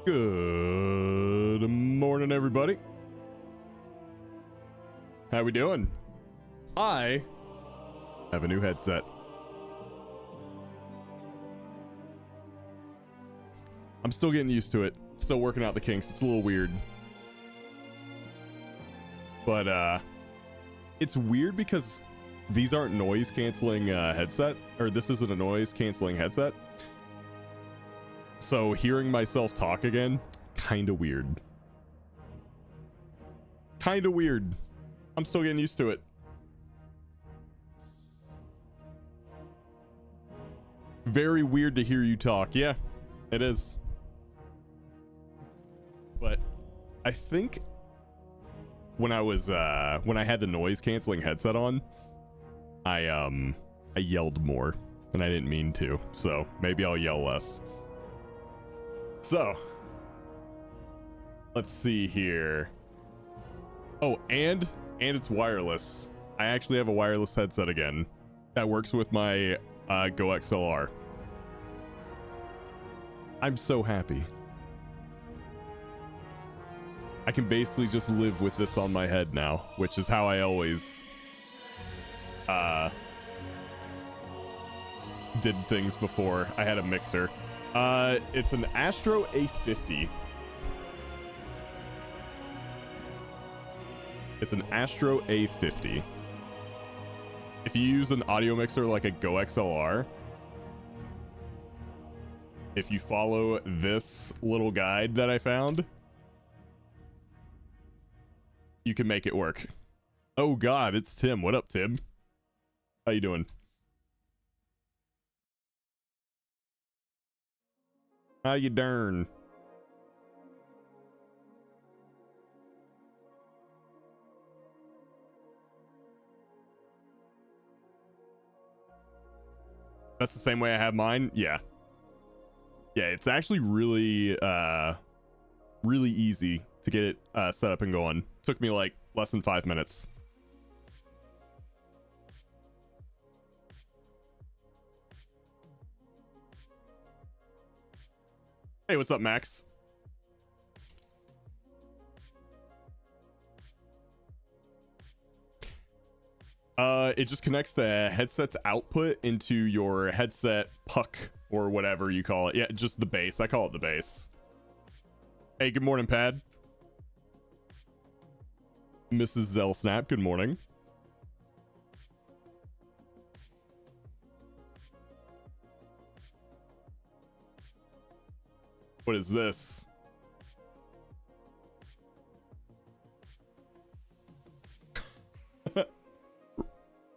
Good morning, everybody. How we doing? I have a new headset. I'm still getting used to it. Still working out the kinks. It's a little weird. But it's weird because these aren't noise canceling headset, or this isn't a noise canceling headset. So hearing myself talk again, kind of weird. Kind of weird. I'm still getting used to it. Very weird to hear you talk. Yeah, it is. But I think when I was when I had the noise canceling headset on, I yelled more, and I didn't mean to. So maybe I'll yell less. So let's see here. Oh, and it's wireless. I actually have a wireless headset again that works with my Go XLR. I'm so happy. I can basically just live with this on my head now, which is how I always did things before I had a mixer. It's an Astro A50. It's an Astro A50. If you use an audio mixer like a Go XLR, if you follow this little guide that I found, you can make it work. Oh god, it's Tim. What up, Tim? How you doing? How you darn? That's the same way I have mine. Yeah. Yeah, it's actually really really easy to get it set up and going. Took me like less than 5 minutes. Hey, what's up, Max? It just connects the headset's output into your headset puck or whatever you call it. Yeah, just the base. I call it the base. Hey, good morning, Pad. Mrs. Zellsnap, good morning. What is this?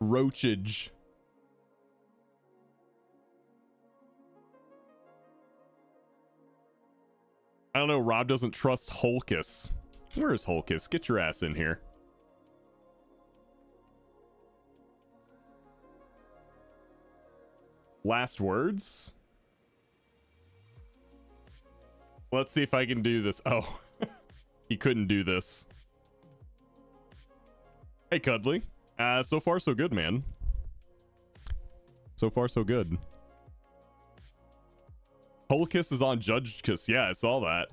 Roachage. I don't know. Rob doesn't trust Holkus. Where is Holkus? Get your ass in here. Last words? Let's see if I can do this. Oh, he couldn't do this. Hey, Cuddly. So far, so good, man. So far, so good. Holkus is on Judge Kiss. Yeah, I saw that.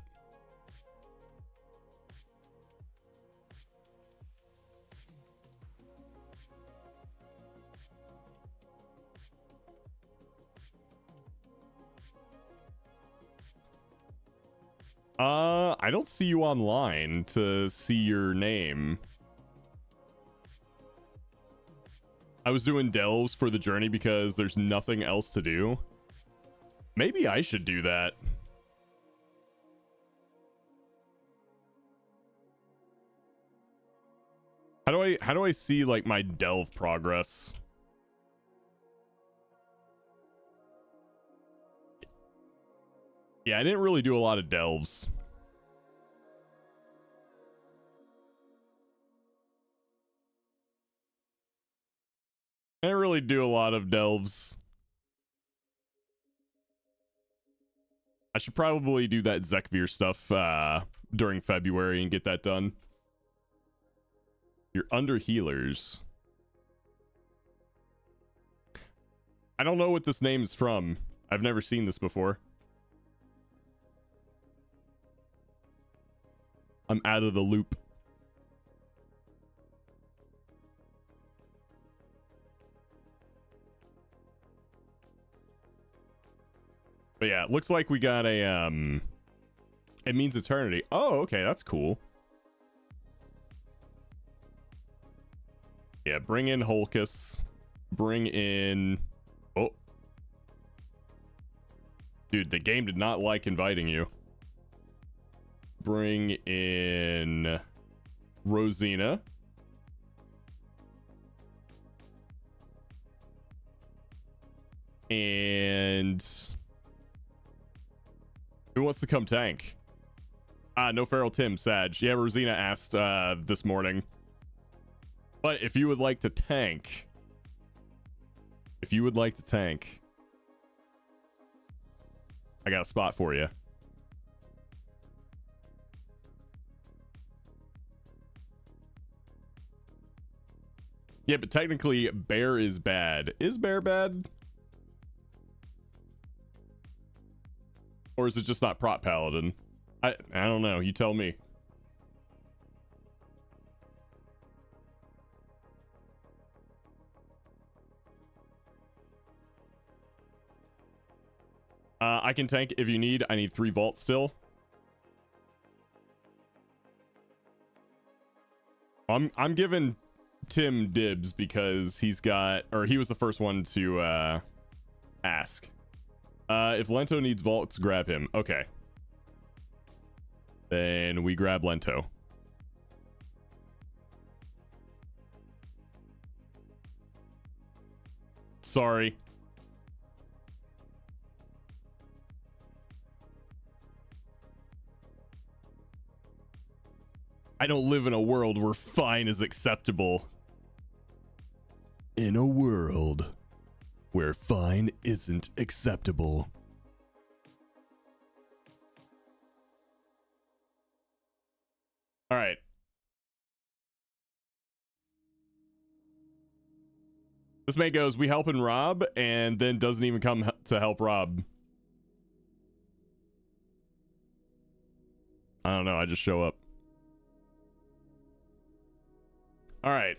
I don't see you online to see your name. I was doing delves for the journey because there's nothing else to do. Maybe I should do that. How do I see like my delve progress? Yeah, I didn't really do a lot of delves. I didn't really do a lot of delves. I should probably do that Zekvir stuff during February and get that done. You're under healers. I don't know what this name is from. I've never seen this before. I'm out of the loop. But yeah, it looks like we got a it means eternity. Oh, okay, that's cool. Yeah, bring in Holkus. Bring in... Oh. Dude, the game did not like inviting you. Bring in... Rosina. And... Who wants to come tank? No Feral Tim, Sag. Yeah, Rosina asked this morning. But if you would like to tank... If you would like to tank, I got a spot for you. Yeah, but technically, Bear is bad. Is Bear bad? Or is it just not Prot Paladin? I don't know. You tell me. I can tank if you need. I need 3 vaults still. I'm giving Tim dibs because he's got, or he was the first one to ask. If Lento needs vaults, grab him. Okay. Then we grab Lento. Sorry. I don't live in a world where fine is acceptable. In a world where fine isn't acceptable. All right. This man goes, we helping Rob, and then doesn't even come to help Rob. I don't know, I just show up. All right.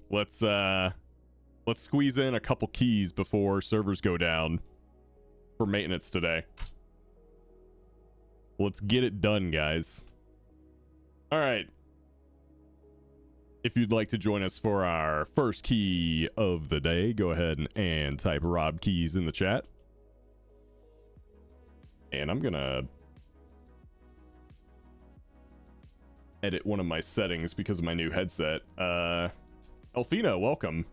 Let's squeeze in a couple keys before servers go down for maintenance today. Let's get it done, guys. All right. If you'd like to join us for our first key of the day, go ahead and type Rob Keys in the chat. And I'm gonna edit one of my settings because of my new headset. Elfina, welcome.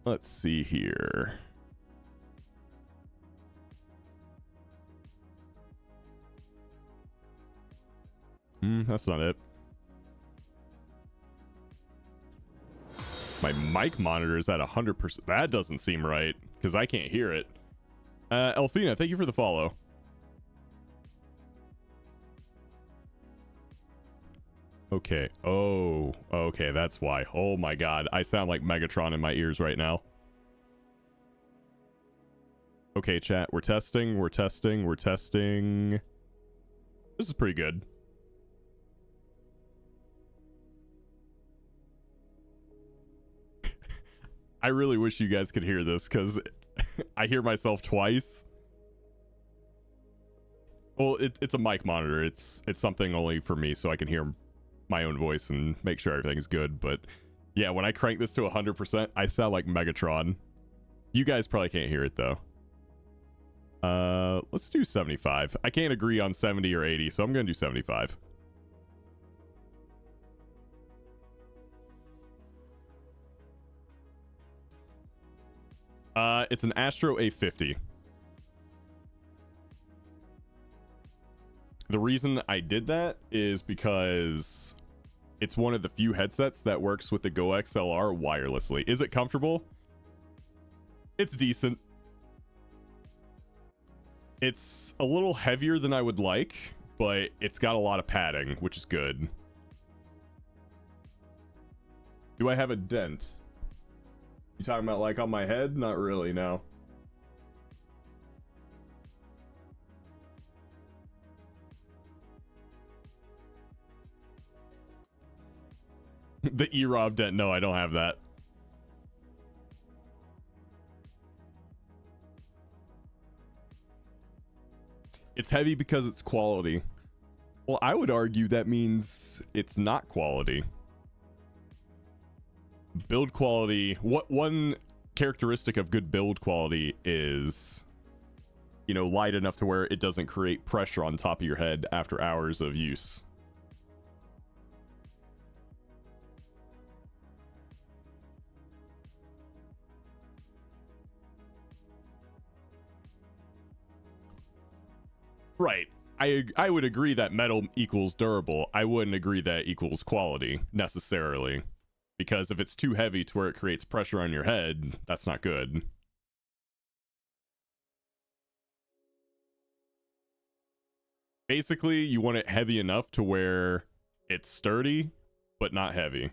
Let's see here. That's not it. My mic monitor is at 100%. That doesn't seem right because I can't hear it. Elfina, thank you for the follow. Okay. Oh, okay. That's why. Oh my god. I sound like Megatron in my ears right now. Okay, chat. We're testing. We're testing. We're testing. This is pretty good. I really wish you guys could hear this because I hear myself twice. Well, it's a mic monitor. It's something only for me so I can hear my own voice and make sure everything's good. But yeah, when I crank this to 100%, I sound like Megatron. You guys probably can't hear it though. Let's do 75. I can't agree on 70 or 80, so I'm gonna do 75. It's an Astro A50. The reason I did that is because it's one of the few headsets that works with the Go XLR wirelessly. Is it comfortable? It's decent. It's a little heavier than I would like, but it's got a lot of padding, which is good. Do I have a dent? You talking about like on my head? Not really, no. The E-Rob dent. No, I don't have that. It's heavy because it's quality. Well, I would argue that means it's not quality. Build quality. What one characteristic of good build quality is, you know, light enough to where it doesn't create pressure on top of your head after hours of use. Right. I would agree that metal equals durable. I wouldn't agree that equals quality necessarily. Because if it's too heavy to where it creates pressure on your head, that's not good. Basically, you want it heavy enough to where it's sturdy, but not heavy.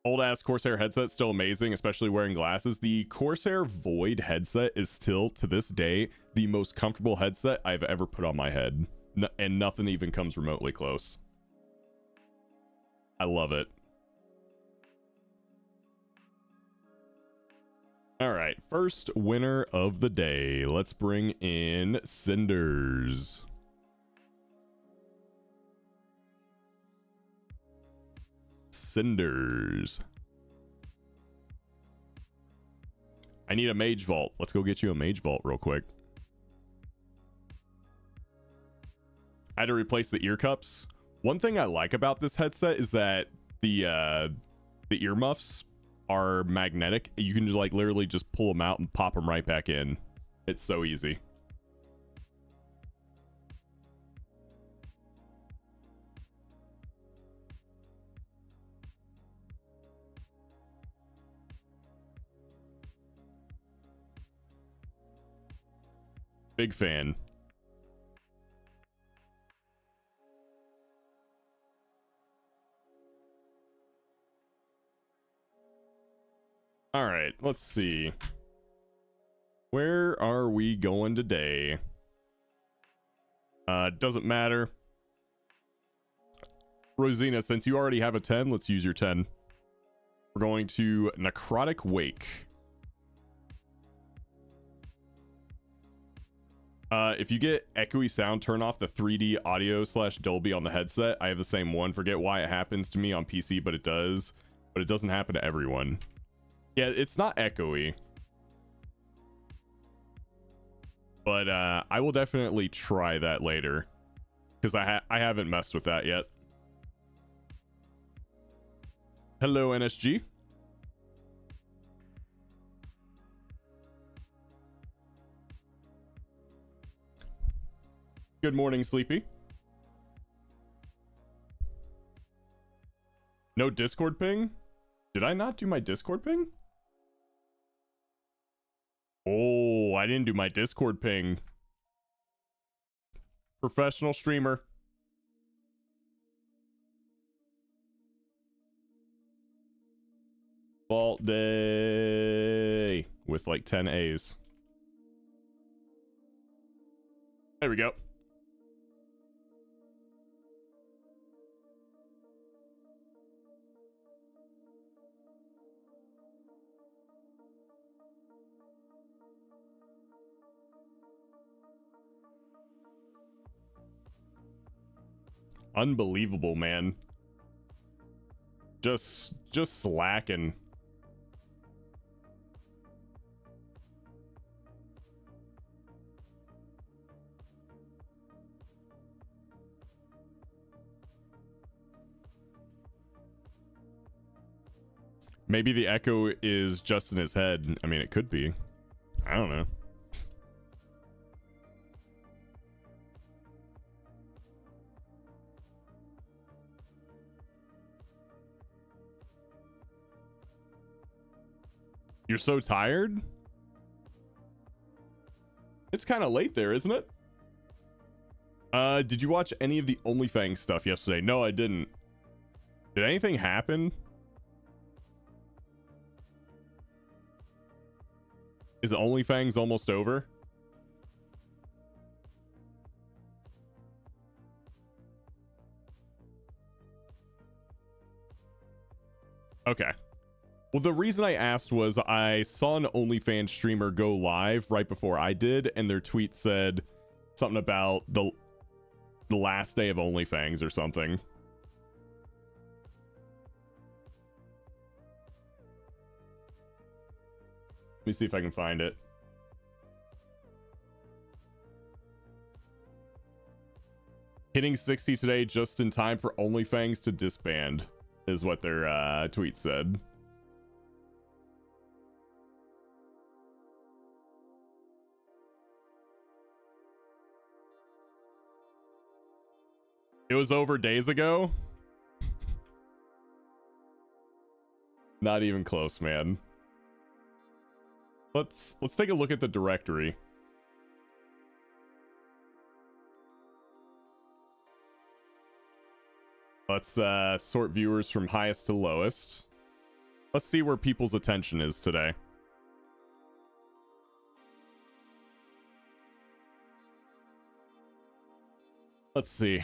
Old ass Corsair headset, still amazing, especially wearing glasses. The Corsair Void headset is still, to this day, the most comfortable headset I've ever put on my head. And nothing even comes remotely close. I love it. All right, first winner of the day. Let's bring in Cinders. Cinders. I need a mage vault. Let's go get you a mage vault real quick. I had to replace the ear cups. One thing I like about this headset is that the earmuffs are magnetic. You can like literally just pull them out and pop them right back in. It's so easy. Big fan. All right, let's see. Where are we going today? Doesn't matter. Rosina, since you already have a 10, let's use your 10. We're going to Necrotic Wake. If you get echoey sound, turn off the 3D audio / Dolby on the headset. I have the same one. Forget why it happens to me on PC, but it does. But it doesn't happen to everyone. Yeah, it's not echoey. But I will definitely try that later. Because I haven't messed with that yet. Hello, NSG. Good morning, Sleepy. No Discord ping? Did I not do my Discord ping? Oh, I didn't do my Discord ping. Professional streamer. Vault day with like 10 A's. There we go. Unbelievable, man. Just slacking. Maybe the echo is just in his head. I mean, it could be. I don't know. You're so tired? It's kind of late there, isn't it? Did you watch any of the OnlyFans stuff yesterday? No, I didn't. Did anything happen? Is OnlyFans almost over? Okay. Well, the reason I asked was I saw an OnlyFans streamer go live right before I did, and their tweet said something about the last day of OnlyFans or something. Let me see if I can find it. Hitting 60 today just in time for OnlyFans to disband is what their tweet said. It was over days ago. Not even close, man. Let's take a look at the directory. Let's sort viewers from highest to lowest. Let's see where people's attention is today. Let's see.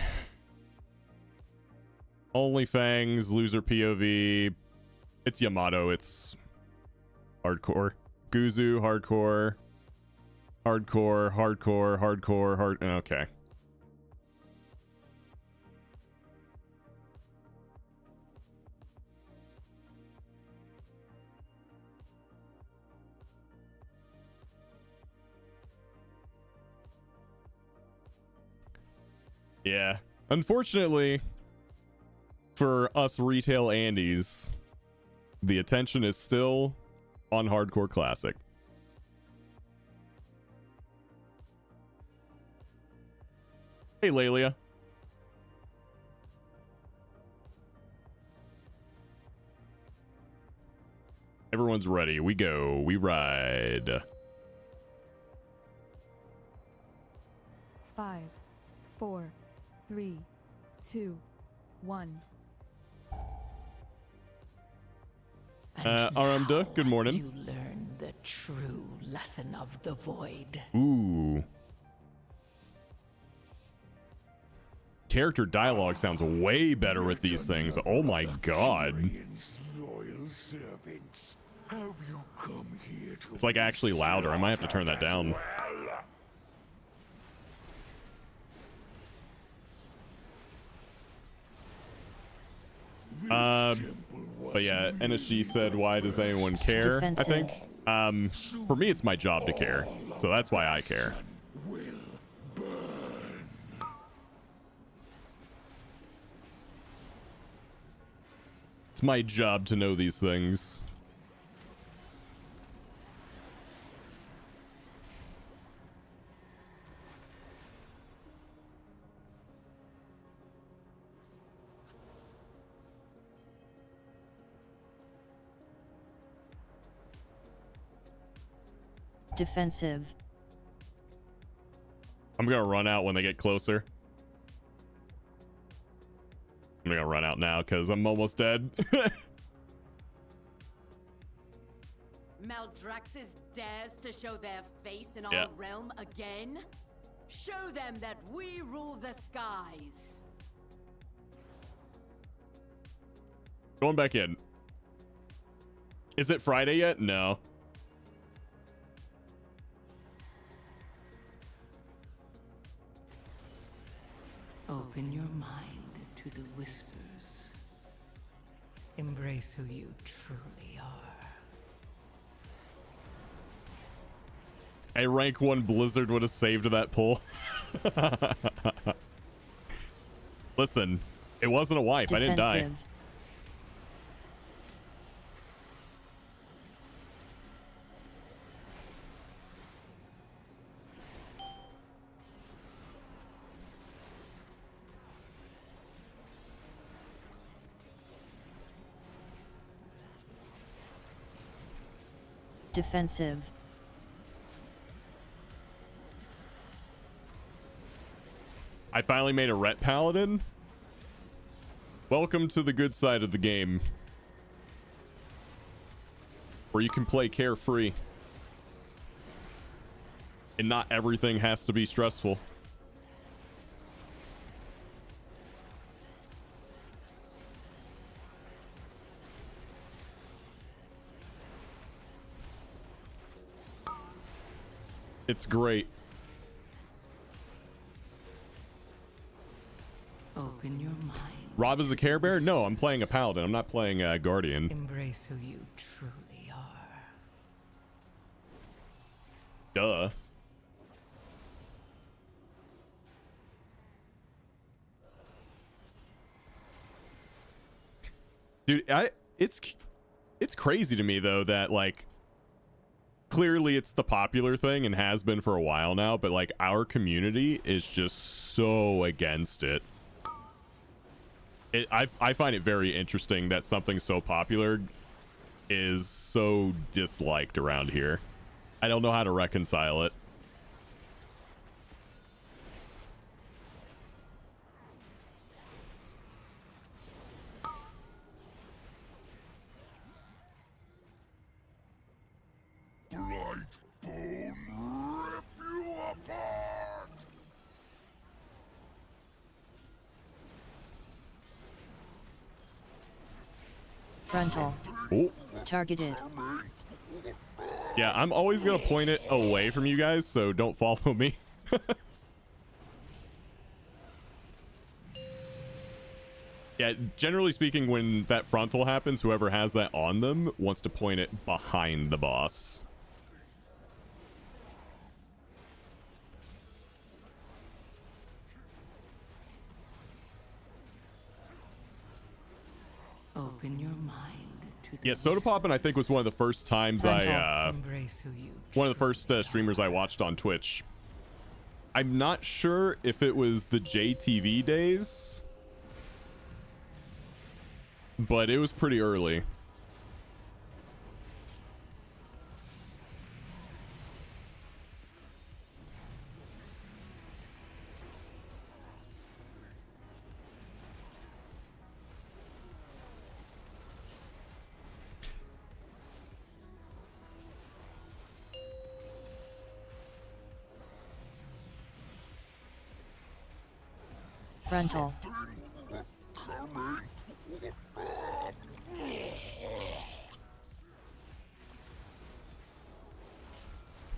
OnlyFans, loser POV. It's Yamato, it's hardcore. Guzu, hardcore. Okay. Yeah. Unfortunately, for us retail Andes, the attention is still on Hardcore Classic. Hey, Lelia. Everyone's ready. We go. We ride. 5, 4, 3, 2, 1. Aramda, good morning. You learn the true lesson of the void. Ooh. Character dialogue sounds way better with these things. Oh my god. Loyal servants, have you come here to It's like actually louder. I might have to turn that down. But yeah, NSG said, why does anyone care? Defensive. I think. For me, it's my job to care. So that's why I care. will burn. It's my job to know these things. Defensive. I'm gonna run out when they get closer. I'm gonna run out now because I'm almost dead. Maldraxxus dares to show their face in Yeah. our realm again? Show them that we rule the skies. Going back in. Is it Friday yet? No. Open your mind to the whispers. Embrace who you truly are. A rank 1 Blizzard would have saved that pull. Listen, it wasn't a wipe. I didn't die. Defensive. Defensive. I finally made a Ret Paladin. Welcome to the good side of the game, where you can play carefree and not everything has to be stressful. It's great. Open your mind. Rob is a Care Bear? No, I'm playing a Paladin. I'm not playing a Guardian. Embrace who you truly are. Duh. Dude, it's crazy to me though that like clearly it's the popular thing and has been for a while now, but like our community is just so against it. I find it very interesting that something so popular is so disliked around here. I don't know how to reconcile it. Blightbone rip you apart! Frontal. Oh. Targeted. Yeah, I'm always gonna point it away from you guys, so don't follow me. Yeah, generally speaking, when that frontal happens, whoever has that on them wants to point it behind the boss. Open your mind to the Yeah, Soda Poppin' I think was one of the first times Embrace who you one of the first streamers I watched on Twitch. I'm not sure if it was the JTV days, but it was pretty early. Frontal. I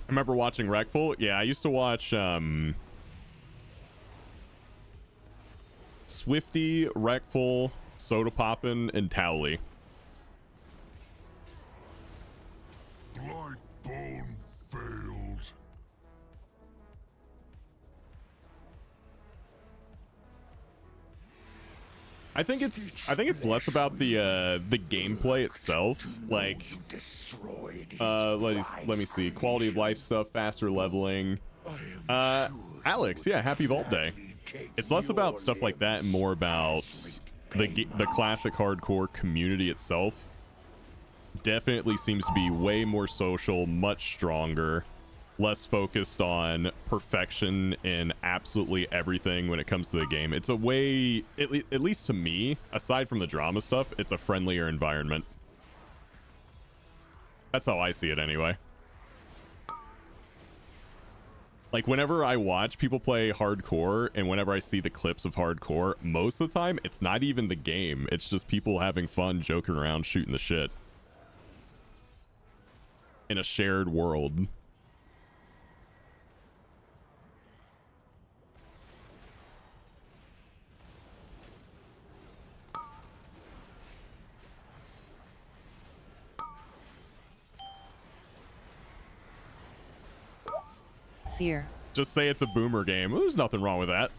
remember watching Wreckful. Yeah, I used to watch Swifty, Wreckful, Soda Poppin', and Towley. Blightbone failed. I think it's less about the gameplay itself. Like, let me see, quality of life stuff, faster leveling. Alex, yeah, happy Vault Day. It's less about stuff like that and more about the classic hardcore community itself. Definitely seems to be way more social, much stronger, less focused on perfection in absolutely everything when it comes to the game. It's a way, at least to me, aside from the drama stuff, it's a friendlier environment. That's how I see it anyway. Like, whenever I watch people play hardcore and whenever I see the clips of hardcore, most of the time, it's not even the game. It's just people having fun, joking around, shooting the shit. In a shared world. Fear. Just say it's a boomer game. There's nothing wrong with that.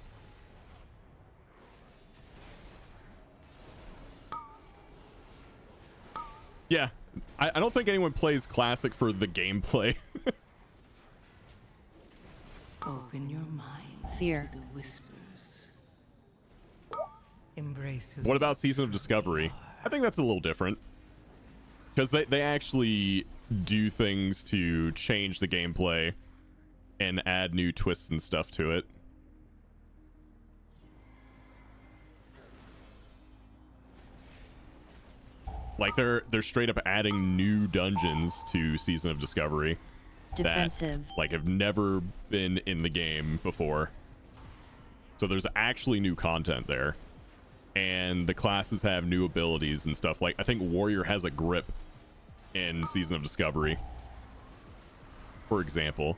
Yeah, I don't think anyone plays classic for the gameplay. Open your mind. Fear. To the whispers. Embrace who What about Season of Discovery? I think that's a little different. Because they actually do things to change the gameplay and add new twists and stuff to it. Like they're straight up adding new dungeons to Season of Discovery Defensive. that like have never been in the game before. So there's actually new content there. And the classes have new abilities and stuff. Like I think Warrior has a grip in Season of Discovery, for example.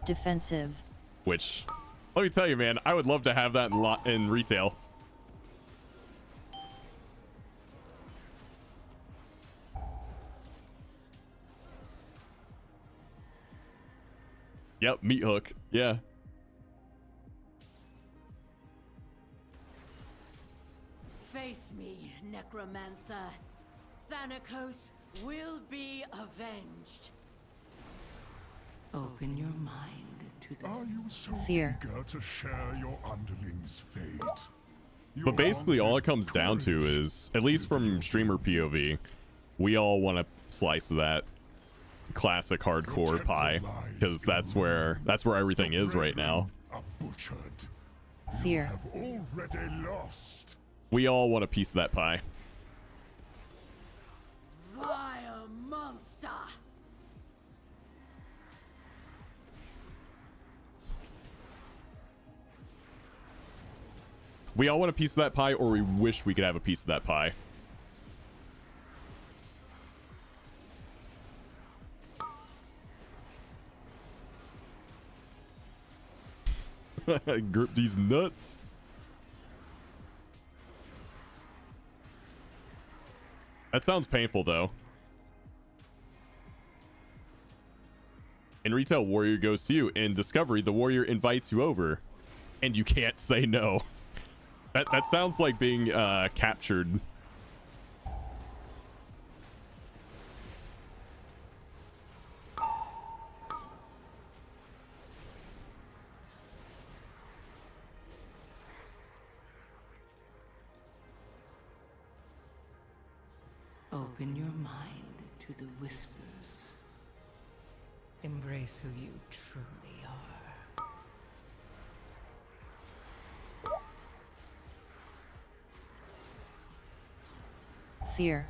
Defensive. Which, let me tell you, man, I would love to have that in retail. Yep, meat hook. Yeah. Face me, Necromancer. Thanatos will be avenged. Open your mind to the Are you so Fear. eager to share your underling's fate? But basically all it comes down to Courage is, at least from streamer POV, we all want to slice of that classic hardcore pie, because that's where everything is right now. are butchered. Fear. Have already lost. We all want a piece of that pie. Vile monster! We all want a piece of that pie, or we wish we could have a piece of that pie. Grip these nuts. That sounds painful, though. In retail, Warrior goes to you. In Discovery, the Warrior invites you over, and you can't say no. That sounds like being captured. Open your mind to the whispers. Embrace who you truly are. Fear.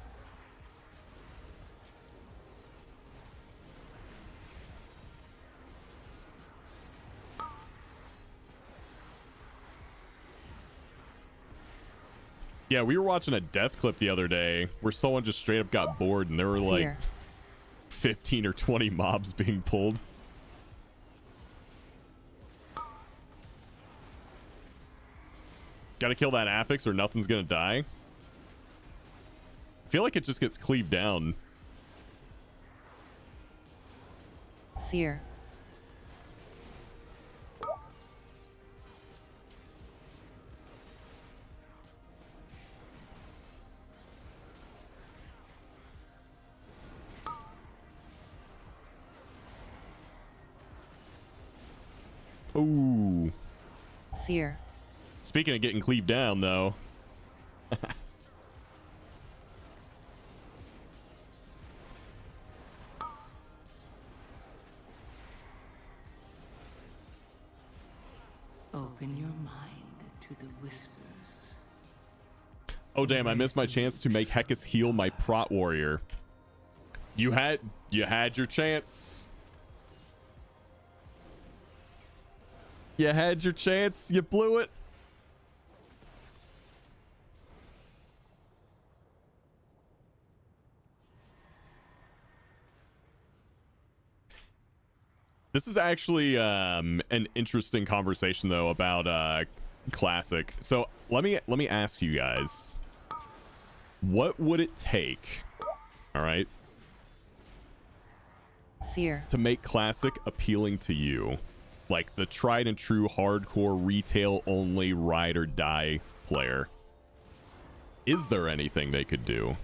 Yeah, we were watching a death clip the other day where someone just straight up got bored and there were like Fear. 15 or 20 mobs being pulled. Gotta kill that affix or nothing's gonna die. I feel like it just gets cleaved down. Fear. Ooh. Fear. Speaking of getting cleaved down, though. Open your mind to the whispers. Oh, damn, I missed my chance to make Heckus heal my prot warrior. You had your chance. You had your chance. You blew it. This is actually an interesting conversation though about classic. So let me ask you guys, what would it take, all right, Fear. to make classic appealing to you? Like the tried and true hardcore retail only ride or die player. Is there anything they could do?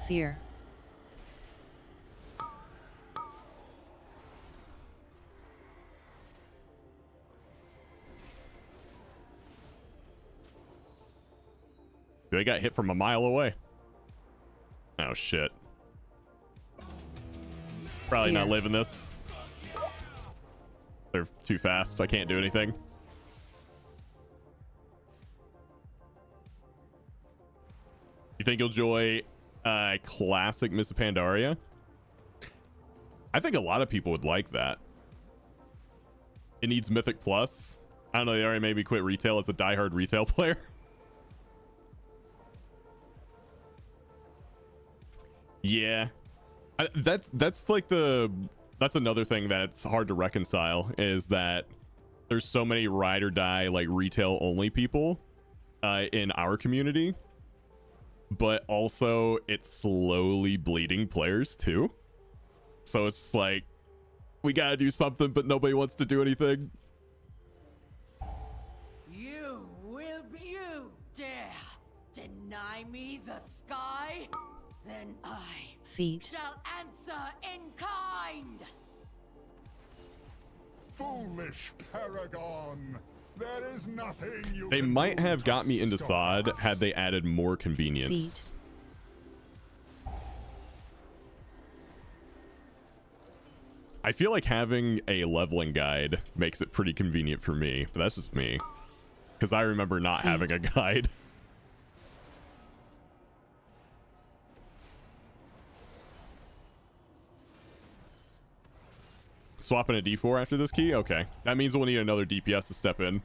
Fear. They got hit from a mile away. Oh shit. Probably not Fear. living this. They're too fast. I can't do anything. You think you'll enjoy classic Miss Pandaria? I think a lot of people would like that. It needs Mythic Plus. I don't know, they already made me quit retail as a diehard retail player. Yeah. That's like that's another thing that's hard to reconcile, is that there's so many ride or die like retail only people in our community, but also it's slowly bleeding players too. So it's like, we gotta do something, but nobody wants to do anything. You dare deny me the sky? Then I Feet. shall answer in kind. Foolish paragon. There is nothing you They can might do have to got me into stop SOD us. had they added more convenience. I feel like having a leveling guide makes it pretty convenient for me, but that's just me. Because I remember not having a guide. Swapping a D4 after this key? Okay. That means we'll need another DPS to step in.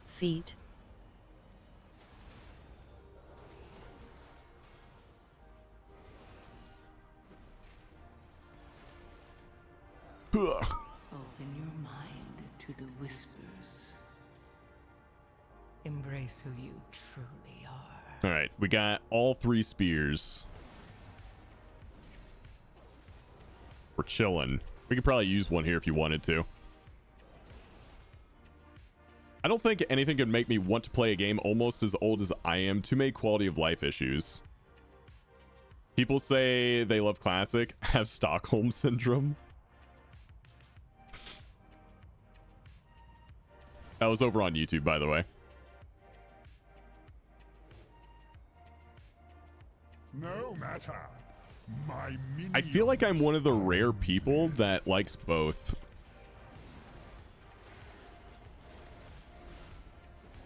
Feet. Ugh. Open your mind to the whispers. Embrace who you truly are. All right, we got all 3 spears. We're chilling. We could probably use one here if you wanted to. I don't think anything could make me want to play a game almost as old as I am. Too many quality of life issues. People say they love classic, have Stockholm syndrome. That was over on YouTube, by the way. No matter. My I feel like I'm one of the minions rare are people bliss. that likes both.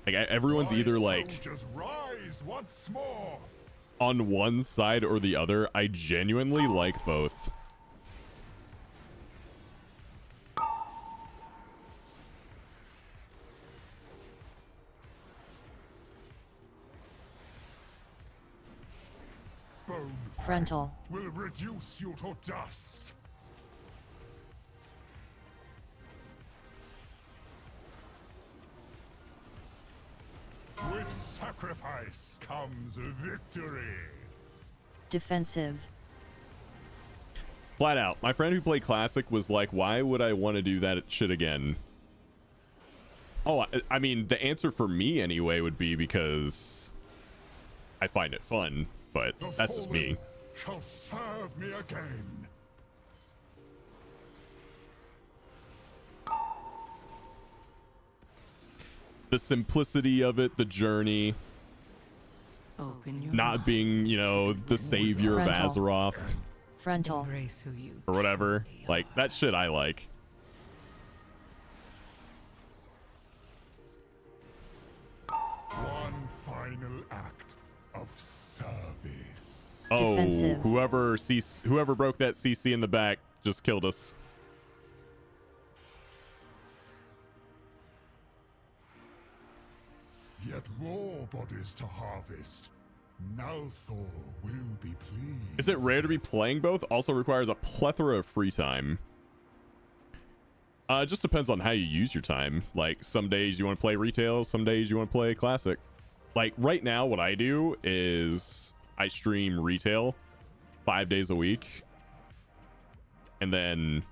Like everyone's My either like soldiers rise once more. on one side or the other. I genuinely like both. Bone Frontal. will reduce you to dust. With sacrifice comes victory. Defensive. Flat out. My friend who played Classic was like, why would I want to do that shit again? Oh, I mean, the answer for me anyway would be because I find it fun, but The that's just me. fallen shall serve me again. The simplicity of it, the journey, Open your not mind. being, you know, the savior of Frontal. Azeroth Frontal. Embrace who you or whatever. truly Like, are. that shit I like. One final act of service. Oh, Defensive. whoever broke that CC in the back just killed us. Yet more bodies to harvest. Now Thor will be pleased. Is it rare to be playing both? Also requires a plethora of free time. It just depends on how you use your time. Like, some days you want to play retail, some days you want to play classic. Like, right now, what I do is I stream retail 5 days a week. And then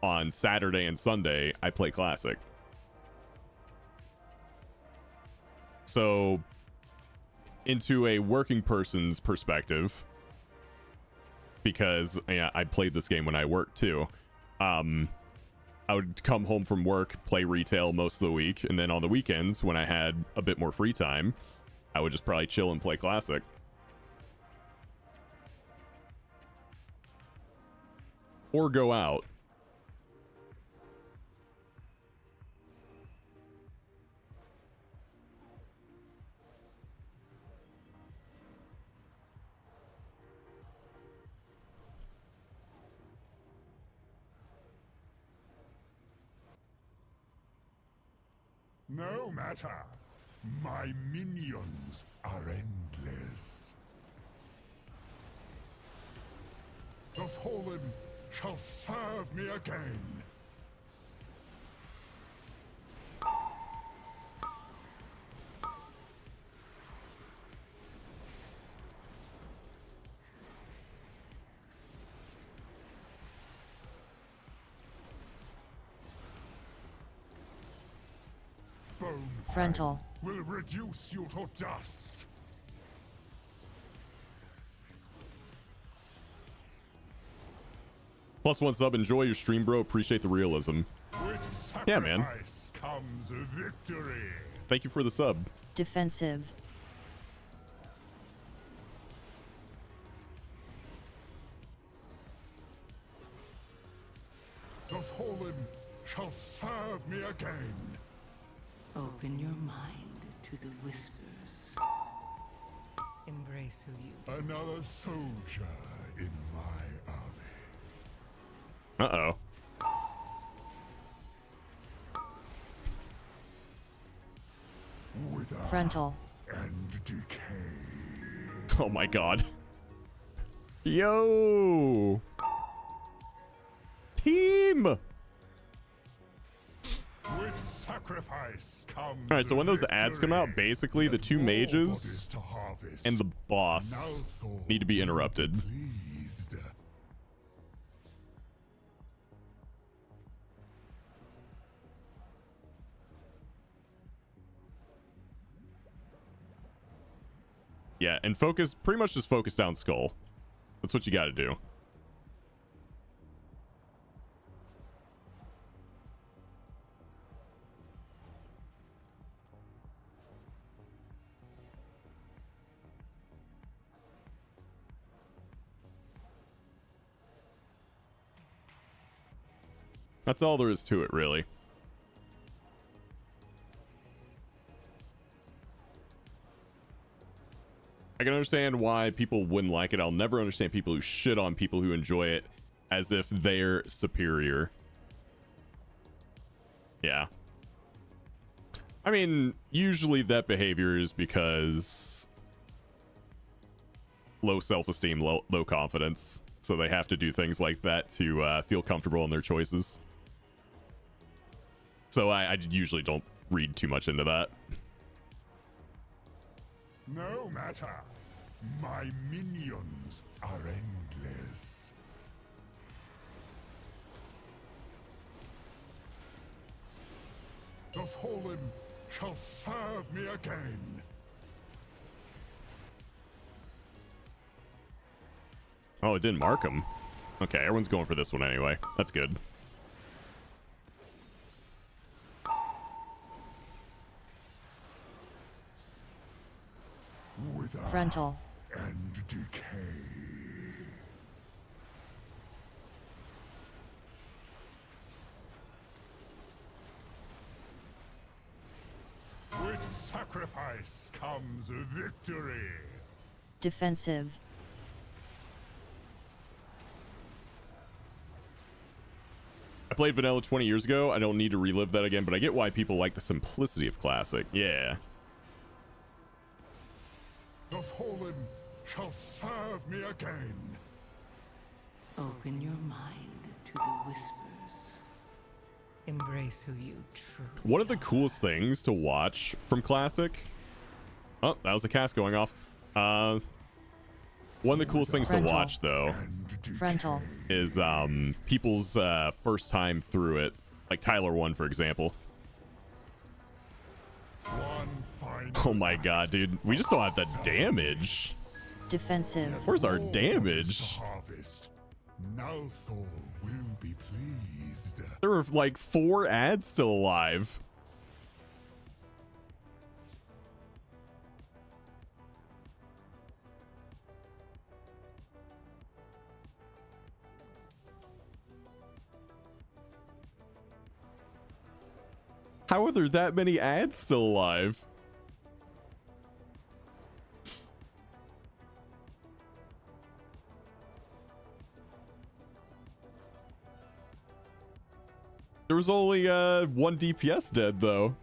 on Saturday and Sunday, I play classic. So, into a working person's perspective, because yeah, I played this game when I worked too. I would come home from work, play retail most of the week, and then on the weekends, when I had a bit more free time, I would just probably chill and play classic. or go out. No matter. My minions are endless. The fallen shall serve me again. Bone Frontal. will reduce you to dust. +1 sub. Enjoy your stream, bro. Appreciate the realism. With Yeah, man. sacrifice comes victory. Thank you for the sub. Defensive. The fallen shall serve me again. Open your mind to the whispers. Embrace who you are. Another soldier in my army. Uh-oh. Wither Frontal. and decay. Oh my god. Yo! Team! With sacrifice comes Alright, so when those ads come out, victory. basically the two More mages bodies to harvest. and the Now boss Thor need to be will interrupted. pleased. Yeah, and focus, pretty much just focus down Skull. That's what you gotta do. That's all there is to it, really. I can understand why people wouldn't like it. I'll never understand people who shit on people who enjoy it as if they're superior. Yeah. I mean, usually that behavior is because low self-esteem, low confidence. So they have to do things like that to feel comfortable in their choices. So I usually don't read too much into that. No matter. My minions are endless. The fallen shall serve me again. Oh, it didn't mark him. Okay, everyone's going for this one anyway. That's good. Wither Frontal. and decay. With sacrifice comes victory. Defensive. I played vanilla 20 years ago. I don't need to relive that again, but I get why people like the simplicity of classic. Yeah. The fallen shall serve me again. Open your mind to the whispers. Embrace who you truly One of the coolest things to watch from classic. Oh, that was a cast going off. One of the coolest things to Frontal. watch, though, Frontal. is people's first time through it. Like Tyler 1, for example. One final Oh my god, dude. We just don't have the damage. Defensive. Where's our more damage? to harvest. Now Thor will be pleased. There were like 4 ads still alive. How are there that many ads still alive? There was only one DPS dead though.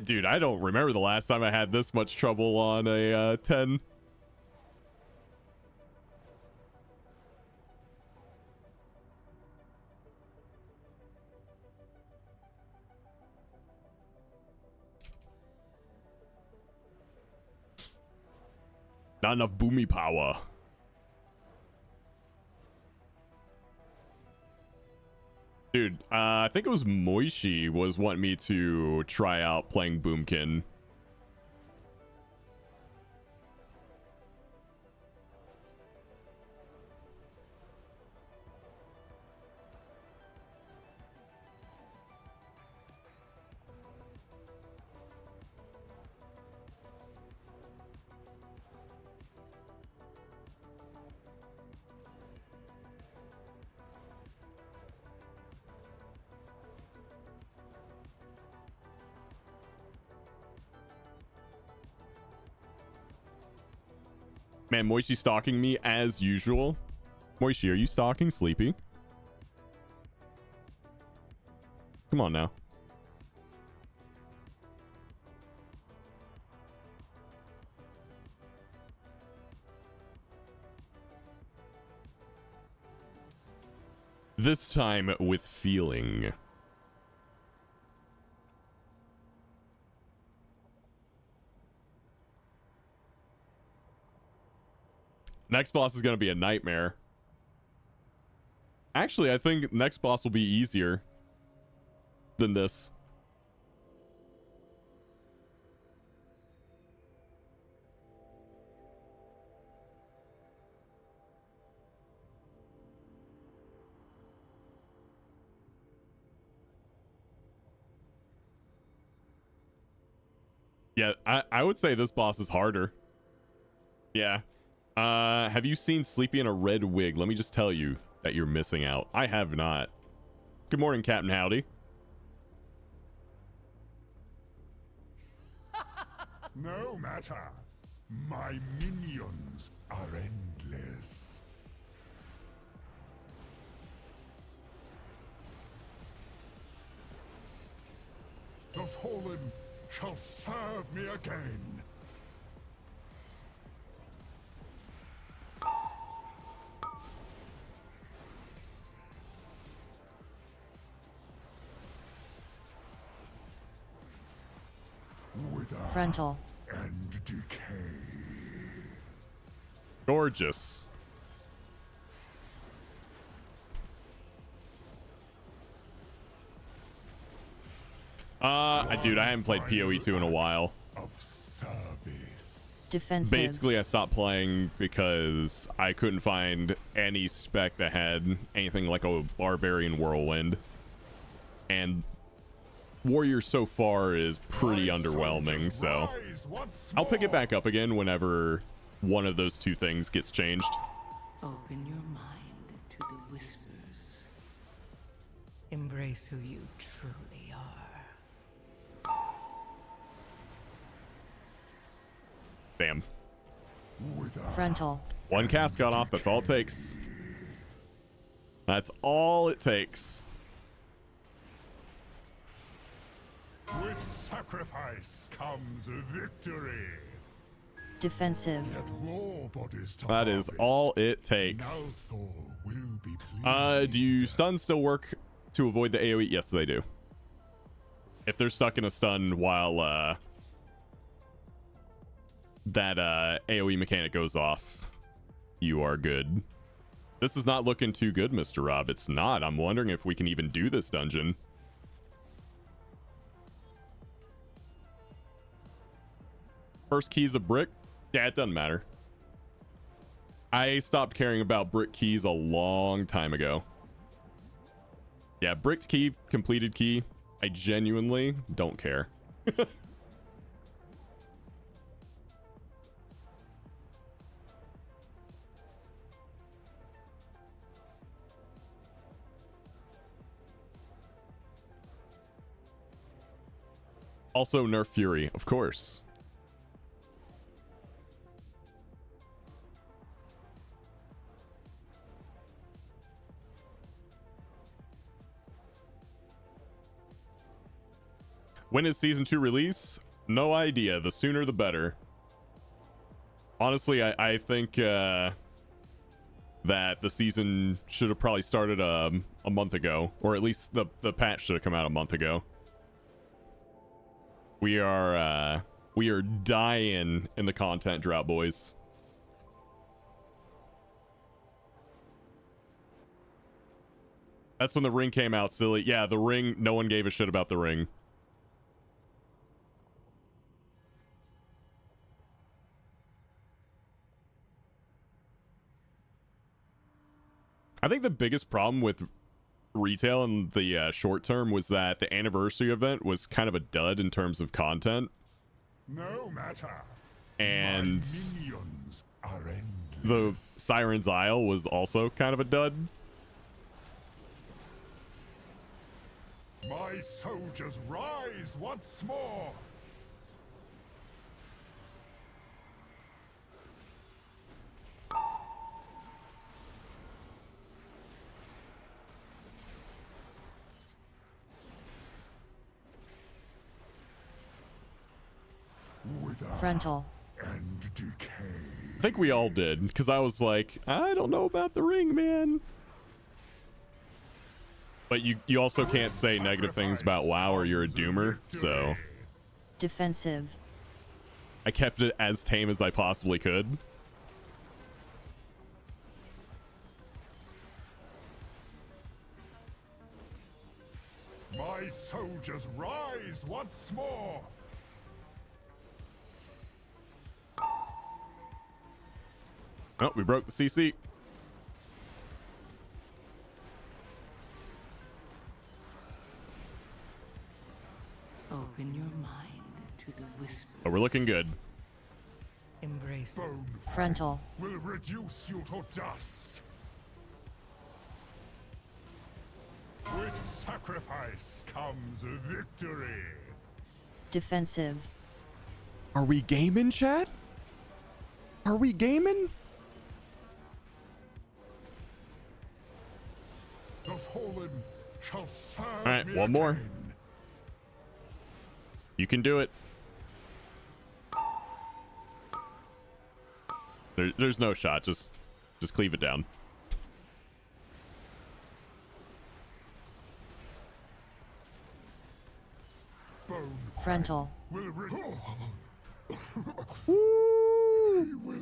Dude, I don't remember the last time I had this much trouble on a 10. Not enough boomy power. Dude, I think it was Moishi was wanting me to try out playing Boomkin. Man, Moishi stalking me as usual. Moishi, are you stalking Sleepy? Come on now. This time with feeling. Next boss is going to be a nightmare. Actually, I think next boss will be easier than this. Yeah, I would say this boss is harder. Yeah. Have you seen Sleepy in a red wig? Let me just tell you that you're missing out. I have not. Good morning, Captain Howdy. No matter. My minions are endless. The fallen shall serve me again. Frontal. And decay. Gorgeous. Dude, I haven't played PoE2 in a while. Of service. Defensive. Basically, I stopped playing because I couldn't find any spec that had anything like a Barbarian Whirlwind. And Warrior so far is pretty underwhelming, so I'll pick it back up again whenever one of those two things gets changed. Open your mind to the whispers. Embrace who you truly are. Bam. Frontal. One cast got off, that's all it takes. That's all it takes. With sacrifice comes victory. Defensive. Yet more bodies to That is harvest. all it Now takes. Thor will be pleased. Do you stuns still work to avoid the AoE? Yes, they do. If they're stuck in a stun while that AoE mechanic goes off, you are good. This is not looking too good, Mr. Rob. It's not. I'm wondering if we can even do this dungeon. First key's a brick. Yeah, it doesn't matter. I stopped caring about brick keys a long time ago. Yeah, bricked key, completed key. I genuinely don't care. Also, nerf Fury, of course. When is season 2 release? No idea. The sooner the better. Honestly, I think that the season should have probably started a month ago, or at least the patch should have come out a month ago. We are dying in the content drought, boys. That's when the ring came out, silly. Yeah, the ring, no one gave a shit about the ring. I think the biggest problem with retail in the short term was that the anniversary event was kind of a dud in terms of content. No matter. And My minions are the endless. Siren's Isle was also kind of a dud. My soldiers rise once more. Frontal. And decay. I think we all did, because I was like, I don't know about the ring, man. But you also can't say negative things about WoW or you're a doomer, so Defensive. I kept it as tame as I possibly could. My soldiers rise once more. Oh, we broke the CC. Open your mind to the whispers. Oh, we're looking good. Embrace Bone Frontal. will reduce you to dust. With sacrifice comes victory. Defensive. Are we gaming, chat? Are we gaming? The fallen shall serve All right, me one more. again. You can do it. There's no shot. Just cleave it down. Bone Frontal. will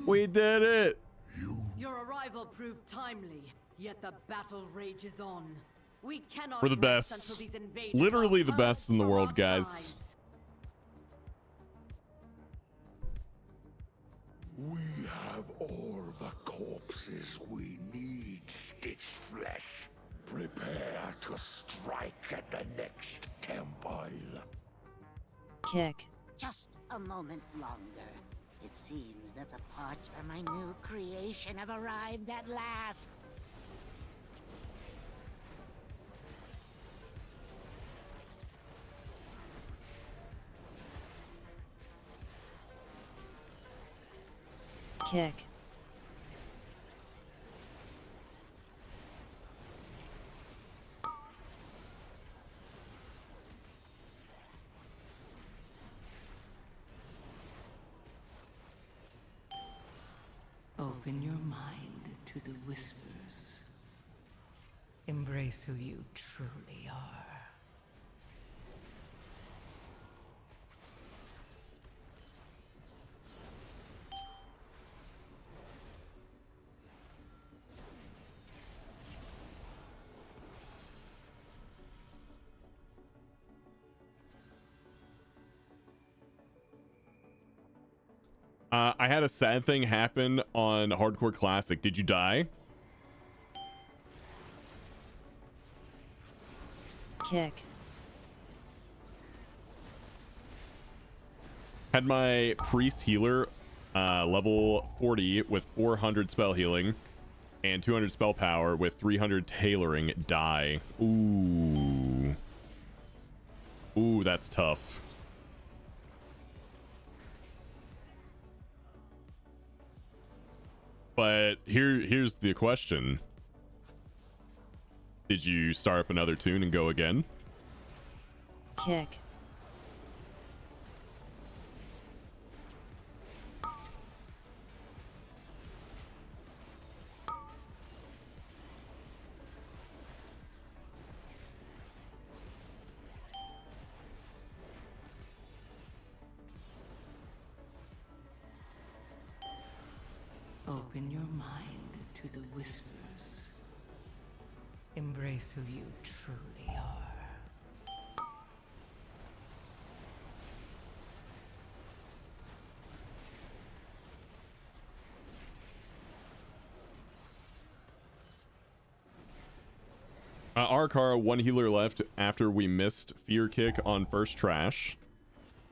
We did it. Your arrival proved timely, yet the battle rages on. We cannot We're the rest best. until these invaders Literally are the best in the purged from world, our guys. skies. We have all the corpses we need, Stitch Flesh. Prepare to strike at the next temple. Kick. Just a moment longer. It seems that the parts for my new creation have arrived at last. Kick. Open your mind to the whispers. Embrace who you truly are. I had a sad thing happen on Hardcore Classic. Did you die? Kick. Had my priest healer level 40 with 400 spell healing and 200 spell power with 300 tailoring die. Ooh. Ooh, that's tough. But here's the question. Did you start up another tune and go again? Kick. Open your mind to the whispers. Embrace who you truly are. Arakara, one healer left after we missed Fear Kick on first trash.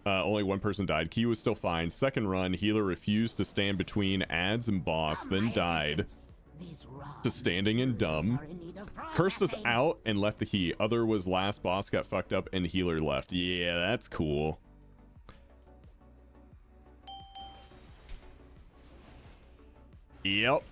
Only one person died. Key was still fine. Second run, healer refused to stand between ads and boss, then died to standing and dumb. Cursed us out and left the key. Other was last boss, got fucked up, and healer left. Yeah, that's cool. Yep.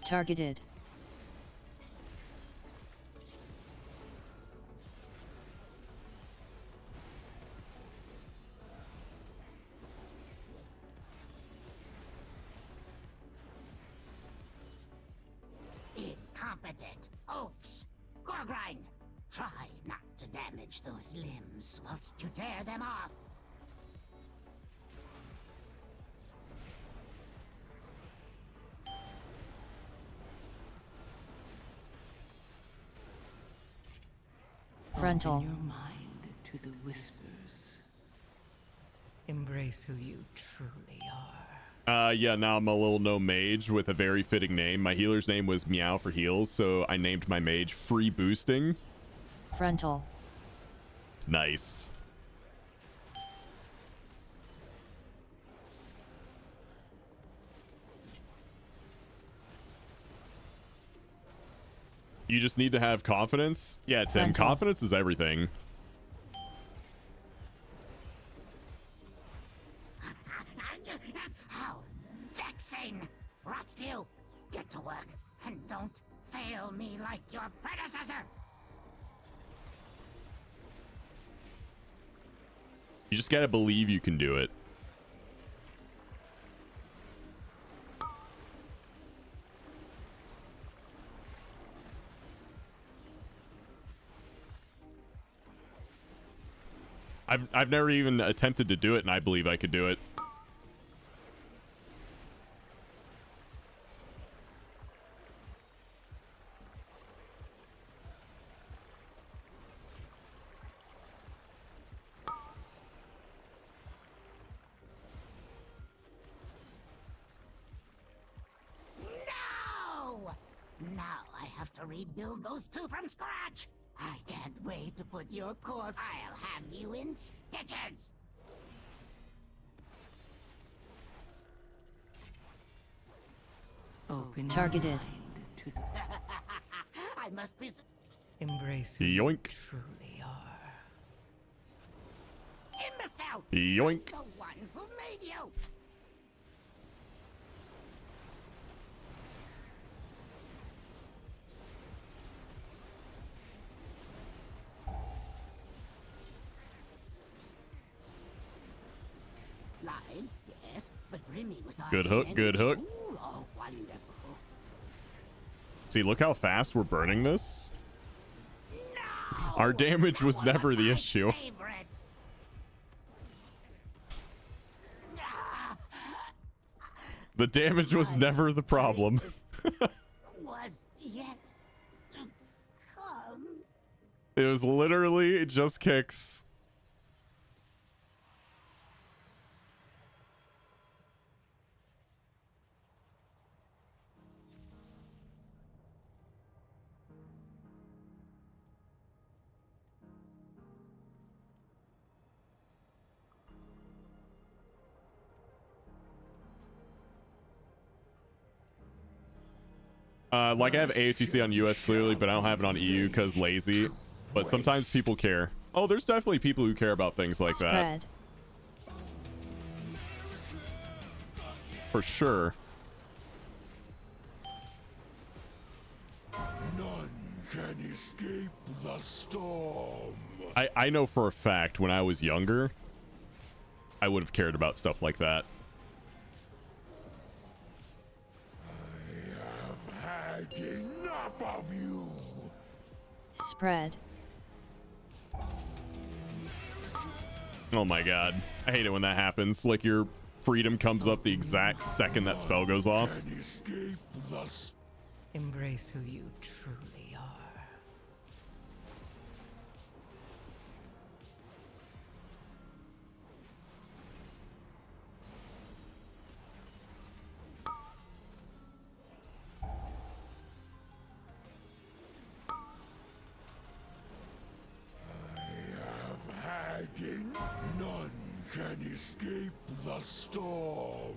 Targeted. Incompetent oafs. Gorgrind, try not to damage those limbs whilst you tear them off. Frontal. Open your mind to the whispers. Embrace who you truly are. Yeah, now I'm a little no mage with a very fitting name. My healer's name was Meow for heals, so I named my mage Free Boosting. Frontal. Nice. You just need to have confidence. Yeah, Tim, Frontal. confidence is everything. How vexing! Rotskew, get to work and don't fail me like your predecessor. You just gotta believe you can do it. I've never even attempted to do it, and I believe I could do it. No! Now I have to rebuild those two from scratch. I can't wait to put your corpse. I'll have you in stitches. Open Targeted. your mind to the I must be. embrace who you Yoink. truly are. Imbecile! Yoink. The one who made you! Lied, yes, but brimming with Good hook, good hook. Ooh, oh, wonderful. See, look how fast we're burning this. No! Our damage was That never the my issue. favorite. Ah, The damage was never the problem. was yet to come. It was literally just kicks. Like I have AOTC on US clearly, but I don't have it on EU because lazy. But sometimes people care. Oh, there's definitely people who care about things like that. Spread. For sure. None can escape the storm. I know for a fact when I was younger, I would have cared about stuff like that. Had enough of you. Spread. Oh my god. I hate it when that happens. Like your freedom comes up the exact second that spell goes off. Can escape the Embrace who you truly are. had in. None can escape the storm.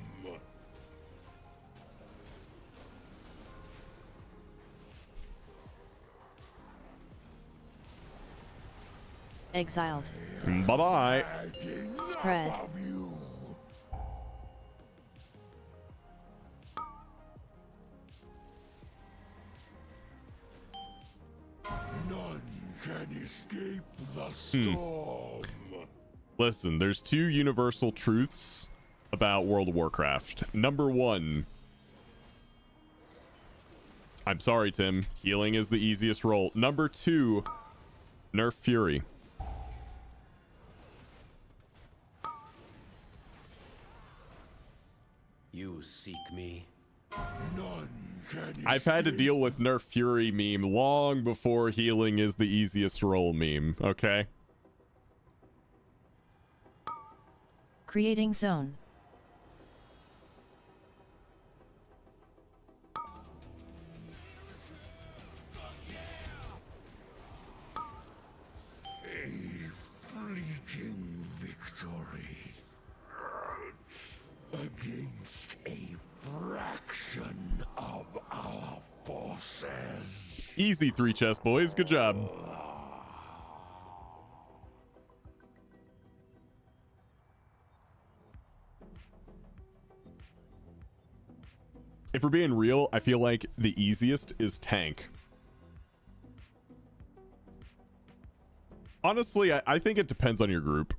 Exiled. Bye-bye. Spread. None can escape the storm. Listen, there's two universal truths about World of Warcraft. Number one, I'm sorry, Tim, healing is the easiest role. Number two, nerf Fury. You seek me. None can I've had to deal with nerf Fury meme long before healing is the easiest role meme, okay? Creating zone. a fleeting victory against a fraction of our forces. Easy 3 chest, boys. Good job. If we're being real, I feel like the easiest is tank. Honestly, I think it depends on your group.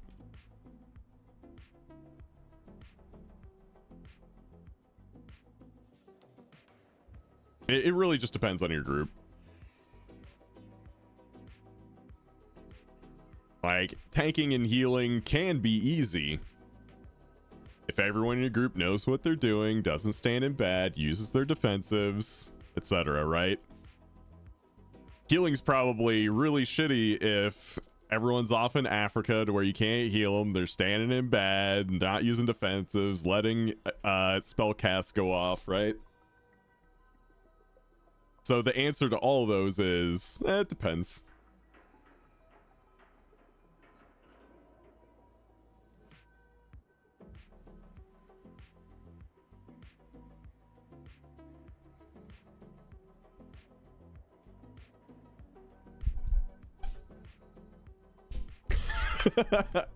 It really just depends on your group. Like, tanking and healing can be easy if everyone in your group knows what they're doing, doesn't stand in bad, uses their defensives, etc., right? Healing's probably really shitty if everyone's off in Africa to where you can't heal them, they're standing in bad, not using defensives, letting spell casts go off, right? So the answer to all of those is, it depends.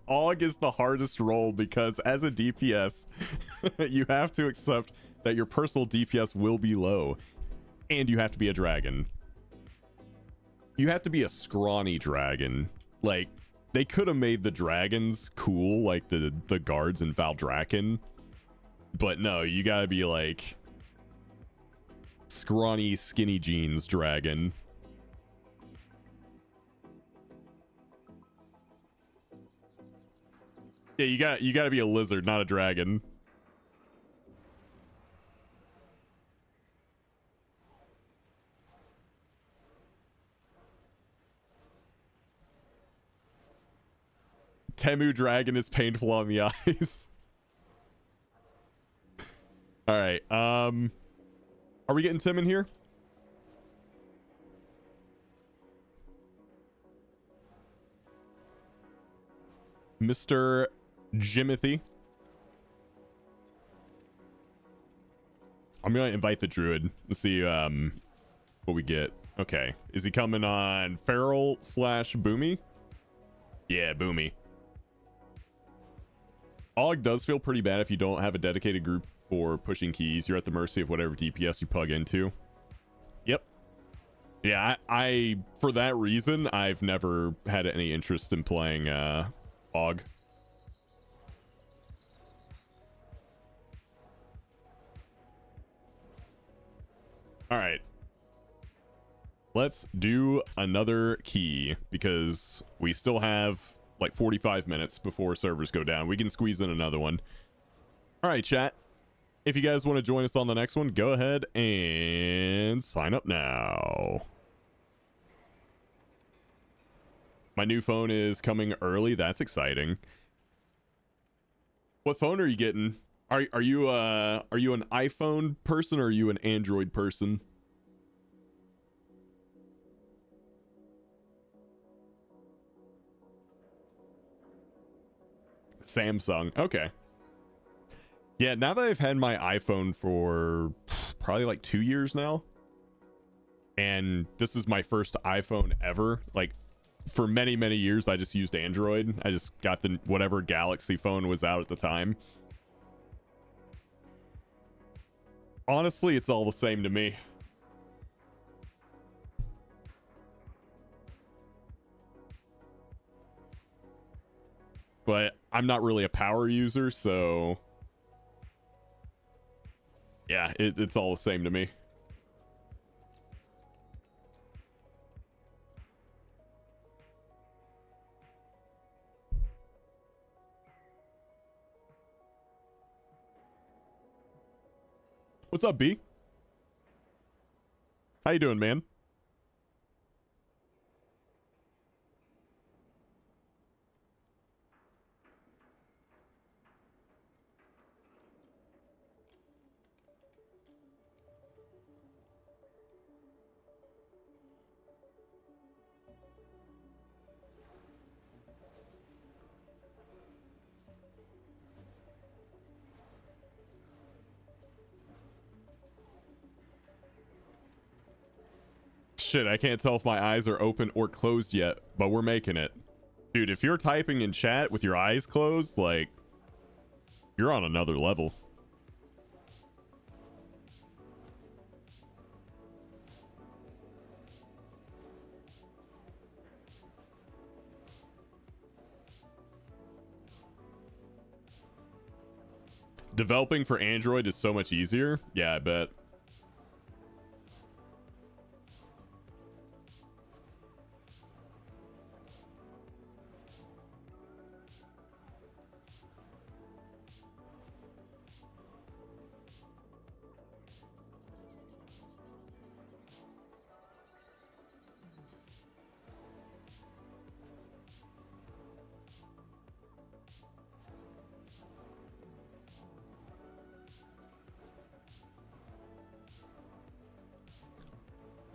AUG is the hardest role because as a DPS, you have to accept that your personal DPS will be low. And you have to be a dragon. You have to be a scrawny dragon. Like, they could have made the dragons cool, like the guards in Valdrakken. But no, you gotta be like scrawny, skinny jeans dragon. Yeah, you gotta be a lizard, not a dragon. Temu Dragon is painful on the eyes. All right. Are we getting Tim in here? Mr. Jimothy. I'm gonna invite the druid. Let's see what we get. Okay. Is he coming on Feral / Boomy? Yeah, Boomy. Og does feel pretty bad if you don't have a dedicated group for pushing keys. You're at the mercy of whatever DPS you plug into. Yep. Yeah, I for that reason, I've never had any interest in playing Og. All right. Let's do another key because we still have like 45 minutes before servers go down. We can squeeze in another one. All right, chat. If you guys want to join us on the next one, go ahead and sign up now. My new phone is coming early. That's exciting. What phone are you getting? Are you an iPhone person or are you an Android person? Samsung. Okay. Yeah, now that I've had my iPhone for probably like 2 years now, and this is my first iPhone ever, like for many, many years, I just used Android. I just got the whatever Galaxy phone was out at the time. Honestly, it's all the same to me. But I'm not really a power user, so yeah, it's all the same to me. What's up, B? How you doing, man? Shit, I can't tell if my eyes are open or closed yet, but we're making it. Dude, if you're typing in chat with your eyes closed, like, you're on another level. Developing for Android is so much easier. Yeah, I bet.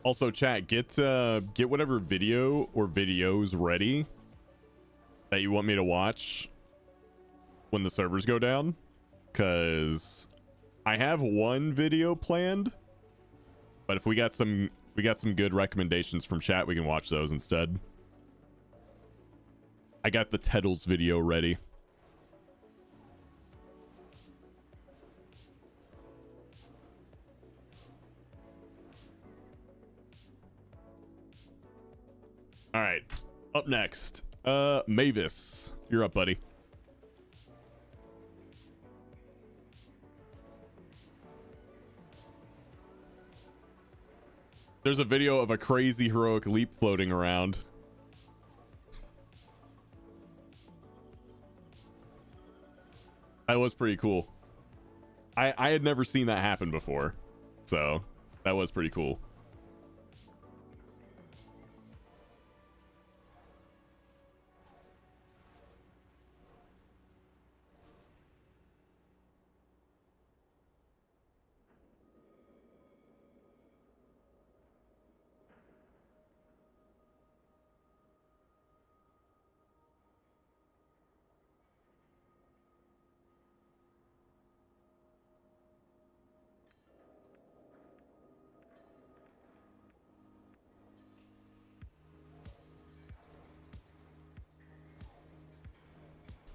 Also, chat, get whatever video or videos ready that you want me to watch when the servers go down, because I have one video planned, but if we got some good recommendations from chat, we can watch those instead. I got the Teddles video ready. All right, up next, Mavis, you're up, buddy. There's a video of a crazy heroic leap floating around. That was pretty cool. I had never seen that happen before, so that was pretty cool.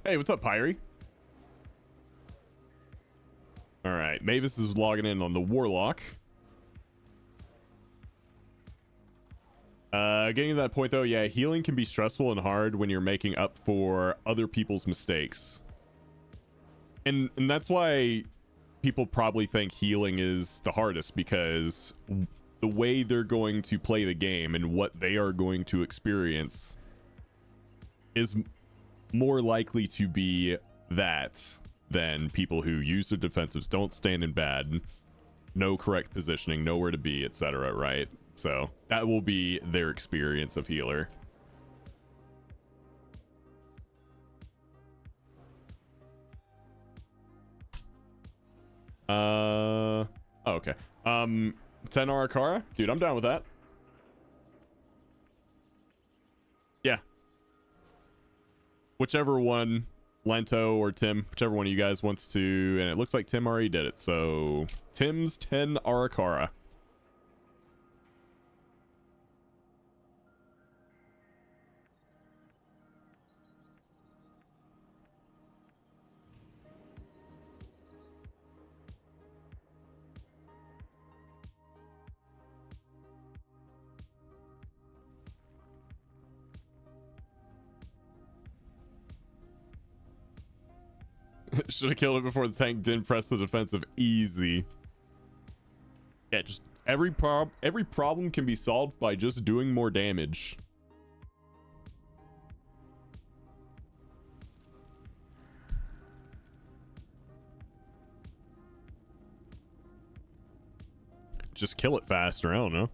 Hey, what's up, Pyrie? All right, Mavis is logging in on the Warlock. Getting to that point though, yeah, healing can be stressful and hard when you're making up for other people's mistakes. And that's why people probably think healing is the hardest, because the way they're going to play the game and what they are going to experience is more likely to be that than people who use their defensives, don't stand in bad, no correct positioning, nowhere to be, etc., right? So that will be their experience of healer. Oh, okay. 10 Arakara? Dude, I'm down with that. Yeah. Whichever one, Lento or Tim, whichever one of you guys wants to, and it looks like Tim already did it, so Tim's 10 Arakara. Should have killed it before the tank didn't press the defensive. Easy. Yeah, just every problem can be solved by just doing more damage. Just kill it faster, I don't know.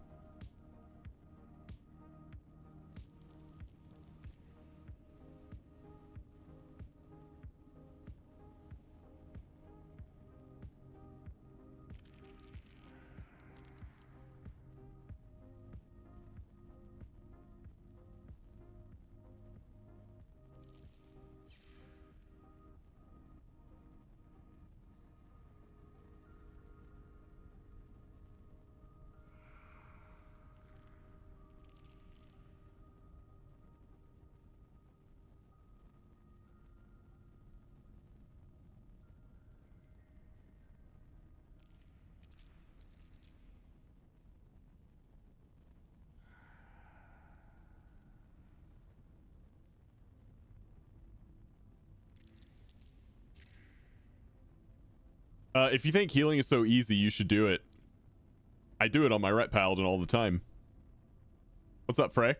If you think healing is so easy, you should do it. I do it on my Ret Paladin all the time. What's up, Frey?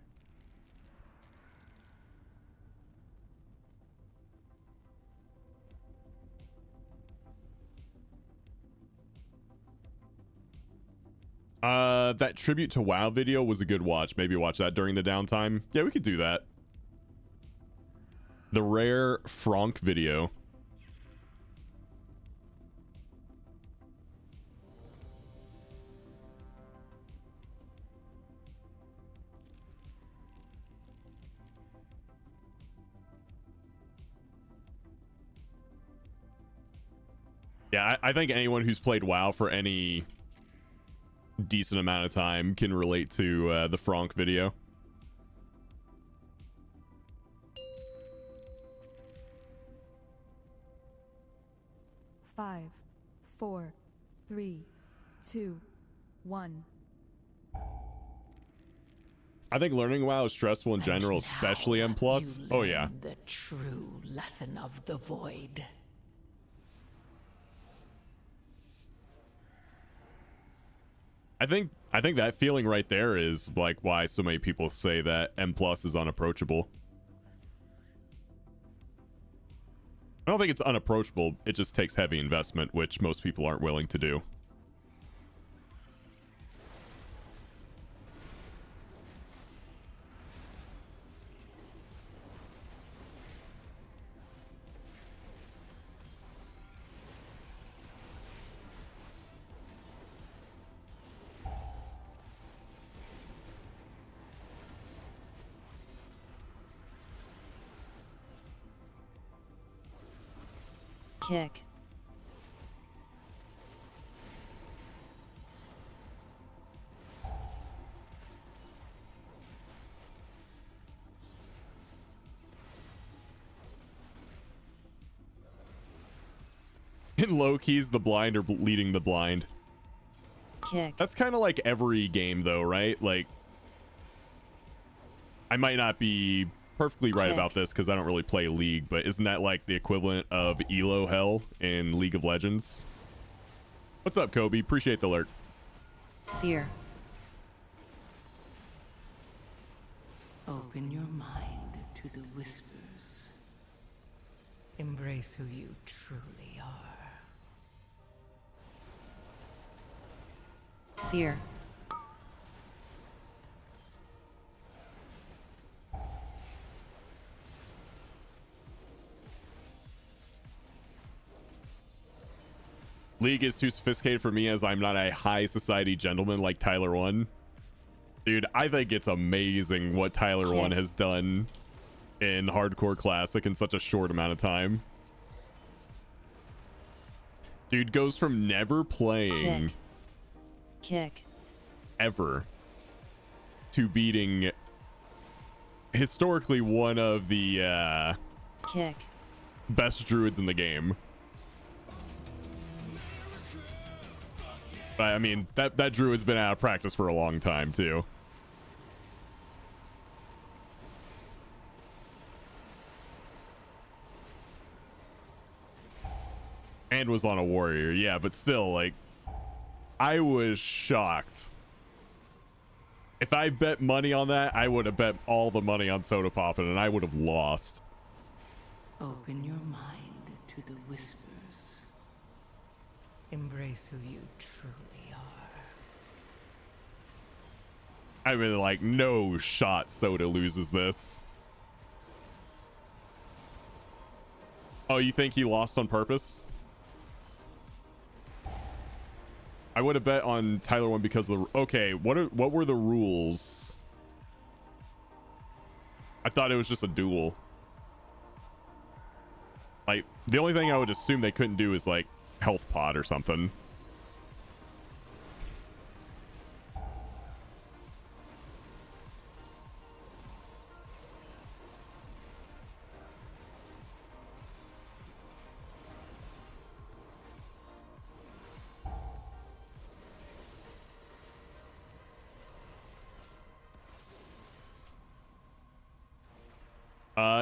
That tribute to WoW video was a good watch. Maybe watch that during the downtime. Yeah, we could do that. The rare Franck video. Yeah, I think anyone who's played WoW for any decent amount of time can relate to the Franck video. Five, 4, 3, 2, 1. I think learning WoW is stressful in general, especially M+. Oh yeah. The true lesson of the void. I think that feeling right there is like why so many people say that M+ is unapproachable. I don't think it's unapproachable, it just takes heavy investment, which most people aren't willing to do. Kick. In low keys, the blind or leading the blind. Kick. That's kind of like every game, though, right? Like, I might not be perfectly right Kick. about this because I don't really play League, but isn't that like the equivalent of Elo Hell in League of Legends? What's up, Kobe? Appreciate the alert. Fear. Open your mind to the whispers. Embrace who you truly are. Fear. League is too sophisticated for me as I'm not a high society gentleman like Tyler 1. Dude, I think it's amazing what Tyler 1 has done in Hardcore Classic in such a short amount of time. Dude goes from never playing Kick. ever to beating historically one of the Kick. best druids in the game. But, I mean, that druid's been out of practice for a long time too. And was on a warrior, yeah, but still, like, I was shocked. If I bet money on that, I would have bet all the money on Soda Poppin', and I would have lost. Open your mind to the whispers. Embrace who you truly are. I mean, like, no shot Soda loses this. Oh, you think he lost on purpose? I would have bet on Tyler 1 because of the... Okay, what were the rules? I thought it was just a duel. Like, the only thing I would assume they couldn't do is, like, health pod or something.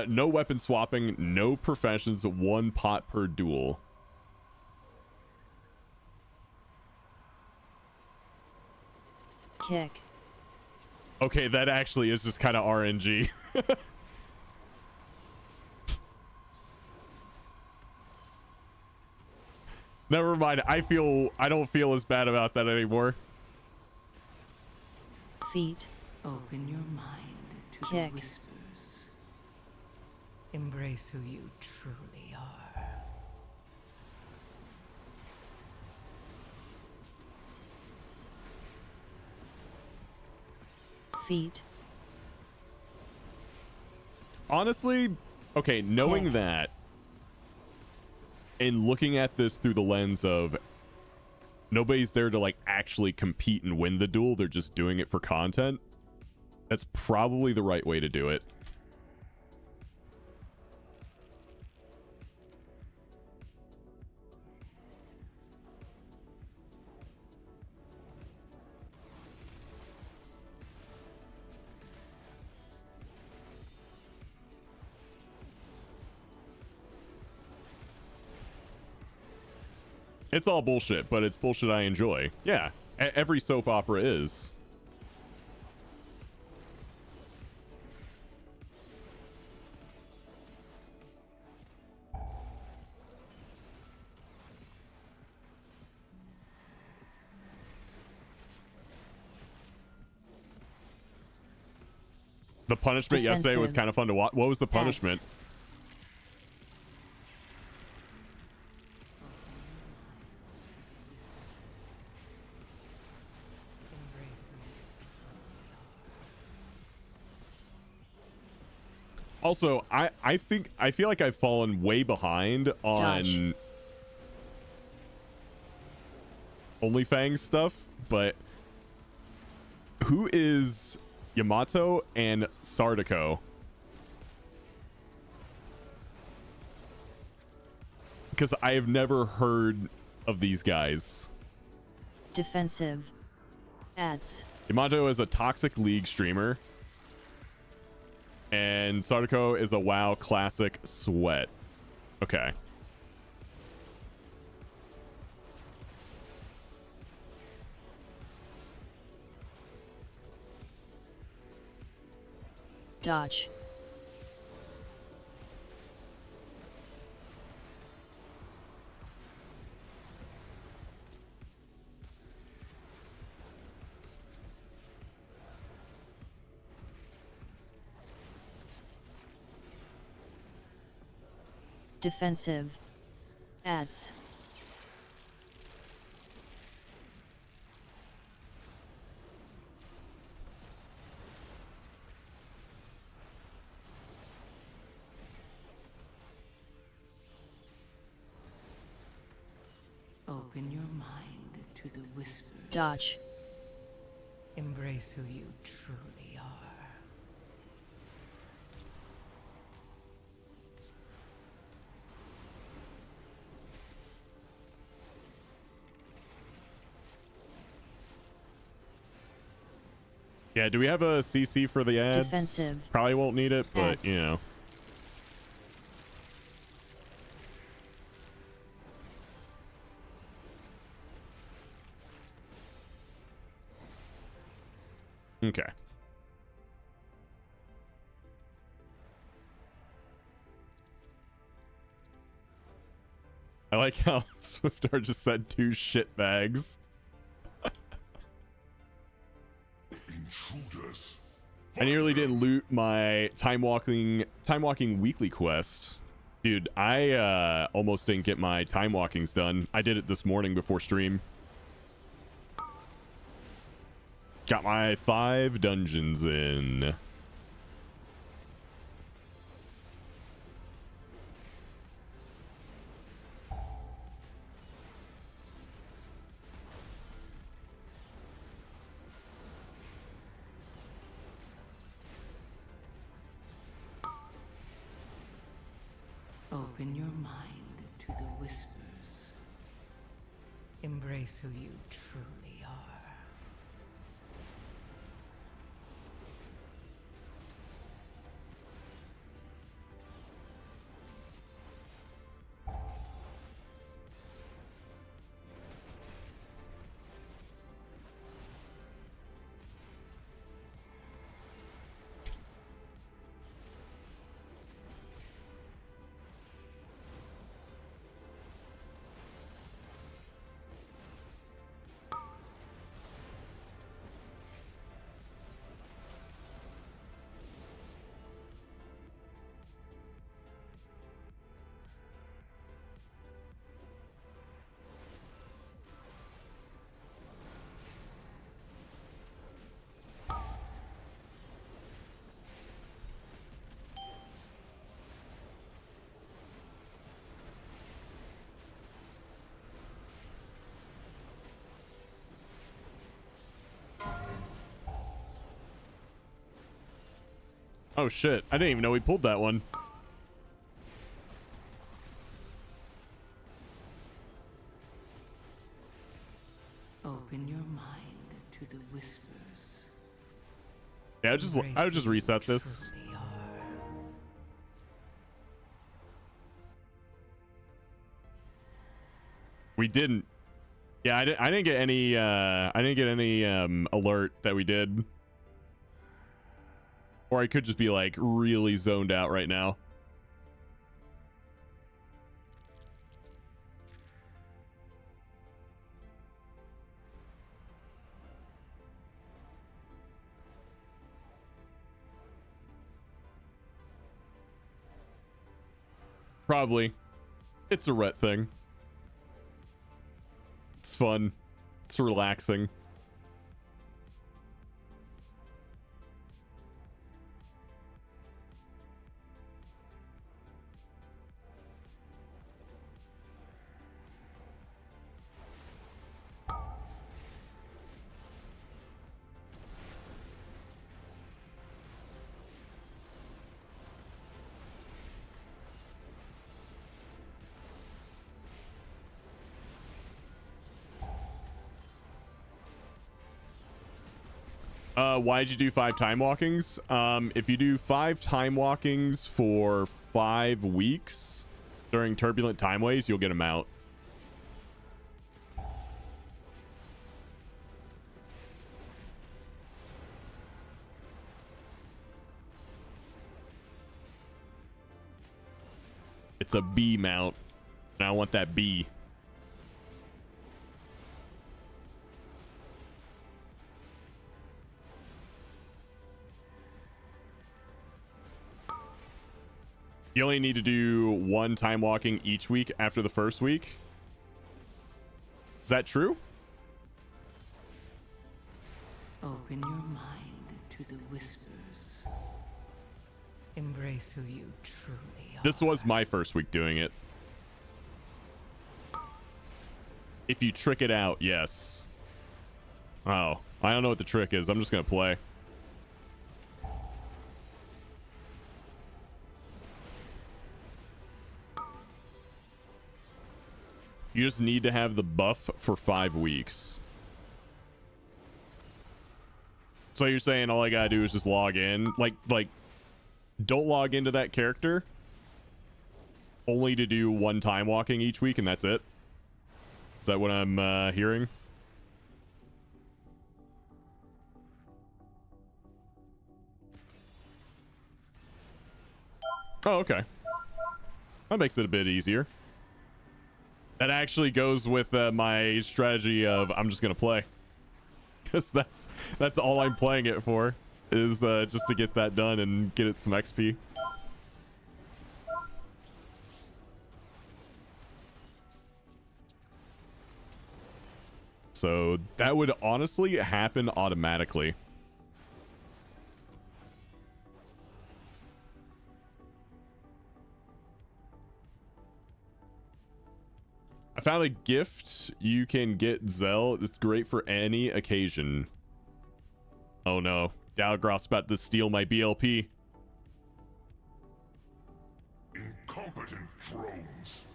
No weapon swapping, no professions, 1 pot per duel. Kick. Okay, that actually is just kind of RNG. Never mind. I don't feel as bad about that anymore. Feet. Open your mind to Kick. the whispers. Embrace who you truly are. Feet. Honestly, okay, knowing Kick. that and looking at this through the lens of nobody's there to like actually compete and win the duel, they're just doing it for content. That's probably the right way to do it. It's all bullshit, but it's bullshit I enjoy. Yeah, every soap opera is. The punishment yesterday was kind of fun to watch. What was the punishment? Also, I feel like I've fallen way behind on OnlyFans stuff, but who is Yamato and Sardico? because I have never heard of these guys. Defensive. Ads. Yamato is a Toxic League streamer. And Sarako is a WoW Classic Sweat. Okay. Dodge. Defensive. Ads. Open your mind to the whispers. Dodge. Embrace who you truly are. Yeah, do we have a CC for the ads? Defensive. Probably won't need it, but Ads. you know. Okay. I like how Swiftar just said 2 shit bags. Intruders. I nearly didn't loot my time walking weekly quest. Dude, I almost didn't get my time walkings done. I did it this morning before stream. Got my 5 dungeons in. Open your mind to the whispers. Embrace who you truly are. Oh shit, I didn't even know we pulled that one. Open your mind to the whispers. Yeah, I would just reset this. Truly are. We didn't. Yeah, I didn't get any alert that we did. Or I could just be like really zoned out right now. Probably. It's a Rhett thing. It's fun. It's relaxing. Why'd you do 5 time walkings? If you do 5 time walkings for 5 weeks during turbulent timeways, you'll get them out. It's a B mount, and I want that B. You only need to do 1 time walking each week after the first week. Is that true? Open your mind to the whispers. Embrace who you truly are. This was my first week doing it. If you trick it out, yes. Oh, I don't know what the trick is. I'm just gonna play. You just need to have the buff for 5 weeks. So you're saying all I gotta do is just log in? Like, don't log into that character. Only to do 1 time walking each week, and that's it? Is that what I'm hearing? Oh, okay. That makes it a bit easier. That actually goes with my strategy of I'm just gonna play, because that's all I'm playing it for, is just to get that done and get it some XP. So that would honestly happen automatically. I found a gift you can get Zell. It's great for any occasion. Oh no, Dalgroth's about to steal my BLP. Incompetent drones.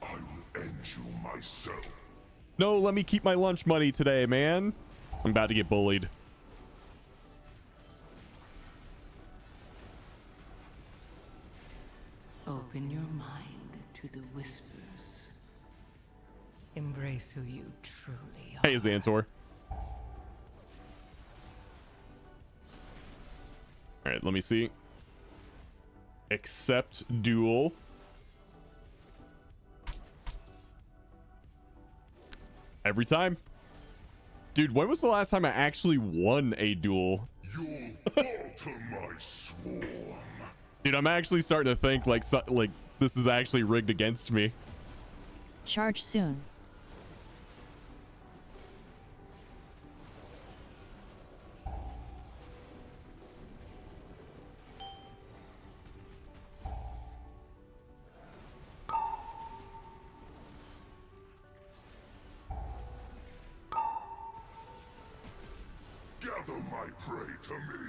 I will end you myself. No, let me keep my lunch money today, man. I'm about to get bullied. Open your mind to the whispers. Embrace who you truly are. Hey, Xantor. Alright, let me see. Accept duel. Every time. Dude, when was the last time I actually won a duel? You'll falter my swarm. Dude, I'm actually starting to think like this is actually rigged against me. Charge soon. Gather my prey to me.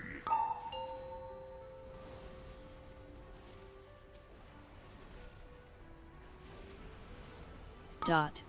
Dot.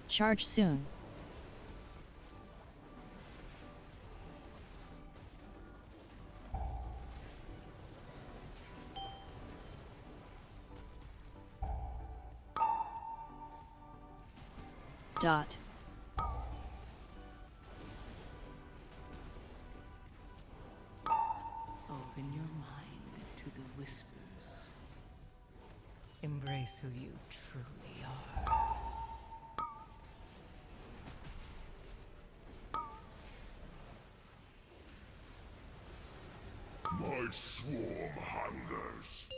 Charge soon. Dot. Open your mind to the whispers. Embrace who you truly are. My swarm hungers.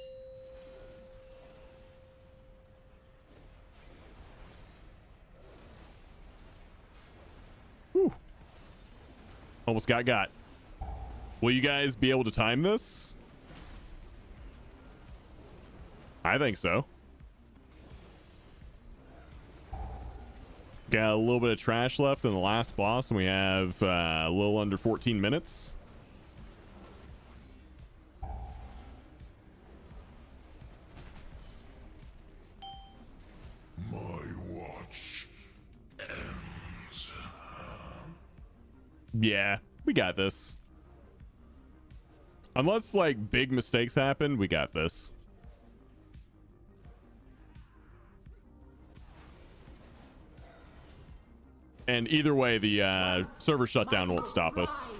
Whew. Almost got. Will you guys be able to time this? I think so. Got a little bit of trash left in the last boss, and we have a little under 14 minutes. My watch ends. Yeah, we got this. Unless, like, big mistakes happen, we got this. And either way, the server shutdown won't stop us.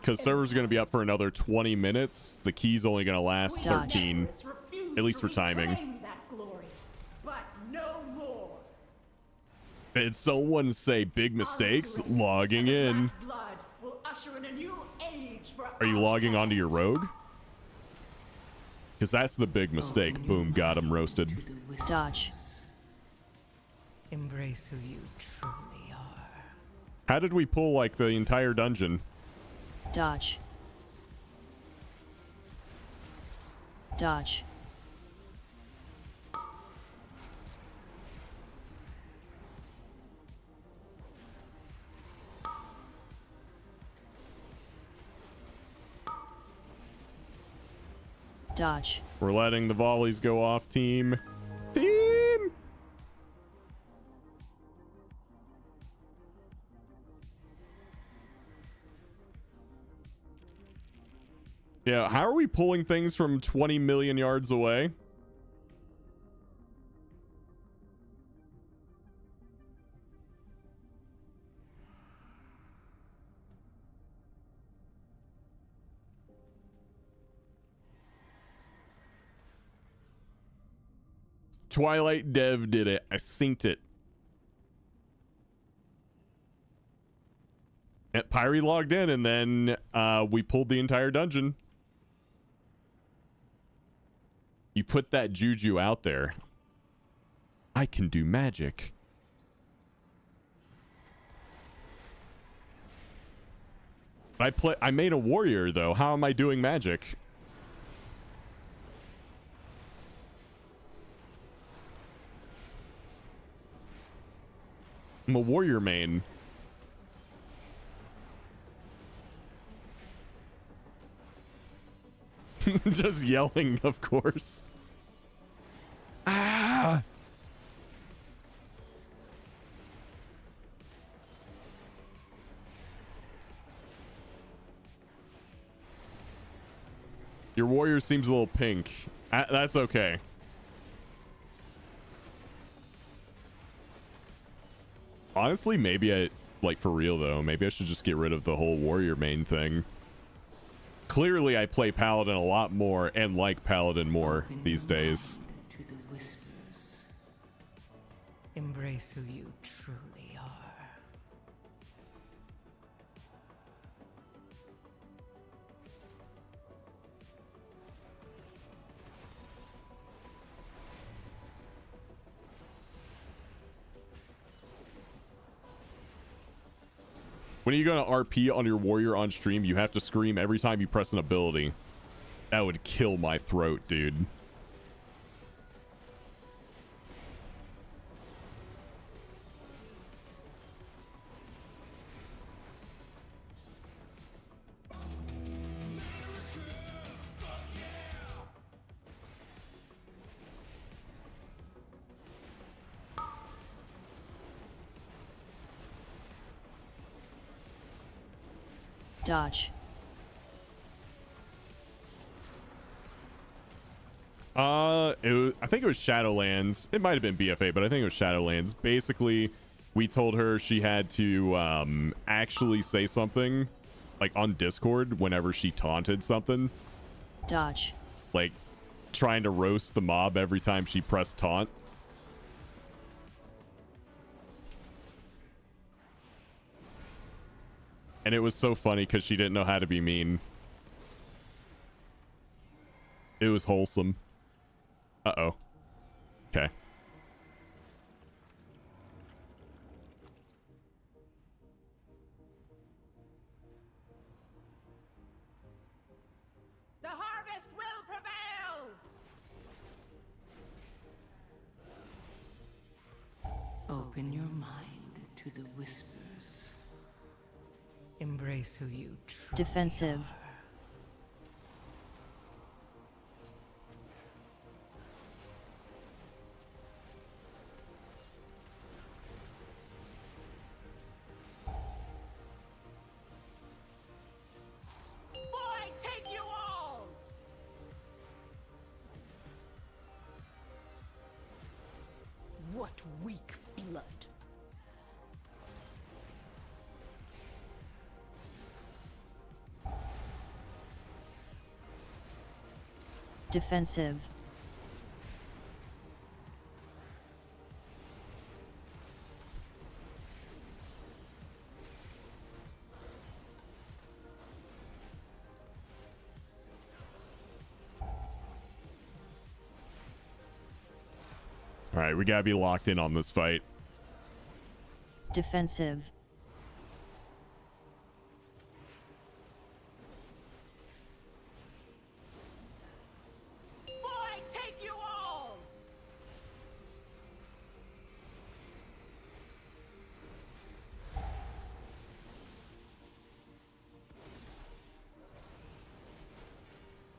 Because servers are going to be up for another 20 minutes. The key's only going to last 13. At least for timing. Did someone say big mistakes? Logging in. Are you logging onto your rogue? Because that's the big mistake. Boom, got him roasted. Dodge. Embrace who you truly are. How did we pull, like, the entire dungeon? Dodge. Dodge. Dodge. We're letting the volleys go off, team. Team! Yeah, how are we pulling things from 20 million yards away? Twilight Dev did it. I synced it. And Pyre logged in, and then we pulled the entire dungeon. You put that juju out there. I can do magic. I made a warrior, though. How am I doing magic? I'm a warrior main. Just yelling, of course. Ah! Your warrior seems a little pink. That's okay. Honestly, maybe I, like, for real though, maybe I should just get rid of the whole warrior main thing. Clearly, I play Paladin a lot more and like Paladin more these days. To the whispers. Embrace who you truly are. When you go to RP on your warrior on stream, you have to scream every time you press an ability. That would kill my throat, dude. Dodge. I think it was Shadowlands. It might have been BFA, but I think it was Shadowlands. Basically, we told her she had to actually say something, like, on Discord whenever she taunted something. Dodge. Like, trying to roast the mob every time she pressed taunt. And it was so funny because she didn't know how to be mean. It was wholesome. Uh-oh. Okay. Open your mind to the whispers. Embrace who you truly Defensive. are. Boy, take you all! What weak blood. Defensive. All right, we gotta be locked in on this fight. Defensive. Boy, take you all!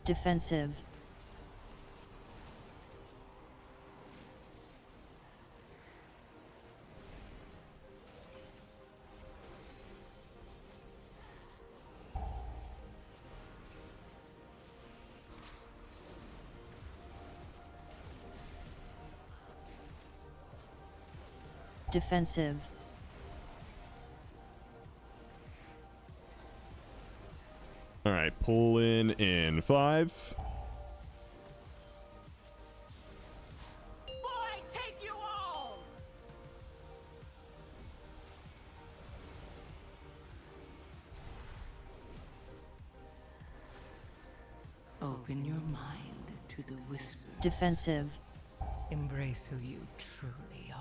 Defensive. Defensive. All right, pull in 5. Boy, take you all! Open your mind to the whispers. Defensive. Embrace who you truly are.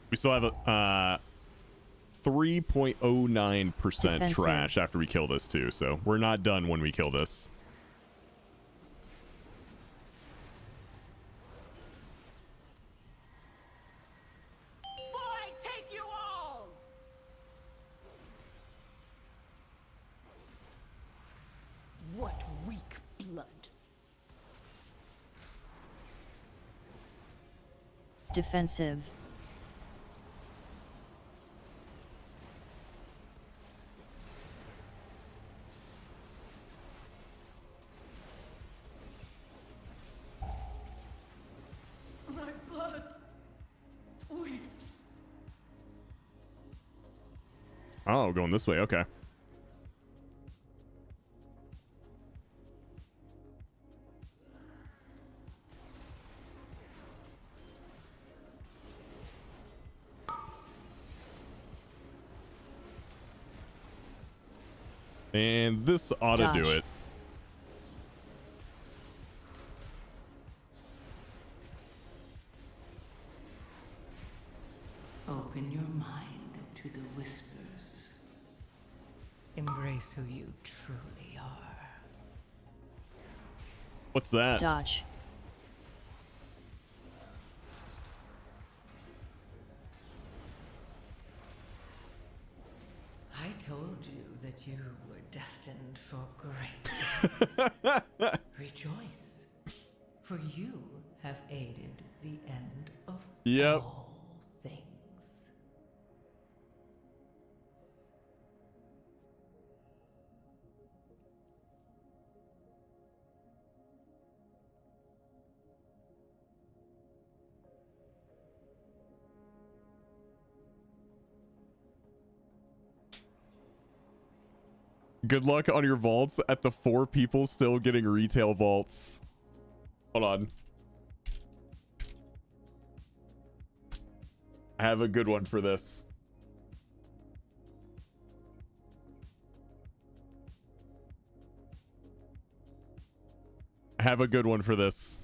We still have a 3.09% Defensive. trash after we kill this too, so we're not done when we kill this. Boy, take you all! What weak blood. Defensive. My blood weeps. Oh, going this way. Okay. And this ought to do Dodge. it. Open your mind to the whispers. Embrace who you truly are. What's that? Dodge. I told you that you were destined for great things. Rejoice, for you have aided the end of Yep. all things. Good luck on your vaults at the 4 people still getting retail vaults. Hold on. I have a good one for this. I have a good one for this.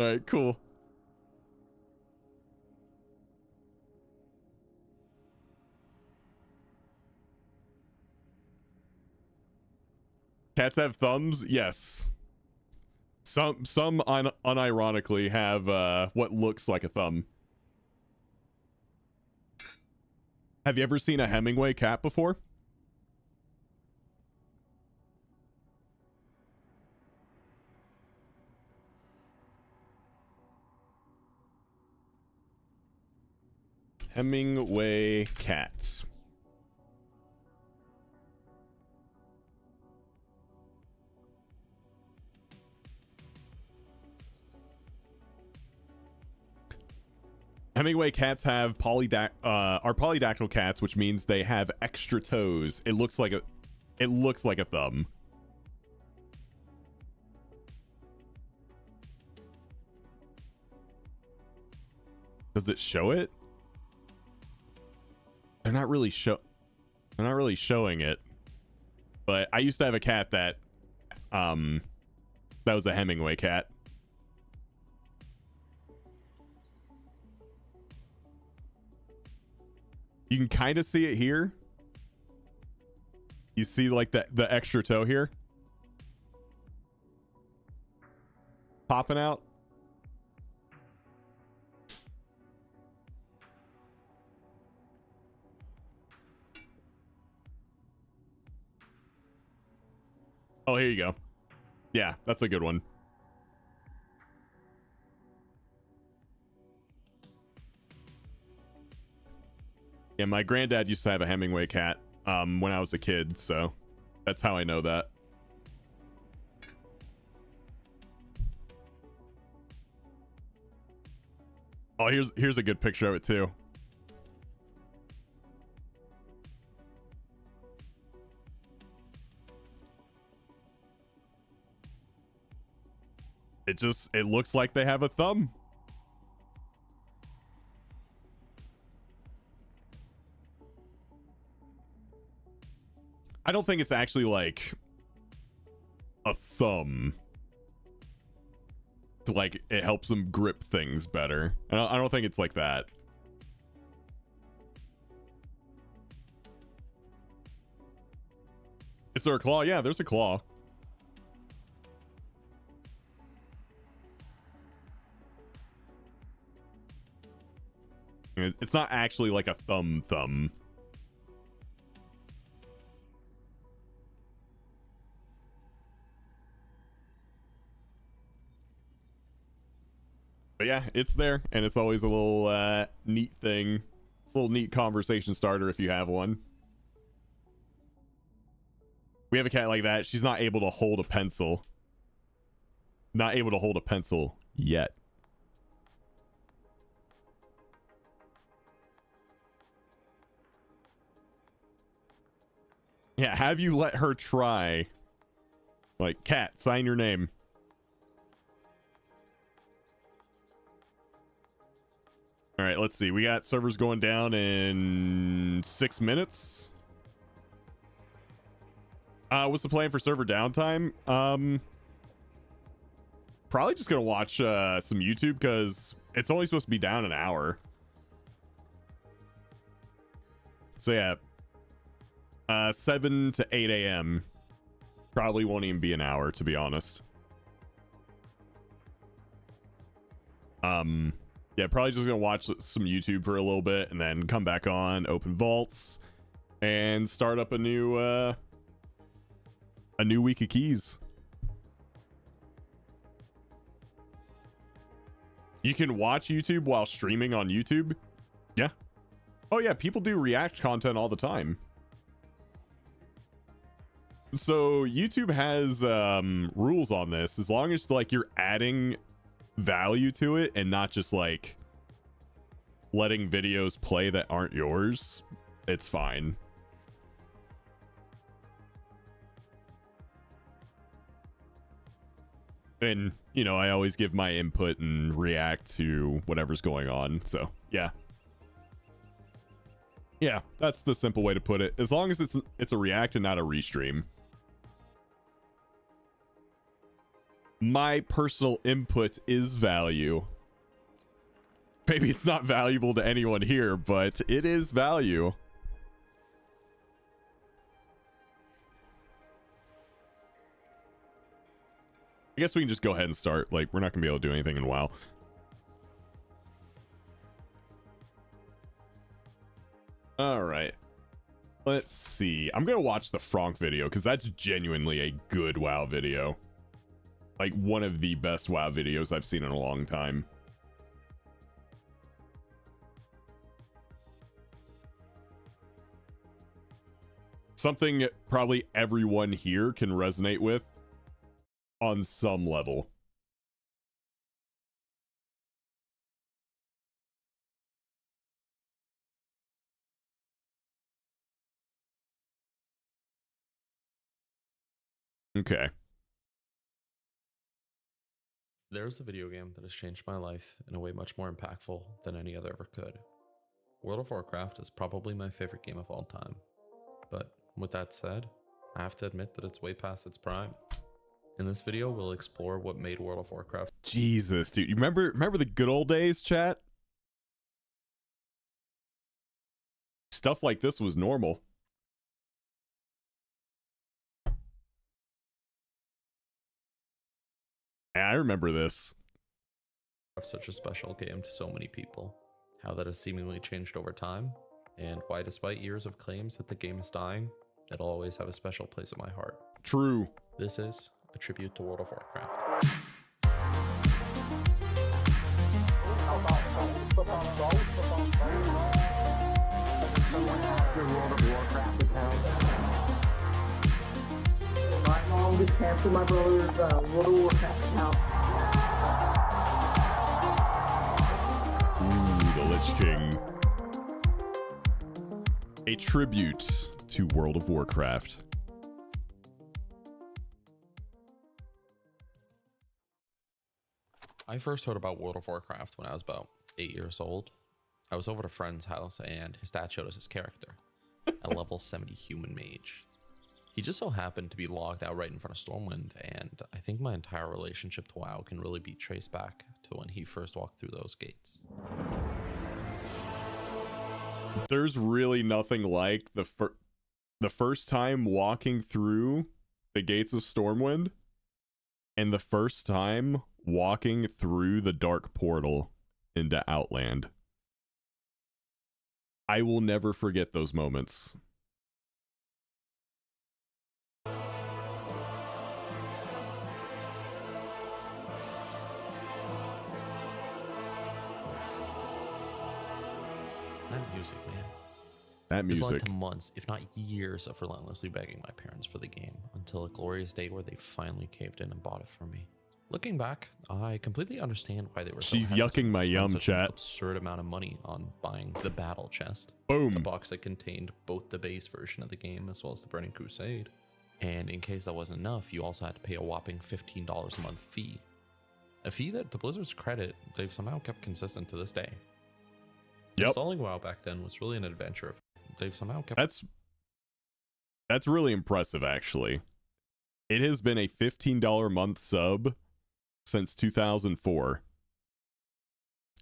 All right, cool. Cats have thumbs? Yes. Some unironically have what looks like a thumb. Have you ever seen a Hemingway cat before? Hemingway cat. Hemingway cats have are polydactyl cats, which means they have extra toes. It looks like a thumb. Does it show it? They're not really showing it. But I used to have a cat that was a Hemingway cat. You can kind of see it here. You see like the extra toe here popping out. Oh, here you go. Yeah, that's a good one. Yeah, my granddad used to have a Hemingway cat when I was a kid, so that's how I know that. Oh, here's a good picture of it too. It looks like they have a thumb. I don't think it's actually like a thumb. To like it helps them grip things better. I don't think it's like that. Is there a claw? Yeah, there's a claw. It's not actually like a thumb. But yeah, it's there, and it's always a little neat thing, a little neat conversation starter if you have one. We have a cat like that. She's not able to hold a pencil. Not able to hold a pencil yet. Yeah, have you let her try? Like, cat, sign your name. All right, let's see. We got servers going down in 6 minutes. What's the plan for server downtime? Probably just gonna watch some YouTube because it's only supposed to be down an hour. So yeah, 7 to 8 a.m. Probably won't even be an hour, to be honest. Yeah, probably just gonna watch some YouTube for a little bit and then come back on, open vaults, and start up a new week of keys. You can watch YouTube while streaming on YouTube. Yeah. Oh yeah, people do React content all the time. So YouTube has rules on this. As long as like you're adding value to it and not just like letting videos play that aren't yours, it's fine. And you know, I always give my input and react to whatever's going on, so yeah, that's the simple way to put it. As long as it's a react and not a restream. My personal input is value. Maybe it's not valuable to anyone here, but it is value. I guess we can just go ahead and start. Like, we're not gonna be able to do anything in WoW. All right. Let's see. I'm gonna watch the Franck video because that's genuinely a good WoW video. Like, one of the best WoW videos I've seen in a long time. Something probably everyone here can resonate with on some level. Okay. There's a video game that has changed my life in a way much more impactful than any other ever could. World of Warcraft is probably my favorite game of all time. But with that said, I have to admit that it's way past its prime. In this video, we'll explore what made World of Warcraft. Jesus, dude. You remember the good old days, chat? Stuff like this was normal. I remember this. Such a special game to so many people. How that has seemingly changed over time, and why despite years of claims that the game is dying, it'll always have a special place in my heart. True. This is a tribute to World of Warcraft. My mom just canceled my brother's World of Warcraft account. Ooh, the Lich King. A tribute to World of Warcraft. I first heard about World of Warcraft when I was about 8 years old. I was over at a friend's house and his dad showed us his character, a level 70 human mage. He just so happened to be logged out right in front of Stormwind, and I think my entire relationship to WoW can really be traced back to when he first walked through those gates. There's really nothing like the first time walking through the gates of Stormwind and the first time walking through the dark portal into Outland. I will never forget those moments. That music, man. That music. This led to months, if not years, of relentlessly begging my parents for the game, until a glorious day where they finally caved in and bought it for me. Looking back, I completely understand why they were so She's hesitant yucking my to spend yum, such an chat. absurd amount of money on buying the battle chest. Boom. A box that contained both the base version of the game as well as the Burning Crusade. And in case that wasn't enough, you also had to pay a whopping $15 a month fee. A fee that, to Blizzard's credit, they've somehow kept consistent to this day. Yep. Installing WoW back then was really an adventure. They've somehow kept... That's really impressive, actually. It has been a $15 a month sub since 2004.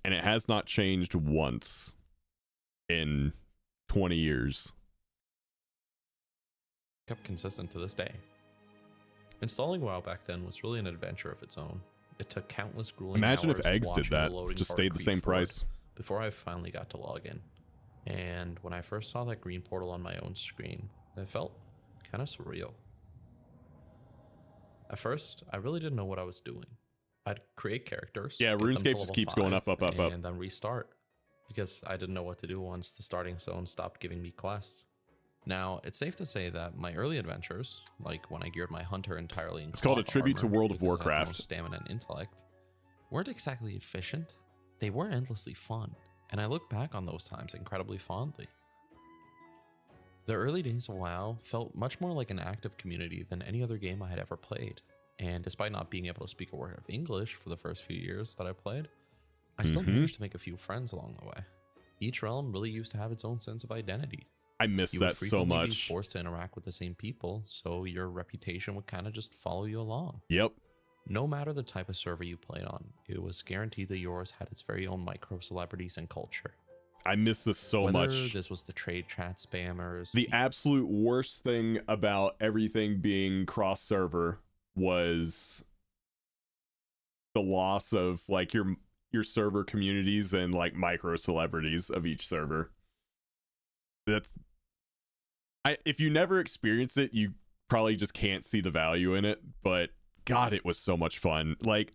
And it has not changed once in 20 years. Kept consistent to this day. Installing WoW back then was really an adventure of its own. It took countless grueling Imagine hours if eggs of did watching that, the loading just bar stayed the creep same forward price. before I finally got to log in. And when I first saw that green portal on my own screen, it felt kind of surreal. At first, I really didn't know what I was doing. I'd create characters. Yeah, get them to RuneScape just level keeps going 5, up. and then restart, because I didn't know what to do once the starting zone stopped giving me quests. Now, it's safe to say that my early adventures, like when I geared my hunter entirely in It's called a cloth tribute to armor World of because I had the Warcraft. most stamina and intellect, weren't exactly efficient. They were endlessly fun, and I look back on those times incredibly fondly. The early days of WoW felt much more like an active community than any other game I had ever played, and despite not being able to speak a word of English for the first few years that I played, I still managed to make a few friends along the way. Each realm really used to have its own sense of identity. I miss You would that so frequently be much. forced to interact with the same people, so your reputation would kind of just follow you along. Yep. No matter the type of server you played on, it was guaranteed that yours had its very own micro celebrities and culture. I miss this so Whether much. this was the trade chat spammers. The absolute worst thing about everything being cross server was the loss of like your server communities and like micro celebrities of each server. If you never experience it, you probably just can't see the value in it, but God, it was so much fun. Like,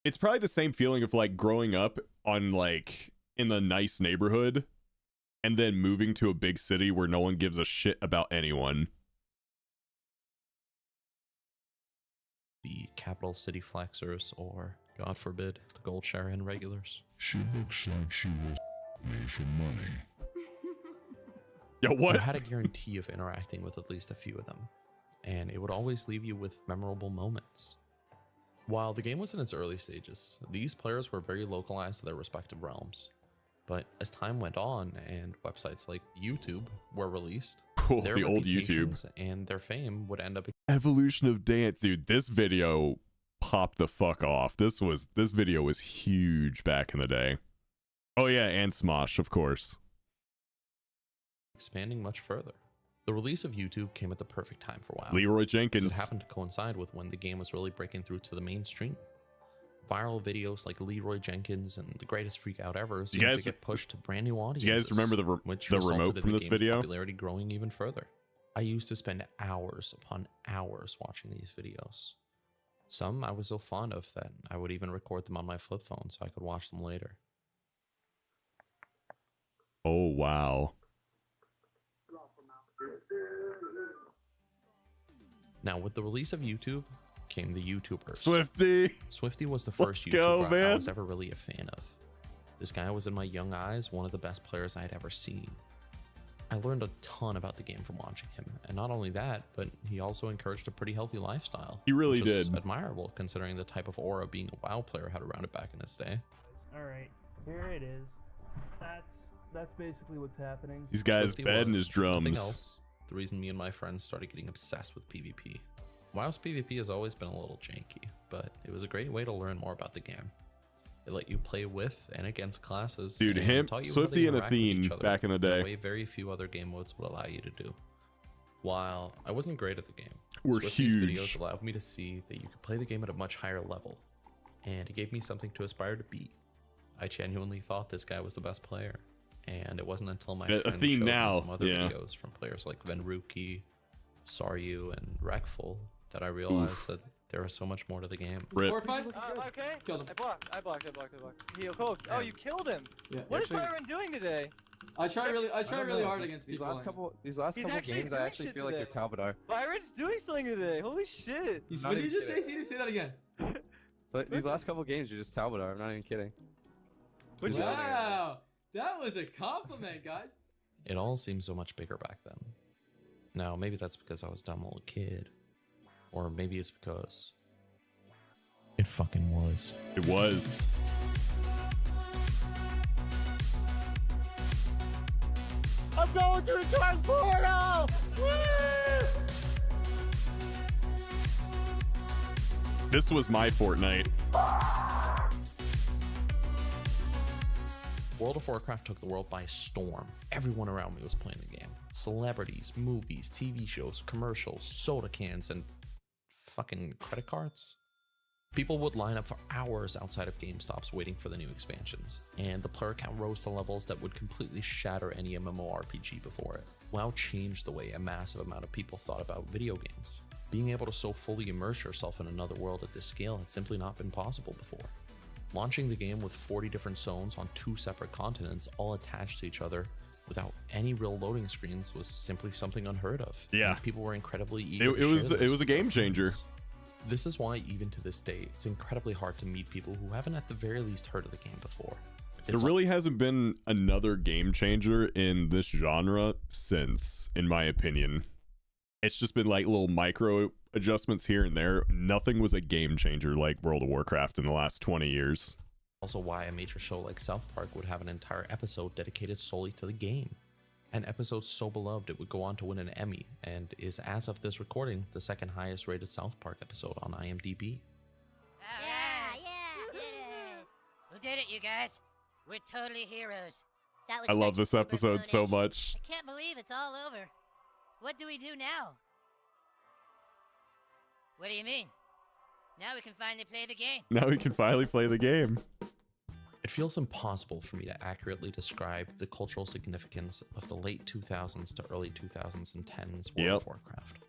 it's probably the same feeling of like growing up on like in a nice neighborhood and then moving to a big city where no one gives a shit about anyone. The capital city flexers, or God forbid, the gold share and regulars. She looks like she will me for money. Yo, what? You had a guarantee of interacting with at least a few of them, and it would always leave you with memorable moments. While the game was in its early stages, these players were very localized to their respective realms. But as time went on and websites like YouTube were released, their the old YouTube reputations and their fame would end up. Evolution of Dance, dude. This video popped the fuck off. This video was huge back in the day. Oh yeah, and Smosh, of course. Expanding much further. The release of YouTube came at the perfect time for WoW. Leroy Jenkins. It happened to coincide with when the game was really breaking through to the mainstream. Viral videos like Leroy Jenkins and the greatest freak out ever seemed to get pushed to brand new audiences. Do you guys remember the remote from this video? Popularity growing even further. I used to spend hours upon hours watching these videos. Some I was so fond of that I would even record them on my flip phone so I could watch them later. Oh wow. Now, with the release of YouTube came the YouTubers. Swifty was the first YouTuber I was ever really a fan of. This guy was, in my young eyes, one of the best players I had ever seen. I learned a ton about the game from watching him, and not only that, but he also encouraged a pretty healthy lifestyle. He really which was did. Admirable, considering the type of aura being a WoW player had around it back in its day. All right, here it is. That's basically what's happening. These guys Swifty bed and was, his if nothing drums. else, the reason me and my friends started getting obsessed with PvP. WoW's PvP has always been a little janky, but it was a great way to learn more about the game. It let you play with and against classes. Dude, and taught you how Swifty they and interact with each Athene other back in the in day a way very few other game modes would allow you to do. While I wasn't great at the game, Were Swifty's huge. videos allowed me to see that you could play the game at a much higher level, and it gave me something to aspire to be. I genuinely thought this guy was the best player, and it wasn't until my friend Athene showed now, me some other yeah. videos from players like Venruki, Saryu, and Rekful that I realized that there was so much more to the game. Okay. Killed him. I blocked. He hooked. Oh, you killed him. Yeah. What is Byron doing today? I try really hard against these people. last couple games. I actually feel like you're Talbadar. Byron's doing something today. Holy shit! What did you just say? You need to say that again. But these last couple games, you're just Talbadar. I'm not even kidding. Wow, that was a compliment, guys. It all seemed so much bigger back then. Now, maybe that's because I was a dumb little kid. Or maybe it's because it fucking was. It was. I'm going through the dark portal! Woo! This was my Fortnite. World of Warcraft took the world by storm. Everyone around me was playing the game. Celebrities, movies, TV shows, commercials, soda cans, and fucking credit cards. People would line up for hours outside of GameStops waiting for the new expansions, and the player count rose to levels that would completely shatter any MMORPG before it. WoW changed the way a massive amount of people thought about video games. Being able to so fully immerse yourself in another world at this scale had simply not been possible before. Launching the game with 40 different zones on 2 separate continents, all attached to each other, without any real loading screens, was simply something unheard of. Yeah. And people were incredibly eager to It was share it this was a with their game changer. friends. This is why, even to this day, it's incredibly hard to meet people who haven't at the very least heard of the game before. There really hasn't been another game changer in this genre since, in my opinion. It's just been like little micro adjustments here and there. Nothing was a game changer like World of Warcraft in the last 20 years. Also why a major show like South Park would have an entire episode dedicated solely to the game. An episode so beloved it would go on to win an Emmy, and is, as of this recording, the second highest rated South Park episode on IMDb. Yeah, we did it. We did it, you guys. We're totally heroes. That was I love such this super episode so footage. much. I can't believe it's all over. What do we do now? What do you mean? Now we can finally play the game. Now we can finally play the game. It feels impossible for me to accurately describe the cultural significance of the late 2000s to early 2010s World of Warcraft.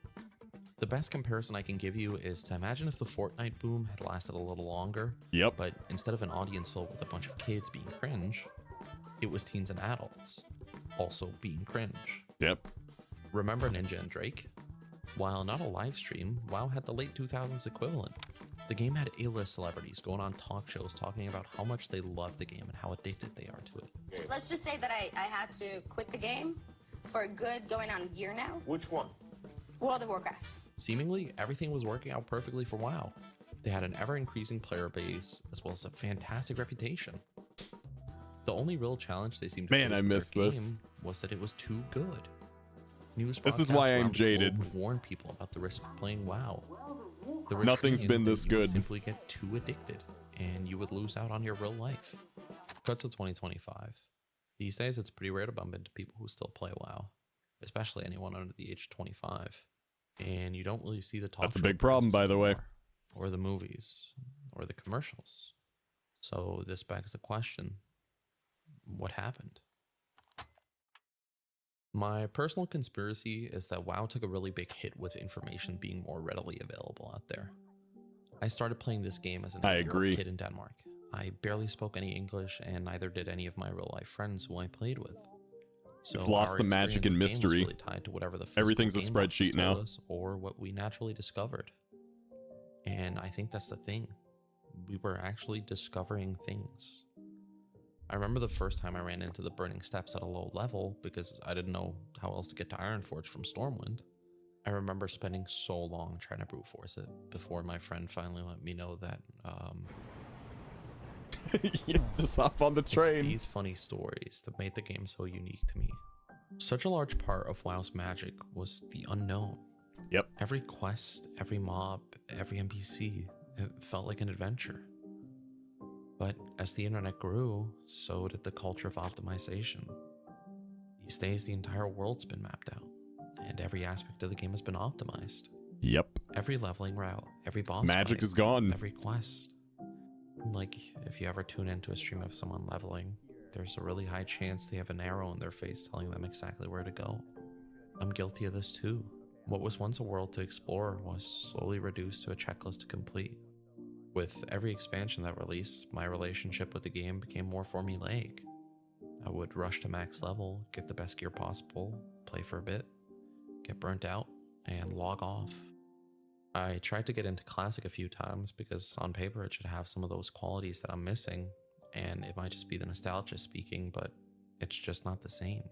The best comparison I can give you is to imagine if the Fortnite boom had lasted a little longer, but instead of an audience filled with a bunch of kids being cringe, it was teens and adults also being cringe. Remember Ninja and Drake? While not a live stream, WoW had the late 2000s equivalent. The game had A-list celebrities going on talk shows talking about how much they love the game and how addicted they are to it. Let's just say that I had to quit the game for a good going on year now. Which one? World of Warcraft. Seemingly, everything was working out perfectly for WoW. They had an ever-increasing player base, as well as a fantastic reputation. The only real challenge they seemed to face with their game was that it was too good. News This is why broadcasts I'm around the jaded. globe would warn people about the risk of playing WoW. The risk Nothing's being been that this you would good. simply get too addicted, and you would lose out on your real life. Cut to 2025. These days, it's pretty rare to bump into people who still play WoW, especially anyone under the age of 25. And you don't really see the talk That's a show big problem, by the way. anymore, or the movies, or the commercials. So this begs the question, what happened? My personal conspiracy is that WoW took a really big hit with information being more readily available out there. I started playing this game as an 8-year-old kid in Denmark. I barely spoke any English, and neither did any of my real-life friends who I played with. So It's lost our the magic and experience of the game was mystery. really tied to whatever the physical Everything's a game box spreadsheet told now. us, or what we naturally discovered. And I think that's the thing. We were actually discovering things. I remember the first time I ran into the Burning Steps at a low level because I didn't know how else to get to Ironforge from Stormwind. I remember spending so long trying to brute force it before my friend finally let me know that just hop on the train. It's these funny stories that made the game so unique to me. Such a large part of WoW's magic was the unknown. Every quest, every mob, every NPC, it felt like an adventure. But as the internet grew, so did the culture of optimization. These days, the entire world's been mapped out, and every aspect of the game has been optimized. Every leveling route, every boss Magic fight, is gone. every quest. Like, if you ever tune into a stream of someone leveling, there's a really high chance they have an arrow in their face telling them exactly where to go. I'm guilty of this too. What was once a world to explore was slowly reduced to a checklist to complete. With every expansion that released, my relationship with the game became more formulaic. I would rush to max level, get the best gear possible, play for a bit, get burnt out, and log off. I tried to get into Classic a few times because on paper it should have some of those qualities that I'm missing, and it might just be the nostalgia speaking, but it's just not the same.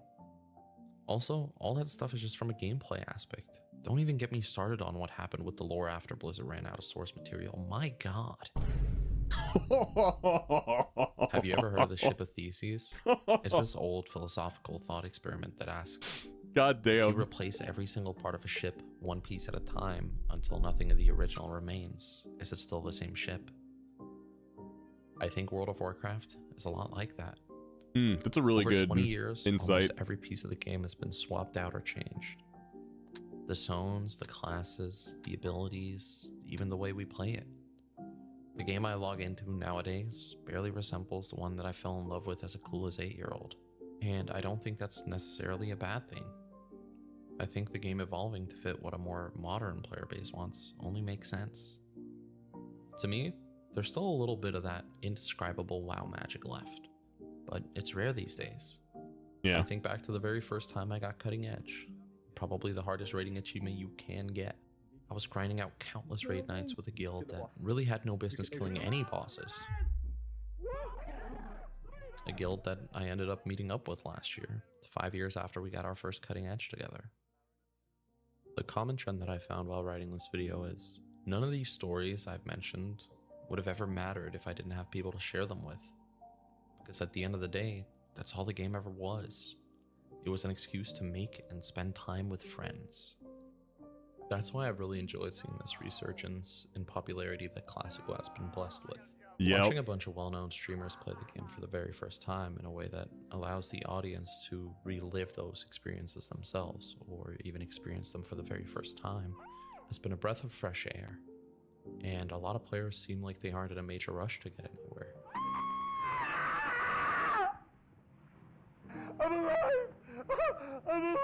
Also, all that stuff is just from a gameplay aspect. Don't even get me started on what happened with the lore after Blizzard ran out of source material. My god. Have you ever heard of the Ship of Theseus? It's this old philosophical thought experiment that asks, God damn. if you replace every single part of a ship one piece at a time until nothing of the original remains, is it still the same ship? I think World of Warcraft is a lot like that. That's a really Over good 20 years, insight. almost every piece of the game has been swapped out or changed. The zones, the classes, the abilities, even the way we play it. The game I log into nowadays barely resembles the one that I fell in love with as a clueless 8-year-old. And I don't think that's necessarily a bad thing. I think the game evolving to fit what a more modern player base wants only makes sense. To me, there's still a little bit of that indescribable WoW magic left, but it's rare these days. I think back to the very first time I got Cutting Edge, probably the hardest raiding achievement you can get. I was grinding out countless raid nights with a guild that really had no business killing any bosses. A guild that I ended up meeting up with last year, 5 years after we got our first Cutting Edge together. The common trend that I found while writing this video is, none of these stories I've mentioned would have ever mattered if I didn't have people to share them with. Because at the end of the day, that's all the game ever was. It was an excuse to make and spend time with friends. That's why I've really enjoyed seeing this resurgence in popularity that Classic WoW has been blessed with. Watching a bunch of well-known streamers play the game for the very first time in a way that allows the audience to relive those experiences themselves, or even experience them for the very first time, has been a breath of fresh air. And a lot of players seem like they aren't in a major rush to get anywhere. I'm alive! I'm alive!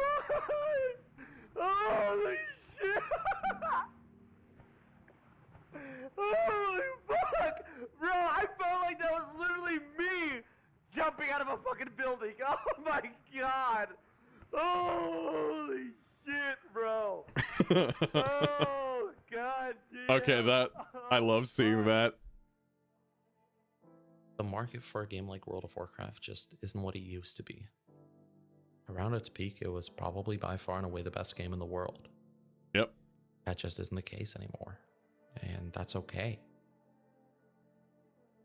Holy shit! Holy fuck! Bro, I felt like that was literally me jumping out of a fucking building. Oh my god! Holy shit, bro! Oh god damn! Okay, I love seeing that. The market for a game like World of Warcraft just isn't what it used to be. Around its peak, it was probably by far and away the best game in the world. Yep. That just isn't the case anymore, and that's okay.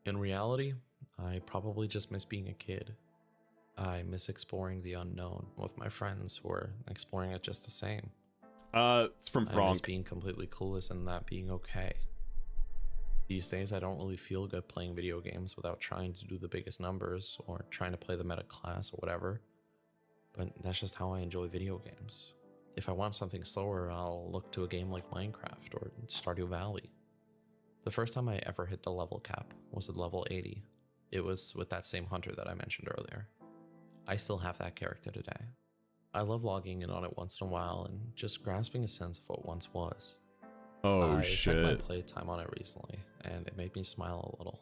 In reality, I probably just miss being a kid. I miss exploring the unknown with my friends who are exploring it just the same. It's from I miss Frank. being completely clueless and that being okay. These days, I don't really feel good playing video games without trying to do the biggest numbers or trying to play them at a class or whatever. But that's just how I enjoy video games. If I want something slower, I'll look to a game like Minecraft or Stardew Valley. The first time I ever hit the level cap was at level 80. It was with that same hunter that I mentioned earlier. I still have that character today. I love logging in on it once in a while and just grasping a sense of what once was. Oh I shit. checked my playtime on it recently, and it made me smile a little.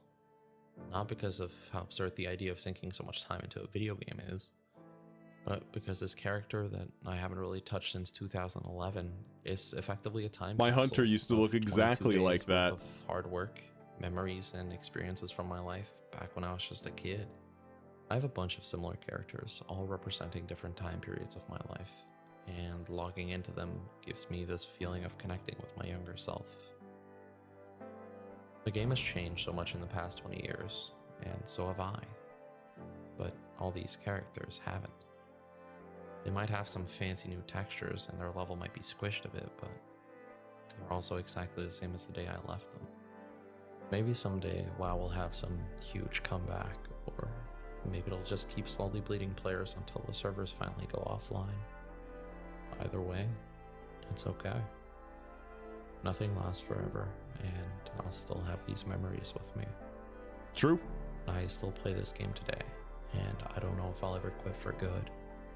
Not because of how absurd the idea of sinking so much time into a video game is, but because this character that I haven't really touched since 2011 is effectively a time My capsule hunter used to of look 22 exactly days like worth that. of hard work, memories, and experiences from my life back when I was just a kid. I have a bunch of similar characters, all representing different time periods of my life, and logging into them gives me this feeling of connecting with my younger self. The game has changed so much in the past 20 years, and so have I. But all these characters haven't. They might have some fancy new textures and their level might be squished a bit, but they're also exactly the same as the day I left them. Maybe someday WoW will have some huge comeback, or maybe it'll just keep slowly bleeding players until the servers finally go offline. Either way, it's okay. Nothing lasts forever, and I'll still have these memories with me. True. I still play this game today, and I don't know if I'll ever quit for good,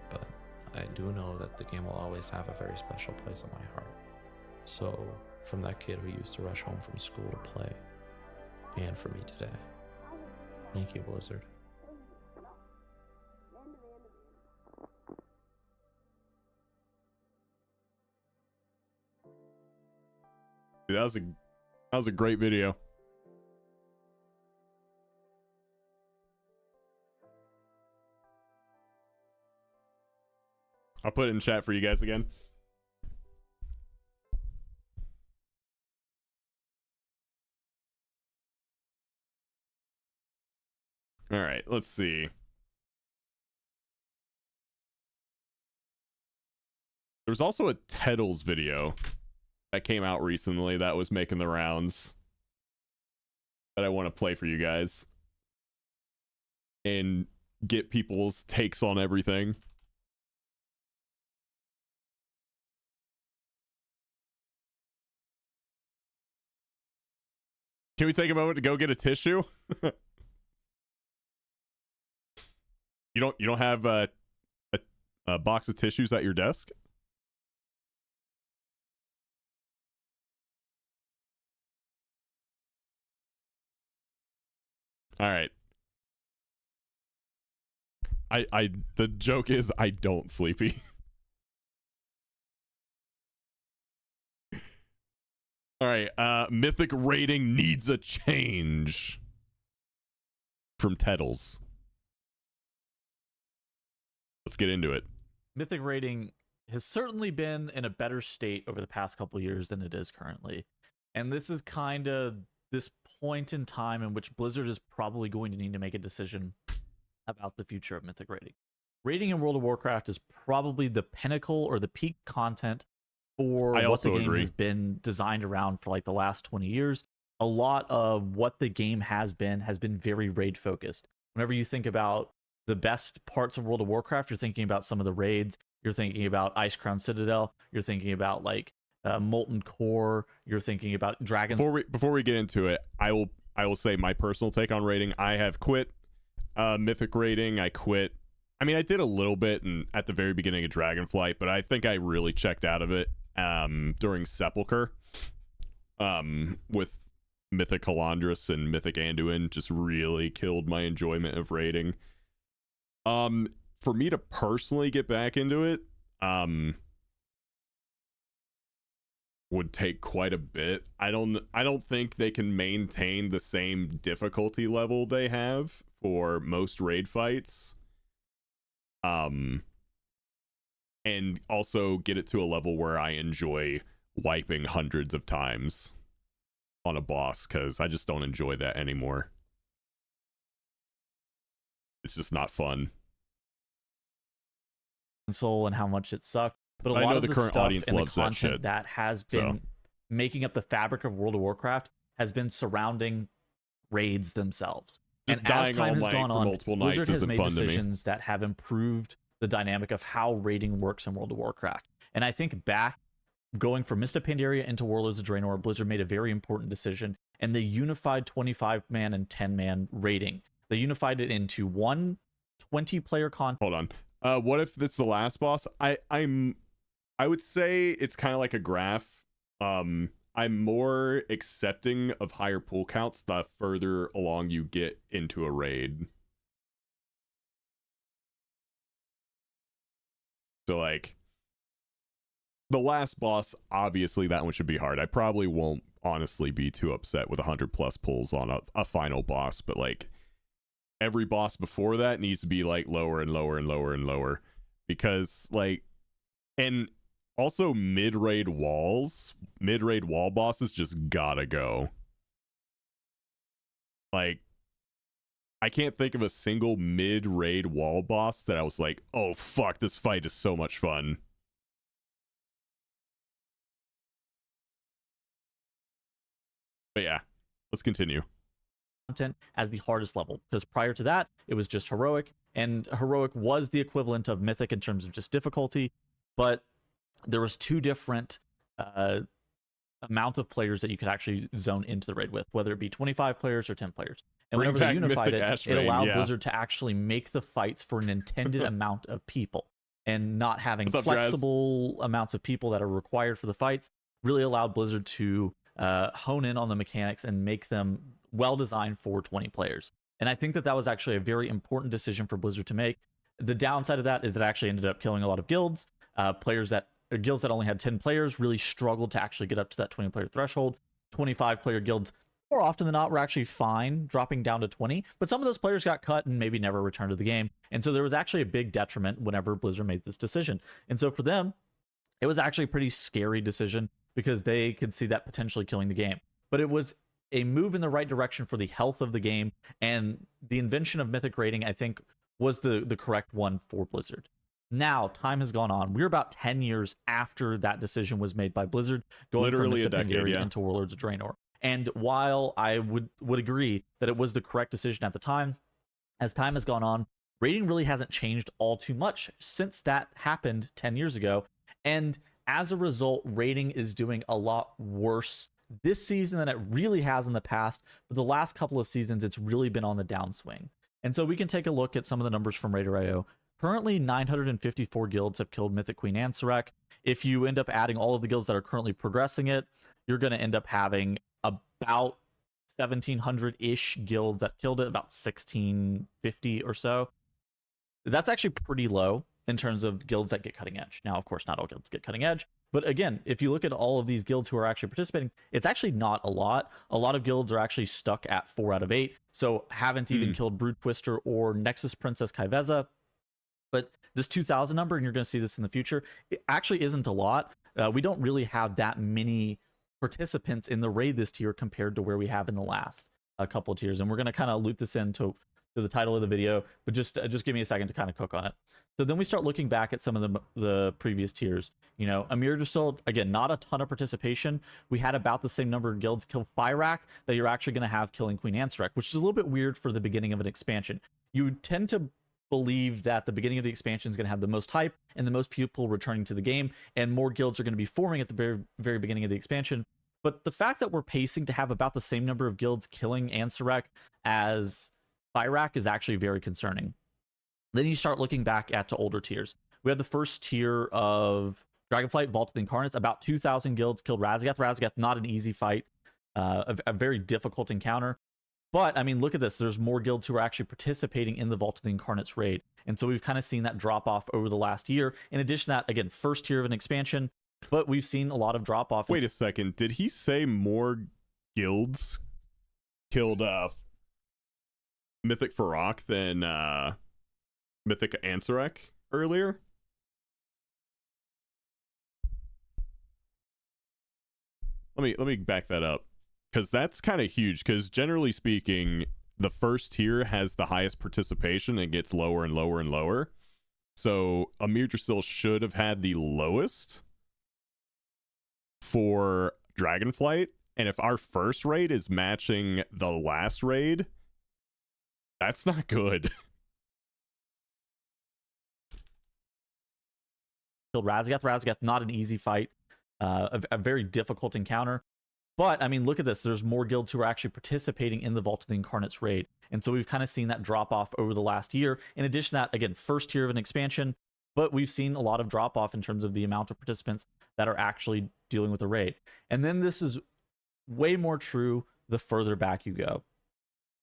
but I do know that the game will always have a very special place in my heart. So, from that kid who used to rush home from school to play, and for me today, thank you, Blizzard. Dude, that was a great video. I'll put it in chat for you guys again. All right, let's see. There was also a Teddles video that came out recently that was making the rounds that I want to play for you guys and get people's takes on everything. Can we take a moment to go get a tissue? You don't have a box of tissues at your desk? All right. The joke is I don't, Sleepy. All right, mythic rating needs a change from Teddles. Let's get into it. Mythic rating has certainly been in a better state over the past couple years than it is currently. And this is kind of this point in time in which Blizzard is probably going to need to make a decision about the future of Mythic rating. raiding in World of Warcraft is probably the pinnacle or the peak content for I what the also game agree. has been designed around for like the last 20 years. A lot of what the game has been very raid focused. Whenever you think about the best parts of World of Warcraft, you're thinking about some of the raids, you're thinking about Ice Crown Citadel, you're thinking about like Molten Core, you're thinking about Dragons. Before we get into it, I will say my personal take on raiding. I have quit Mythic raiding. I quit. I mean, I did a little bit at the very beginning of Dragonflight, but I think I really checked out of it during Sepulchre with Mythic Halandris and Mythic Anduin. Just really killed my enjoyment of raiding. For me to personally get back into it, would take quite a bit. I don't think they can maintain the same difficulty level they have for most raid fights. And also get it to a level where I enjoy wiping hundreds of times on a boss, because I just don't enjoy that anymore. It's just not fun. Console and how much it sucked, but a I lot know of the the current stuff audience and the loves that content shit, that has been making up the fabric of World of Warcraft has been surrounding raids themselves. Just and as dying all time has night gone for on, multiple nights Blizzard has isn't made fun to me. decisions that have improved the dynamic of how raiding works in World of Warcraft. And I think back going from Mist of Pandaria into Warlords of Draenor, Blizzard made a very important decision, and they unified 25-man and 10-man raiding. They unified it into one 20-player con. Hold on. What if it's the last boss? I would say it's kind of like a graph. I'm more accepting of higher pull counts the further along you get into a raid. So like the last boss, obviously that one should be hard. I probably won't honestly be too upset with 100+ pulls on a final boss, but like every boss before that needs to be like lower and lower and lower and lower, because like, and also mid-raid wall bosses just gotta go. Like, I can't think of a single mid-raid wall boss that I was like, oh fuck, this fight is so much fun. But yeah, let's continue. Content as the hardest level, because prior to that it was just heroic, and heroic was the equivalent of mythic in terms of just difficulty, but there was two different amount of players that you could actually zone into the raid with, whether it be 25 players or 10 players. And Bring whenever they back unified Mythic it, Ashvane, it allowed yeah. Blizzard to actually make the fights for an intended amount of people, and not having What's up, Graz? flexible amounts of people that are required for the fights really allowed Blizzard to hone in on the mechanics and make them well designed for 20 players. And I think that that was actually a very important decision for Blizzard to make. The downside of that is it actually ended up killing a lot of guilds. Guilds that only had 10 players really struggled to actually get up to that 20-player threshold. 25-player guilds, more often than not, were actually fine dropping down to 20, but some of those players got cut and maybe never returned to the game. And so there was actually a big detriment whenever Blizzard made this decision. And so for them, it was actually a pretty scary decision, because they could see that potentially killing the game. But it was a move in the right direction for the health of the game, and the invention of mythic raiding, I think, was the correct one for Blizzard. Now, time has gone on. We're about 10 years after that decision was made by Blizzard, going Literally from Mist a of decade, Pandaria yeah. into Warlords of Draenor. And while I would agree that it was the correct decision at the time, as time has gone on, raiding really hasn't changed all too much since that happened 10 years ago. And as a result, raiding is doing a lot worse this season than it really has in the past. But the last couple of seasons, it's really been on the downswing. And so we can take a look at some of the numbers from Raider.io. Currently, 954 guilds have killed Mythic Queen Ansarek. If you end up adding all of the guilds that are currently progressing it, you're going to end up having about 1,700-ish guilds that killed it, about 1,650 or so. That's actually pretty low in terms of guilds that get cutting edge. Now, of course, not all guilds get cutting edge, but again, if you look at all of these guilds who are actually participating, it's actually not a lot. A lot of guilds are actually stuck at 4 out of 8, so haven't even killed Brood Twister or Nexus Princess Kaiveza. But this 2,000 number, and you're going to see this in the future, it actually isn't a lot. We don't really have that many participants in the raid this tier compared to where we have in the last couple of tiers, and we're going to kind of loop this into to the title of the video, but just give me a second to kind of cook on it. So then we start looking back at some of the previous tiers. You know, Amir Drasil, again, not a ton of participation. We had about the same number of guilds kill Fyrak that you're actually going to have killing Queen Ansarek, which is a little bit weird for the beginning of an expansion. You tend to believe that the beginning of the expansion is going to have the most hype and the most people returning to the game, and more guilds are going to be forming at the very, very beginning of the expansion. But the fact that we're pacing to have about the same number of guilds killing Ansarek as Fyrak is actually very concerning. Then you start looking back at to older tiers. We had the first tier of Dragonflight, Vault of the Incarnates. About 2,000 guilds killed Razagath. Razagath, not an easy fight, a very difficult encounter. But, I mean, look at this. There's more guilds who are actually participating in the Vault of the Incarnates raid. And so we've kind of seen that drop off over the last year. In addition to that, again, first tier of an expansion, but we've seen a lot of drop off. Wait a second. Did he say more guilds killed Mythic Farak than Mythic Ansarek earlier? Let me back that up, because that's kind of huge, because generally speaking, the first tier has the highest participation and gets lower and lower and lower. So Amir Drasil should have had the lowest for Dragonflight, and if our first raid is matching the last raid, that's not good. Killed Razagath. Razagath, not an easy fight, a very difficult encounter. But, I mean, look at this. There's more guilds who are actually participating in the Vault of the Incarnates raid. And so we've kind of seen that drop off over the last year. In addition to that, again, first tier of an expansion, but we've seen a lot of drop off in terms of the amount of participants that are actually dealing with the raid. And then this is way more true the further back you go.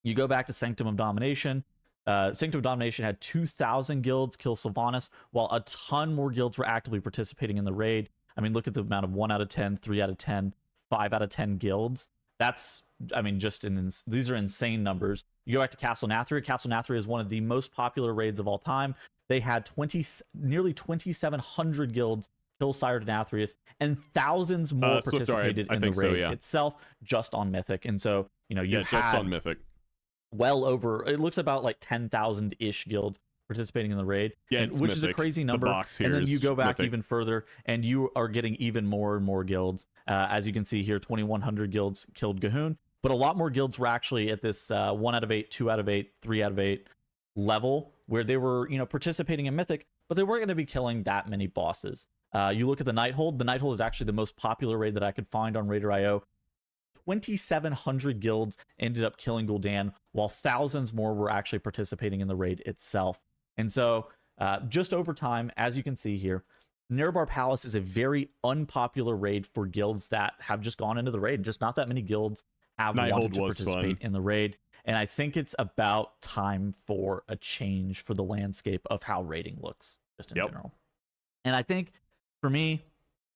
You go back to Sanctum of Domination. Sanctum of Domination had 2,000 guilds kill Sylvanas, while a ton more guilds were actively participating in the raid. I mean, look at the amount of 1 out of 10, 3 out of 10, 5 out of 10 guilds. That's, I mean, these are insane numbers. You go back to Castle Nathria. Castle Nathria is one of the most popular raids of all time. They had nearly 2,700 guilds kill Sire Denathrius, and thousands more participated in the raid itself, just on Mythic. And so, you know, you just on Mythic. Well over, it looks about like 10,000-ish guilds participating in the raid, which is a crazy number. And then you go back even further, and you are getting even more and more guilds. As you can see here, 2,100 guilds killed Gahoon, but a lot more guilds were actually at this 1 out of 8, 2 out of 8, 3 out of 8 level, where they were, you know, participating in Mythic, but they weren't going to be killing that many bosses. You look at the Nighthold. The Nighthold is actually the most popular raid that I could find on Raider.io. 2,700 guilds ended up killing Gul'dan, while thousands more were actually participating in the raid itself. And so, just over time, as you can see here, Nerebar Palace is a very unpopular raid for guilds that have just gone into the raid. Just not that many guilds have wanted to participate in the raid. And I think it's about time for a change for the landscape of how raiding looks, just in general. And I think, for me,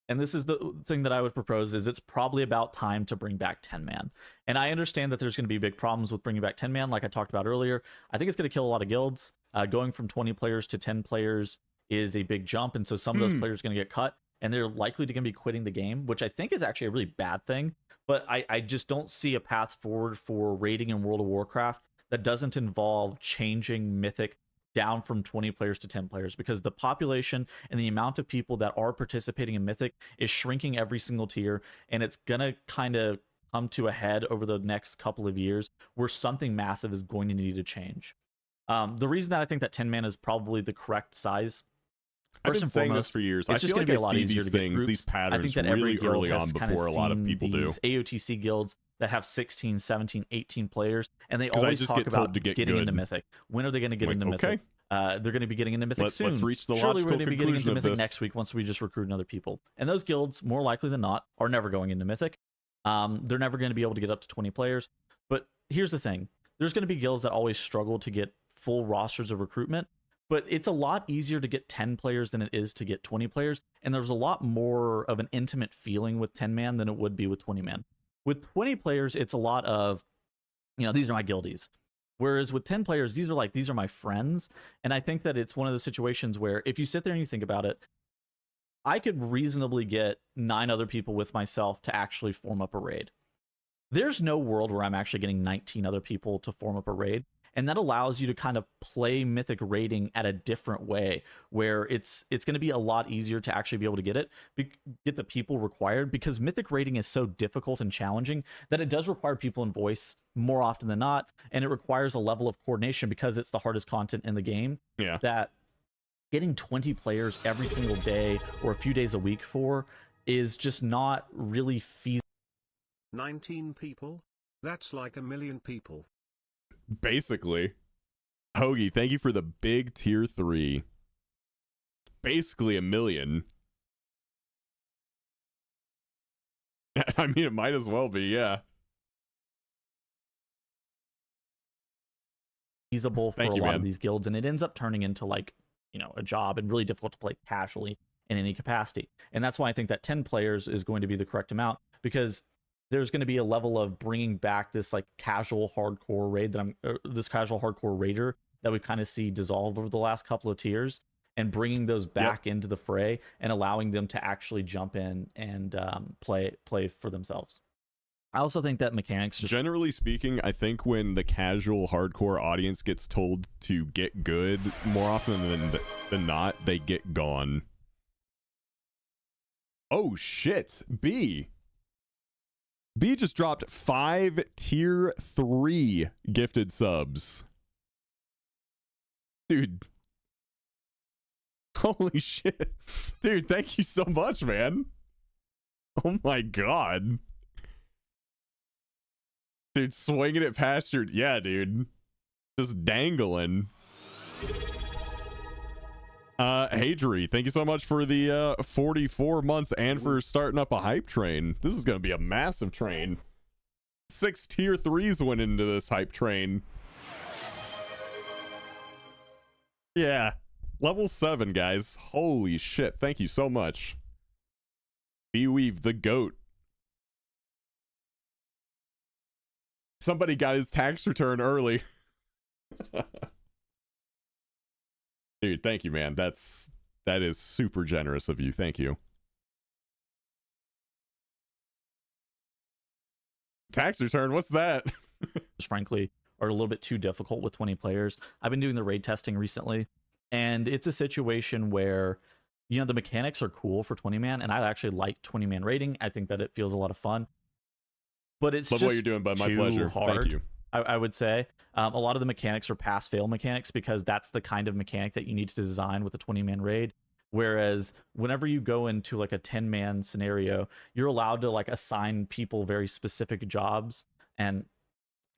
and this is the thing that I would propose, is it's probably about time to bring back 10-man. And I understand that there's going to be big problems with bringing back 10-man, like I talked about earlier. I think it's going to kill a lot of guilds. Going from 20 players to 10 players is a big jump, and so some of those players are going to get cut, and they're likely to be quitting the game, which I think is actually a really bad thing. But I just don't see a path forward for raiding in World of Warcraft that doesn't involve changing Mythic down from 20 players to 10 players, because the population and the amount of people that are participating in Mythic is shrinking every single tier, and it's gonna kind of come to a head over the next couple of years where something massive is going to need to change. The reason that I think that 10-man is probably the correct size, I've been saying this for years. It's just going to be a lot easier to get groups. These patterns I think that really every guild early has on kind before a lot of people do. AOTC guilds that have 16, 17, 18 players, and they always talk about getting into Mythic. When are they going to get into Mythic? They're going to be getting into Mythic soon. Let's reach the Surely logical we're going to be getting into conclusion Mythic next week once we just recruit other people. And those guilds, more likely than not, are never going into Mythic. They're never going to be able to get up to 20 players. But here's the thing. There's going to be guilds that always struggle to get full rosters of recruitment, but it's a lot easier to get 10 players than it is to get 20 players. And there's a lot more of an intimate feeling with 10-man than it would be with 20-man. With 20 players, it's a lot of, you know, these are my guildies. Whereas with 10 players, these are my friends. And I think that it's one of those situations where if you sit there and you think about it, I could reasonably get 9 other people with myself to actually form up a raid. There's no world where I'm actually getting 19 other people to form up a raid. and that allows you to kind of play Mythic raiding at a different way, where it's going to be a lot easier to actually be able to get the people required, because Mythic raiding is so difficult and challenging that it does require people in voice more often than not, and it requires a level of coordination because it's the hardest content in the game. Yeah. That getting 20 players every single day or a few days a week for is just not really feasible. 19 people? That's like 1 million people. Basically. Hoagie, thank you for the big tier 3. Basically 1 million. I mean, it might as well be, yeah. Feasible for a lot of these guilds, and it ends up turning into like, you know, a job and really difficult to play casually in any capacity. And that's why I think that 10 players is going to be the correct amount, because there's going to be a level of bringing back this like casual hardcore raid that this casual hardcore raider that we kind of see dissolve over the last couple of tiers, and bringing those back into the fray and allowing them to actually jump in and play for themselves. I also think that mechanics generally speaking, I think when the casual hardcore audience gets told to get good, more often than not, they get gone. Oh shit, B just dropped 5 tier 3 gifted subs. Dude. Holy shit. Dude, thank you so much, man. Oh my god. Dude, swinging it past your... Yeah, dude. Just dangling. Hadri, thank you so much for the 44 months and for starting up a hype train. This is going to be a massive train. 6 tier 3s went into this hype train. Yeah. Level 7, guys. Holy shit. Thank you so much. B-Weave, the GOAT. Somebody got his tax return early. Dude, thank you, man. That is super generous of you. Thank you. Tax return, what's that? Frankly, are a little bit too difficult with 20 players. I've been doing the raid testing recently, and it's a situation where, you know, the mechanics are cool for 20-man, and I actually like 20-man raiding. I think that it feels a lot of fun. But it's Love just what you're doing, bud. My too pleasure. hard. Thank you. I would say a lot of the mechanics are pass-fail mechanics, because that's the kind of mechanic that you need to design with a 20-man raid. Whereas whenever you go into like a 10-man scenario, you're allowed to like assign people very specific jobs, and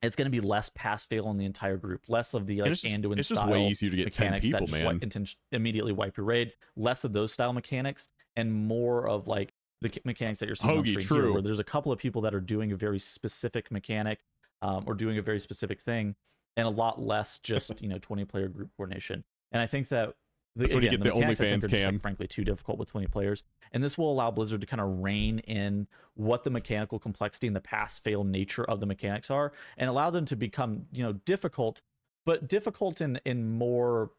it's going to be less pass-fail in the entire group, less of the like Anduin it's style just way easier to get 10 mechanics people, that just man. immediately wipe your raid, less of those style mechanics, and more of like the mechanics that you're seeing on Hoagie, screen here, true. where there's a couple of people that are doing a very specific mechanic, or doing a very specific thing, and a lot less just, you know, 20-player group coordination. And I think that That's when you get the mechanics, I think, OnlyFans are just, cam. like, frankly, too difficult with 20 players. And this will allow Blizzard to kind of rein in what the mechanical complexity and the pass-fail nature of the mechanics are, and allow them to become, you know, difficult, but difficult in more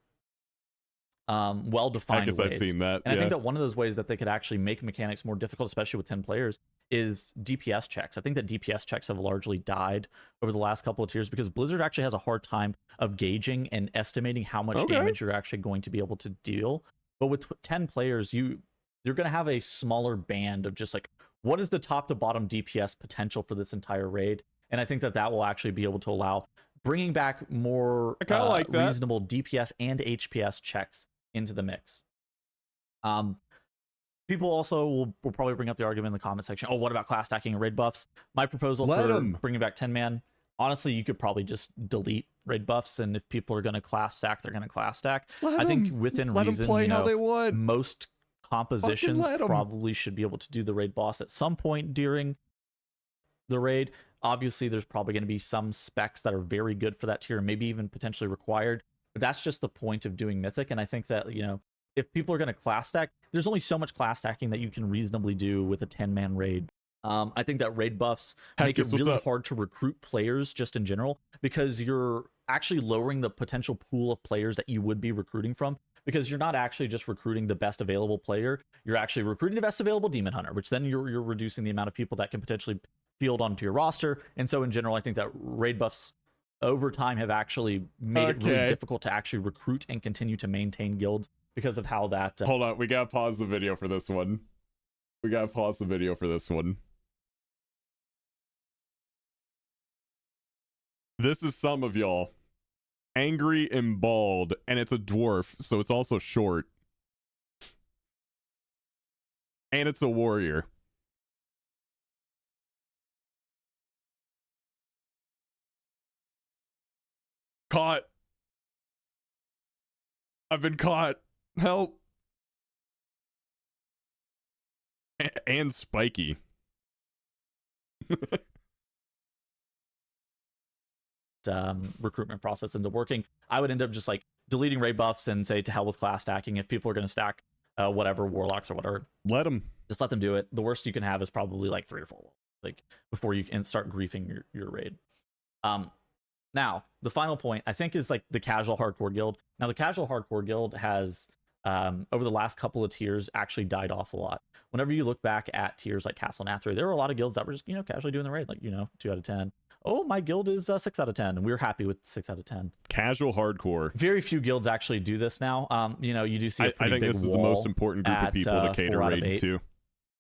well-defined I guess ways. I've seen that. And I yeah. think that one of those ways that they could actually make mechanics more difficult, especially with 10 players, is DPS checks. I think that DPS checks have largely died over the last couple of tiers, because Blizzard actually has a hard time of gauging and estimating how much damage you're actually going to be able to deal. But with 10 players, you're going to have a smaller band of just like, what is the top to bottom DPS potential for this entire raid? And I think that that will actually be able to allow bringing back more like that. reasonable DPS and HPS checks into the mix. People also will probably bring up the argument in the comment section, oh, what about class stacking and raid buffs? My proposal for bringing back 10-man, honestly, you could probably just delete raid buffs, and if people are going to class stack, they're going to class stack. I think within reason, play you know, how they want. most compositions let 'em. probably should be able to do the raid boss at some point during the raid. Obviously, there's probably going to be some specs that are very good for that tier, maybe even potentially required. But that's just the point of doing Mythic. And I think that, you know, if people are going to class stack, there's only so much class stacking that you can reasonably do with a 10-man raid. I think that raid buffs make it really hard to recruit players just in general, because you're actually lowering the potential pool of players that you would be recruiting from, because you're not actually just recruiting the best available player. You're actually recruiting the best available Demon Hunter, which then you're reducing the amount of people that can potentially field onto your roster. And so in general, I think that raid buffs over time have actually made it really Okay. difficult to actually recruit and continue to maintain guilds because of how that. Hold on, we gotta pause the video for this one. This is some of y'all. Angry and bald, and it's a dwarf, so it's also short. And it's a warrior. Caught. I've been caught. Help. And spiky. Recruitment process into working, I would end up just like deleting raid buffs and say to hell with class stacking. If people are going to stack whatever warlocks or whatever, let them do it. The worst you can have is probably like 3 or 4 walls, like before you can start griefing your raid. Now the final point I think is like the casual hardcore guild. Now the casual hardcore guild has over the last couple of tiers actually died off a lot. Whenever you look back at tiers like Castle Nathri, there were a lot of guilds that were just, you know, casually doing the raid, like, you know, 2 out of 10. Oh, my guild is 6 out of 10, and we were happy with 6 out of 10. Casual hardcore. Very few guilds actually do this now. You know, you do see a pretty I think big this is the most important group of people to cater raid to.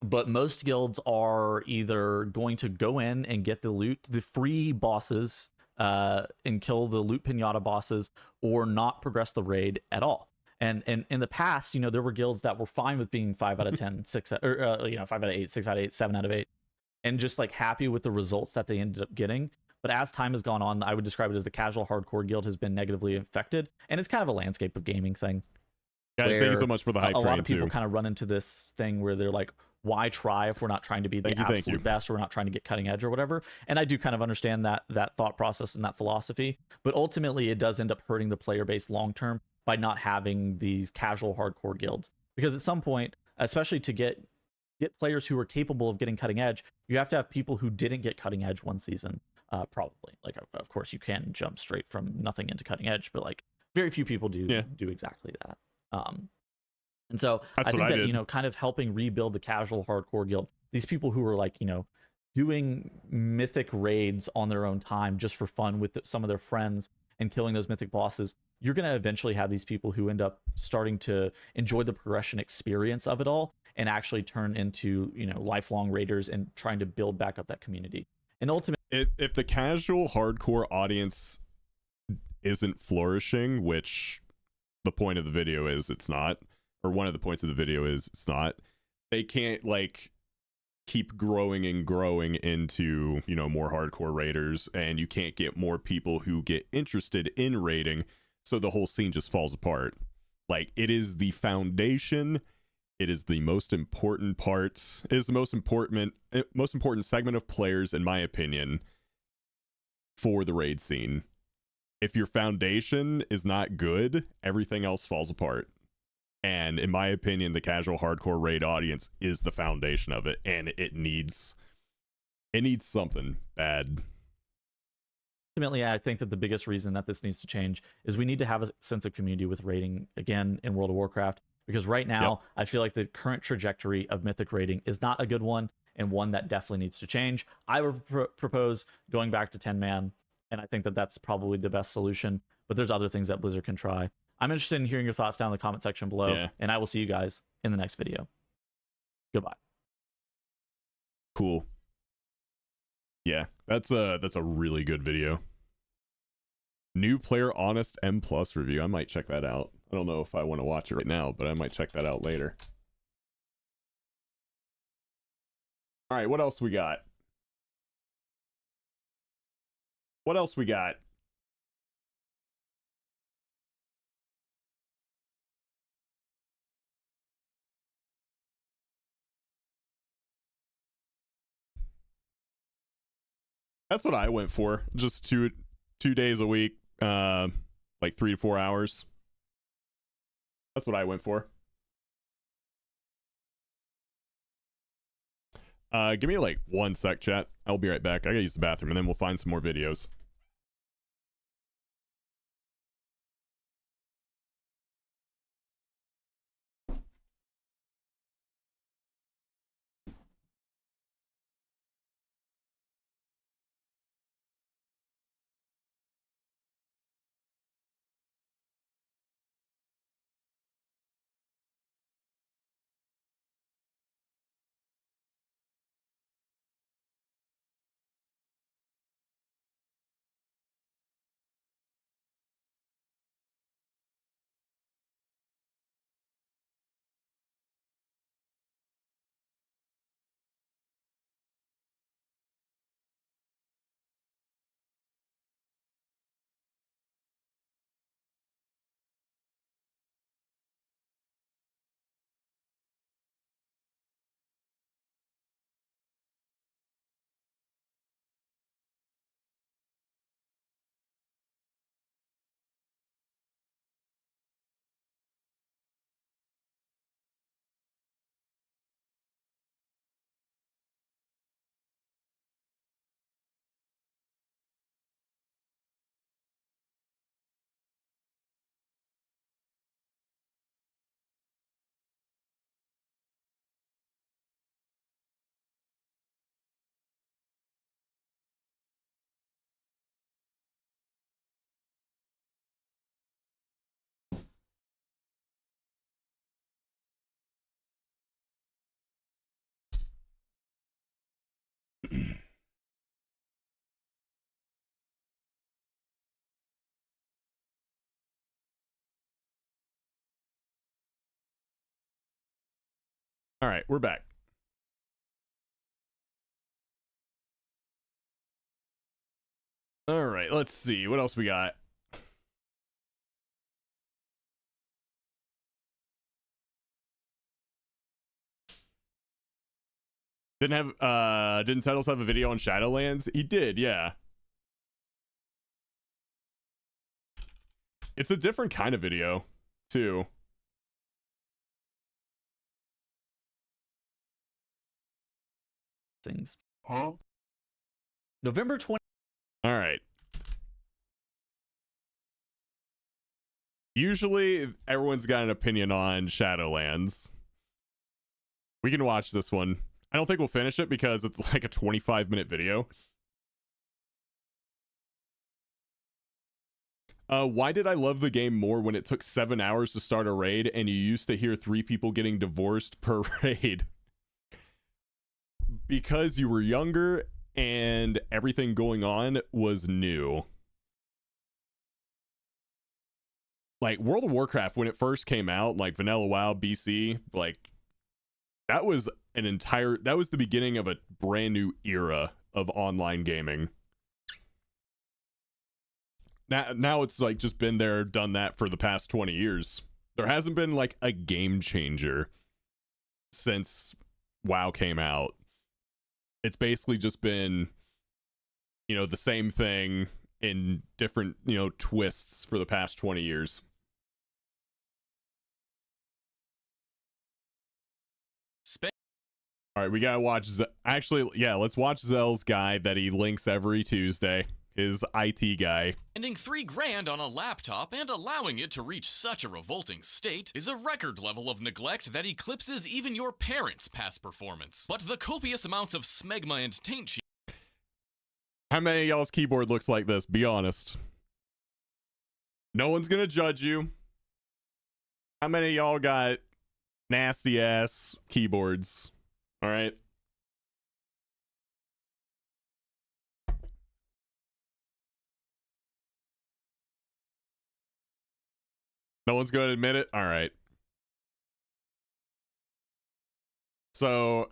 But most guilds are either going to go in and get the loot, the free bosses, and kill the loot pinata bosses, or not progress the raid at all. And in the past, you know, there were guilds that were fine with being 5 out of 10, 6 or you know, 5 out of 8, 6 out of 8, 7 out of 8, and just like happy with the results that they ended up getting. But as time has gone on, I would describe it as the casual hardcore guild has been negatively affected, and it's kind of a landscape of gaming thing. Guys, thank you so much for the hype A train lot of people too. kind of run into this thing where they're like, why try if we're not trying to be the absolute best, or we're not trying to get cutting edge or whatever? And I do kind of understand that thought process and that philosophy, but ultimately it does end up hurting the player base long term by not having these casual hardcore guilds. Because at some point, especially to get players who are capable of getting cutting edge, you have to have people who didn't get cutting edge one season, probably. Like, of course, you can jump straight from nothing into cutting edge, but like very few people do exactly that. And so I think that, you know, kind of helping rebuild the casual hardcore guild, these people who are like, you know, doing mythic raids on their own time just for fun with some of their friends and killing those mythic bosses, you're going to eventually have these people who end up starting to enjoy the progression experience of it all and actually turn into, you know, lifelong raiders and trying to build back up that community. And ultimately, if the casual hardcore audience isn't flourishing, which the point of the video is it's not, or one of the points of the video is it's not, they can't like keep growing and growing into, you know, more hardcore raiders, and you can't get more people who get interested in raiding, so the whole scene just falls apart. Like, it is the foundation, it is the most important part, it is the most important segment of players, in my opinion, for the raid scene. If your foundation is not good, everything else falls apart. And in my opinion, the casual hardcore raid audience is the foundation of it, and it needs something bad. Ultimately, I think that the biggest reason that this needs to change is we need to have a sense of community with raiding again in World of Warcraft, because right now I feel like the current trajectory of mythic raiding is not a good one, and one that definitely needs to change. I would propose going back to 10-man, and I think that that's probably the best solution, but there's other things that Blizzard can try. I'm interested in hearing your thoughts down in the comment section below, and I will see you guys in the next video. Goodbye. Cool. Yeah, that's a really good video. New player honest M+ review. I might check that out. I don't know if I want to watch it right now, but I might check that out later. All right, what else we got? What else we got? That's what I went for. Just two days a week, like 3 to 4 hours. That's what I went for. Give me like 1 sec, chat. I'll be right back. I gotta use the bathroom, and then we'll find some more videos. All right, we're back. All right, let's see. What else we got? Didn't Titles have a video on Shadowlands? He did, yeah. It's a different kind of video, too. Things. Huh? November 20. All right. Usually, everyone's got an opinion on Shadowlands. We can watch this one. I don't think we'll finish it because it's like a 25-minute video. Why did I love the game more when it took 7 hours to start a raid and you used to hear 3 people getting divorced per raid? Because you were younger and everything going on was new. Like World of Warcraft, when it first came out, like Vanilla WoW BC, like that was the beginning of a brand new era of online gaming. Now it's like just been there, done that for the past 20 years. There hasn't been like a game changer since WoW came out. It's basically just been, you know, the same thing in different, you know, twists for the past 20 years. All right, we gotta watch. Actually, yeah, let's watch Zell's guy that he links every Tuesday. His IT guy. Spending $3,000 on a laptop and allowing it to reach such a revolting state is a record level of neglect that eclipses even your parents' past performance. But the copious amounts of smegma and taint cheese. How many of y'all's keyboard looks like this? Be honest. No one's gonna judge you. How many of y'all got nasty ass keyboards? All right. No one's going to admit it? All right. So,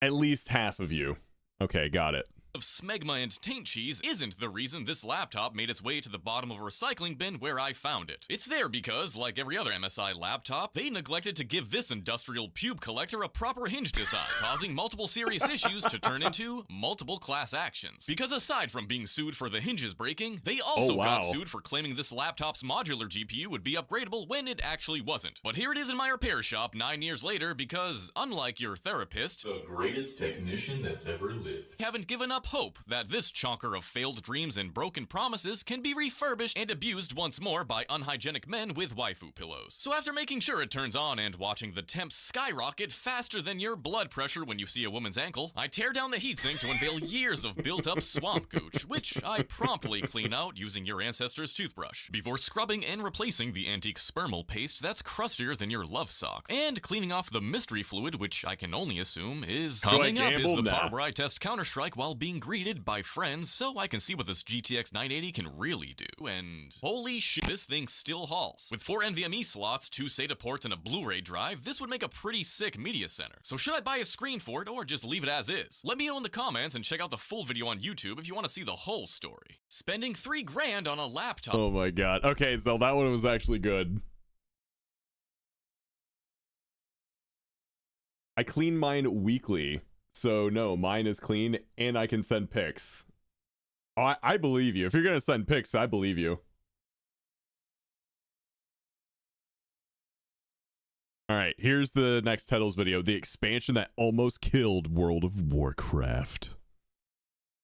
at least half of you. Okay, got it. Of smegma and taint cheese isn't the reason this laptop made its way to the bottom of a recycling bin where I found it. It's there because, like every other MSI laptop, they neglected to give this industrial pube collector a proper hinge design, causing multiple serious issues to turn into multiple class actions. Because aside from being sued for the hinges breaking, they also got sued for claiming this laptop's modular GPU would be upgradable when it actually wasn't. But here it is in my repair shop 9 years later because, unlike your therapist, the greatest technician that's ever lived, haven't given up hope that this chonker of failed dreams and broken promises can be refurbished and abused once more by unhygienic men with waifu pillows. So after making sure it turns on and watching the temps skyrocket faster than your blood pressure when you see a woman's ankle, I tear down the heatsink to unveil years of built-up swamp gooch, which I promptly clean out using your ancestor's toothbrush, before scrubbing and replacing the antique spermal paste that's crustier than your love sock, and cleaning off the mystery fluid, which I can only assume is coming up is the part where I test Counter-Strike while being greeted by friends so I can see what this GTX 980 can really do, and holy shit, this thing still hauls. With 4 NVMe slots, 2 SATA ports, and a Blu-ray drive, this would make a pretty sick media center. So should I buy a screen for it or just leave it as is? Let me know in the comments and check out the full video on YouTube if you want to see the whole story. Spending $3,000 on a laptop. Oh my god. Okay, so that one was actually good. I clean mine weekly. So no, mine is clean and I can send pics. I believe you. If you're gonna send pics, I believe you. Alright, here's the next titles video. The expansion that almost killed World of Warcraft.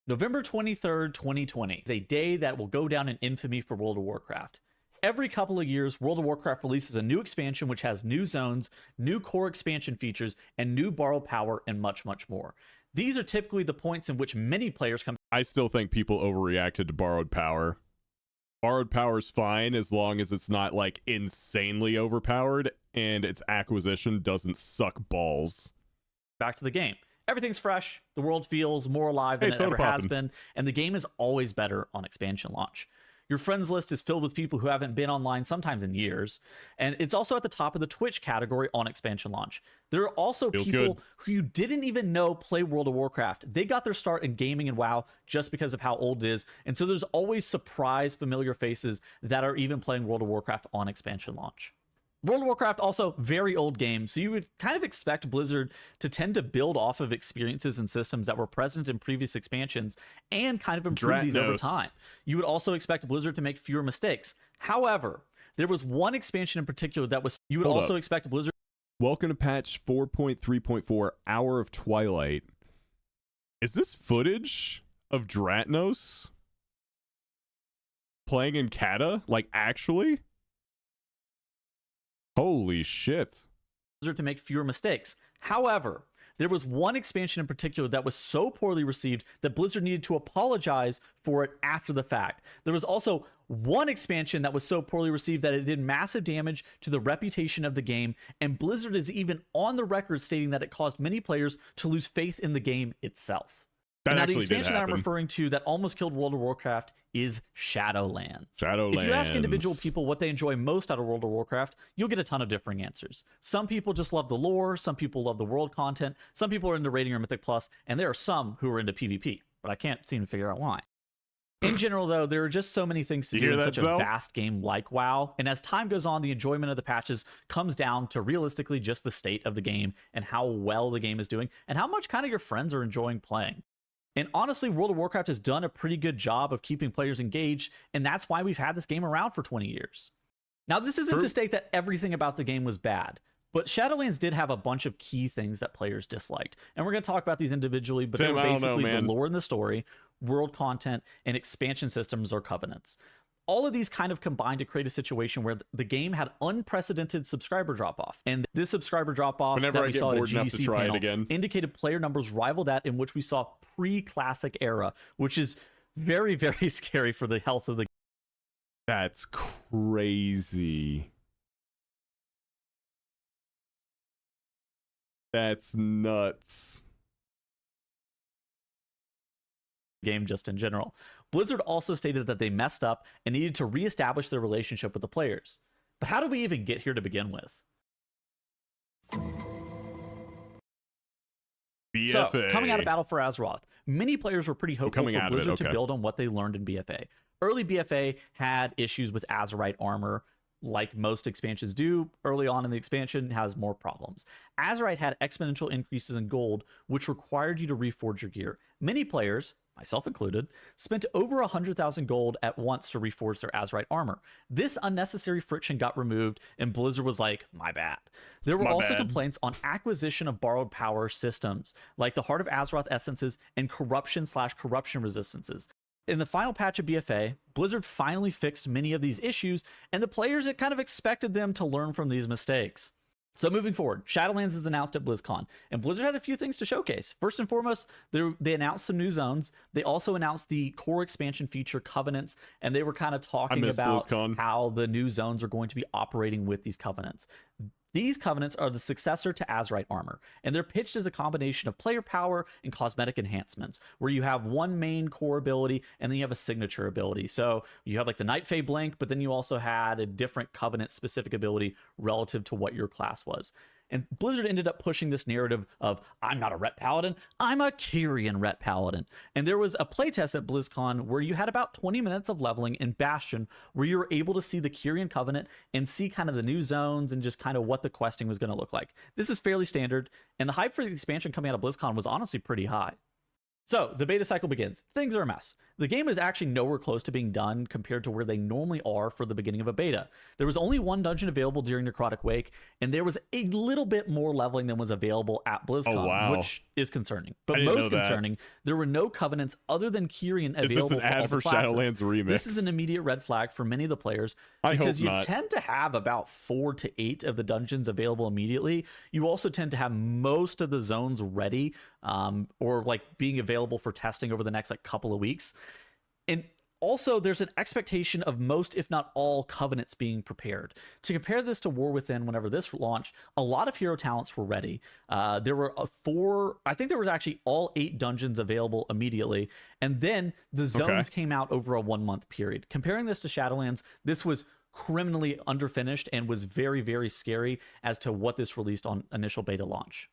November 23rd, 2020 is a day that will go down in infamy for World of Warcraft. Every couple of years, World of Warcraft releases a new expansion which has new zones, new core expansion features, and new borrowed power, and much, much more. These are typically the points in which many players come. I still think people overreacted to borrowed power. Borrowed power is fine as long as it's not like insanely overpowered and its acquisition doesn't suck balls. Back to the game. Everything's fresh, the world feels more alive than it ever has been, and the game is always better on expansion launch. Your friends list is filled with people who haven't been online sometimes in years. And it's also at the top of the Twitch category on expansion launch. There are also people who you didn't even know play World of Warcraft. They got their start in gaming and WoW just because of how old it is. And so there's always surprise familiar faces that are even playing World of Warcraft on expansion launch. World of Warcraft, also very old game, so you would kind of expect Blizzard to tend to build off of experiences and systems that were present in previous expansions and kind of improve these over time. You would also expect Blizzard to make fewer mistakes. However, there was one expansion in particular that was... You would also expect Blizzard... Welcome to patch 4.3.4, Hour of Twilight. Is this footage of Dratnos playing in Kata? Like, actually? Holy shit. To make fewer mistakes. However, there was one expansion in particular that was so poorly received that Blizzard needed to apologize for it after the fact. There was also one expansion that was so poorly received that it did massive damage to the reputation of the game, and Blizzard is even on the record stating that it caused many players to lose faith in the game itself. Now, the expansion that I'm referring to that almost killed World of Warcraft is Shadowlands. If you ask individual people what they enjoy most out of World of Warcraft, you'll get a ton of differing answers. Some people just love the lore, some people love the world content, some people are into Rating or Mythic Plus, and there are some who are into PvP, but I can't seem to figure out why. In general, though, there are just so many things to do in such a vast game like WoW, and as time goes on, the enjoyment of the patches comes down to realistically just the state of the game and how well the game is doing and how much kind of your friends are enjoying playing. And honestly, World of Warcraft has done a pretty good job of keeping players engaged, and that's why we've had this game around for 20 years. Now, this isn't to state that everything about the game was bad, but Shadowlands did have a bunch of key things that players disliked. And we're going to talk about these individually, but they were basically the lore in the story, world content, and expansion systems or covenants. All of these kind of combined to create a situation where the game had unprecedented subscriber drop-off. And this subscriber drop-off that we saw at a GDC panel indicated player numbers rivaled that in which we saw pre-classic era, which is very, very scary for the health of the game. That's crazy. That's nuts. Game just in general. Blizzard also stated that they messed up and needed to reestablish their relationship with the players. But how did we even get here to begin with? BFA. So, coming out of Battle for Azeroth, many players were pretty hopeful for Blizzard to build on what they learned in BFA. Early BFA had issues with Azerite armor, like most expansions do. Early on in the expansion, has more problems. Azerite had exponential increases in gold, which required you to reforge your gear. Many players, myself included, spent over 100,000 gold at once to reforge their Azerite armor. This unnecessary friction got removed, and Blizzard was like, my bad. There were also complaints on acquisition of borrowed power systems, like the Heart of Azeroth essences and corruption/corruption resistances. In the final patch of BFA, Blizzard finally fixed many of these issues, and the players had kind of expected them to learn from these mistakes. So moving forward, Shadowlands is announced at BlizzCon, and Blizzard had a few things to showcase. First and foremost, they announced some new zones. They also announced the core expansion feature Covenants, and they were kind of talking about how the new zones are going to be operating with these Covenants. These Covenants are the successor to Azerite armor, and they're pitched as a combination of player power and cosmetic enhancements, where you have one main core ability and then you have a signature ability. So you have like the Night Fae Blink, but then you also had a different Covenant-specific ability relative to what your class was. And Blizzard ended up pushing this narrative of, I'm not a Ret Paladin, I'm a Kyrian Ret Paladin. And there was a playtest at BlizzCon where you had about 20 minutes of leveling in Bastion, where you were able to see the Kyrian Covenant and see kind of the new zones and just kind of what the questing was going to look like. This is fairly standard, and the hype for the expansion coming out of BlizzCon was honestly pretty high. So the beta cycle begins. Things are a mess. The game is actually nowhere close to being done compared to where they normally are for the beginning of a beta. There was only one dungeon available during Necrotic Wake, and there was a little bit more leveling than was available at BlizzCon, which is concerning. But most concerning, there were no covenants other than Kyrian available for all the classes. Is this an ad for Shadowlands Remix? This is an immediate red flag for many of the players, because you tend to have about 4 to 8 of the dungeons available immediately. You also tend to have most of the zones ready, or like being available for testing over the next like couple of weeks. And Also, there's an expectation of most, if not all, covenants being prepared. To compare this to War Within, whenever this launched, a lot of hero talents were ready. There were I think there was actually all 8 dungeons available immediately, and then the zones came out over a 1-month period. Comparing this to Shadowlands, this was criminally underfinished and was very, very scary as to what this released on initial beta launch.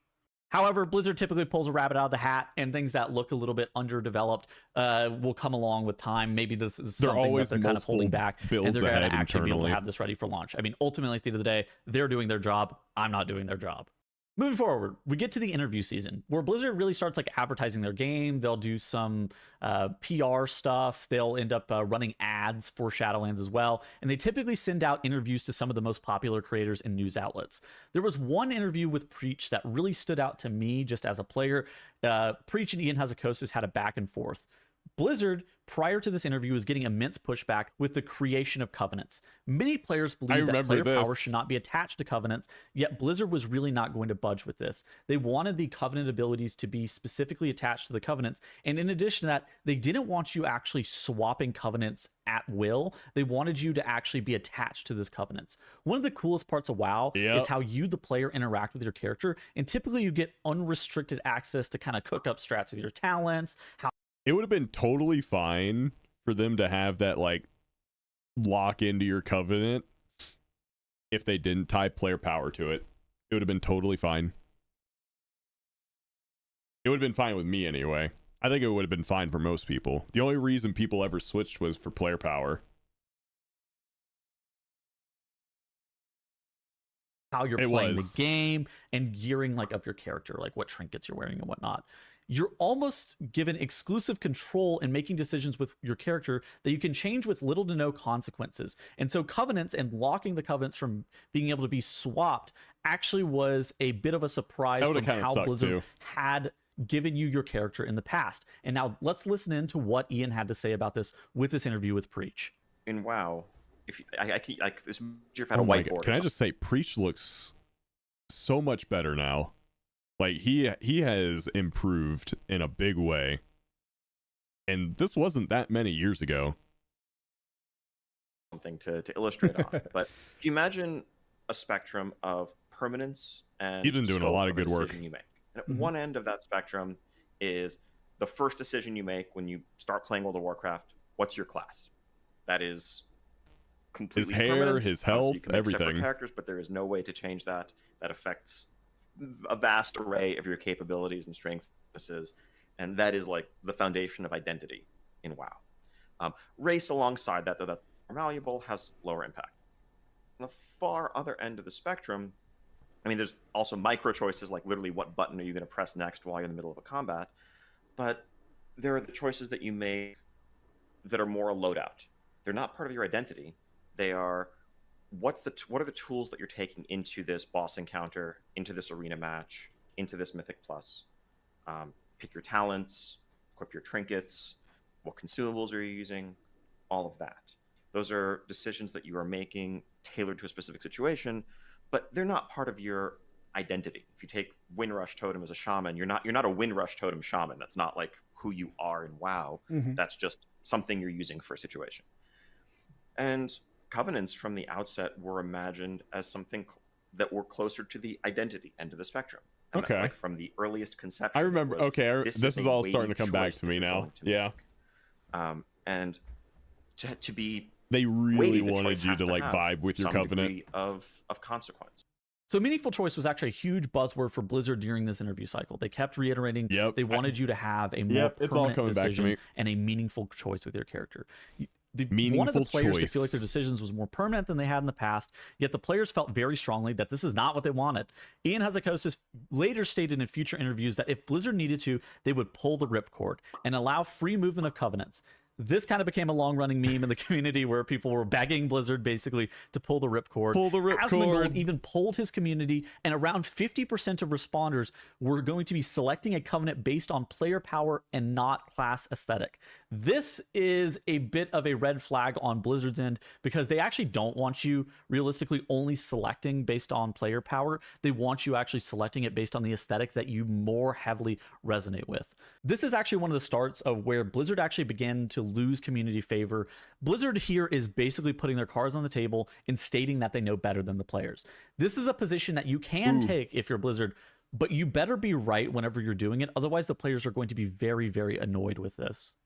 However, Blizzard typically pulls a rabbit out of the hat, and things that look a little bit underdeveloped will come along with time. Maybe this is something that they're kind of holding back, and they're going to actually be able to have this ready for launch. I mean, ultimately, at the end of the day, they're doing their job. I'm not doing their job. Moving forward, we get to the interview season, where Blizzard really starts like advertising their game. They'll do some PR stuff. They'll end up running ads for Shadowlands as well. And they typically send out interviews to some of the most popular creators and news outlets. There was one interview with Preach that really stood out to me just as a player. Preach and Ian Hazzikostas had a back and forth. Blizzard, prior to this interview, was getting immense pushback with the creation of covenants. Many players believe that player power should not be attached to covenants, yet Blizzard was really not going to budge with this. They wanted the covenant abilities to be specifically attached to the covenants, and in addition to that, they didn't want you actually swapping covenants at will. They wanted you to actually be attached to this covenants. One of the coolest parts of WoW is how you, the player, interact with your character, and typically you get unrestricted access to kind of cook up strats with your talents, it would have been totally fine for them to have that like lock into your covenant if they didn't tie player power to it. It would have been totally fine. It would have been fine with me anyway. I think it would have been fine for most people. The only reason people ever switched was for player power. How you're playing the game and gearing like of your character, like what trinkets you're wearing and whatnot. You're almost given exclusive control in making decisions with your character that you can change with little to no consequences. And so covenants and locking the covenants from being able to be swapped actually was a bit of a surprise from how Blizzard had given you your character in the past. And now let's listen in to what Ian had to say about this with this interview with Preach. In WoW, if this you've had a whiteboard. Can I just say, Preach looks so much better now. Like he has improved in a big way, and this wasn't that many years ago. Something to illustrate on, but if you imagine a spectrum of permanence and you've been doing a lot of good work. You make, and at one end of that spectrum is the first decision you make when you start playing World of Warcraft. What's your class? That is completely his hair, permanent. his health, you can make everything. Separate characters, but there is no way to change that. That affects a vast array of your capabilities and strengths, and that is like the foundation of identity in WoW. Race alongside that, though that's more malleable, has lower impact. On the far other end of the spectrum, I mean, there's also micro choices like literally what button are you going to press next while you're in the middle of a combat, but there are the choices that you make that are more a loadout. They're not part of your identity. They are what are the tools that you're taking into this boss encounter, into this arena match, into this Mythic Plus? Pick your talents, equip your trinkets, what consumables are you using, all of that. Those are decisions that you are making tailored to a specific situation, but they're not part of your identity. If you take Windrush Totem as a shaman, you're not a Windrush Totem shaman. That's not like who you are in WoW. That's just something you're using for a situation. And covenants from the outset were imagined as something that were closer to the identity end of the spectrum. And that, like from the earliest conception. I remember. This is all starting to come back to me now. Yeah. And to be, they really wanted you to like vibe with your covenant of consequence. So meaningful choice was actually a huge buzzword for Blizzard during this interview cycle. They kept reiterating they wanted you to have a more permanent decision and a meaningful choice with your character. Wanted the players to feel like their decisions was more permanent than they had in the past, yet the players felt very strongly that this is not what they wanted. Ian Hazzikostas later stated in future interviews that if Blizzard needed to, they would pull the ripcord and allow free movement of covenants. This kind of became a long-running meme in the community where people were begging Blizzard basically to pull the ripcord. Pull the ripcord. Asmongold even polled his community, and around 50% of responders were going to be selecting a covenant based on player power and not class aesthetic. This is a bit of a red flag on Blizzard's end because they actually don't want you realistically only selecting based on player power. They want you actually selecting it based on the aesthetic that you more heavily resonate with. This is actually one of the starts of where Blizzard actually began to lose community favor. Blizzard here is basically putting their cards on the table and stating that they know better than the players. This is a position that you can take if you're Blizzard, but you better be right whenever you're doing it. Otherwise, the players are going to be very, very annoyed with this.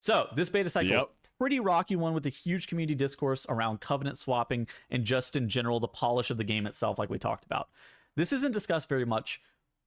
So this beta cycle, pretty rocky one with a huge community discourse around covenant swapping and just in general, the polish of the game itself, like we talked about. This isn't discussed very much,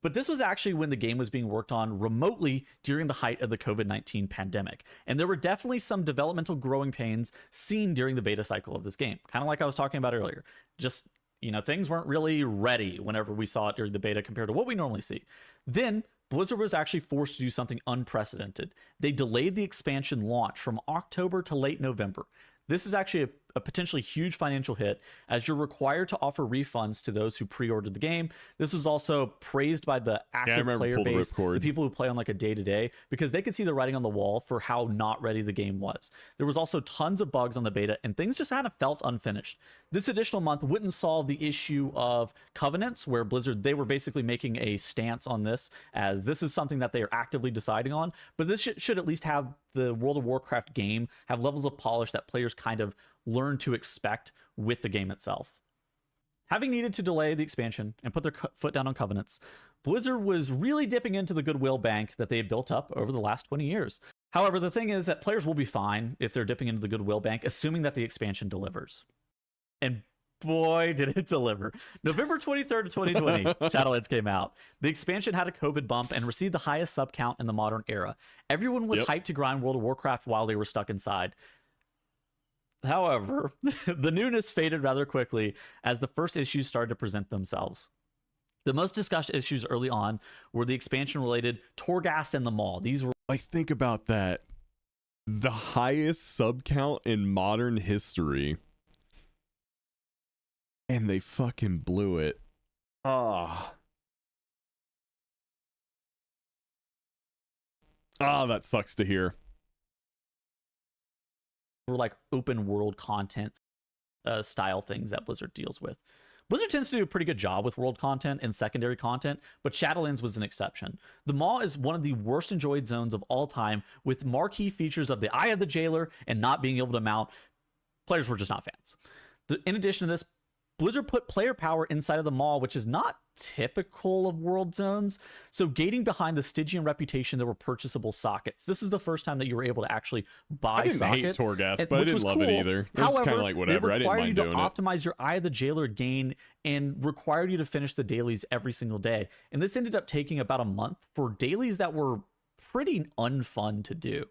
but this was actually when the game was being worked on remotely during the height of the COVID-19 pandemic. And there were definitely some developmental growing pains seen during the beta cycle of this game. Kind of like I was talking about earlier. Just, you know, things weren't really ready whenever we saw it during the beta compared to what we normally see. Then Blizzard was actually forced to do something unprecedented. They delayed the expansion launch from October to late November. This is actually a potentially huge financial hit, as you're required to offer refunds to those who pre-ordered the game. This was also praised by the active player base, the people who play on like a day-to-day, because they could see the writing on the wall for how not ready the game was. There was also tons of bugs on the beta, and things just kind of felt unfinished. This additional month wouldn't solve the issue of covenants, where Blizzard, they were basically making a stance on this, as this is something that they are actively deciding on, but this should at least have the World of Warcraft game have levels of polish that players kind of learn to expect with the game itself. Having needed to delay the expansion and put their foot down on covenants, Blizzard was really dipping into the goodwill bank that they had built up over the last 20 years. However, the thing is that players will be fine if they're dipping into the goodwill bank, assuming that the expansion delivers. And boy, did it deliver. November 23rd, 2020, Shadowlands came out. The expansion had a COVID bump and received the highest sub count in the modern era. Everyone was hyped to grind World of Warcraft while they were stuck inside. However, the newness faded rather quickly as the first issues started to present themselves. The most discussed issues early on were the expansion-related Torghast and the Maw. These were... Like, think about that. The highest sub count in modern history. And they fucking blew it. Oh, that sucks to hear. Were like open world content style things that Blizzard deals with. Blizzard tends to do a pretty good job with world content and secondary content, but Shadowlands was an exception. The Maw is one of the worst enjoyed zones of all time, with marquee features of the Eye of the Jailer and not being able to mount. Players were just not fans. In addition to this, Blizzard put player power inside of the Maw, which is not typical of world zones. So gating behind the Stygian reputation, there were purchasable sockets. This is the first time that you were able to actually buy sockets. I didn't hate Torghast, but I didn't love it either. It was kind of like whatever. I didn't mind doing it. They required you to optimize your Eye of the Jailer gain and required you to finish the dailies every single day. And this ended up taking about a month for dailies that were pretty unfun to do.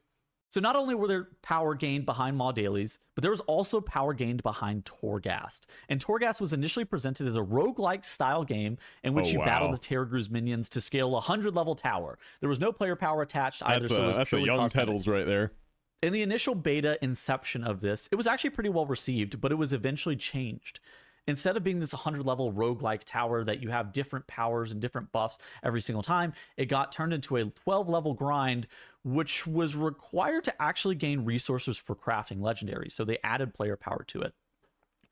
So not only were there power gained behind Maw dailies, but there was also power gained behind Torghast. And Torghast was initially presented as a roguelike style game in which you battled the Terragru's minions to scale a 100-level tower. There was no player power attached either. That's a young Tettles right there. In the initial beta inception of this, it was actually pretty well received, but it was eventually changed. Instead of being this 100-level roguelike tower that you have different powers and different buffs every single time, it got turned into a 12-level grind, which was required to actually gain resources for crafting legendaries, so they added player power to it.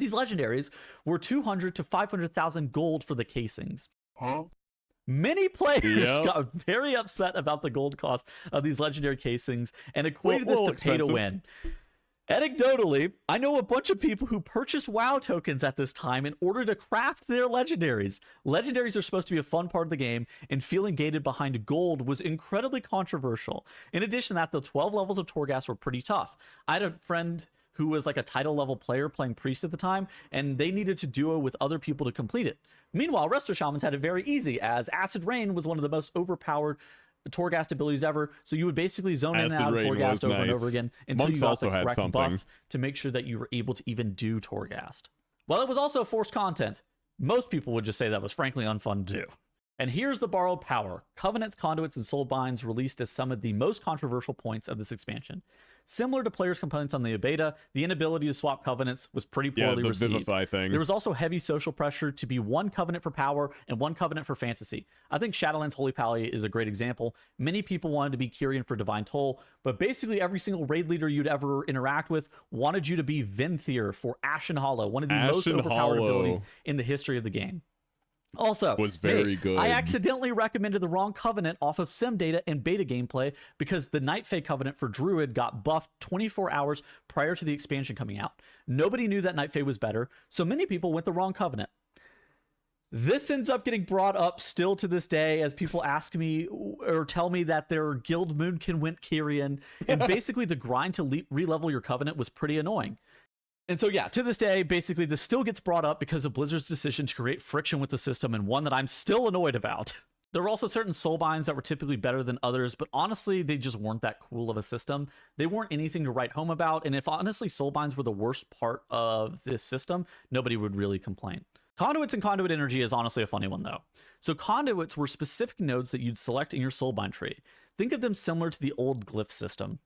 These legendaries were 200 to 500,000 gold for the casings. Many players got very upset about the gold cost of these legendary casings and equated this to pay to win. Anecdotally, I know a bunch of people who purchased WoW tokens at this time in order to craft their legendaries. Legendaries are supposed to be a fun part of the game, and feeling gated behind gold was incredibly controversial. In addition to that, the 12 levels of Torghast were pretty tough. I had a friend who was like a title level player playing Priest at the time, and they needed to duo with other people to complete it. Meanwhile, Resto Shamans had it very easy, as Acid Rain was one of the most overpowered Torghast abilities ever, so you would basically zone in and out of Torghast over and over again until you got the correct buff to make sure that you were able to even do Torghast. While it was also forced content, most people would just say that was frankly unfun to do. And here's the borrowed power. Covenants, Conduits, and Soulbinds released as some of the most controversial points of this expansion. Similar to players' complaints on the beta, the inability to swap covenants was pretty poorly received. Vivify thing. There was also heavy social pressure to be one covenant for power and one covenant for fantasy. I think Shadowlands Holy Pally is a great example. Many people wanted to be Kyrian for Divine Toll, but basically every single raid leader you'd ever interact with wanted you to be Venthyr for Ashen Hollow, one of the most overpowered abilities in the history of the game. Also, was very good. I accidentally recommended the wrong covenant off of sim data and beta gameplay because the Night Fae covenant for Druid got buffed 24 hours prior to the expansion coming out. Nobody knew that Night Fae was better, so many people went the wrong covenant. This ends up getting brought up still to this day as people ask me or tell me that their guild moonkin went Kyrian, and basically the grind to re-level your covenant was pretty annoying. And so, yeah, to this day, basically, this still gets brought up because of Blizzard's decision to create friction with the system, and one that I'm still annoyed about. There were also certain soulbinds that were typically better than others, but honestly, they just weren't that cool of a system. They weren't anything to write home about, and if honestly soulbinds were the worst part of this system, nobody would really complain. Conduits and conduit energy is honestly a funny one, though. So conduits were specific nodes that you'd select in your soulbind tree. Think of them similar to the old glyph system.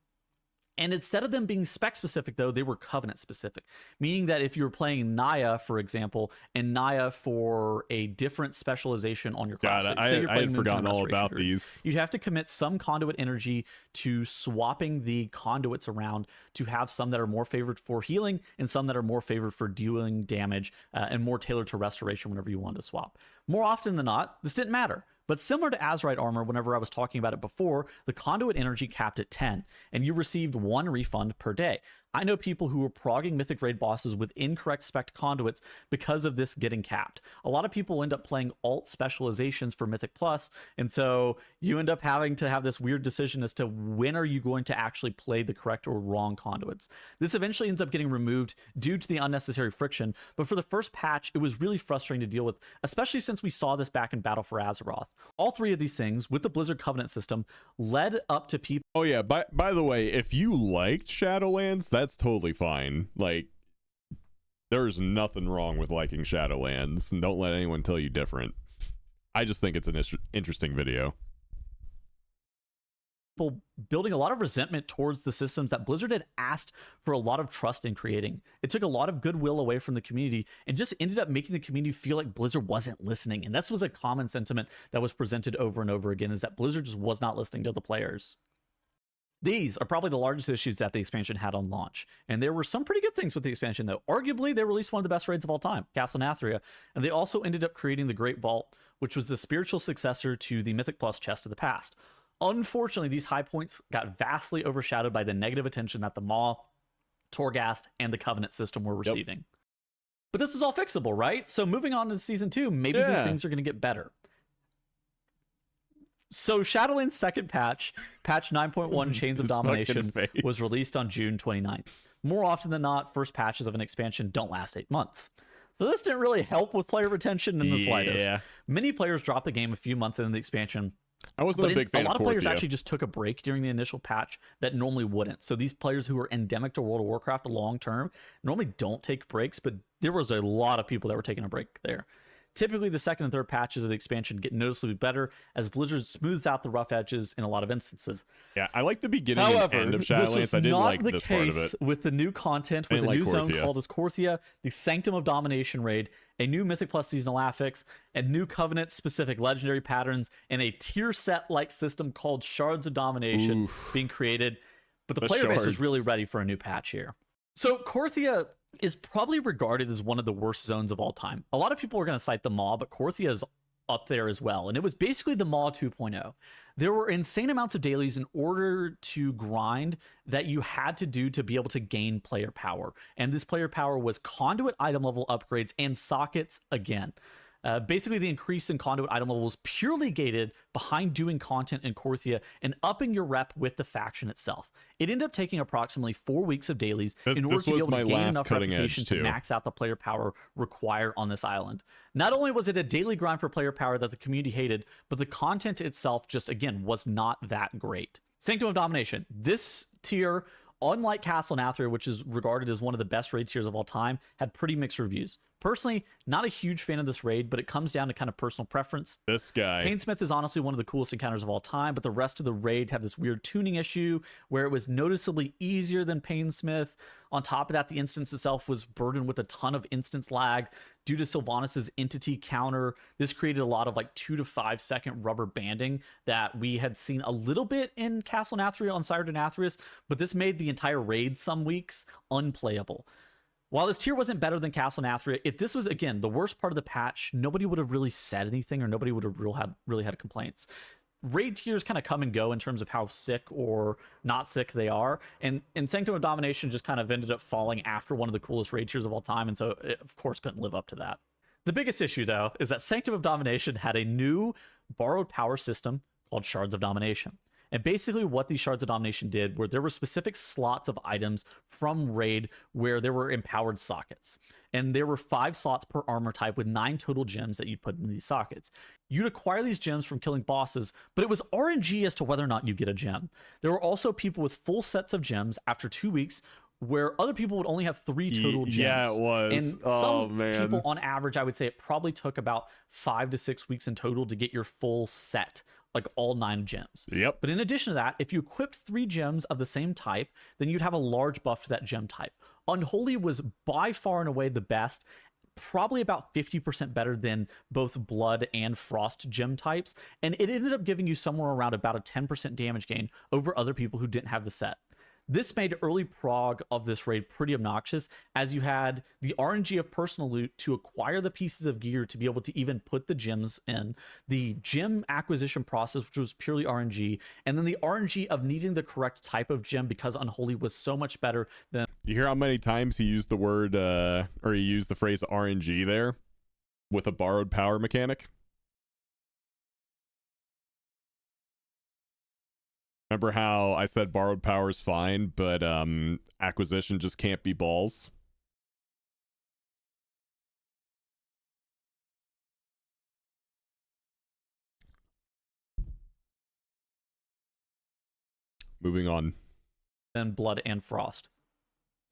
And instead of them being spec specific, though, they were covenant specific, meaning that if you were playing Naya, for example, and Naya for a different specialization on your class, I had forgotten all about these. You'd have to commit some conduit energy to swapping the conduits around to have some that are more favored for healing and some that are more favored for dealing damage and more tailored to restoration whenever you wanted to swap. More often than not, this didn't matter. But similar to Azerite armor, whenever I was talking about it before, the conduit energy capped at 10, and you received 1 refund per day. I know people who were progging Mythic Raid bosses with incorrect spec conduits because of this getting capped. A lot of people end up playing alt specializations for Mythic Plus, and so you end up having to have this weird decision as to when are you going to actually play the correct or wrong conduits. This eventually ends up getting removed due to the unnecessary friction, but for the first patch, it was really frustrating to deal with, especially since we saw this back in Battle for Azeroth. All 3 of these things, with the Blizzard Covenant system, led up to people... Oh yeah, by the way, if you liked Shadowlands, that's totally fine. Like, there's nothing wrong with liking Shadowlands, and don't let anyone tell you different. I just think it's an interesting video. People building a lot of resentment towards the systems that Blizzard had asked for a lot of trust in creating. It took a lot of goodwill away from the community and just ended up making the community feel like Blizzard wasn't listening. And this was a common sentiment that was presented over and over again, is that Blizzard just was not listening to the players. These are probably the largest issues that the expansion had on launch. And there were some pretty good things with the expansion, though. Arguably, they released one of the best raids of all time, Castle Nathria. And they also ended up creating the Great Vault, which was the spiritual successor to the Mythic Plus chest of the past. Unfortunately, these high points got vastly overshadowed by the negative attention that the Maw, Torghast, and the Covenant system were receiving. But this is all fixable, right? So moving on to Season 2, maybe these things are going to get better. So Shadowlands' second patch, patch 9.1 Chains of Domination, was released on June 29th. More often than not, first patches of an expansion don't last 8 months. So this didn't really help with player retention in the slightest. Many players dropped the game a few months into the expansion. I wasn't a big fan of A lot of players actually just took a break during the initial patch that normally wouldn't. So these players who are endemic to World of Warcraft long term normally don't take breaks, but there was a lot of people that were taking a break there. Typically, the second and third patches of the expansion get noticeably better as Blizzard smooths out the rough edges in a lot of instances. Yeah, I like the beginning and end of Shadowlands. I didn't like this part of it. This was not the case with the new content, with a new zone called as Korthia, the Sanctum of Domination raid, a new Mythic Plus seasonal affix, and new Covenant-specific legendary patterns, and a tier set-like system called Shards of Domination being created. But the player base is really ready for a new patch here. So Korthia is probably regarded as one of the worst zones of all time. A lot of people are going to cite the Maw, but Korthia is up there as well. And it was basically the Maw 2.0. There were insane amounts of dailies in order to grind that you had to do to be able to gain player power. And this player power was conduit item level upgrades and sockets again. Basically, the increase in conduit item level was purely gated behind doing content in Korthia and upping your rep with the faction itself. It ended up taking approximately 4 weeks of dailies in order to be able to gain enough reputation to max out the player power required on this island. Not only was it a daily grind for player power that the community hated, but the content itself just, again, was not that great. Sanctum of Domination. This tier, unlike Castle Nathria, which is regarded as one of the best raid tiers of all time, had pretty mixed reviews. Personally, not a huge fan of this raid, but it comes down to kind of personal preference. This guy. Painsmith is honestly one of the coolest encounters of all time, but the rest of the raid have this weird tuning issue where it was noticeably easier than Painsmith. On top of that, the instance itself was burdened with a ton of instance lag due to Sylvanas' entity counter. This created a lot of like 2 to 5 second rubber banding that we had seen a little bit in Castle Nathria on Sire Denathrius, but this made the entire raid some weeks unplayable. While this tier wasn't better than Castle Nathria, if this was, again, the worst part of the patch, nobody would have really said anything, or nobody would have really had complaints. Raid tiers kind of come and go in terms of how sick or not sick they are, and Sanctum of Domination just kind of ended up falling after one of the coolest raid tiers of all time, and so it, of course, couldn't live up to that. The biggest issue, though, is that Sanctum of Domination had a new borrowed power system called Shards of Domination. And basically what these Shards of Domination did were there were specific slots of items from Raid where there were empowered sockets. And there were 5 slots per armor type with 9 total gems that you'd put in these sockets. You'd acquire these gems from killing bosses, but it was RNG as to whether or not you get a gem. There were also people with full sets of gems after 2 weeks where other people would only have 3 total gems. Yeah, it was. And some people, on average, I would say it probably took about 5 to 6 weeks in total to get your full set, like all 9 gems. Yep. But in addition to that, if you equipped 3 gems of the same type, then you'd have a large buff to that gem type. Unholy was by far and away the best, probably about 50% better than both Blood and Frost gem types, and it ended up giving you somewhere around about a 10% damage gain over other people who didn't have the set. This made early prog of this raid pretty obnoxious, as you had the RNG of personal loot to acquire the pieces of gear to be able to even put the gems in, the gem acquisition process, which was purely RNG, and then the RNG of needing the correct type of gem because Unholy was so much better than... You hear how many times he used the word, or he used the phrase RNG there with a borrowed power mechanic? Remember how I said borrowed power is fine, but acquisition just can't be balls? Moving on. Than Blood and Frost.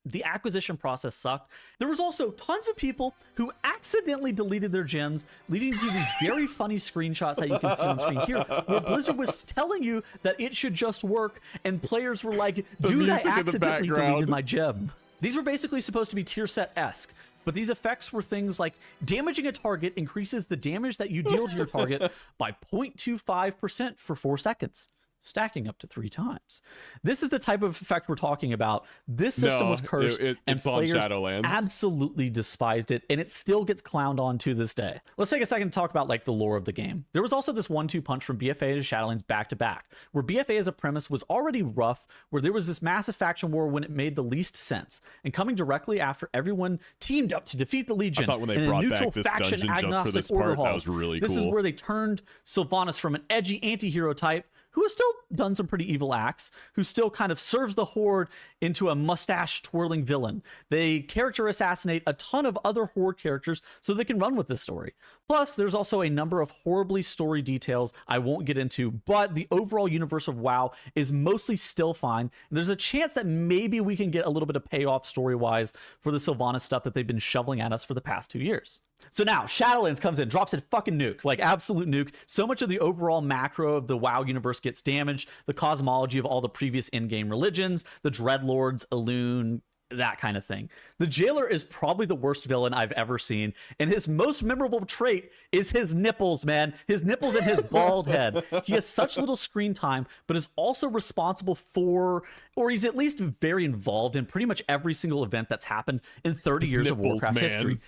The acquisition process sucked. There was also tons of people who accidentally deleted their gems, leading to these very funny screenshots that you can see on screen here, where Blizzard was telling you that it should just work, and players were like, dude, I accidentally deleted my gem. These were basically supposed to be tier set-esque, but these effects were things like damaging a target increases the damage that you deal to your target by 0.25% for 4 seconds. Stacking up to 3 times. This is the type of effect we're talking about. This system was cursed, and players absolutely despised it, and it still gets clowned on to this day. Let's take a second to talk about like the lore of the game. There was also this 1-2 punch from BFA to Shadowlands back to back, where BFA as a premise was already rough, where there was this massive faction war when it made the least sense, and coming directly after everyone teamed up to defeat the Legion. I thought when they brought back this dungeon just for this part, that was really cool. This is where they turned Sylvanas from an edgy anti-hero type who has still done some pretty evil acts, who still kind of serves the Horde, into a mustache-twirling villain. They character assassinate a ton of other Horde characters so they can run with this story. Plus, there's also a number of horribly story details I won't get into, but the overall universe of WoW is mostly still fine, and there's a chance that maybe we can get a little bit of payoff story-wise for the Sylvanas stuff that they've been shoveling at us for the past 2 years. So now, Shadowlands comes in, drops a fucking nuke, like absolute nuke. So much of the overall macro of the WoW universe gets damaged, the cosmology of all the previous in-game religions, the Dreadlords, Elune, that kind of thing. The Jailer is probably the worst villain I've ever seen, and his most memorable trait is his nipples, man. His nipples and his bald head. He has such little screen time, but is also responsible for, or he's at least very involved in pretty much every single event that's happened in 30 years of Warcraft history.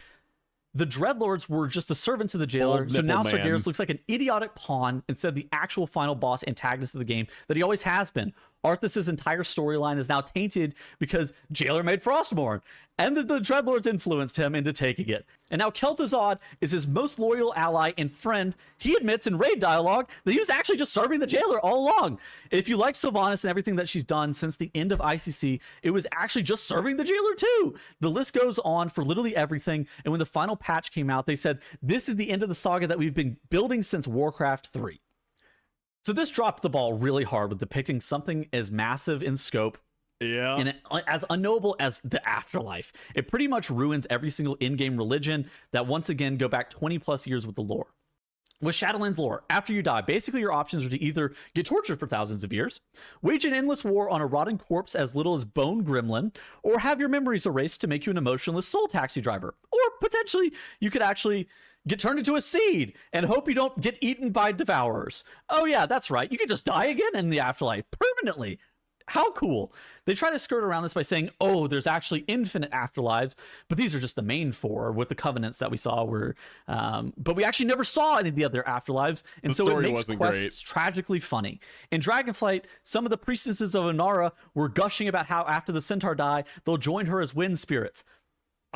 The Dreadlords were just the servants of the Jailer, so now Sargeras looks like an idiotic pawn instead of the actual final boss antagonist of the game that he always has been. Arthas' entire storyline is now tainted because Jailer made Frostmourne, and the Dreadlords influenced him into taking it. And now Kel'Thuzad is his most loyal ally and friend. He admits in raid dialogue that he was actually just serving the Jailer all along. If you like Sylvanas and everything that she's done since the end of ICC, it was actually just serving the Jailer too. The list goes on for literally everything, and when the final patch came out, they said, this is the end of the saga that we've been building since Warcraft 3. So this dropped the ball really hard with depicting something as massive in scope, and as unknowable as the afterlife. It pretty much ruins every single in-game religion that once again go back 20 plus years with the lore. With Shadowlands lore, after you die, basically your options are to either get tortured for thousands of years, wage an endless war on a rotting corpse as little as Bone Gremlin, or have your memories erased to make you an emotionless soul taxi driver. Or potentially, you could actually get turned into a seed and hope you don't get eaten by devourers. Oh yeah, that's right. You can just die again in the afterlife permanently. How cool. They try to skirt around this by saying, oh, there's actually infinite afterlives, but these are just the main 4 with the covenants that we saw were, but we actually never saw any of the other afterlives, and so it makes quests tragically funny. In Dragonflight, some of the priestesses of Inara were gushing about how after the centaur die, they'll join her as wind spirits.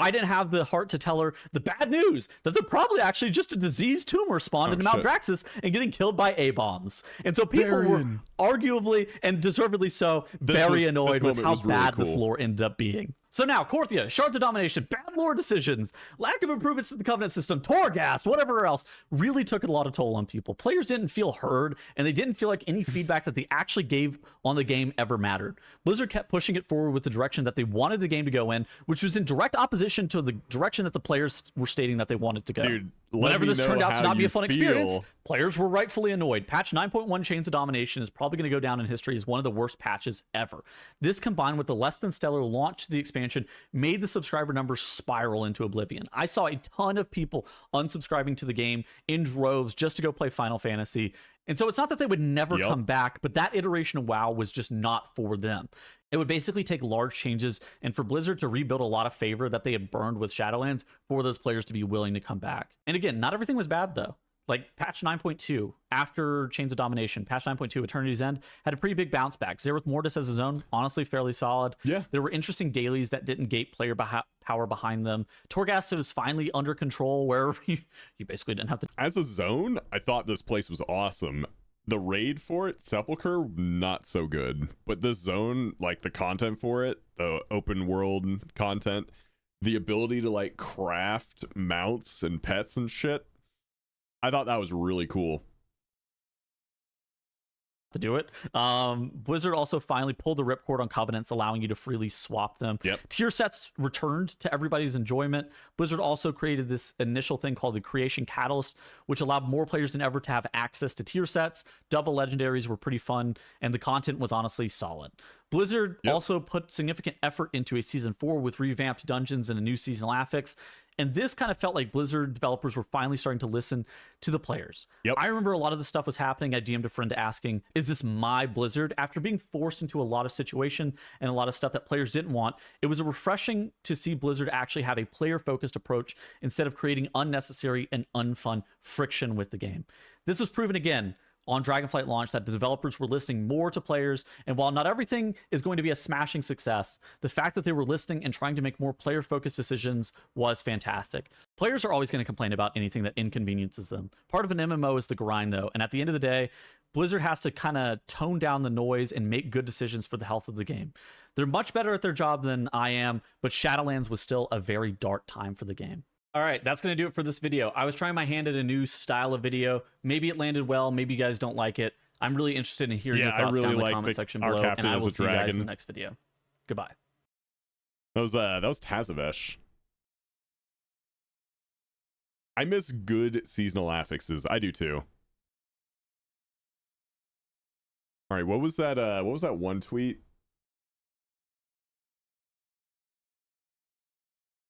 I didn't have the heart to tell her the bad news that they're probably actually just a diseased tumor spawned into Mount Draxus and getting killed by A-bombs. And so people were arguably and deservedly so very annoyed with how bad this lore ended up being. So now, Korthia, Shards of Domination, bad lore decisions, lack of improvements to the Covenant system, Torghast, whatever else, really took a lot of toll on people. Players didn't feel heard, and they didn't feel like any feedback that they actually gave on the game ever mattered. Blizzard kept pushing it forward with the direction that they wanted the game to go in, which was in direct opposition to the direction that the players were stating that they wanted to go. Dude, whenever this turned out to not be a fun experience, players were rightfully annoyed. Patch 9.1 Chains of Domination is probably going to go down in history as one of the worst patches ever. This, combined with the less than stellar launch to the expansion, made the subscriber numbers spiral into oblivion. I saw a ton of people unsubscribing to the game in droves just to go play Final Fantasy. And so it's not that they would never come back, but that iteration of WoW was just not for them. It would basically take large changes and for Blizzard to rebuild a lot of favor that they had burned with Shadowlands for those players to be willing to come back. And again, not everything was bad though. Like patch 9.2 after Chains of Domination, patch 9.2 Eternity's End had a pretty big bounce back. Zereth Mortis as his own, honestly fairly solid. Yeah. There were interesting dailies that didn't gate player power behind them. Torghast was finally under control where you basically didn't have to. As a zone, I thought this place was awesome. The raid for it, Sepulchre, not so good. But this zone, like the content for it, the open world content, the ability to like craft mounts and pets and shit, I thought that was really cool. To do it. Blizzard also finally pulled the ripcord on covenants, allowing you to freely swap them. Tier sets returned to everybody's enjoyment. Blizzard also created this initial thing called the Creation Catalyst, which allowed more players than ever to have access to tier sets. Double legendaries were pretty fun, and the content was honestly solid. Blizzard also put significant effort into a season 4 with revamped dungeons and a new seasonal affix. And this kind of felt like Blizzard developers were finally starting to listen to the players. I remember a lot of this stuff was happening. I DM'd a friend asking, is this my Blizzard? After being forced into a lot of situation and a lot of stuff that players didn't want, it was refreshing to see Blizzard actually have a player-focused approach instead of creating unnecessary and unfun friction with the game. This was proven again on Dragonflight launch that the developers were listening more to players, and while not everything is going to be a smashing success, the fact that they were listening and trying to make more player-focused decisions was fantastic. Players are always going to complain about anything that inconveniences them. Part of an MMO is the grind though, and at the end of the day, Blizzard has to kind of tone down the noise and make good decisions for the health of the game. They're much better at their job than I am, but Shadowlands was still a very dark time for the game. All right, that's going to do it for this video. I was trying my hand at a new style of video. Maybe it landed well. Maybe you guys don't like it. I'm really interested in hearing your thoughts down in the comment section below, and I will see you guys in the next video. Goodbye. That was Tazavesh. I miss good seasonal affixes. I do too. All right, what was that one tweet?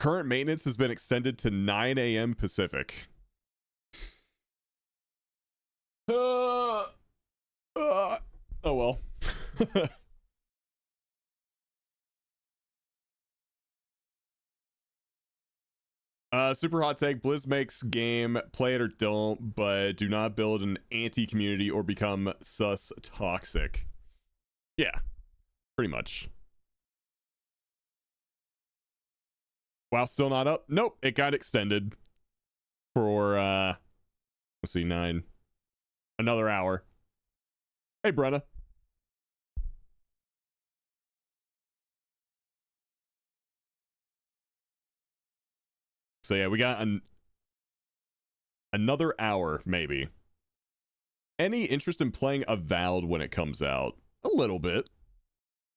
Current maintenance has been extended to 9 a.m. Pacific. Oh well. Super hot take. Blizz makes game, play it or don't, but do not build an anti-community or become sus toxic. Yeah, pretty much. WoW still not up? Nope, it got extended for let's see, another hour. Hey Brenna. So yeah, we got another hour maybe. Any interest in playing Avowed when it comes out? A little bit.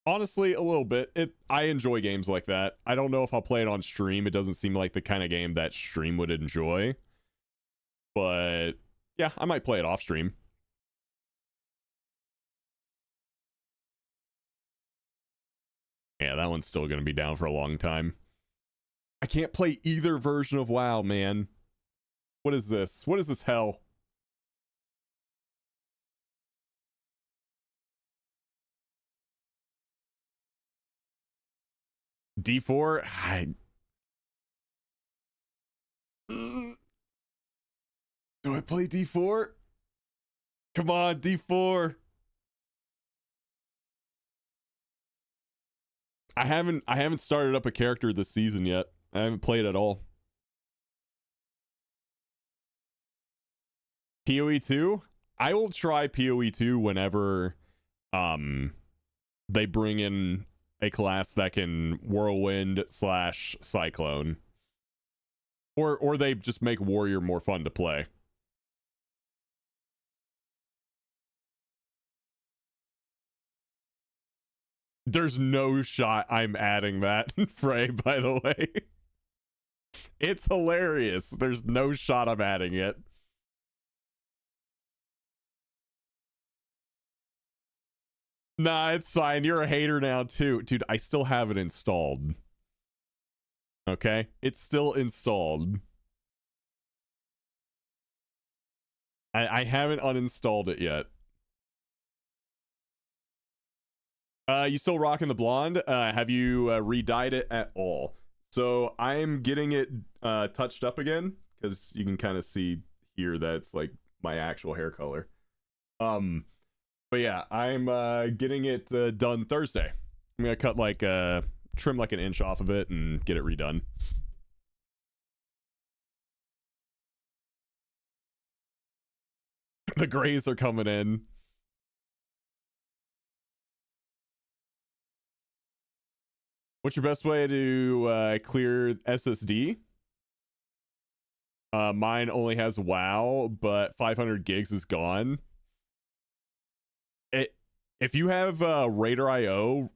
Honestly, a little bit. I enjoy games like that. I don't know if I'll play it on stream. It doesn't seem like the kind of game that stream would enjoy. But yeah, I might play it off stream. Yeah, that one's still going to be down for a long time. I can't play either version of WoW, man. What is this? What is this hell? D4. Do I play D4? Come on, D4. I haven't started up a character this season yet. I haven't played at all. PoE 2? I will try PoE 2 whenever they bring in a class that can whirlwind / cyclone. Or they just make warrior more fun to play. There's no shot I'm adding that, Frey, by the way. It's hilarious. There's no shot I'm adding it. Nah, it's fine. You're a hater now, too. Dude, I still have it installed. Okay? It's still installed. I haven't uninstalled it yet. You still rocking the blonde? Have you re-dyed it at all? So I'm getting it touched up again, because you can kind of see here that it's like my actual hair color. But yeah, I'm getting it done Thursday. I'm gonna cut like trim like an inch off of it and get it redone. The grays are coming in. What's your best way to clear SSD? Mine only has WoW, but 500 gigs is gone. If you have Radar.io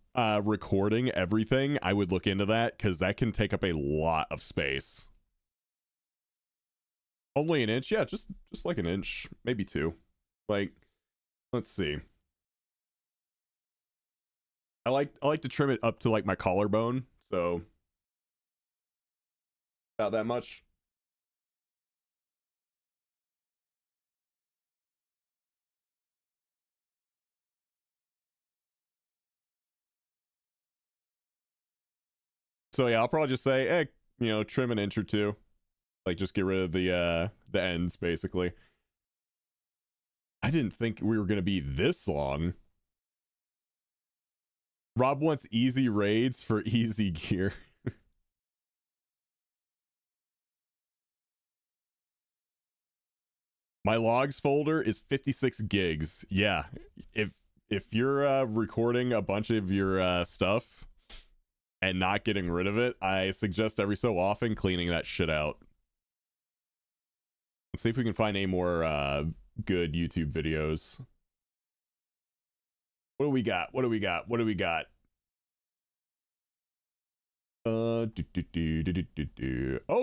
recording everything, I would look into that, because that can take up a lot of space. Only an inch? Yeah, just like an inch, maybe 2. Like, let's see. I like to trim it up to like my collarbone, so about that much. So yeah, I'll probably just say, hey, you know, trim an inch or 2. Like, just get rid of the ends, basically. I didn't think we were gonna be this long. Rob wants easy raids for easy gear. My logs folder is 56 gigs. Yeah, if you're recording a bunch of your stuff and not getting rid of it, I suggest every so often cleaning that shit out. Let's see if we can find any more good YouTube videos. What do we got? What do we got? What do we got? Oh,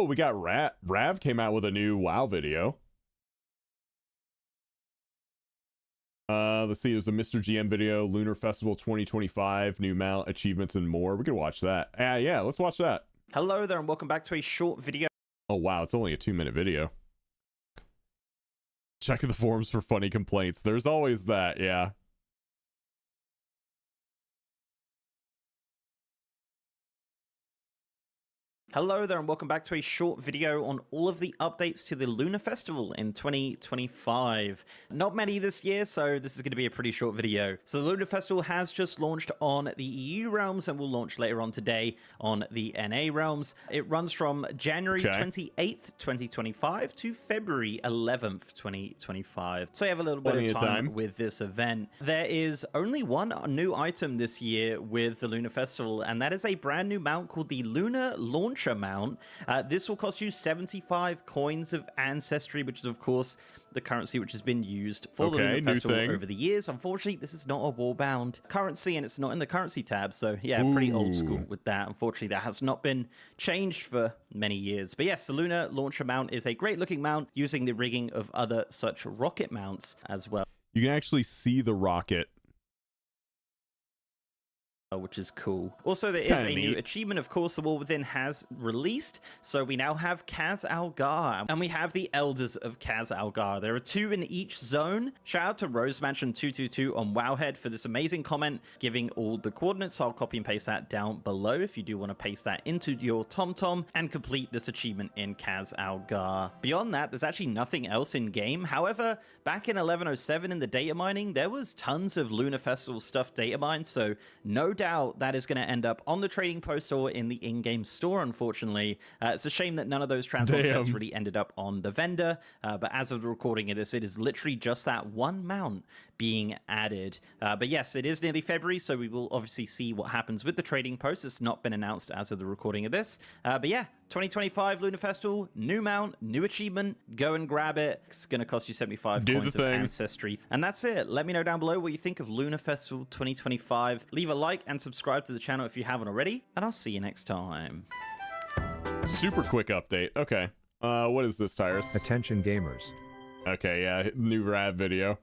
we got Rav came out with a new WoW video. Let's see, it was a Mr. GM video, Lunar Festival 2025, new mount, achievements, and more. We could watch that. Yeah, let's watch that. Hello there, and welcome back to a short video. Oh, wow, it's only a 2-minute video. Check the forums for funny complaints. There's always that, yeah. Hello there, and welcome back to a short video on all of the updates to the Lunar Festival in 2025. Not many this year, so this is going to be a pretty short video. So the Lunar Festival has just launched on the EU realms and will launch later on today on the NA realms. It runs from January 28th, 2025 to February 11th, 2025. So you have a little bit of time with this event. There is only one new item this year with the Lunar Festival, and that is a brand new mount called the Lunar Launcher Mount. This will cost you 75 coins of ancestry, which is of course the currency which has been used for the Lunar Festival over the years. Unfortunately, this is not a wall-bound currency, and it's not in the currency tab, so yeah, pretty old school with that. Unfortunately, that has not been changed for many years. But yes, the Lunar Launcher Mount is a great-looking mount using the rigging of other such rocket mounts as well. You can actually see the rocket. which is cool. Also, there It's is a kinda new neat. achievement, of course, the War Within has released. So we now have Kaz Algar, and we have the Elders of Kaz Algar. There are 2 in each zone. Shout out to Rose Mansion 222 on Wowhead for this amazing comment, giving all the coordinates. I'll copy and paste that down below if you do want to paste that into your TomTom and complete this achievement in Kaz Algar. Beyond that, there's actually nothing else in game. However, back in 1107 in the data mining, there was tons of Lunar Festival stuff data mined, so no doubt that is going to end up on the trading post or in the in-game store, unfortunately. It's a shame that none of those transmog sets Damn. really ended up on the vendor, but as of the recording of this, it is literally just that one mount being added. But yes, it is nearly February, so we will obviously see what happens with the trading post. It's not been announced as of the recording of this. But yeah, 2025 Lunar Festival, new mount, new achievement. Go and grab it. It's going to cost you 75 Do the coins of thing. Ancestry. And that's it. Let me know down below what you think of Lunar Festival 2025. Leave a like and subscribe to the channel if you haven't already, and I'll see you next time. Super quick update. Okay. What is this, Tyrus? Attention gamers. Okay, yeah, new rad video.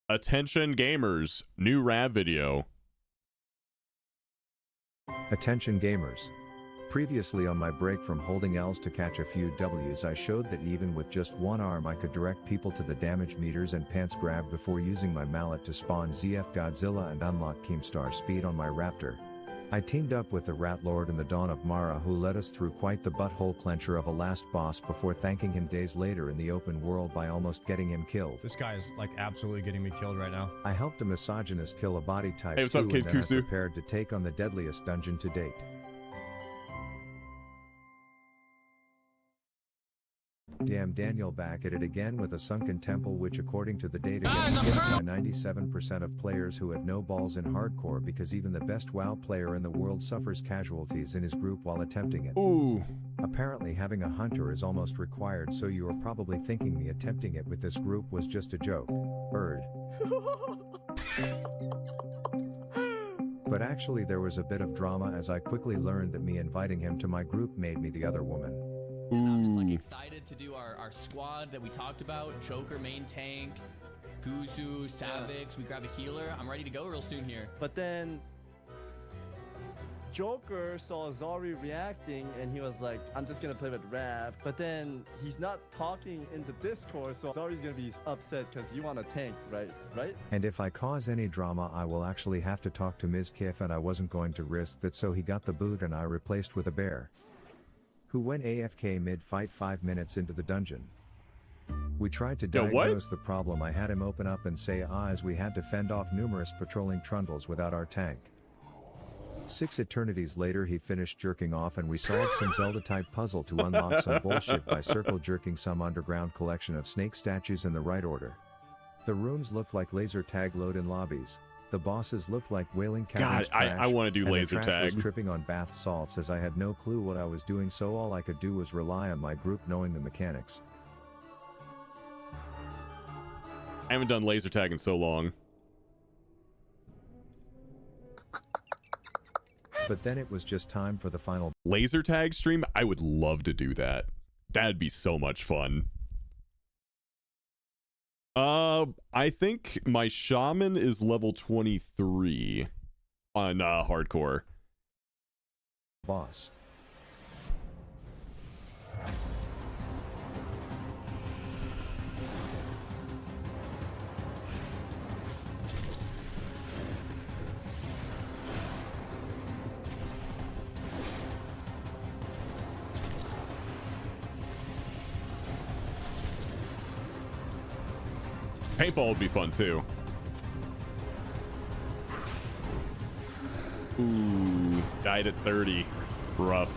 Attention gamers, new rad video. Attention gamers. Previously on my break from holding L's to catch a few W's, I showed that even with just one arm I could direct people to the damage meters and pants grab before using my mallet to spawn ZF Godzilla and unlock Keemstar speed on my Raptor. I teamed up with the Rat Lord in the Dawn of Mara, who led us through quite the butthole clencher of a last boss before thanking him days later in the open world by almost getting him killed. This guy is like absolutely getting me killed right now. I helped a misogynist kill a body type Hey, what's up, 2, Kid and then I Kusu? prepared to take on the deadliest dungeon to date. Damn, Daniel back at it again with a sunken temple, which according to the data gets skipped by 97% of players who have no balls in hardcore, because even the best WoW player in the world suffers casualties in his group while attempting it. Ooh. Apparently having a hunter is almost required, so you are probably thinking me attempting it with this group was just a joke. But actually there was a bit of drama, as I quickly learned that me inviting him to my group made me the other woman. I'm just like excited to do our squad that we talked about. Joker, main tank, Guzu, Savix. We grab a healer. I'm ready to go real soon here. But then Joker saw Zari reacting and he was like, I'm just gonna play with Rav. But then he's not talking in the Discord, so Zari's gonna be upset because you want a tank, right? And if I cause any drama I will actually have to talk to Ms. Kiff, and I wasn't going to risk that, so he got the boot and I replaced with a bear, who went AFK mid-fight 5 minutes into the dungeon. We tried to diagnose the problem. I had him open up and say as we had to fend off numerous patrolling trundles without our tank. 6 eternities later he finished jerking off and we solved some Zelda-type puzzle to unlock some bullshit by circle jerking some underground collection of snake statues in the right order. The rooms looked like laser tag load-in lobbies. The bosses looked like wailing God, caverns. I want to do and laser the trash was tag. tripping on bath salts, as I had no clue what I was doing, so all I could do was rely on my group knowing the mechanics. I haven't done laser tag in so long. But then it was just time for the final Laser tag stream? I would love to do that. That'd be so much fun. I think my shaman is level 23 on hardcore. Boss. Paintball would be fun too. Ooh, died at 30. Rough.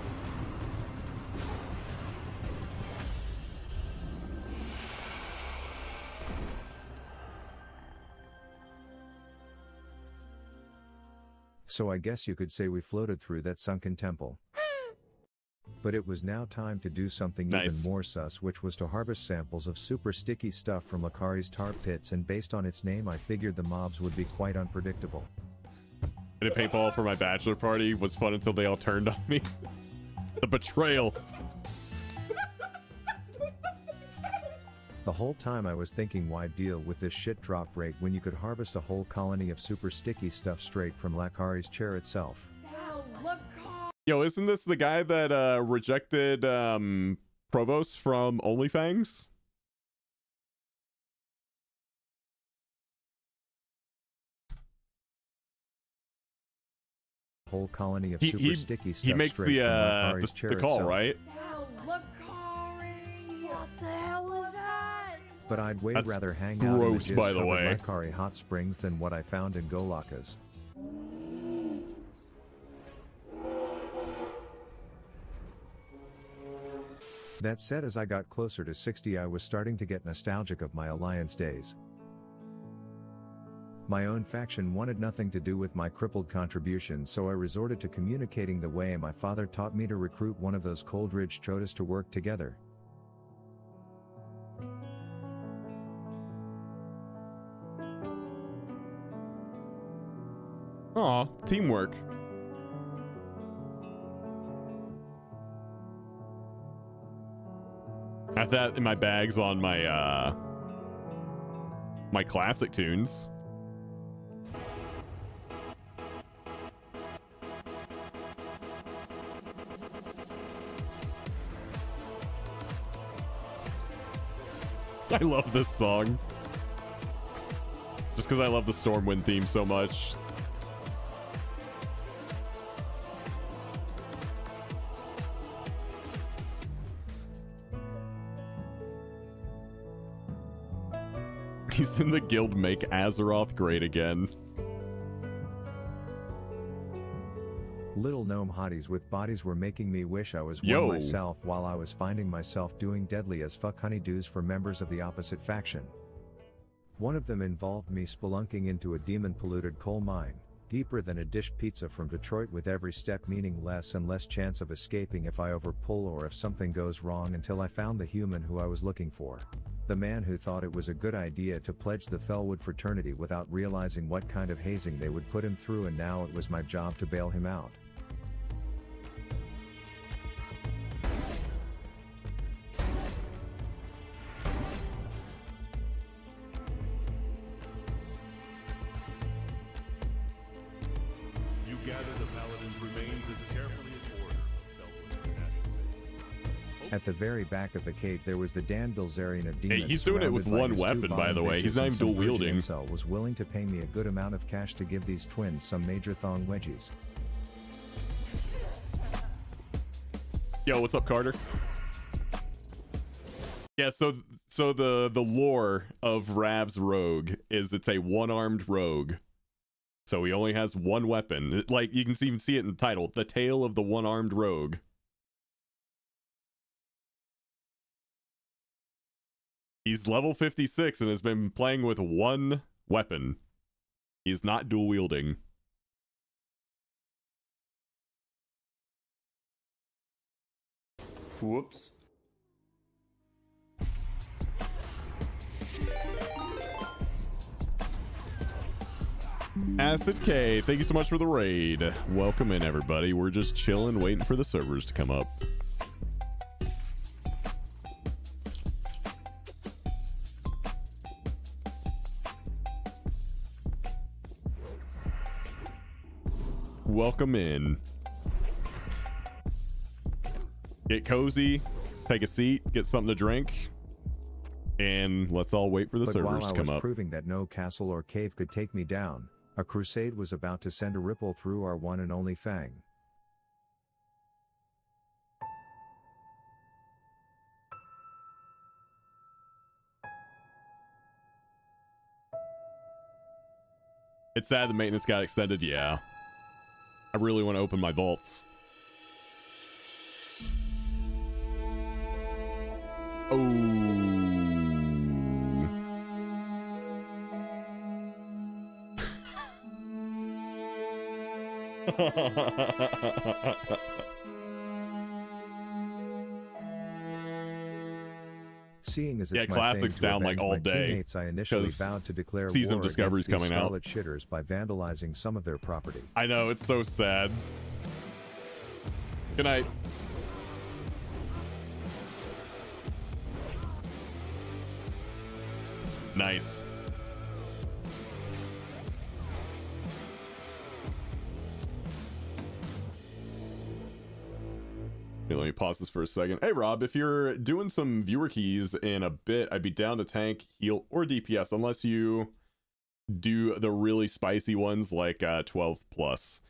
So I guess you could say we floated through that sunken temple. But it was now time to do something even more sus, which was to harvest samples of super sticky stuff from Lakari's tar pits, and based on its name I figured the mobs would be quite unpredictable. I did paintball for my bachelor party. Was fun until they all turned on me. The betrayal. The whole time I was thinking, why deal with this shit drop rate when you could harvest a whole colony of super sticky stuff straight from Lakari's chair itself. Yo, isn't this the guy that rejected Provost from OnlyFans? Whole colony of He- super he- sticky he stuff makes straight the, from uh, Lakari's the chair call, itself. right? What the hell was that? But I'd way That's rather hang out in gross, the by the jizz-covered way. Lakari hot springs than what I found in Golaka's. That said, as I got closer to 60, I was starting to get nostalgic of my Alliance days. My own faction wanted nothing to do with my crippled contributions, so I resorted to communicating the way my father taught me to recruit one of those Coldridge Chodas to work together. Aw, teamwork. I have that in my bags on my my classic tunes. I love this song. Just because I love the Stormwind theme so much. He's in the guild make Azeroth great again. Little gnome hotties with bodies were making me wish I was Yo. one myself, while I was finding myself doing deadly as fuck honeydews for members of the opposite faction. One of them involved me spelunking into a demon-polluted coal mine, deeper than a dish pizza from Detroit, with every step meaning less and less chance of escaping if I overpull or if something goes wrong, until I found the human who I was looking for. The man who thought it was a good idea to pledge the Fellwood fraternity without realizing what kind of hazing they would put him through, and now it was my job to bail him out. You gather the Paladin's remains as carefully as order of Fellwood International. At the very back of the cave there was the Dan Bilzerian of demons. he's doing it with surrounded by one his two weapon, by bottom the way. bitches, He's not and even some dual virgin wielding. incel was willing to pay me a good amount of cash to give these twins some major thong wedgies. Yo, what's up, Carter? Yeah, so the lore of Rav's rogue is it's a one-armed rogue. So he only has one weapon. Like, you can even see it in the title, The Tale of the One-Armed Rogue. He's level 56 and has been playing with one weapon. He's not dual wielding. Whoops. Acid K, thank you so much for the raid. Welcome in, everybody. We're just chilling, waiting for the servers to come up. Welcome in. Get cozy, take a seat, get something to drink, and let's all wait for the But servers while I to come was up. proving that no castle or cave could take me down, a crusade was about to send a ripple through our one and only Fang. It's sad the maintenance got extended, yeah. I really want to open my vaults. Oh. Seeing as Yeah, it's my Classic's thing to down, like, avenge all my day, teammates, I initially 'cause vowed to declare Season of war Discovery's against these coming out. scarlet shitters by vandalizing some of their property. I know, it's so sad. Good night. Nice. Here, let me pause this for a second. Hey Rob, if you're doing some viewer keys in a bit, I'd be down to tank, heal, or DPS, unless you do the really spicy ones like 12 plus.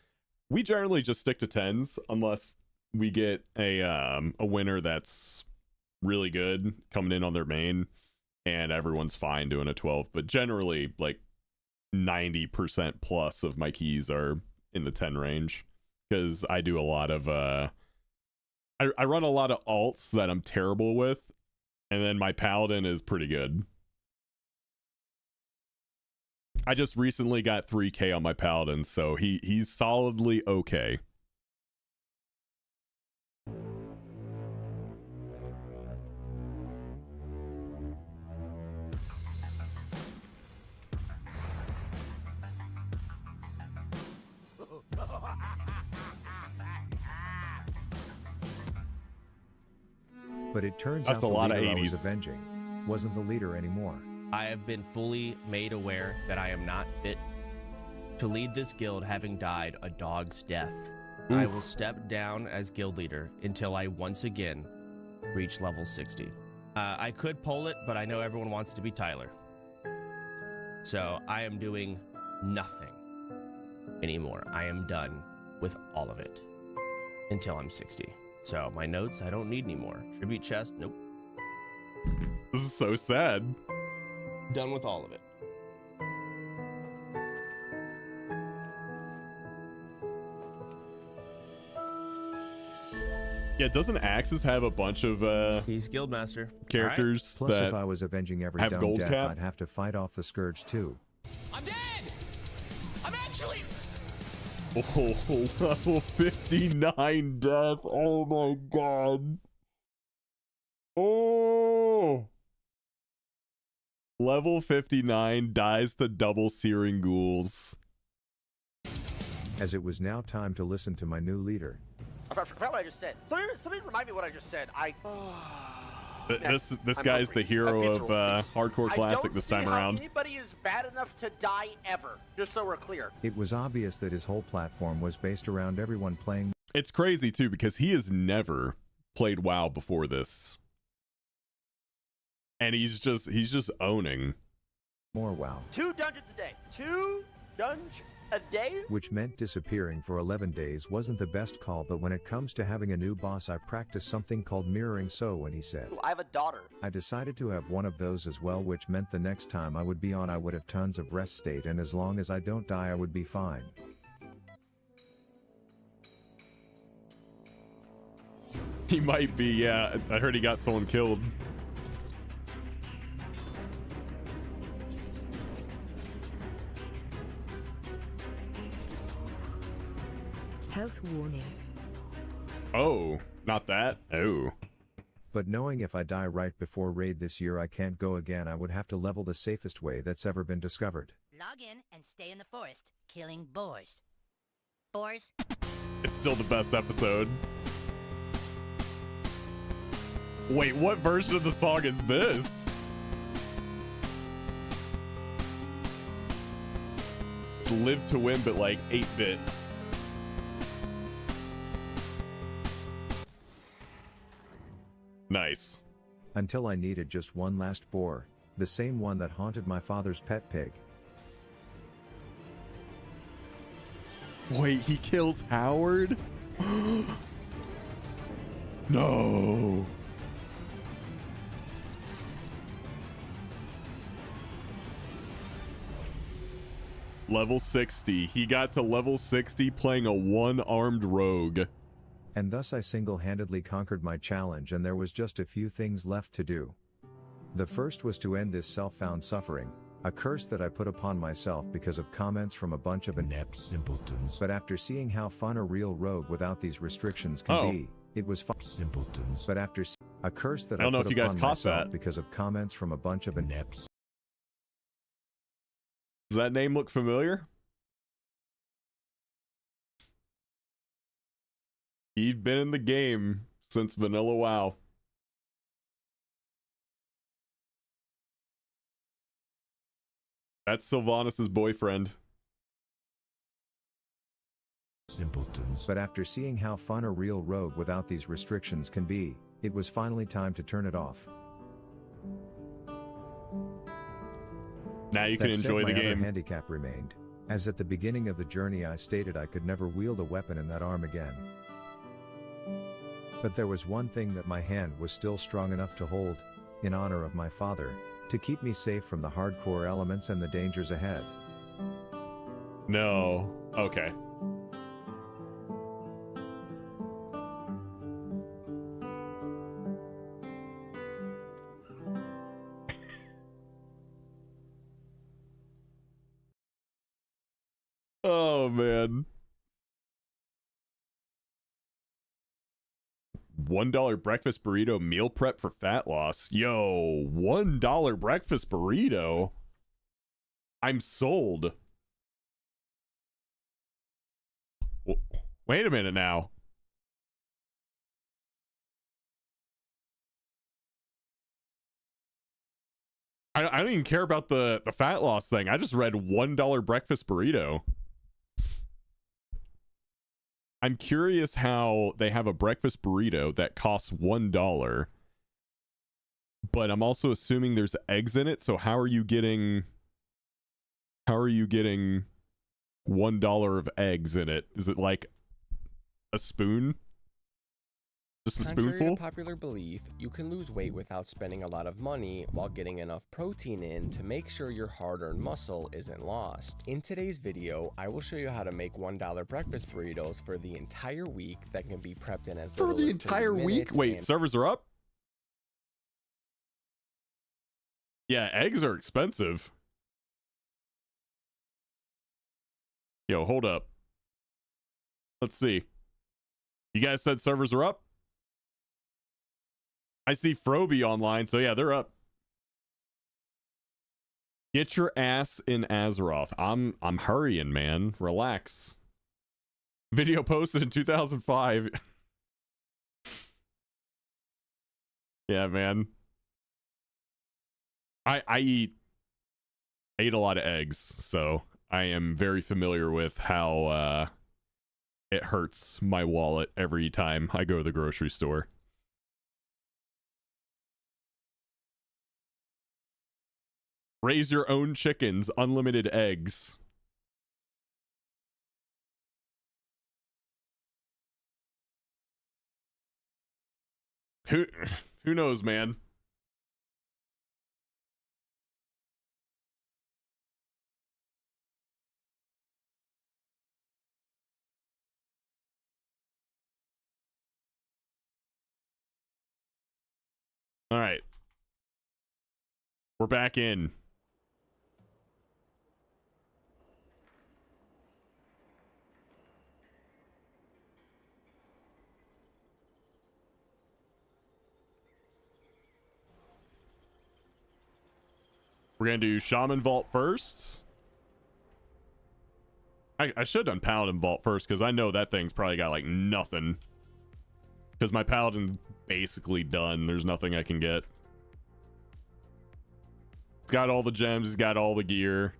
We generally just stick to 10s unless we get a winner that's really good coming in on their main and everyone's fine doing a 12, but generally like 90% plus of my keys are in the 10 range because I do a lot of I run a lot of alts that I'm terrible with, and then my paladin is pretty good. I just recently got 3k on my paladin, so he's solidly okay. But it turns That's out a the lot of leader I was 80s. avenging wasn't the leader anymore. I have been fully made aware that I am not fit to lead this guild, having died a dog's death. I will step down as guild leader until I once again reach level 60. I could pull it, but I know everyone wants to be Tyler. So I am doing nothing anymore. I am done with all of it until I'm 60. So my notes, I don't need anymore. Tribute chest, nope. This is so sad. Done with all of it. Yeah, doesn't Axis have a bunch of he's guildmaster characters Plus, that if I was avenging every have dumb gold death, cap? I'd have to fight off the Scourge too. I'm dead! I'm actually... Oh, level 59 death. Oh my god. Oh. Level 59 dies to double searing ghouls. As it was now time to listen to my new leader. I forgot what I just said. Somebody remind me what I just said. This guy's the hero of Hardcore Classic this time around. Anybody is bad enough to die ever. Just so we're clear. It was obvious that his whole platform was based around everyone playing. It's crazy too because he has never played WoW before this. And he's just owning more WoW. 2 dungeons a day. 2 dungeons a day? Which meant disappearing for 11 days wasn't the best call, but when it comes to having a new boss, I practice something called mirroring. So when he said, I have a daughter. I decided to have one of those as well, which meant the next time I would be on, I would have tons of rest state, and as long as I don't die, I would be fine. He might be, yeah. I heard he got someone killed. Health warning. Oh, not that. Oh. But knowing if I die right before raid this year I can't go again, I would have to level the safest way that's ever been discovered. Log in and stay in the forest, killing boars. Boars? It's still the best episode. Wait, what version of the song is this? It's Live to Win, but like 8-bit. Nice. Until I needed just one last boar, the same one that haunted my father's pet pig. Wait, he kills Howard? No. Level 60. He got to level 60 playing a one-armed rogue. And thus I single-handedly conquered my challenge, and there was just a few things left to do. The first was to end this self-found suffering, a curse that I put upon myself because of comments from a bunch of inept simpletons. But after seeing how fun a real rogue without these restrictions can be, it was fun. Simpletons. But after a curse that I don't know put if you guys upon caught myself that. because of comments from a bunch of inepts. Does that name look familiar? He'd been in the game since Vanilla WoW. That's Sylvanas' boyfriend. Simpletons. But after seeing how fun a real rogue without these restrictions can be, it was finally time to turn it off. Now you can That said, enjoy the my other game. handicap remained, as at the beginning of the journey I stated I could never wield a weapon in that arm again. But there was one thing that my hand was still strong enough to hold, in honor of my father, to keep me safe from the hardcore elements and the dangers ahead. No. Okay. Oh, man. $1 breakfast burrito meal prep for fat loss. Yo, $1 breakfast burrito. I'm sold. Wait a minute now. I don't even care about the fat loss thing. I just read $1 breakfast burrito. I'm curious how they have a breakfast burrito that costs $1, but I'm also assuming there's eggs in it. So how are you getting $1 of eggs in it? Is it like a spoon? Just a Contrary spoonful? to popular belief, you can lose weight without spending a lot of money while getting enough protein in to make sure your hard-earned muscle isn't lost. In today's video, I will show you how to make $1 breakfast burritos for the entire week that can be prepped in as For little the as 30 entire week? minutes Wait, and servers are up? Yeah, eggs are expensive. Yo, hold up. Let's see. You guys said servers are up? I see Froby online, so yeah, they're up. Get your ass in Azeroth. I'm hurrying, man. Relax. Video posted in 2005. Yeah, man. I ate a lot of eggs, so I am very familiar with how it hurts my wallet every time I go to the grocery store. Raise your own chickens, unlimited eggs. Who knows, man? All right. We're back in. We're going to do Shaman Vault first. I should have done Paladin Vault first, because I know that thing's probably got, like, nothing. Because my Paladin's basically done. There's nothing I can get. It's got all the gems. It's got all the gear.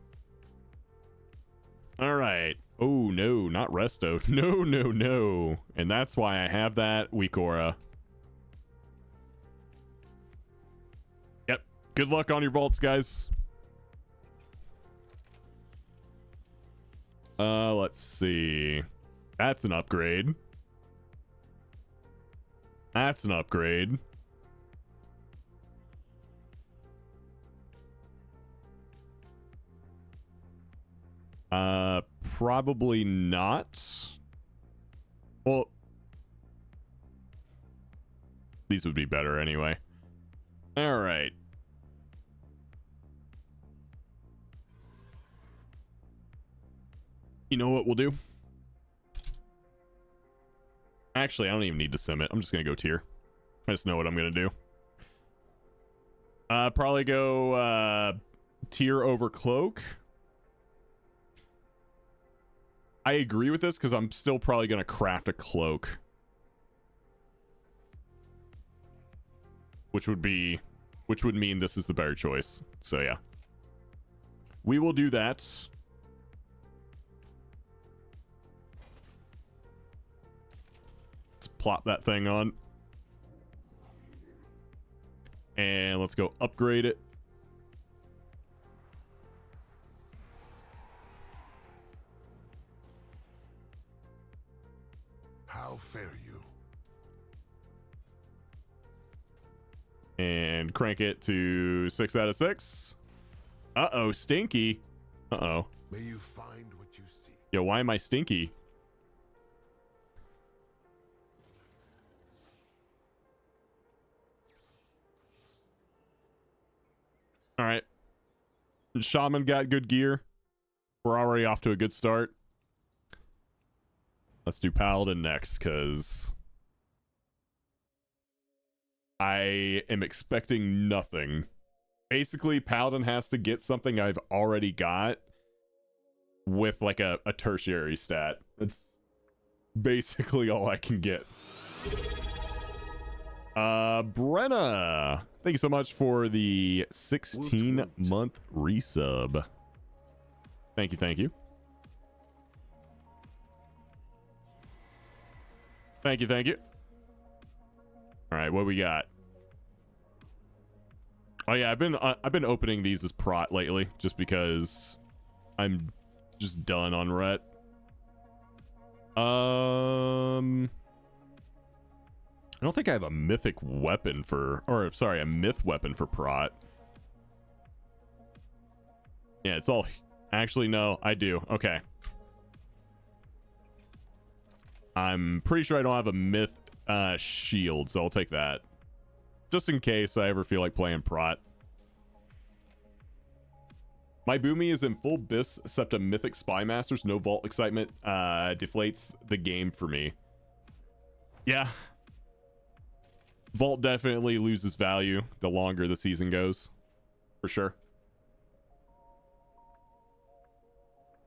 All right. Oh, no. Not Resto. No, no, no. And that's why I have that Weekora. Yep. Good luck on your vaults, guys. Let's see. That's an upgrade. That's an upgrade. Probably not. Well, these would be better anyway. All right. You know what we'll do? Actually, I don't even need to sim it. I'm just going to go tier. I just know what I'm going to do. Probably go tier over cloak. I agree with this because I'm still probably going to craft a cloak. Which would mean this is the better choice. So yeah. we will do that. Let's plop that thing on. And let's go upgrade it. How fare you? And crank it to 6 out of 6. Uh-oh, stinky. Uh-oh. May you find what you seek. Yo, why am I stinky? All right. Shaman got good gear. We're already off to a good start. Let's do Paladin next, because I am expecting nothing. Basically, Paladin has to get something I've already got with like a tertiary stat. That's basically all I can get. Brenna, thank you so much for the 16-month resub. Thank you, thank you. Thank you, thank you. All right, what we got? Oh yeah, I've been opening these as prot lately, just because I'm just done on Ret. I don't think I have a mythic weapon for, or sorry, a myth weapon for prot. Yeah, it's all, actually no, I do. Okay. I'm pretty sure I don't have a myth shield, so I'll take that. Just in case I ever feel like playing prot. My Boomy is in full bis, except a mythic spy masters. No vault excitement. Deflates the game for me. Yeah. Vault definitely loses value the longer the season goes. For sure.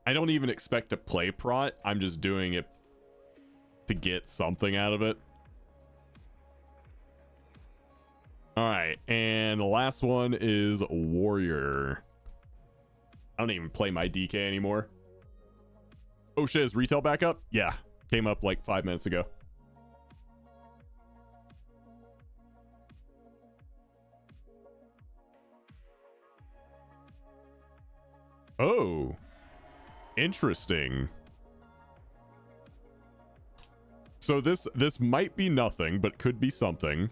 I don't even expect to play prot. I'm just doing it to get something out of it. All right, and the last one is Warrior. I don't even play my DK anymore. Oh shit, is retail back up? Yeah, came up like 5 minutes ago. Oh, interesting. So this might be nothing, but could be something.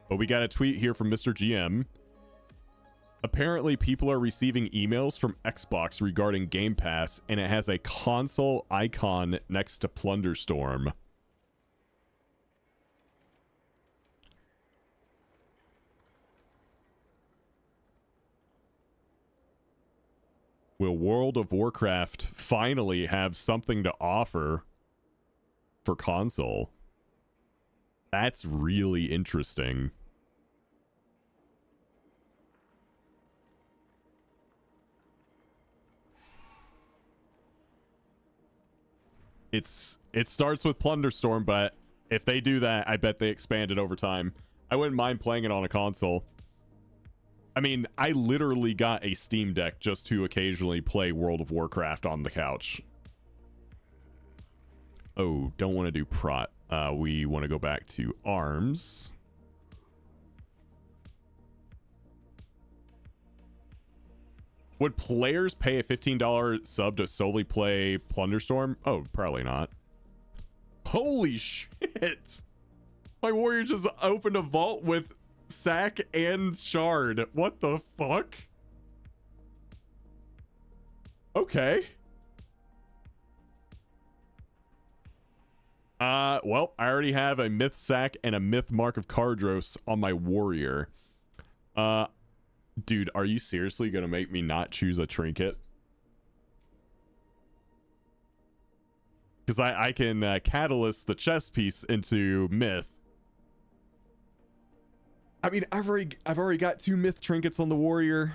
But we got a tweet here from Mr. GM. Apparently, people are receiving emails from Xbox regarding Game Pass, and it has a console icon next to Plunderstorm. Will World of Warcraft finally have something to offer for console? That's really interesting. It starts with Plunderstorm, but if they do that, I bet they expand it over time. I wouldn't mind playing it on a console. I mean, I literally got a Steam Deck just to occasionally play World of Warcraft on the couch. Oh, don't want to do prot. We want to go back to arms. Would players pay a $15 sub to solely play Plunderstorm? Oh, probably not. Holy shit! My warrior just opened a vault with sack and shard. What the fuck? Okay. Well, I already have a myth sack and a myth mark of Cardros on my warrior. Dude, are you seriously gonna make me not choose a trinket? Because I can catalyst the chess piece into myth. I mean, I've already got 2 myth trinkets on the warrior.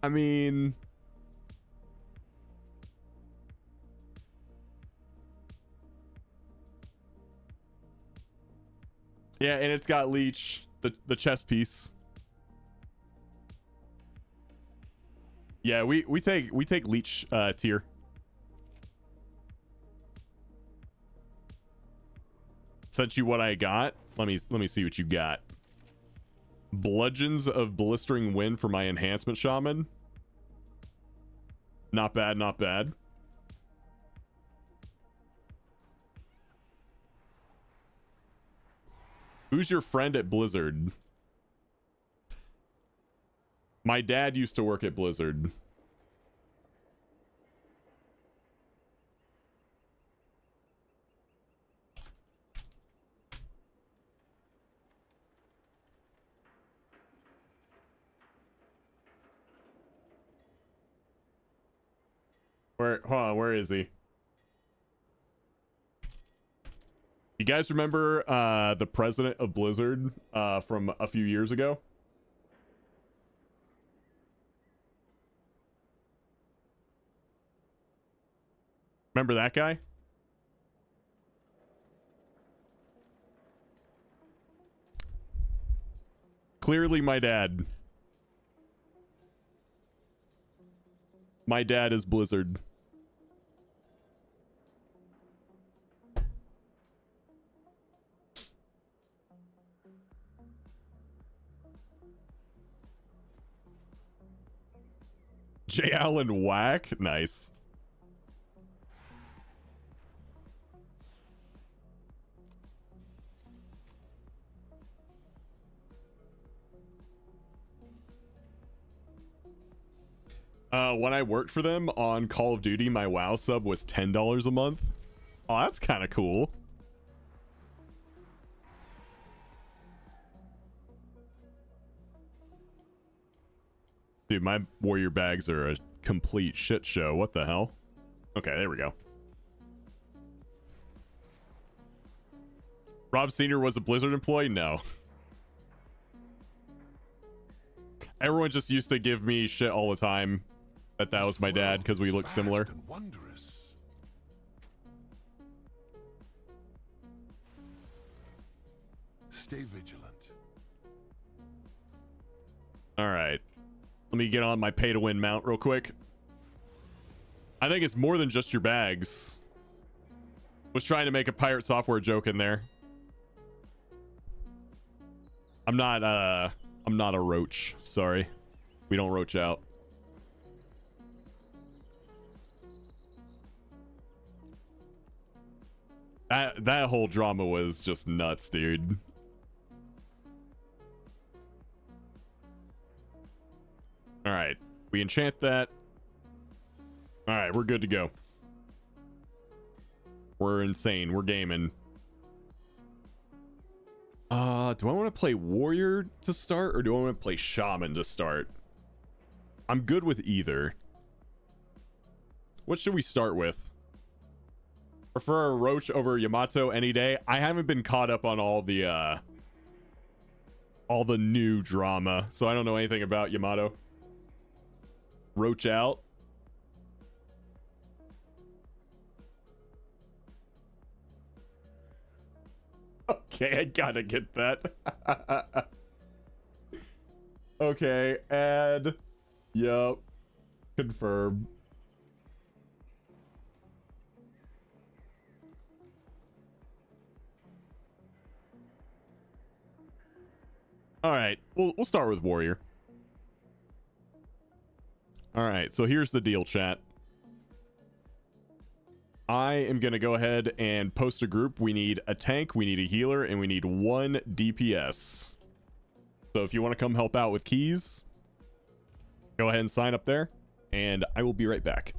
I mean, yeah, and it's got leech. the chess piece. Yeah, we take leech tier. Sent you what I got. Let me see what you got. Bludgeons of blistering wind for my enhancement shaman. Not bad, not bad. Who's your friend at Blizzard? My dad used to work at Blizzard. Hold on, where is he? You guys remember the president of Blizzard from a few years ago? Remember that guy? Clearly my dad. My dad is Blizzard. J. Allen Whack? Nice. When I worked for them on Call of Duty, my WoW sub was $10 a month. Oh, that's kind of cool. Dude, my warrior bags are a complete shit show. What the hell? Okay, there we go. Rob Sr. was a Blizzard employee? No. Everyone just used to give me shit all the time that was my dad because we look similar. Stay vigilant. All right. Let me get on my pay to win mount real quick. I think it's more than just your bags. Was trying to make a pirate software joke in there. I'm not a roach. Sorry. We don't roach out. That whole drama was just nuts, dude. All right. We enchant that. All right, we're good to go. We're insane. We're gaming. Do I want to play warrior to start or do I want to play shaman to start? I'm good with either. What should we start with? Prefer a roach over Yamato any day. I haven't been caught up on all the new drama, so I don't know anything about Yamato. Roach out. Okay, I gotta get that. Okay, add. Yup. Confirm. All right, we'll start with warrior. All right, so here's the deal, chat. I am going to go ahead and post a group. We need a tank, we need a healer, and we need 1 DPS. So if you want to come help out with keys, go ahead and sign up there, and I will be right back.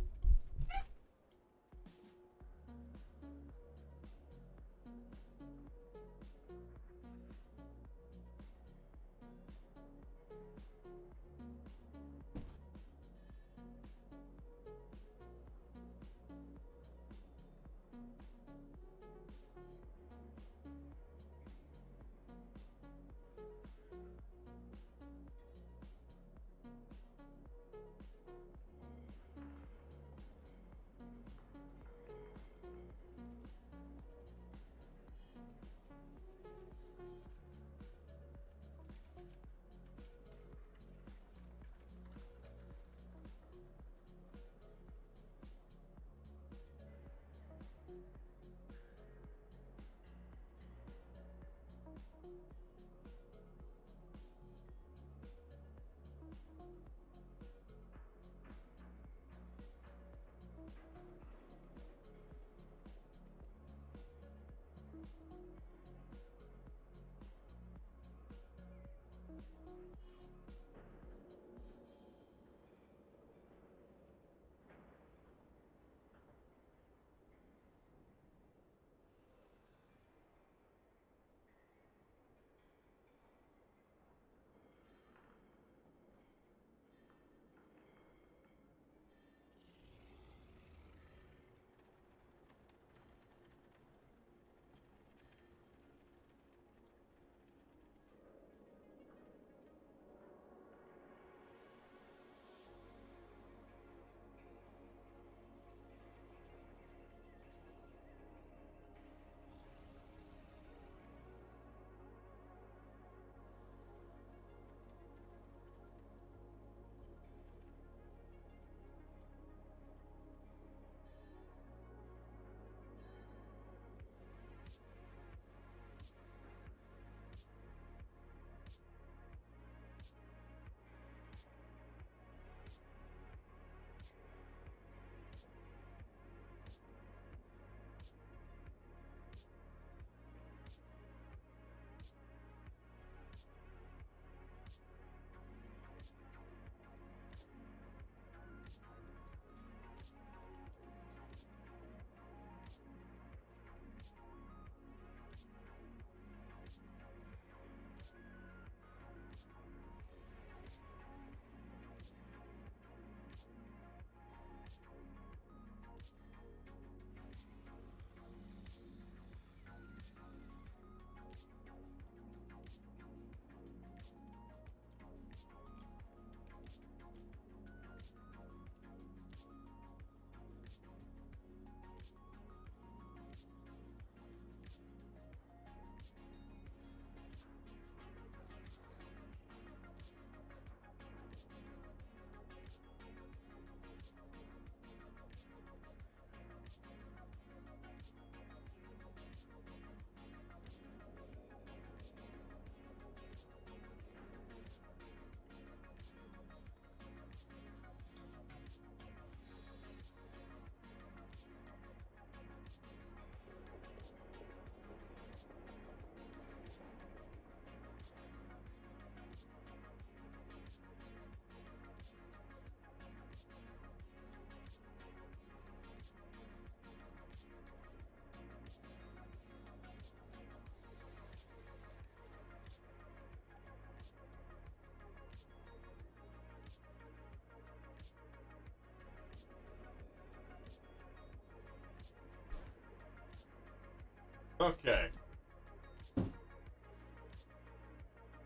Okay.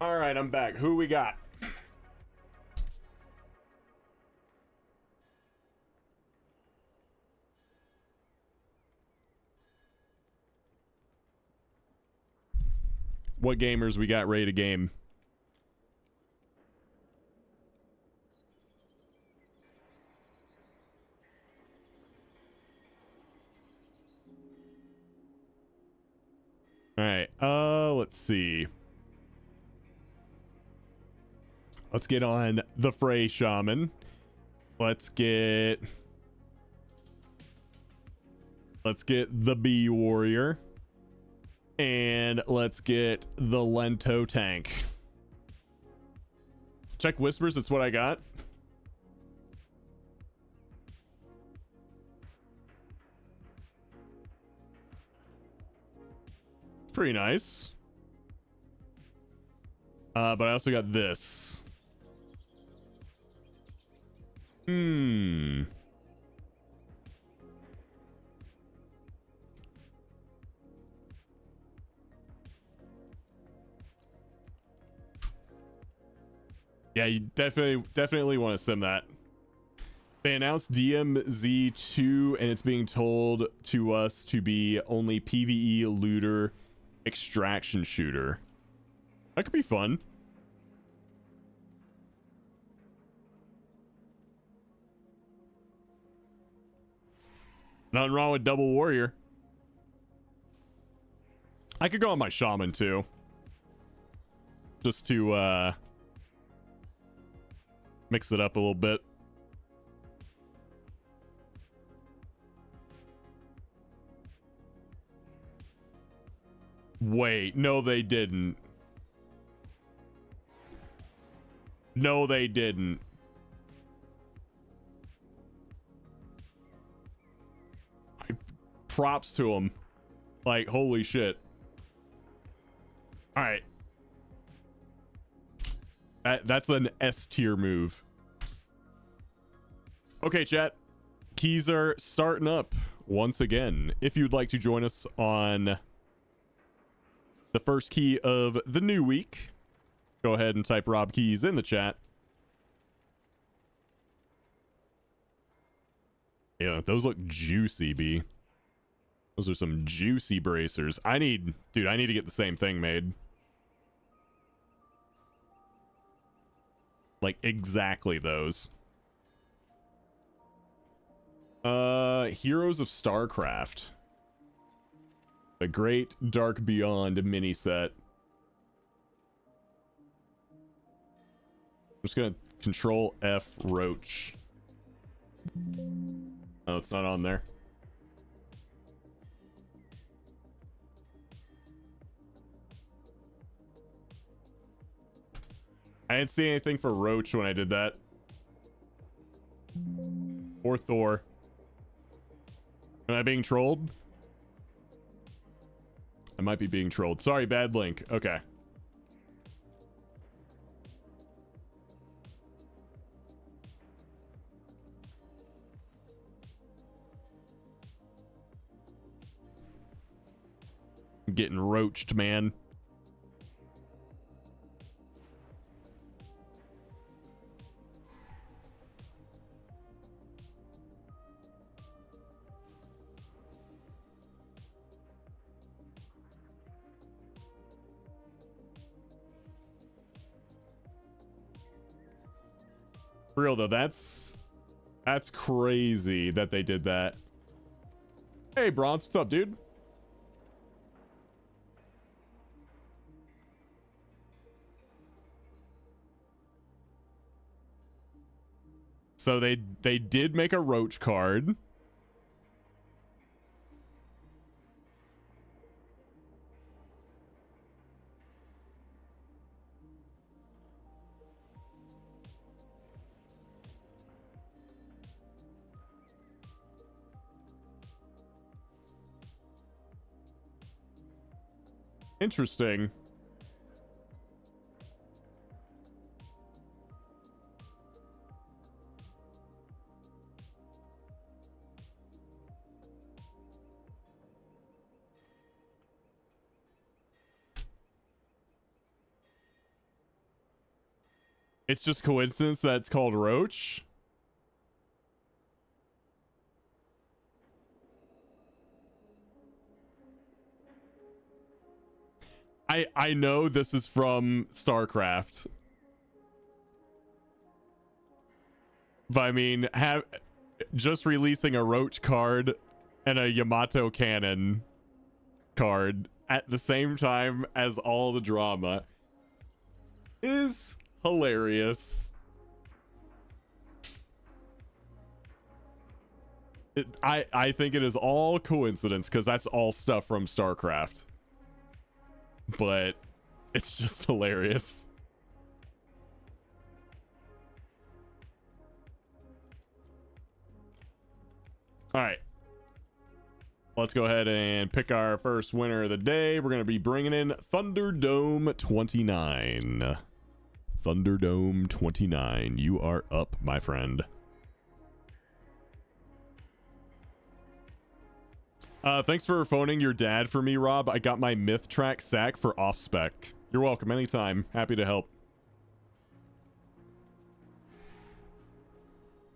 All right, I'm back. Who we got? What gamers we got ready to game? All right. Let's see. Let's get on the Frey Shaman. Let's get the Bee Warrior. And let's get the Lento Tank. Check Whispers, that's what I got. Pretty nice. But I also got this. Yeah, you definitely want to sim that. They announced DMZ2 and it's being told to us to be only PvE looter extraction shooter. That could be fun. Nothing wrong with double warrior. I could go on my shaman too. Just to mix it up a little bit. Wait, no they didn't. No they didn't. Props to them. Like, holy shit. All right. That's an S tier move. Okay, chat. Keys are starting up once again. If you'd like to join us on the first key of the new week, go ahead and type Rob Keys in the chat. Yeah, those look juicy, B. Those are some juicy bracers. Dude, I need to get the same thing made. Like, exactly those. Heroes of StarCraft. The Great Dark Beyond mini set. I'm just gonna Control F Roach. Oh, it's not on there. I didn't see anything for Roach when I did that. Or Thor. Am I being trolled? I might be being trolled. Sorry, bad link. Okay. I'm getting roached, man. For real though, that's crazy that they did that. Hey Bronze, what's up, dude? So they did make a Roach card. Interesting. It's just coincidence that it's called Roach. I know this is from StarCraft. But I mean, just releasing a Roach card and a Yamato cannon card at the same time as all the drama is hilarious. I think it is all coincidence because that's all stuff from StarCraft. But it's just hilarious. All right. Let's go ahead and pick our first winner of the day. We're going to be bringing in Thunderdome 29. Thunderdome 29. You are up, my friend. Thanks for phoning your dad for me, Rob. I got my myth track sack for off spec. You're welcome anytime. Happy to help.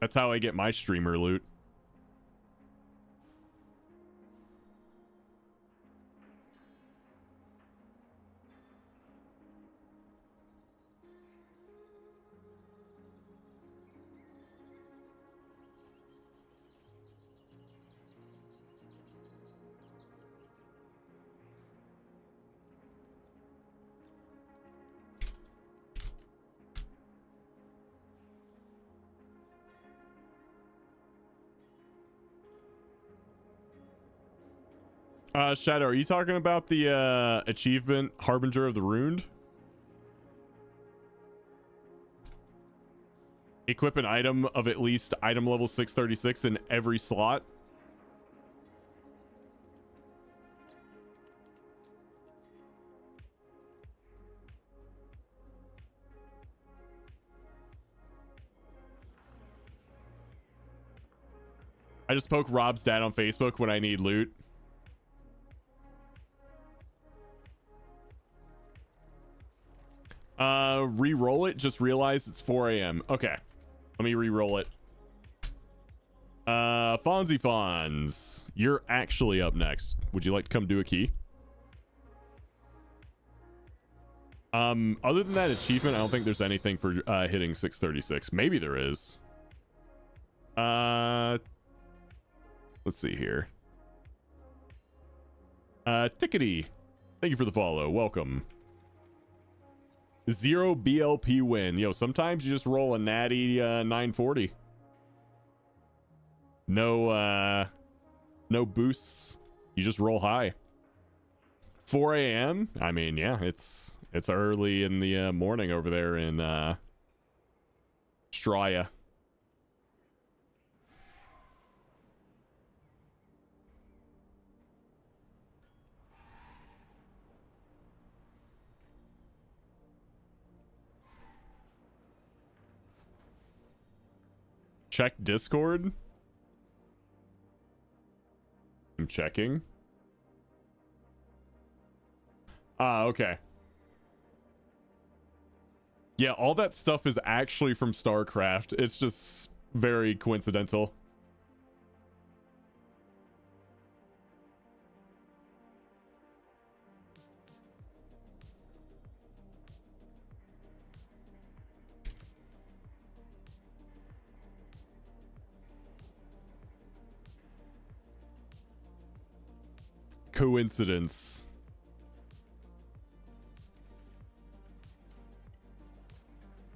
That's how I get my streamer loot. Shadow, are you talking about the achievement Harbinger of the Ruined? Equip an item of at least item level 636 in every slot. I just poke Rob's dad on Facebook when I need loot. Re-roll it. Just realize it's 4 a.m. Okay. Let me re-roll it. Fonzie Fonz, you're actually up next. Would you like to come do a key? Other than that achievement, I don't think there's anything for hitting 636. Maybe there is. Let's see here. Tickety, thank you for the follow. Welcome. 0 BLP win. Yo, sometimes you just roll a natty 940. No boosts. You just roll high. 4 a.m. I mean, yeah, it's early in the morning over there in Straya. Check Discord. I'm checking. Okay. Yeah, all that stuff is actually from StarCraft. It's just very coincidental. Coincidence.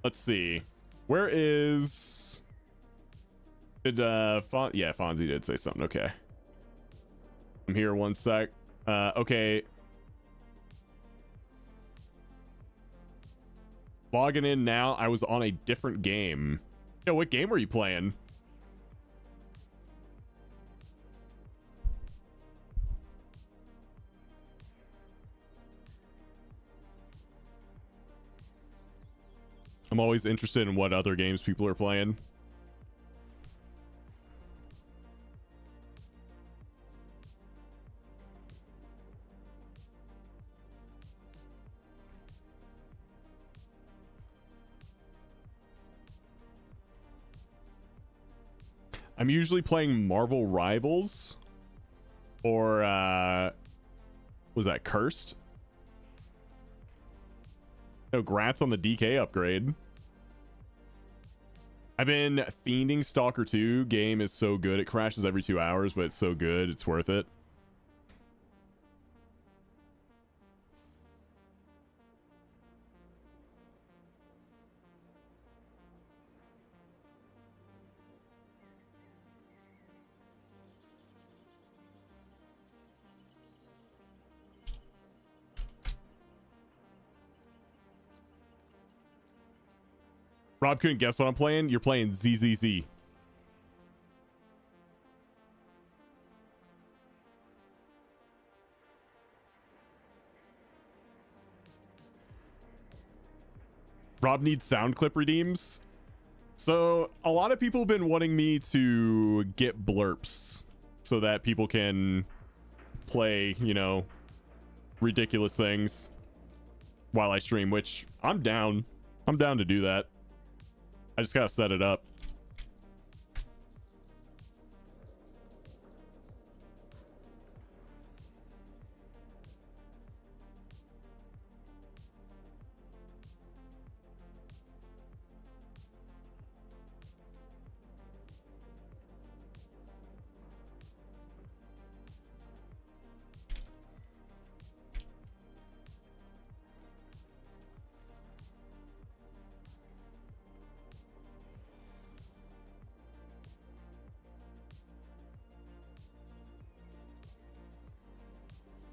Let's see. Where is... Did, yeah, Fonzie did say something. Okay. I'm here one sec. Okay. Logging in now. I was on a different game. Yo, what game were you playing? I'm always interested in what other games people are playing. I'm usually playing Marvel Rivals or was that Cursed? No, grats on the DK upgrade. I've been fiending Stalker 2. Game is so good. It crashes every 2 hours, but it's so good. It's worth it. Rob couldn't guess what I'm playing. You're playing ZZZ. Rob needs sound clip redeems. So a lot of people have been wanting me to get blurps so that people can play, you know, ridiculous things while I stream, which I'm down. I'm down to do that. I just gotta set it up.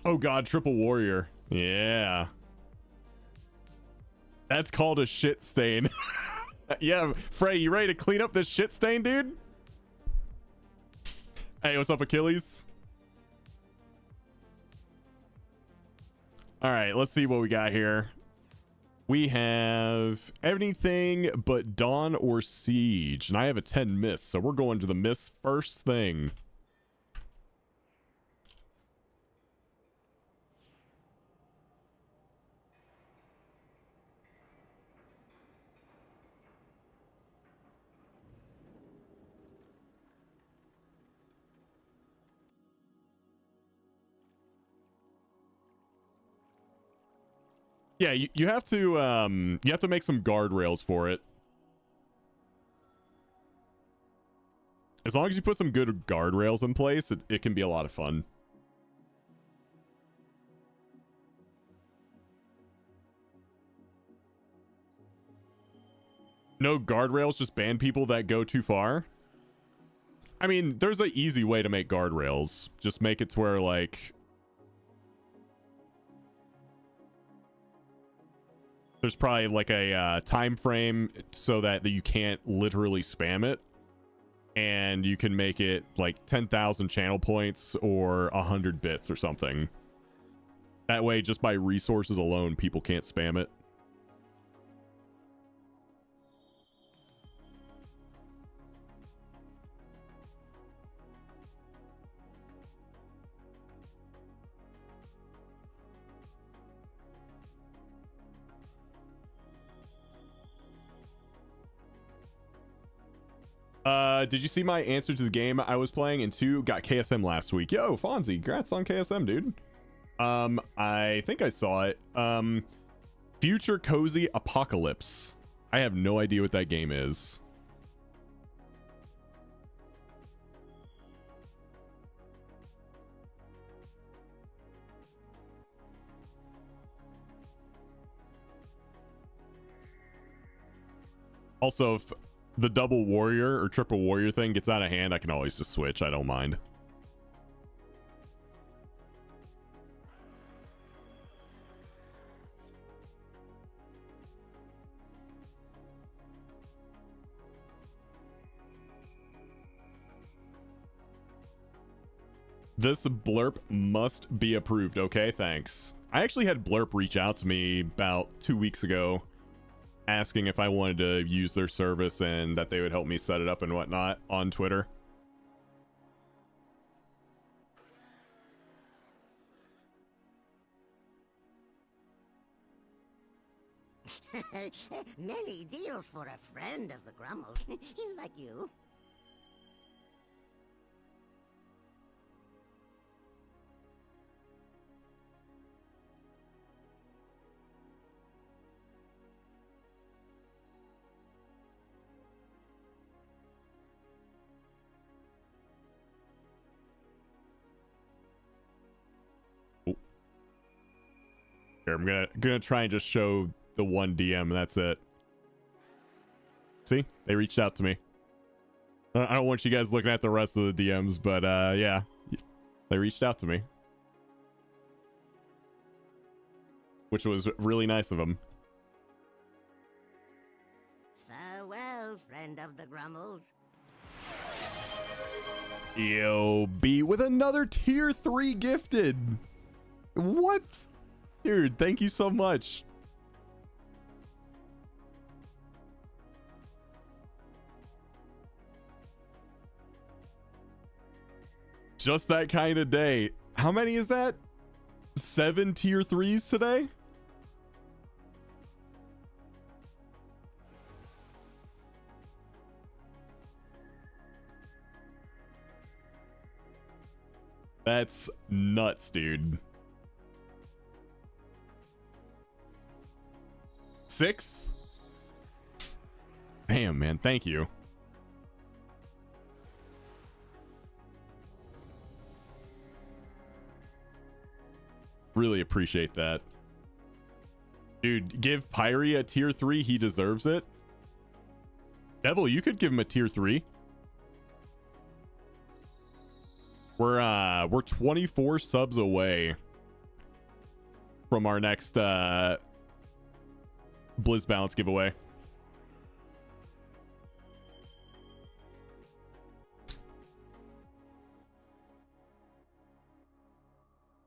Oh god, Triple Warrior. Yeah. That's called a shit stain. Yeah, Frey, you ready to clean up this shit stain, dude? Hey, what's up, Achilles? All right, let's see what we got here. We have anything but Dawn or Siege, and I have a 10 miss, so we're going to the miss first thing. Yeah, you have to make some guardrails for it. As long as you put some good guardrails in place, it can be a lot of fun. No guardrails, just ban people that go too far. I mean, there's an easy way to make guardrails. Just make it to where, like, there's probably like a time frame so that you can't literally spam it, and you can make it like 10,000 channel points or 100 bits or something. That way, just by resources alone, people can't spam it. Did you see my answer to the game I was playing? And 2 got KSM last week. Yo, Fonzie, congrats on KSM, dude. I think I saw it. Future Cozy Apocalypse. I have no idea what that game is. Also, if the double warrior or triple warrior thing gets out of hand, I can always just switch. I don't mind. This blurp must be approved. Okay, thanks. I actually had Blurp reach out to me about 2 weeks ago asking if I wanted to use their service and that they would help me set it up and whatnot on Twitter. Many deals for a friend of the Grummles, like you. Here, I'm gonna try and just show the one DM, and that's it. See, they reached out to me. I don't want you guys looking at the rest of the DMs, but yeah, they reached out to me, which was really nice of them. Farewell, friend of the Grummles. Yo, B with another tier 3 gifted. What? Dude, thank you so much. Just that kind of day. How many is that? 7 tier 3s today? That's nuts, dude. 6? Damn, man. Thank you. Really appreciate that. Dude, give Pyrie a tier 3. He deserves it. Devil, you could give him a tier 3. We're 24 subs away from our next Blizz Balance giveaway.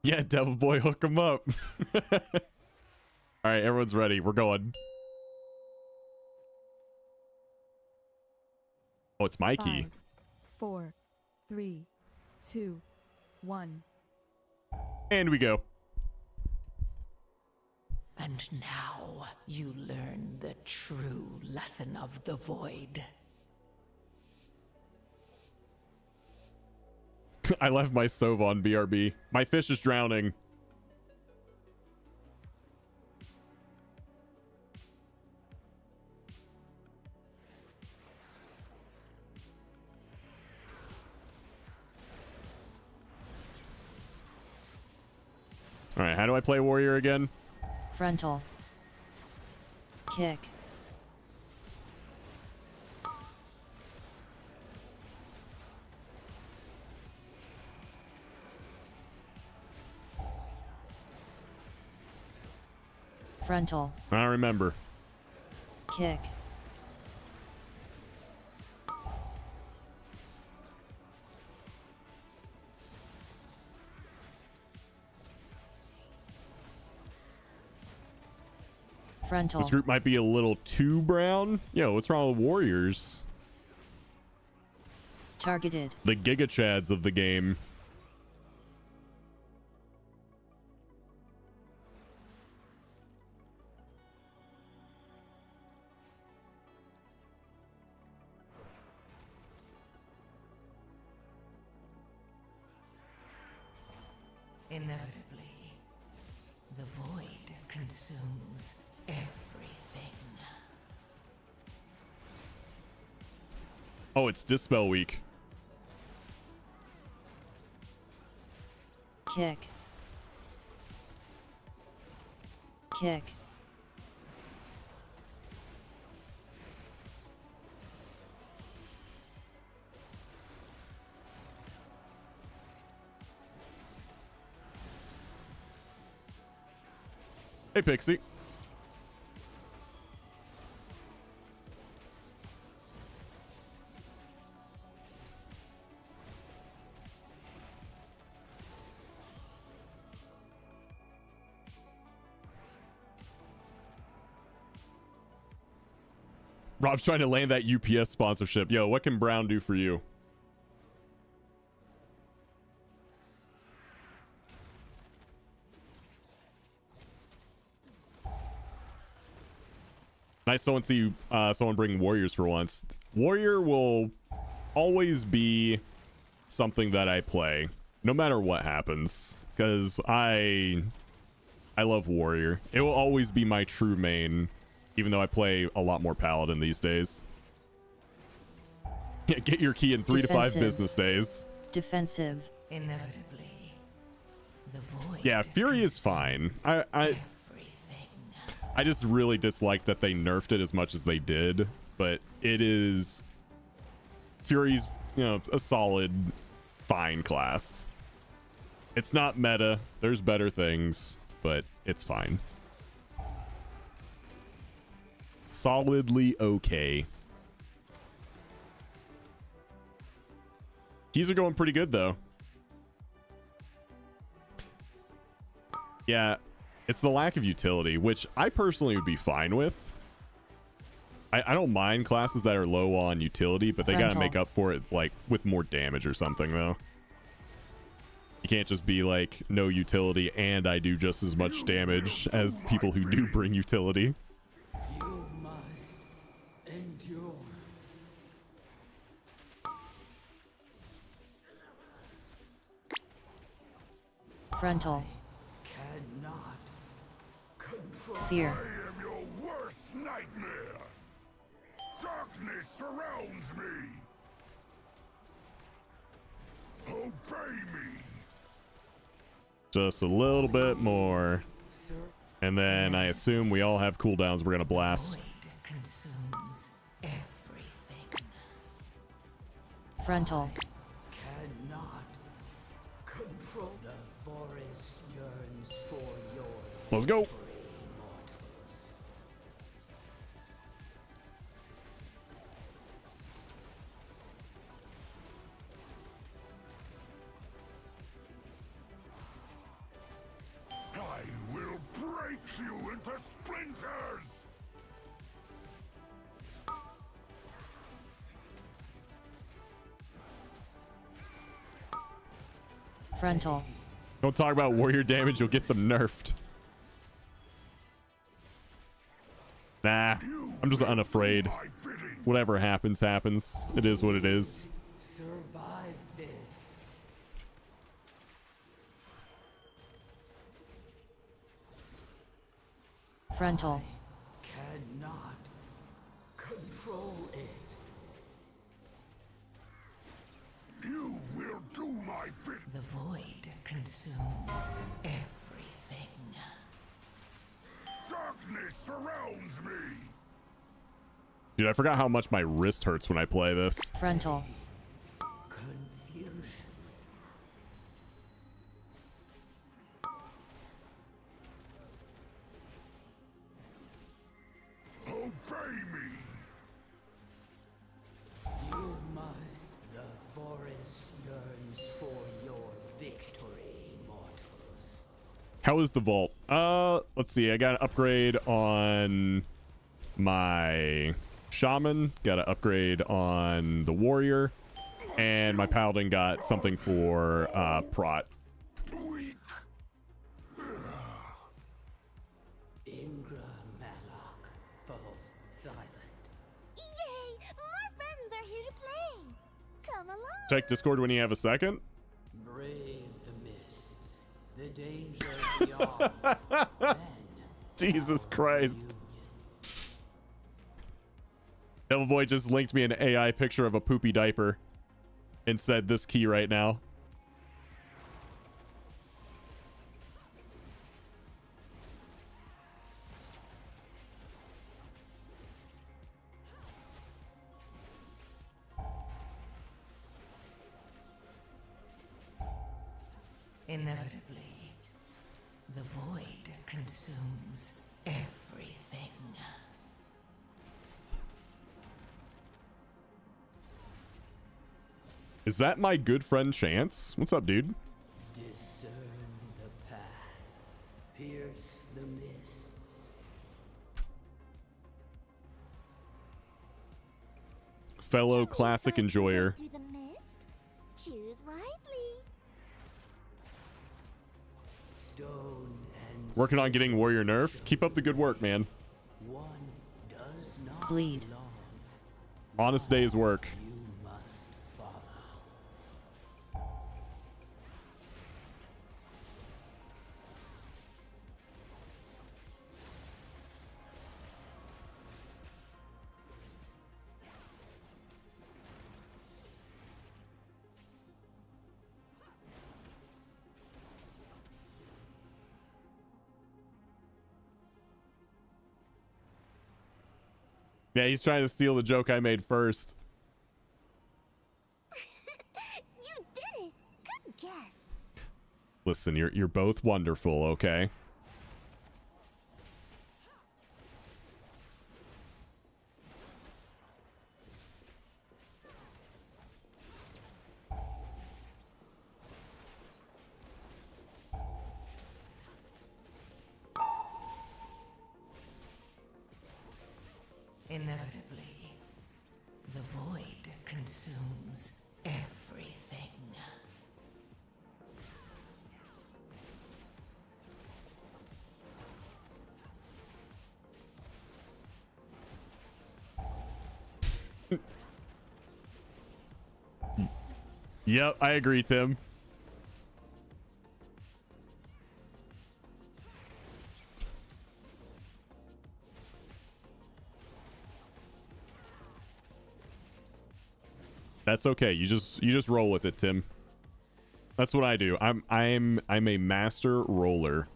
Yeah, Devil Boy, hook him up. All right, everyone's ready. We're going. Oh, it's Mikey. 5, 4, 3, 2, 1. And we go. And now you learn the true lesson of the void. I left my stove on, BRB. My fish is drowning. All right, how do I play warrior again? Frontal. Kick. Frontal. I don't remember. Kick. Frontal. This group might be a little too brown. Yo, what's wrong with warriors? Targeted. The Giga Chads of the game. Inevitably, the void consumes everything. Oh, it's Dispel Week. Kick. Kick. Hey, Pixie. Rob's trying to land that UPS sponsorship. Yo, what can Brown do for you? Nice someone see someone bring warriors for once. Warrior will always be something that I play no matter what happens, because I love warrior. It will always be my true main, even though I play a lot more paladin these days. Yeah, get your key in 3 to 5 business days. Defensive. Inevitably, the void. Yeah, Fury is fine. I just really dislike that they nerfed it as much as they did, but it is Fury's, you know, a solid, fine class. It's not meta. There's better things, but it's fine. Solidly okay. Keys are going pretty good though. Yeah, it's the lack of utility, which I personally would be fine with. I don't mind classes that are low on utility, but they gotta make up for it like with more damage or something though. You can't just be like no utility and I do just as much damage as people who do bring utility. You must endure. Frontal. Cannot control. Fear. I am your worst nightmare. Darkness surrounds me. Obey me. Just a little bit more. And then I assume we all have cooldowns we're gonna blast. Consumes everything. Frontal. Cannot control. The forest yearns for your Let's go. mortals. I will break you into splinters. Frontal. Don't talk about warrior damage, you'll get them nerfed. Nah, I'm just unafraid. Whatever happens, happens. It is what it is. Survive this. Frontal. Cannot control it. You will do my bit. The void consumes everything. Darkness surrounds me. Dude, I forgot how much my wrist hurts when I play this. Frontal. Confusion. Obey me. You must. The forest yearns for your victory, mortals. How is the vault? Let's see. I got an upgrade on my shaman, got an upgrade on the warrior, and my paladin got something for prot. Ingra Malak falls silent. Yay! More friends are here to play. Come along. Check Discord when you have a second. Brave the mists, the danger beyond. Jesus Christ. Devil Boy just linked me an AI picture of a poopy diaper and said this key right now. Inevitably, the void consumes everything. Is that my good friend Chance? What's up, dude? Discern the path, pierce the mists. Fellow classic enjoyer. Through the mist. Choose wisely. Stone and Working on getting warrior nerf. Keep up the good work, man. one does not Bleed. belong. Honest day's work. You must follow. Yeah, he's trying to steal the joke I made first. You did it. Good guess. Listen, you're both wonderful, okay? Inevitably, the void consumes everything. Yep, I agree, Tim. That's okay. You just roll with it, Tim. That's what I do. I'm a master roller.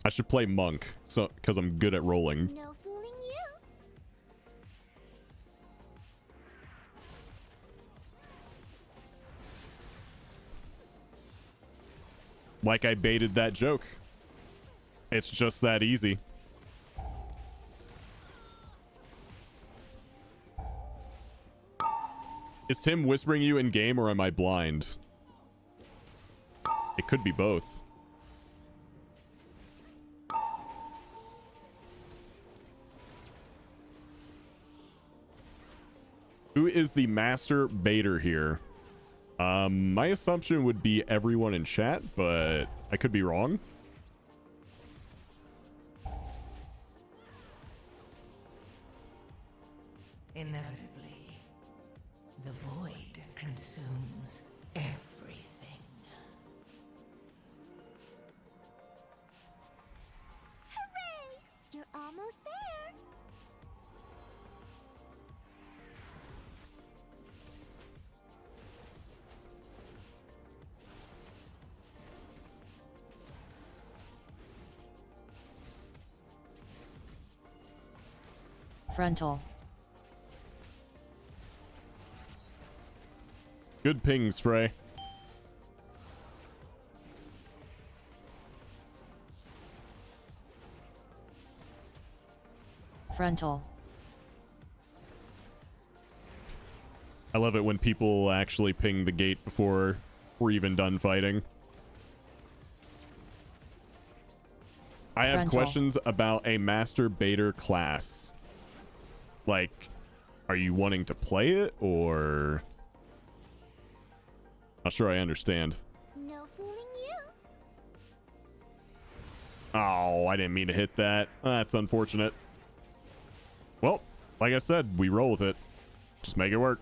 I should play monk, so because I'm good at rolling. No fooling you. Like I baited that joke. It's just that easy. Is Tim whispering you in game or am I blind? It could be both. Who is the master baiter here? My assumption would be everyone in chat, but I could be wrong. Inevitably, the void consumes everything. Hooray! You're almost there. Frontal. Good pings, Frey. Frontal. I love it when people actually ping the gate before we're even done fighting. I have Frontal. questions about a master baiter class. Like, are you wanting to play it or... Not sure I understand. No fooling you. Oh, I didn't mean to hit that. That's unfortunate. Well, like I said, we roll with it. Just make it work.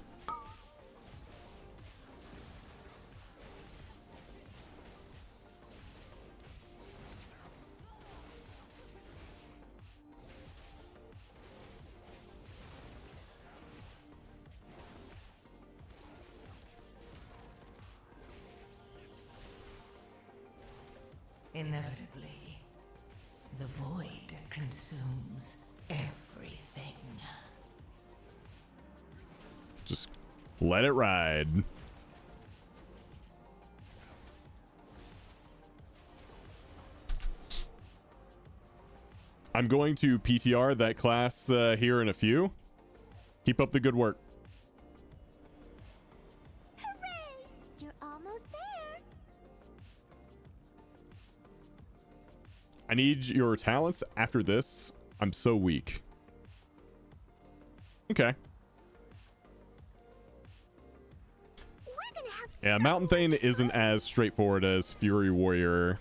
Inevitably, the void consumes everything. Just let it ride. I'm going to PTR that class here in a few. Keep up the good work. Hooray! You're almost there. I need your talents after this. I'm so weak. Okay. Yeah, Mountain Thane isn't as straightforward as Fury Warrior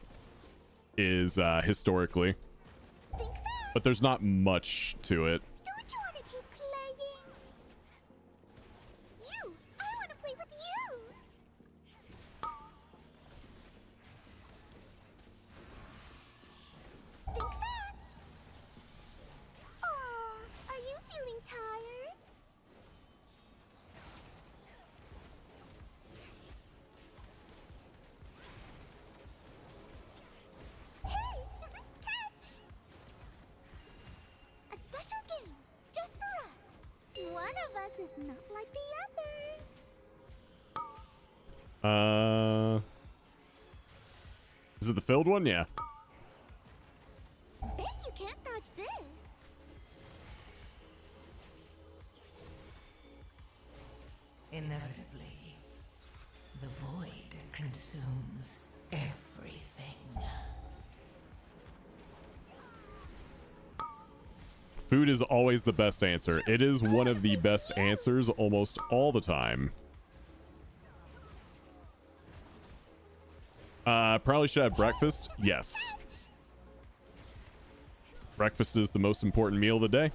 is historically. But there's not much to it. Don't you want to keep playing? You! I want to play with you! Think fast! Aw, are you feeling tired? Hey! Catch! A us is not like the others. Is it the filled one? Yeah. Bet you can't dodge this. Inevitably, the void consumes everything. Food is always the best answer. It is one of the best answers almost all the time. Probably should have breakfast. Yes. Breakfast is the most important meal of the day.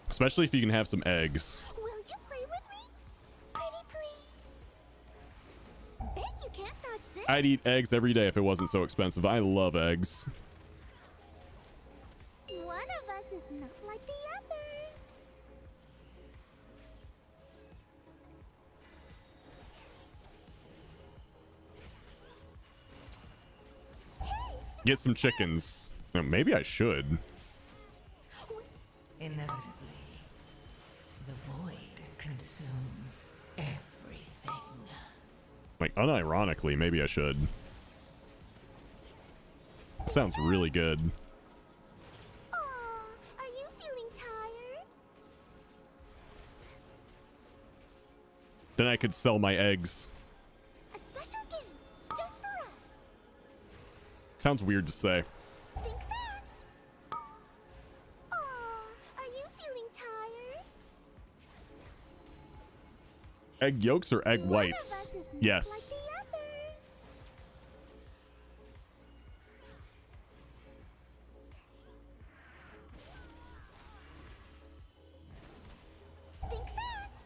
Especially if you can have some eggs. Will you play with me? Pretty please. Bet you can't dodge this. I'd eat eggs every day if it wasn't so expensive. I love eggs. One of us is not like the others. Get some chickens. Maybe I should. Inevitably, the void consumes everything. Like, unironically, maybe I should. Sounds really good. Aw, are you feeling tired? Then I could sell my eggs. A special game just for us. Sounds weird to say. Think fast. Aw, are you feeling tired? Egg yolks or egg One of whites? us is not Yes. like the others. Think fast.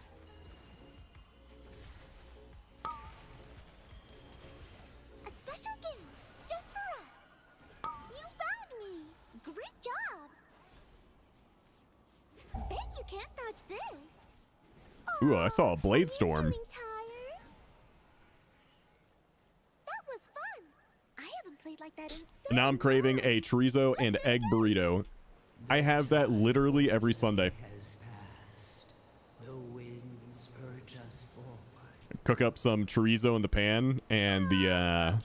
A special game just for us. You found me. Great job. Bet you can't dodge this. Ooh, I saw a blade storm. Feeling tired? That was fun. I haven't played like that in so Now I'm craving a chorizo and egg burrito. I have that literally every Sunday. The winds urge us forward. Cook up some chorizo in the pan, and the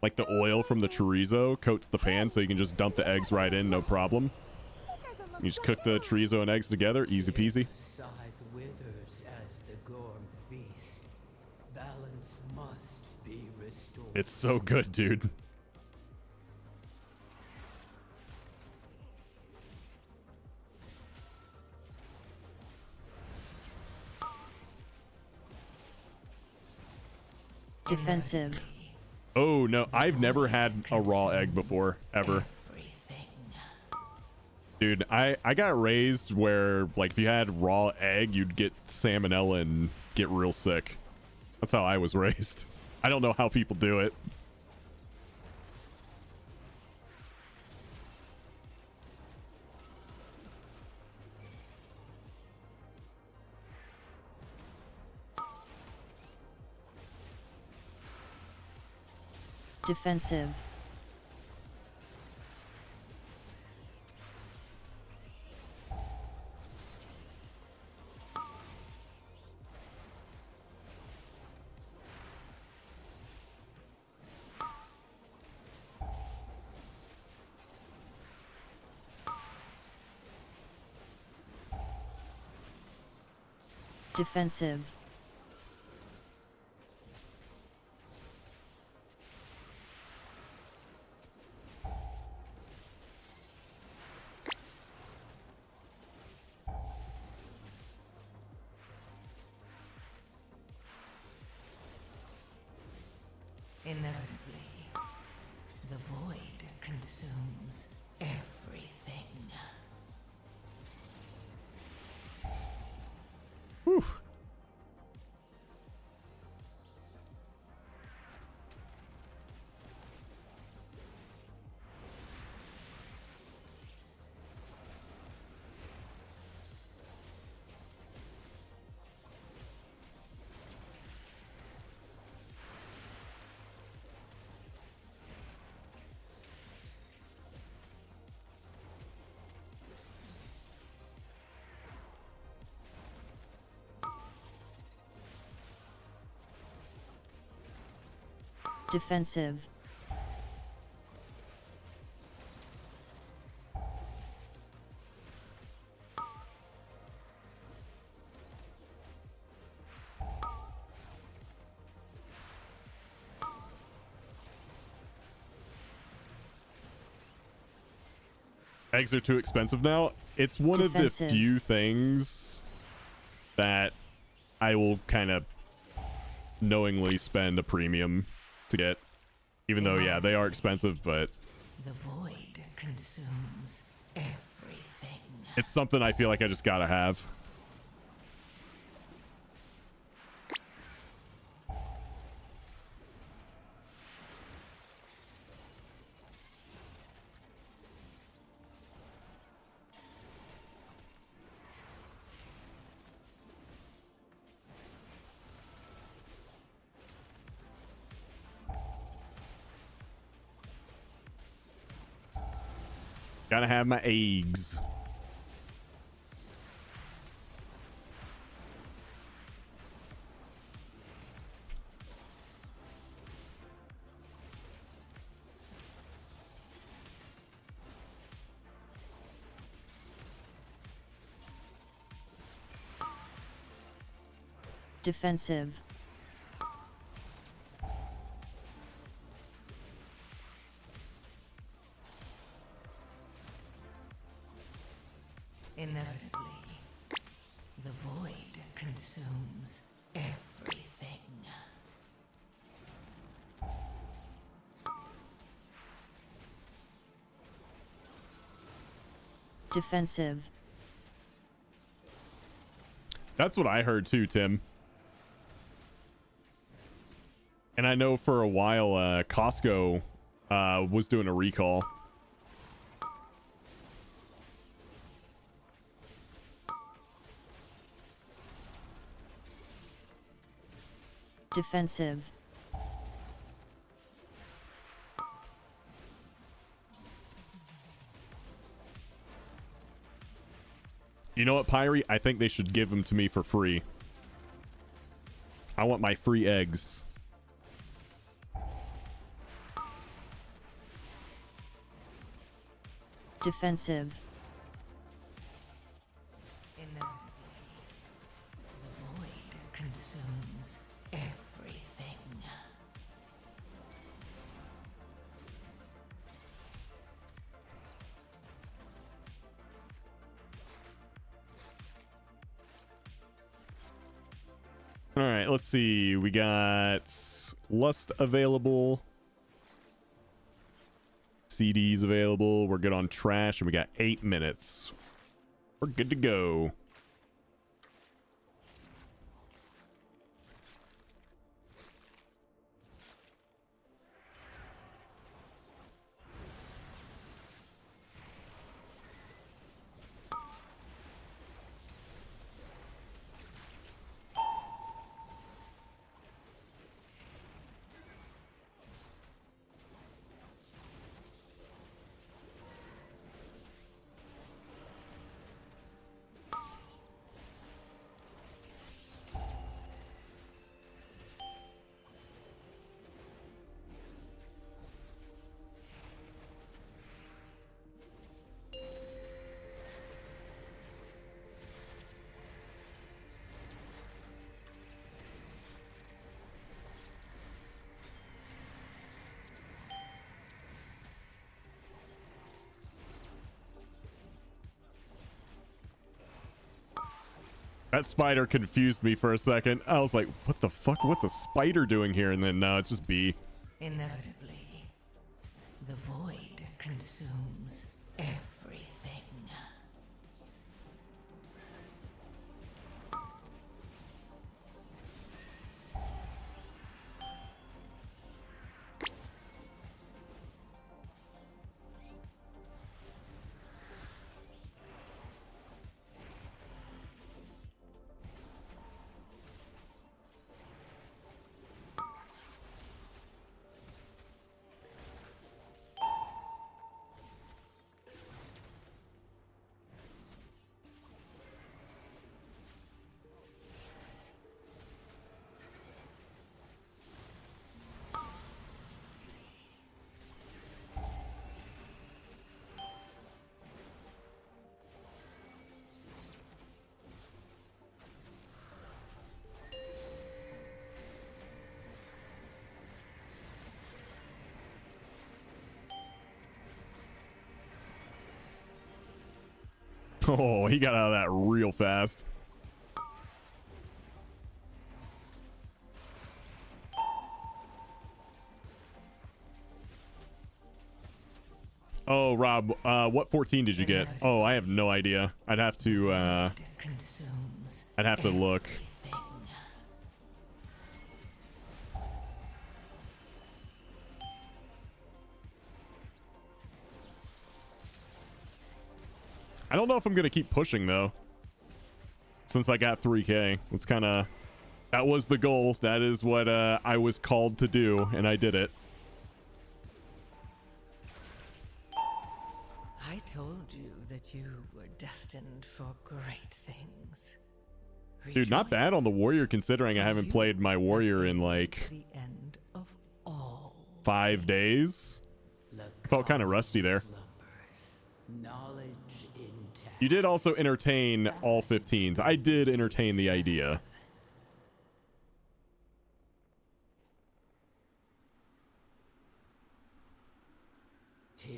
like the oil from the chorizo coats the pan, so you can just dump the eggs right in, no problem. You just cook the chorizo and eggs together, easy peasy. Scythe withers as the gorm feast. Balance must be restored. It's so good, dude. Defensive. Oh no, I've never had a raw egg before, ever. Dude, I got raised where, like, if you had raw egg, you'd get salmonella and get real sick. That's how I was raised. I don't know how people do it. Defensive. Defensive. Inevitably, the void consumes everything. Whew. Defensive. Eggs are too expensive now. It's one of the Defensive. few things that I will kind of knowingly spend a premium to get. Even though, yeah, they are expensive, but The void consumes everything. it's something I feel like I just gotta have. Gotta have my eggs. Defensive. Inevitably, the void consumes everything. Defensive. That's what I heard too, Tim. And I know for a while, Costco was doing a recall. Defensive. You know what, Pyrie? I think they should give them to me for free. I want my free eggs. Defensive. Inevitably, the void consumes everything. All right, let's see. We got Lust available. CDs available. We're good on trash, and we got 8 minutes. We're good to go. That spider confused me for a second. I was like, what the fuck? What's a spider doing here? And then, no, it's just B. Inevitably, the void consumes everything. Oh, he got out of that real fast. Oh, Rob, what 14 did you get? Oh, I have no idea. I'd have to look. I don't know if I'm gonna keep pushing though, since I got 3K. It's kind of, that was the goal. That is what I was called to do, and I did it. I told you that you were destined for great things. Dude, not bad on the warrior, considering I haven't played my warrior in like 5 days. Felt kind of rusty there. You did also entertain all 15s. I did entertain the idea.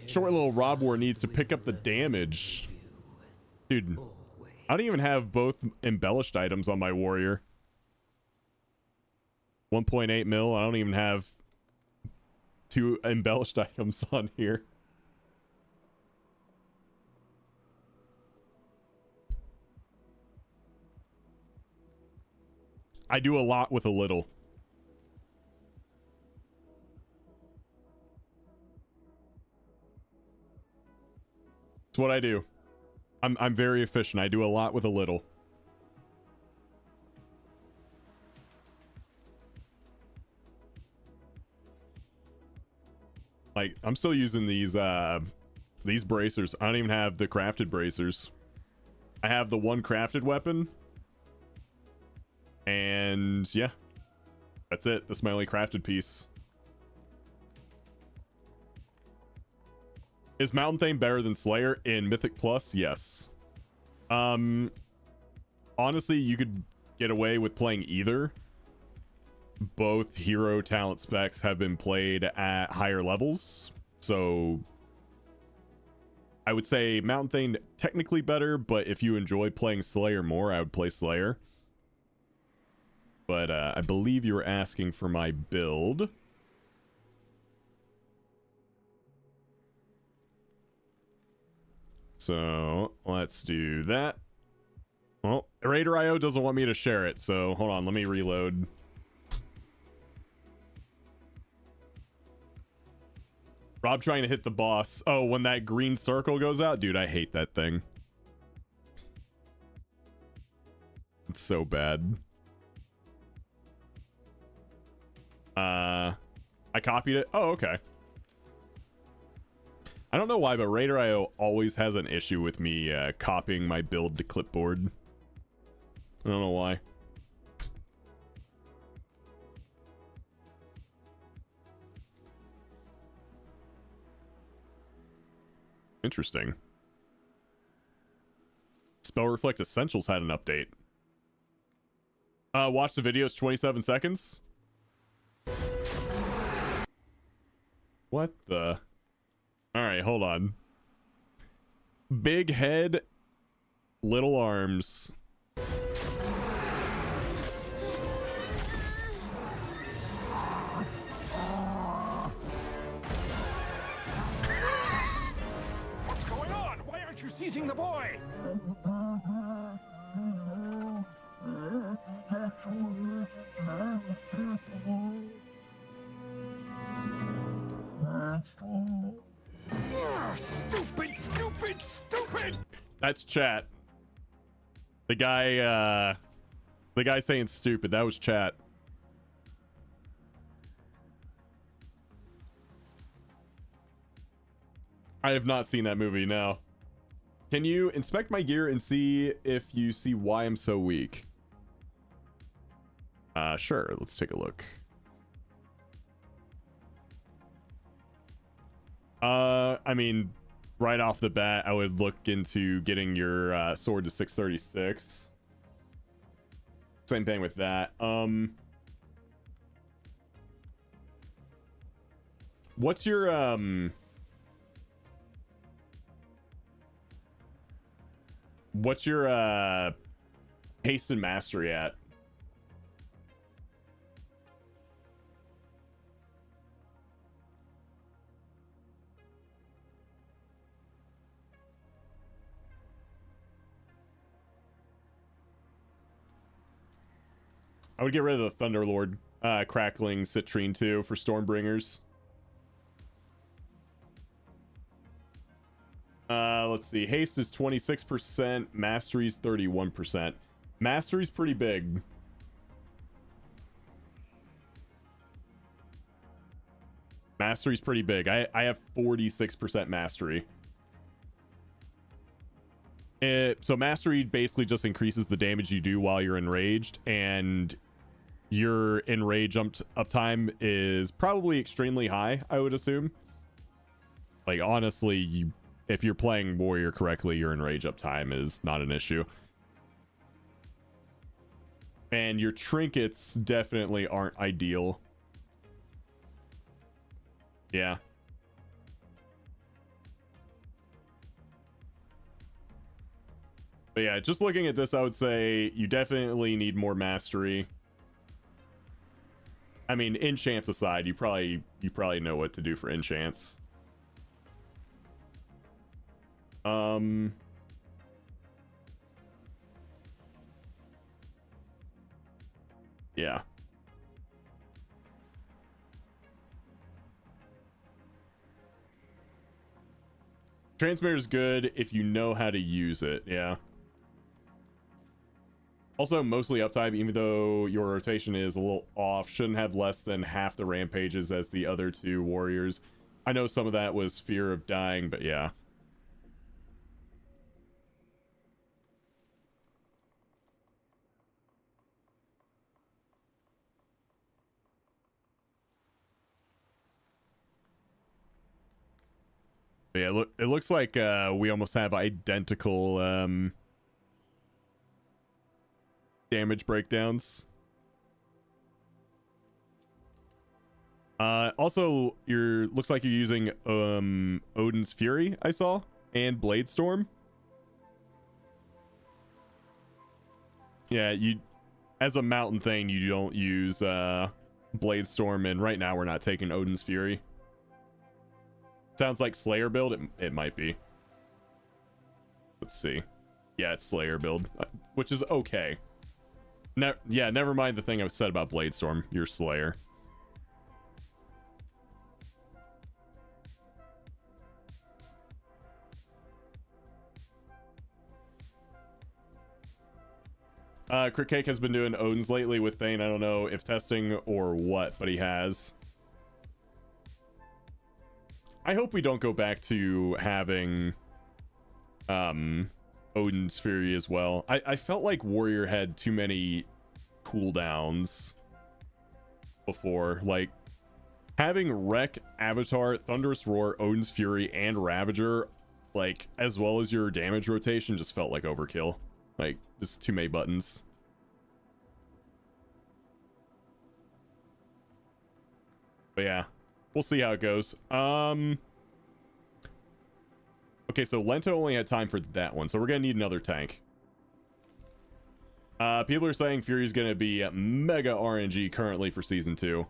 Short little Rob War needs to pick up the damage. Dude, I don't even have both embellished items on my warrior. 1.8 mil. I don't even have 2 embellished items on here. I do a lot with a little. It's what I do. I'm very efficient. I do a lot with a little. Like, I'm still using these bracers. I don't even have the crafted bracers. I have the one crafted weapon. And yeah, that's it. That's my only crafted piece. Is Mountain Thane better than Slayer in Mythic Plus? Yes. Honestly, you could get away with playing either. Both hero talent specs have been played at higher levels, so I would say Mountain Thane technically better, but if you enjoy playing Slayer more, I would play Slayer. But I believe you were asking for my build. So let's do that. Well, Raider.io doesn't want me to share it, so hold on, let me reload. Rob trying to hit the boss. Oh, when that green circle goes out? Dude, I hate that thing. It's so bad. I copied it. Oh, okay. I don't know why, but Raider.io always has an issue with me copying my build to clipboard. I don't know why. Interesting. Spell Reflect Essentials had an update. Watch the video. It's 27 seconds. What the? All right, hold on. Big head, little arms. What's going on? Why aren't you seizing the boy? Stupid, stupid, stupid! That's chat. The guy saying stupid, that was chat. I have not seen that movie, no. Can you inspect my gear and see if you see why I'm so weak? Sure, let's take a look. I mean, right off the bat, I would look into getting your sword to 636. Same thing with that. What's your What's your haste and mastery at? I would get rid of the Thunderlord crackling citrine too for Stormbringers. Let's see. Haste is 26%. Mastery's 31%. Mastery's pretty big. Mastery's pretty big. I have 46% mastery. So mastery basically just increases the damage you do while you're enraged, and your enrage uptime is probably extremely high, I would assume. Like, honestly, if you're playing warrior correctly, your enrage uptime is not an issue. And your trinkets definitely aren't ideal. Yeah. But yeah, just looking at this, I would say you definitely need more mastery. I mean, enchants aside, you probably know what to do for enchants. Yeah. Transmitter is good if you know how to use it. Yeah. Also, mostly uptime, even though your rotation is a little off, shouldn't have less than half the rampages as the other two warriors. I know some of that was fear of dying, but yeah. But yeah, look, it looks like we almost have identical damage breakdowns. Also, looks like you're using Odin's Fury, I saw, and Blade Storm. Yeah, as a mountain thing, you don't use Blade Storm, and right now we're not taking Odin's Fury. Sounds like Slayer build. It might be. Let's see. Yeah, it's Slayer build, which is okay. Yeah, never mind the thing I said about Blade Storm. You're Slayer. Crit Cake has been doing Odin's lately with Thane. I don't know if testing or what, but he has. I hope we don't go back to having Odin's Fury as well. I felt like Warrior had too many cooldowns before. Like, having Wreck, Avatar, Thunderous Roar, Odin's Fury, and Ravager, like, as well as your damage rotation, just felt like overkill. Like, just too many buttons. But yeah, we'll see how it goes. Okay, so Lento only had time for that one, so we're gonna need another tank. People are saying Fury's gonna be mega RNG currently for season 2.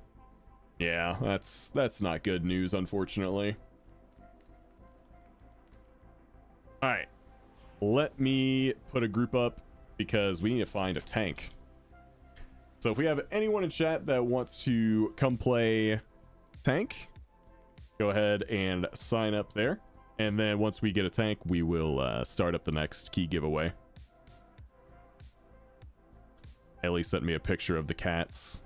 Yeah, that's not good news, unfortunately. All right, let me put a group up because we need to find a tank. So if we have anyone in chat that wants to come play tank, go ahead and sign up there. And then once we get a tank, we will start up the next key giveaway. Ellie sent me a picture of the cats.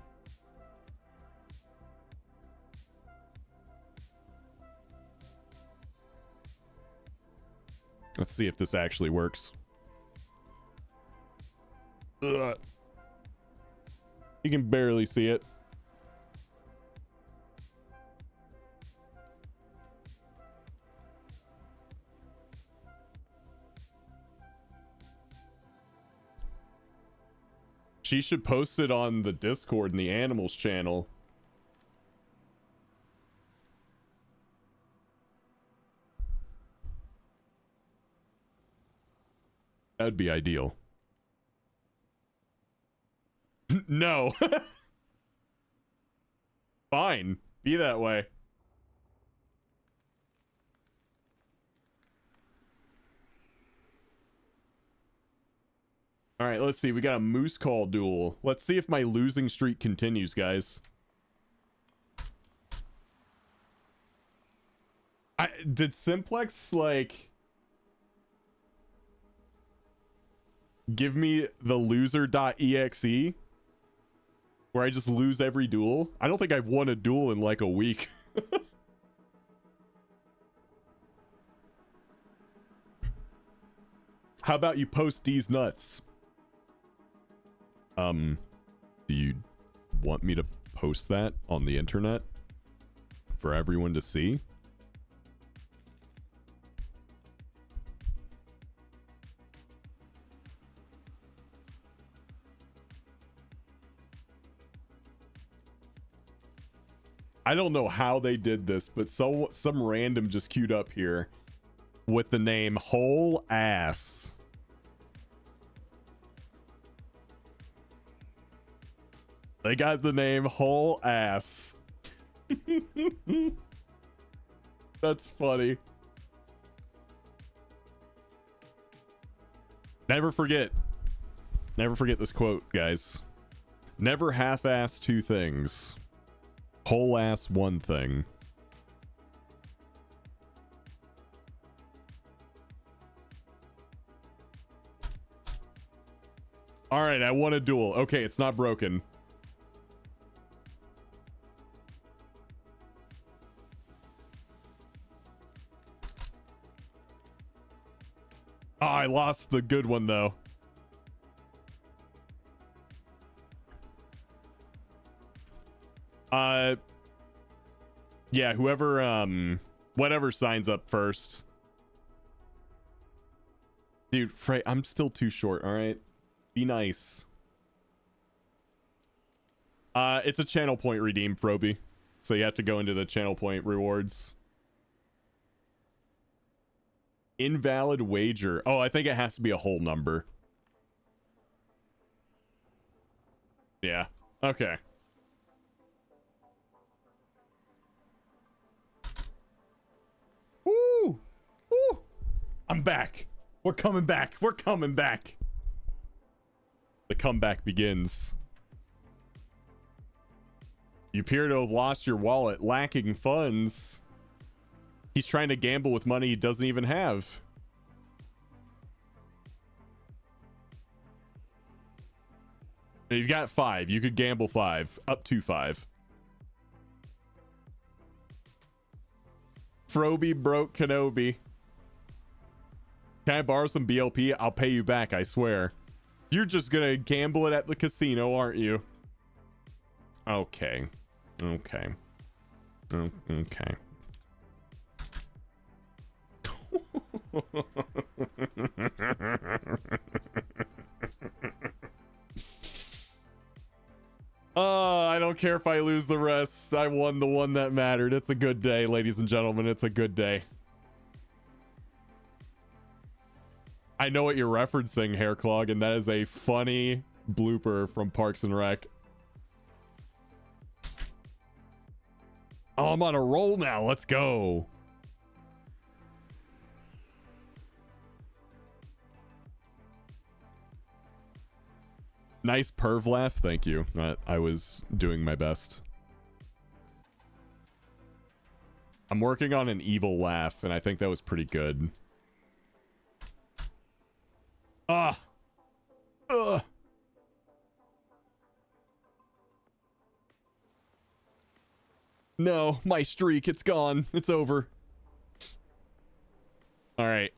Let's see if this actually works. Ugh. You can barely see it. She should post it on the Discord in the animals channel. That would be ideal. No. Fine. Be that way. All right, let's see. We got a moose call duel. Let's see if my losing streak continues, guys. Did Simplex, like, give me the loser.exe? Where I just lose every duel? I don't think I've won a duel in like a week. How about you post these nuts? Do you want me to post that on the internet for everyone to see? I don't know how they did this, but some random just queued up here with the name Whole Ass. They got the name Whole Ass. That's funny. Never forget this quote, guys. Never half-ass two things. Whole ass one thing. All right, I won a duel. Okay, it's not broken. Oh, I lost the good one though. Yeah, whatever signs up first. Dude, Frey, I'm still too short, all right? Be nice. It's a channel point redeem, Froby. So you have to go into the channel point rewards. Invalid wager. Oh, I think it has to be a whole number. Yeah. Okay. Woo! Woo! I'm back. We're coming back. We're coming back. The comeback begins. You appear to have lost your wallet, lacking funds. He's trying to gamble with money he doesn't even have. You've got 5. You could gamble 5. Up to 5. Froby broke Kenobi. Can I borrow some BLP? I'll pay you back, I swear. You're just gonna gamble it at the casino, aren't you? Okay. Okay. Okay. I don't care if I lose the rest. I won the one that mattered. It's a good day, ladies and gentlemen. It's a good day. I know what you're referencing, Hairclog, and that is a funny blooper from Parks and Rec. Oh, I'm on a roll now. Let's go. Nice perv laugh. Thank you. I was doing my best. I'm working on an evil laugh, and I think that was pretty good. Ah. Ugh. No, my streak, it's gone. It's over. All right.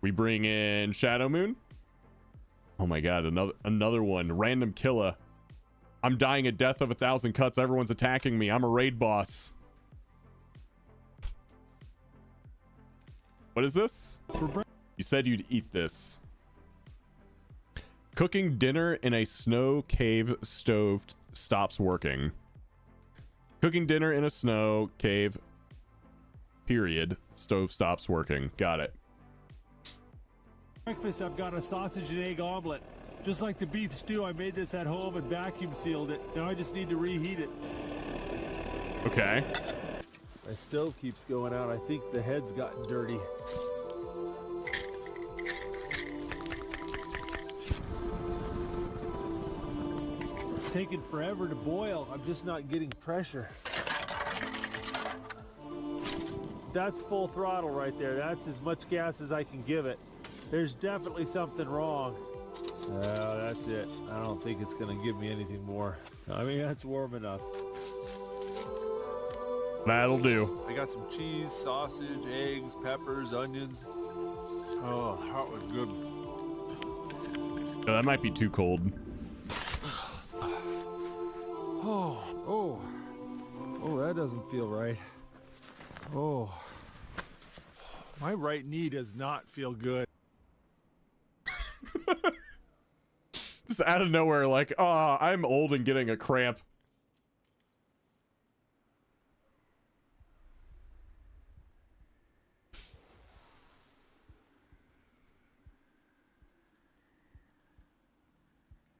We bring in Shadow Moon. Oh my god, another one. Random killer. I'm dying a death of 1,000 cuts. Everyone's attacking me. I'm a raid boss. What is this? You said you'd eat this. Cooking dinner in a snow cave stove stops working. Cooking dinner in a snow cave, period. Stove stops working. Got it. Breakfast, I've got a sausage and egg omelet. Just like the beef stew, I made this at home and vacuum sealed it. Now I just need to reheat it. Okay. My stove keeps going out. I think the head's gotten dirty. It's taking forever to boil. I'm just not getting pressure. That's full throttle right there. That's as much gas as I can give it. There's definitely something wrong. Oh, that's it. I don't think it's gonna give me anything more. I mean, that's warm enough. That'll do. I got some cheese, sausage, eggs, peppers, onions. Oh, that was good. Oh, that might be too cold. Oh, that doesn't feel right. Oh, my right knee does not feel good. Just out of nowhere, like, I'm old and getting a cramp.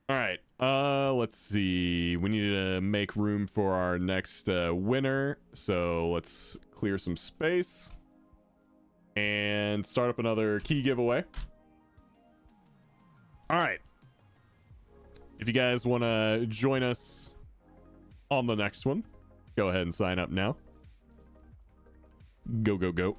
All right, let's see. We need to make room for our next winner, so let's clear some space and start up another key giveaway. All right. If you guys want to join us on the next one, go ahead and sign up now. Go, go, go.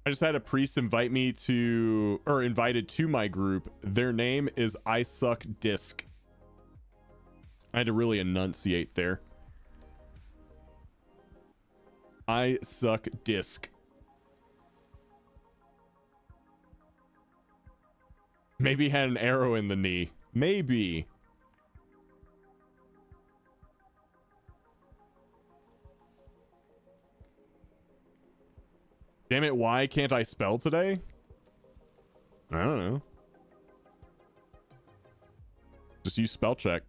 I just had a priest invite me to, or invited to my group. Their name is I Suck Disc. I had to really enunciate there. I Suck Disc. Maybe had an arrow in the knee. Maybe. Damn it, why can't I spell today? I don't know. Just use spell check.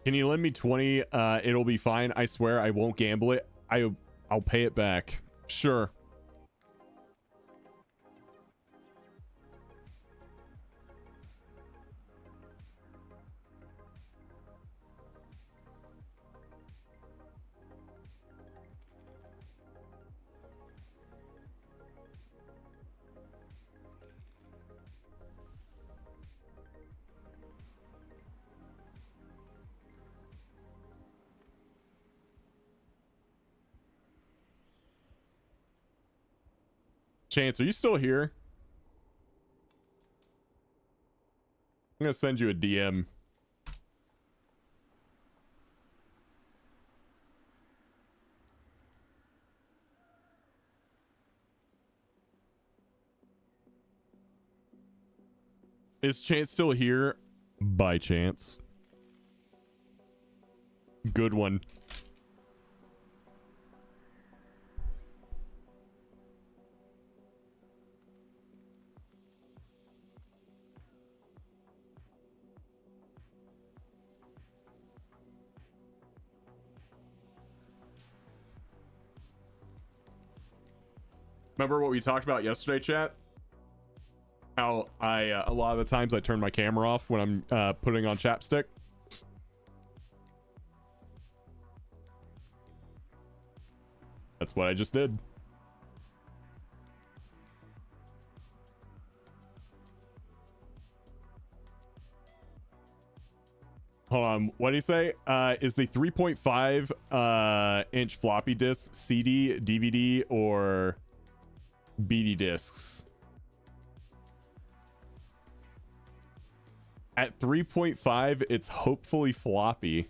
Can you lend me 20? It'll be fine. I swear I won't gamble it. I'll pay it back. Sure. Chance, are you still here? I'm gonna send you a DM. Is Chance still here? By chance. Good one. Remember what we talked about yesterday, chat? How a lot of the times I turn my camera off when I'm putting on chapstick. That's what I just did. Hold on, what did he say? Is the 3.5 inch floppy disk CD, DVD, or BD discs? At 3.5, it's hopefully floppy.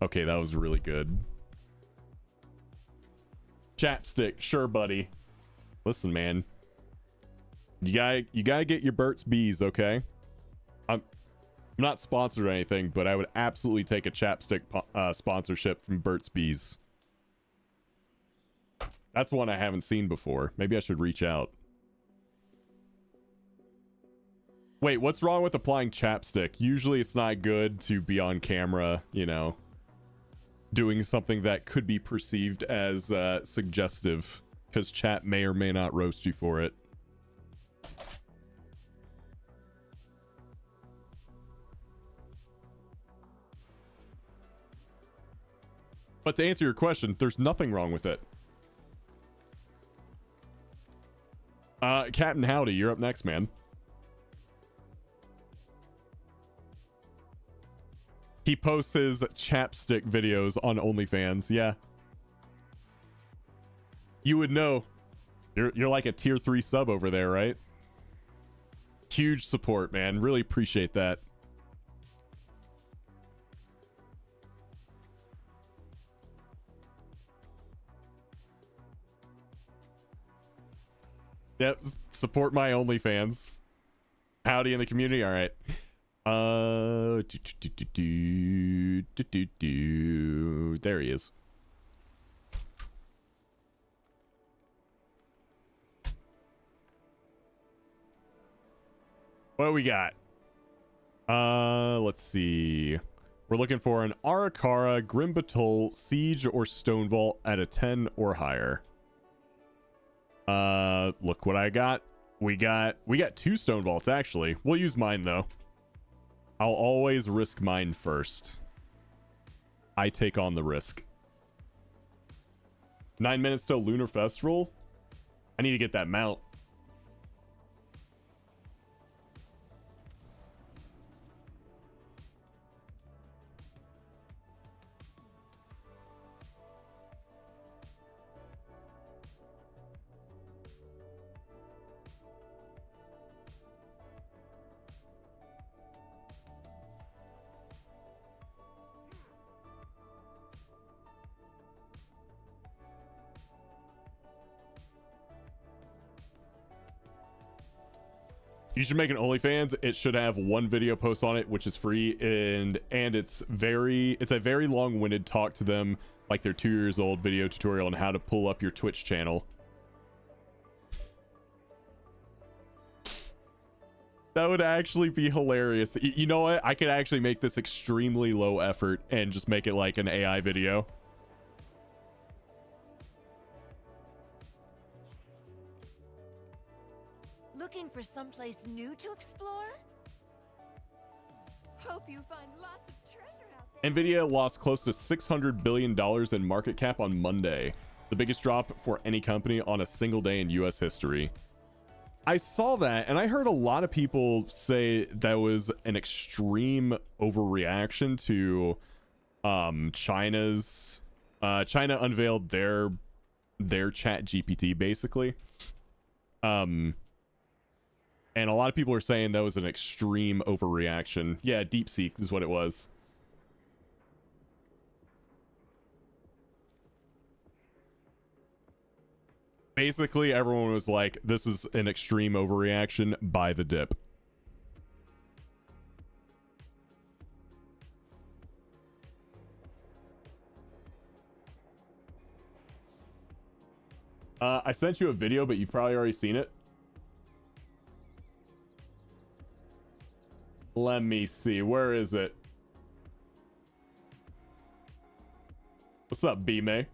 Okay, that was really good. Chapstick, sure, buddy. Listen, man. You gotta get your Burt's Bees, okay? I'm not sponsored or anything, but I would absolutely take a chapstick sponsorship from Burt's Bees. That's one I haven't seen before. Maybe I should reach out. Wait, what's wrong with applying chapstick? Usually it's not good to be on camera, you know, doing something that could be perceived as suggestive, because chat may or may not roast you for it. But to answer your question, there's nothing wrong with it. Captain Howdy, you're up next, man. He posts his chapstick videos on OnlyFans. Yeah. You would know. You're like a tier 3 sub over there, right? Huge support, man. Really appreciate that. Yep, support my OnlyFans. Howdy in the community. All right. There he is. What do we got? Let's see. We're looking for an Arakara, Grim Batol, Siege, or Stone Vault at a 10 or higher. Look what I got. We got 2 Stone Vaults, actually. We'll use mine, though. I'll always risk mine first. I take on the risk. 9 minutes till Lunar Festival? I need to get that mount. You should make an OnlyFans. It should have one video post on it, which is free, and it's a very long-winded talk to them like they're 2 years old video tutorial on how to pull up your Twitch channel. That would actually be hilarious. You know what? I could actually make this extremely low effort and just make it like an AI video. Looking for someplace new to explore? Hope you find lots of treasure out there. Nvidia lost close to $600 billion in market cap on Monday, the biggest drop for any company on a single day in US history. I saw that, and I heard a lot of people say that was an extreme overreaction to China unveiled their chat GPT, basically. And a lot of people are saying that was an extreme overreaction. Yeah, DeepSeek is what it was. Basically, everyone was like, this is an extreme overreaction, buy the dip. I sent you a video, but you've probably already seen it. Let me see. Where is it? What's up, B-May?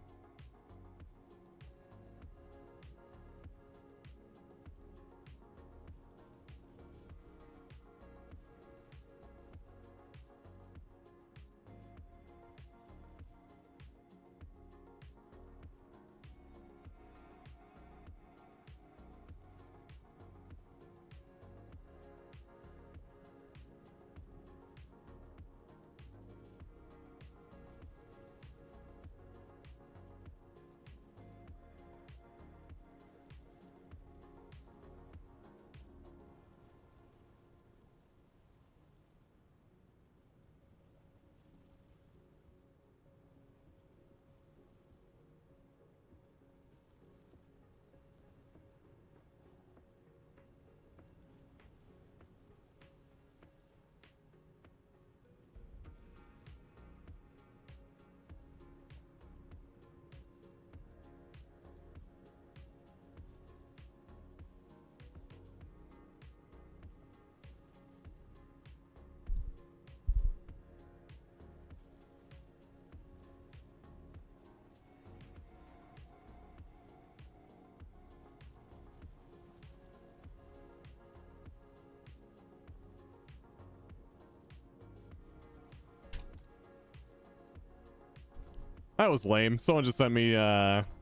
That was lame. Someone just sent me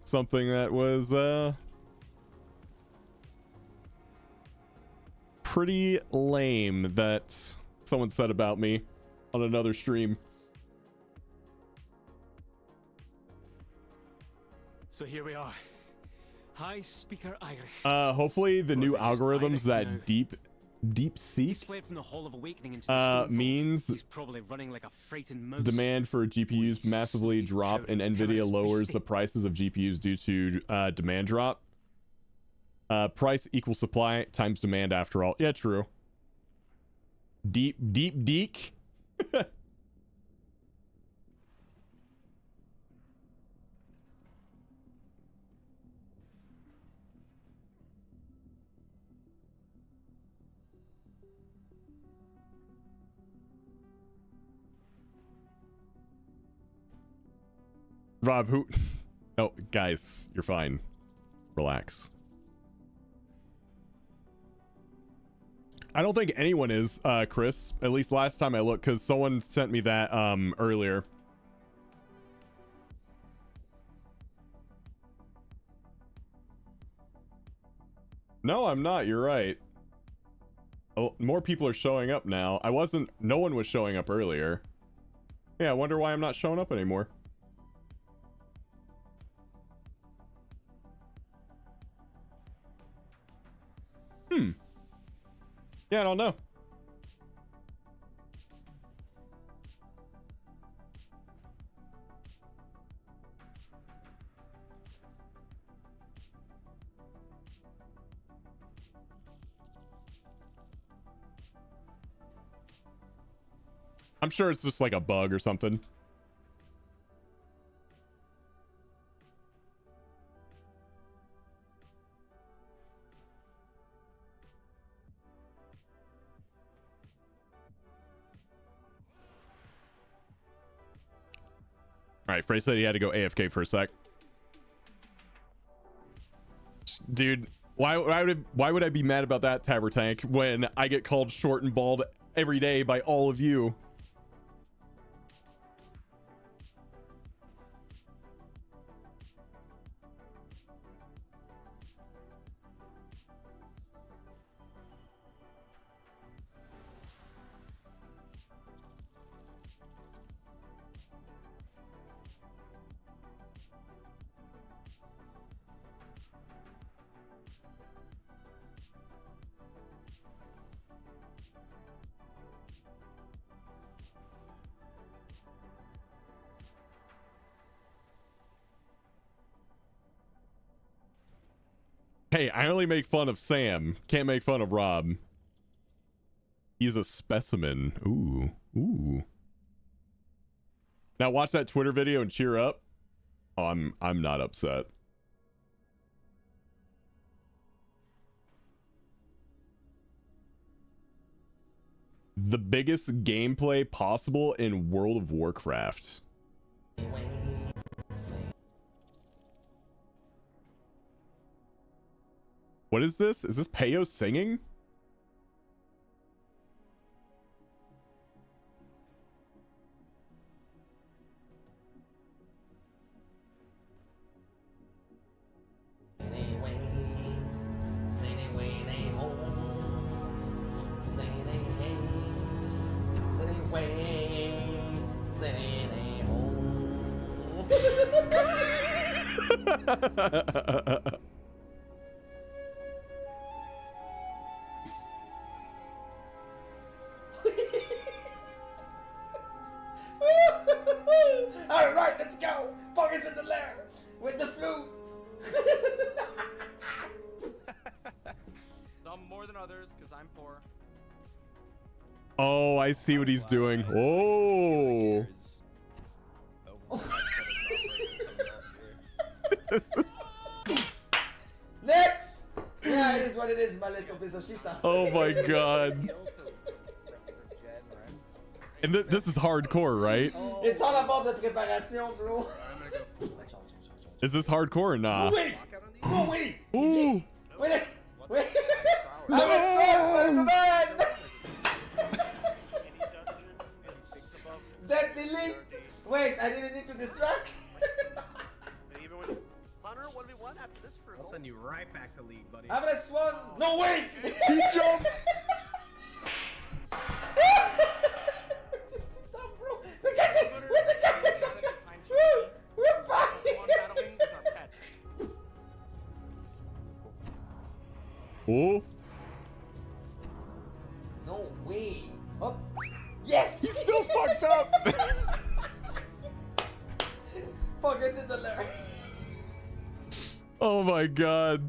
something that was pretty lame that someone said about me on another stream. So here we are. Hi, Speaker Irish. Hopefully the new algorithms that deep seek From the Hall of Awakening into the means he's probably running like a frightened mouse. demand for GPUs massively drop and Nvidia lowers the prices of GPUs due to demand drop. Price equals supply times demand after all. Yeah, true. Deep deek. Rob, who? Oh, guys, you're fine. Relax. I don't think anyone is, Chris. At least last time I looked, because someone sent me that earlier. No, I'm not. You're right. Oh, more people are showing up now. No one was showing up earlier. Yeah, I wonder why I'm not showing up anymore. Yeah, I don't know. I'm sure it's just like a bug or something. All right, Frey said he had to go AFK for a sec. Dude, why would I be mad about that, Tabber Tank, when I get called short and bald every day by all of you? Hey, I only make fun of Sam. Can't make fun of Rob. He's a specimen. Ooh. Now watch that Twitter video and cheer up. Oh, I'm not upset. The biggest gameplay possible in World of Warcraft. What is this? Is this Peyo singing? Alright, let's go! Focus in the lair with the flute! Some more than others, because I'm poor. Oh, I see what he's doing. Oh. Next! Yeah, it is what it is, my little piece of shit. Oh my god. And this is hardcore, right? It's all about the preparation, bro. Is this hardcore or not? Wait! No, wait! Ooh! Wait! I'm a son, man! That delete! Wait, I didn't need to distract? I'll send you right back to League, buddy. Have this one. No way. He jumped. The guy's in. Where's the guy? We're back. Oh. No way. Oh. Yes. He's still fucked up. Fuckers in the lair. Oh my god.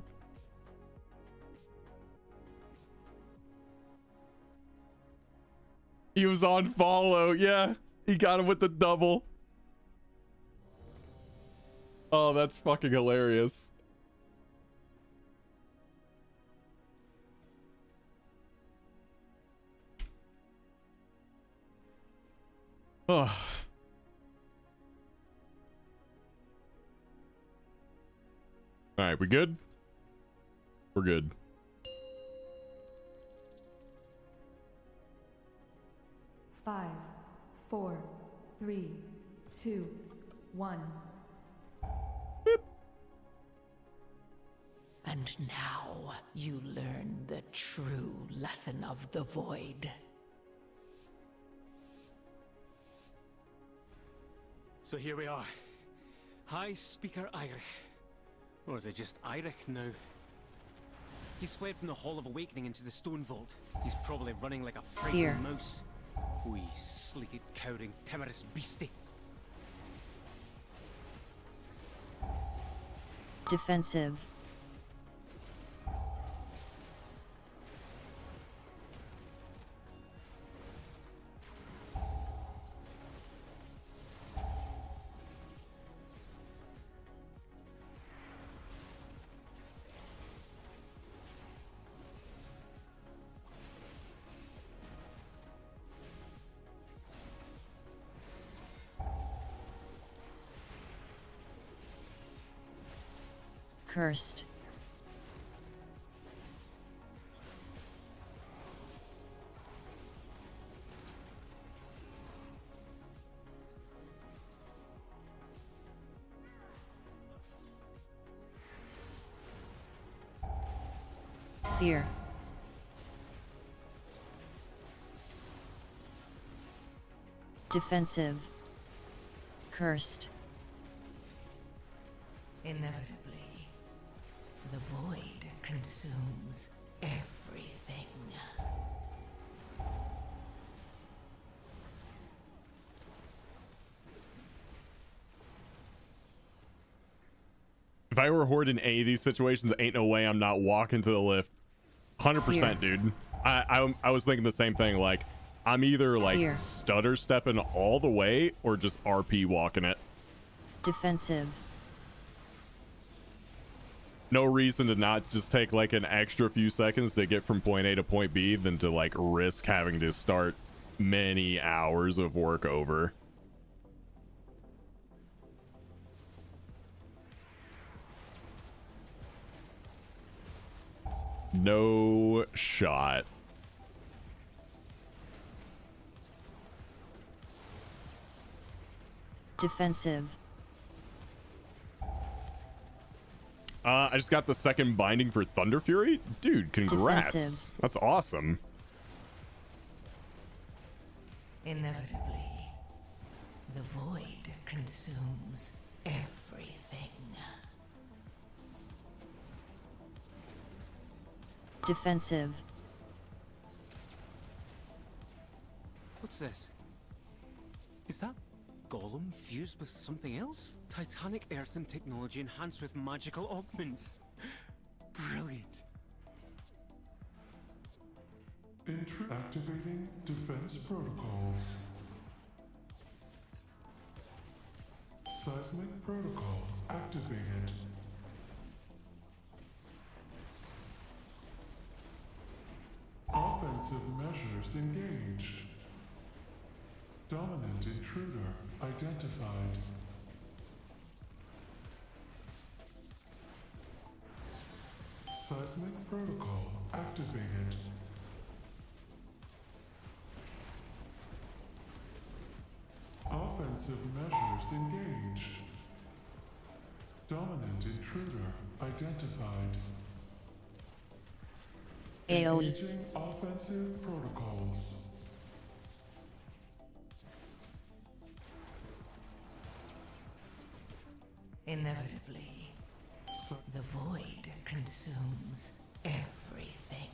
He was on follow. Yeah. He got him with the double. Oh, that's fucking hilarious. Oh. All right, we good? We're good. Five, 4, 3, 2, 1. And now you learn the true lesson of the void. So here we are. High Speaker Eirich. Or is it just Eirich now? He's fled from the Hall of Awakening into the Stone Vault. He's probably running like a Fear. frightened mouse. Wee, sleek, cowering, timorous beastie. Defensive. Cursed. Fear. Defensive. Cursed. Inevitably, the void consumes everything. If I were Horde in any of these situations, ain't no way I'm not walking to the lift. 100%, Fear. dude. I was thinking the same thing. Like, I'm either like Fear. stutter stepping all the way or just RP walking it. Defensive. No reason to not just take like an extra few seconds to get from point A to point B than to like risk having to start many hours of work over. No shot. Defensive. I just got the second binding for Thunder Fury. Dude, congrats. Defensive. That's awesome. Inevitably, the void consumes everything. Defensive. What's this? Is that Golem fused with something else? Titanic earthen technology enhanced with magical augments. Brilliant. Activating defense protocols. Seismic protocol activated. Offensive measures engaged. Dominant intruder identified. Seismic protocol activated. Offensive measures engaged. Dominant intruder identified. AoE. Engaging offensive protocols. Inevitably, the void consumes everything.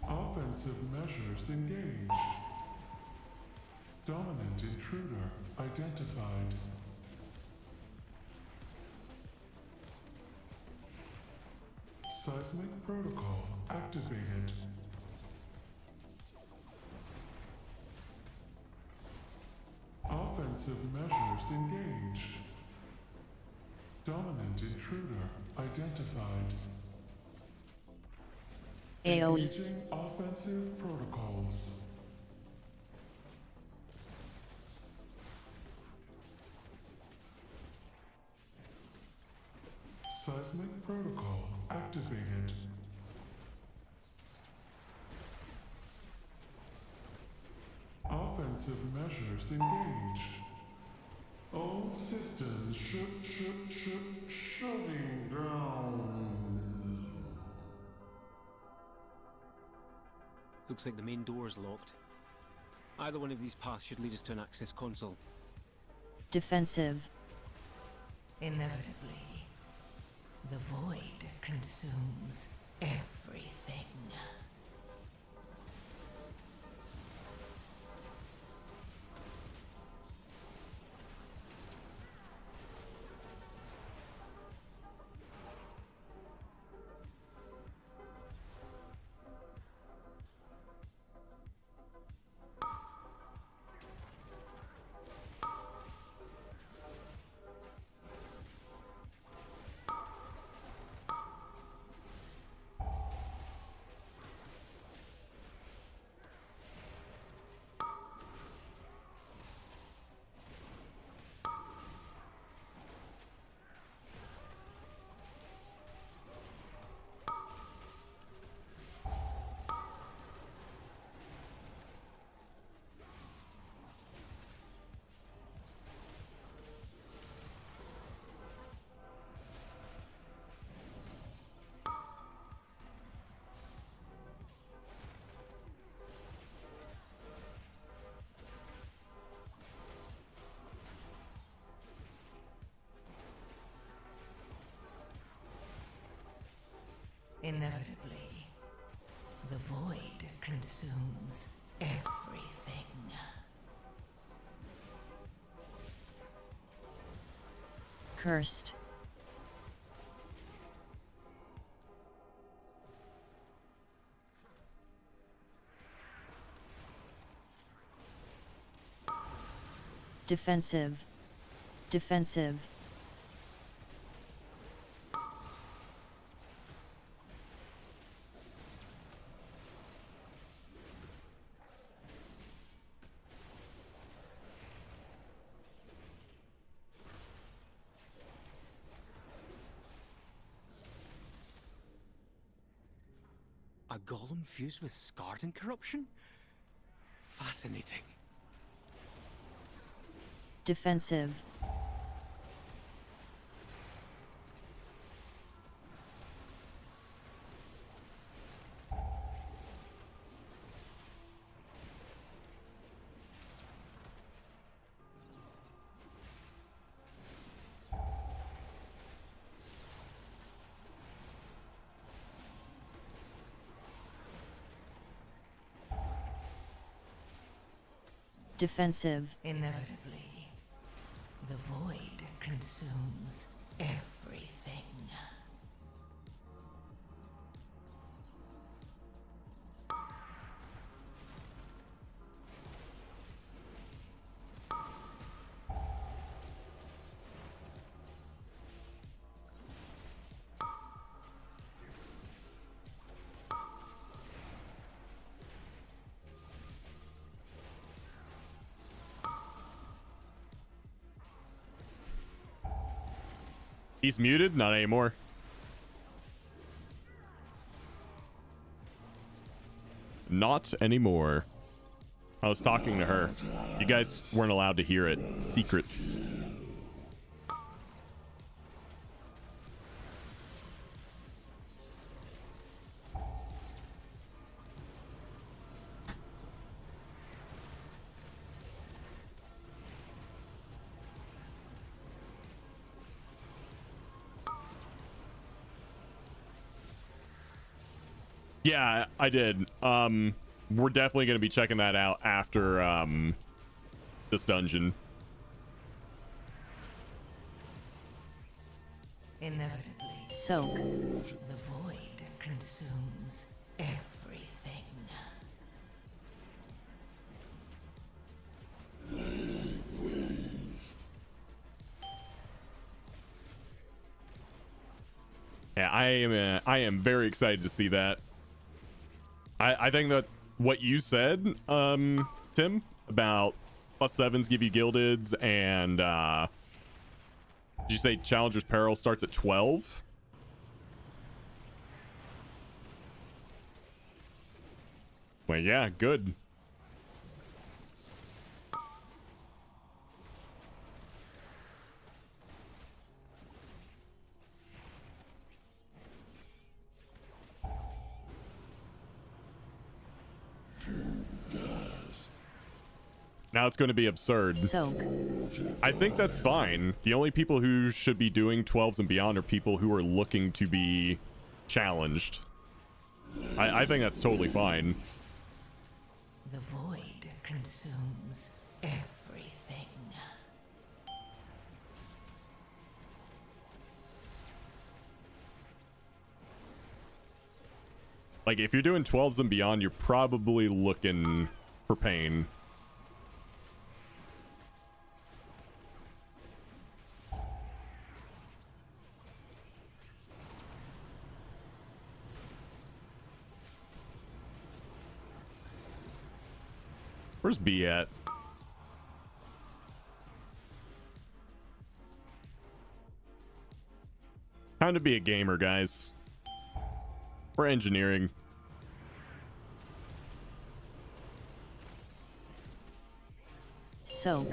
Offensive measures engaged. Dominant intruder identified. Seismic protocol activated. Offensive measures engaged. Dominant intruder identified. AoE. Engaging offensive protocols. Seismic protocol activated. Offensive measures engaged. All systems shutting down. Looks like the main door is locked. Either one of these paths should lead us to an access console. Defensive. Inevitably, the void consumes everything. Inevitably, the void consumes everything. Cursed. Defensive. Defensive. A golem fused with scarred and corruption? Fascinating. Defensive. Defensive. Inevitably, the void consumes everything. He's muted? Not anymore. Not anymore. I was talking to her. You guys weren't allowed to hear it. Secrets. Yeah, I did. We're definitely going to be checking that out after this dungeon. Inevitably, Soak. the void consumes everything. Yeah, I am very excited to see that. I think that what you said, Tim, about +7s give you gildeds, and did you say Challenger's Peril starts at 12? Well, yeah, good. Now it's going to be absurd. Soak. I think that's fine. The only people who should be doing 12s and beyond are people who are looking to be challenged. I think that's totally fine. The void consumes everything. Like, if you're doing 12s and beyond, you're probably looking for pain. Where's B at? Time to be a gamer, guys. We're engineering. Soak.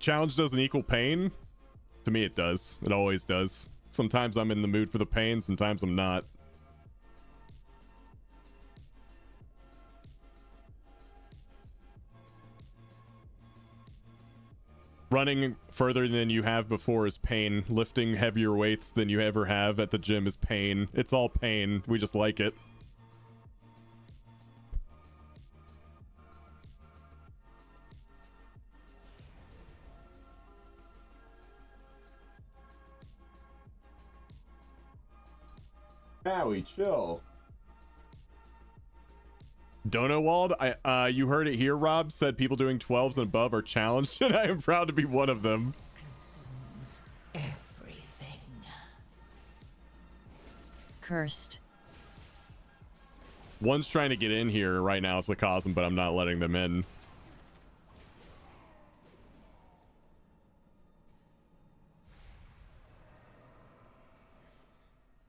Challenge doesn't equal pain. To me, it does. It always does. Sometimes I'm in the mood for the pain, sometimes I'm not. Running further than you have before is pain. Lifting heavier weights than you ever have at the gym is pain. It's all pain. We just like it. Howie, chill. Donowald, you heard it here. Rob said people doing 12s and above are challenged, and I am proud to be one of them. Consumes everything. Cursed. One's trying to get in here right now. It's the Cosm, but I'm not letting them in.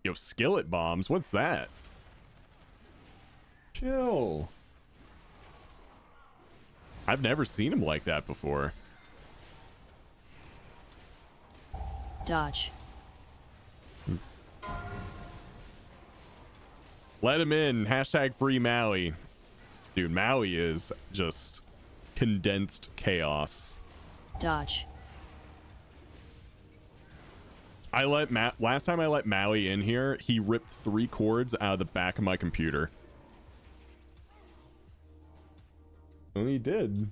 Yo, skillet bombs. What's that? Chill. I've never seen him like that before. Dodge. Let him in. Hashtag free Maui. Dude, Maui is just condensed chaos. Dodge. Last time I let Maui in here, he ripped 3 cords out of the back of my computer. And he did.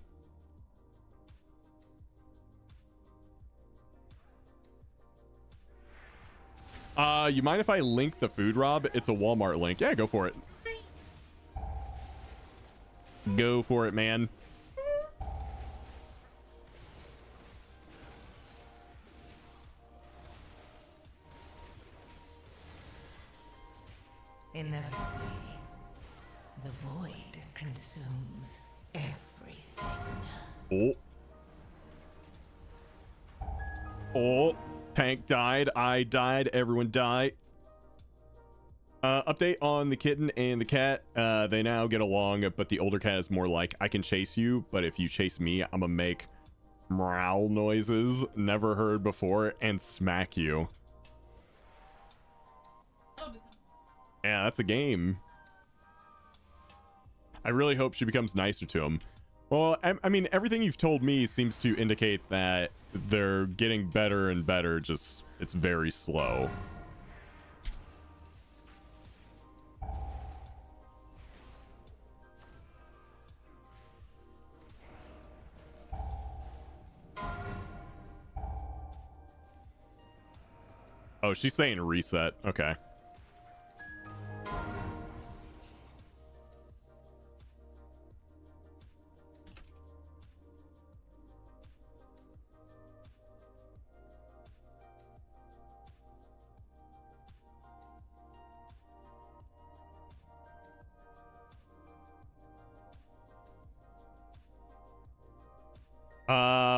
You mind if I link the food, Rob? It's a Walmart link. Yeah, go for it. Go for it, man. Inevitably, the void consumes everything. Oh, Tank died. I died. Everyone died. Update on the kitten and the cat. They now get along, but the older cat is more like, I can chase you, but if you chase me, I'm gonna make meow noises never heard before and smack you. Yeah, that's a game. I really hope she becomes nicer to him. Well, I mean, everything you've told me seems to indicate that they're getting better and better, just it's very slow. Oh, she's saying reset. Okay.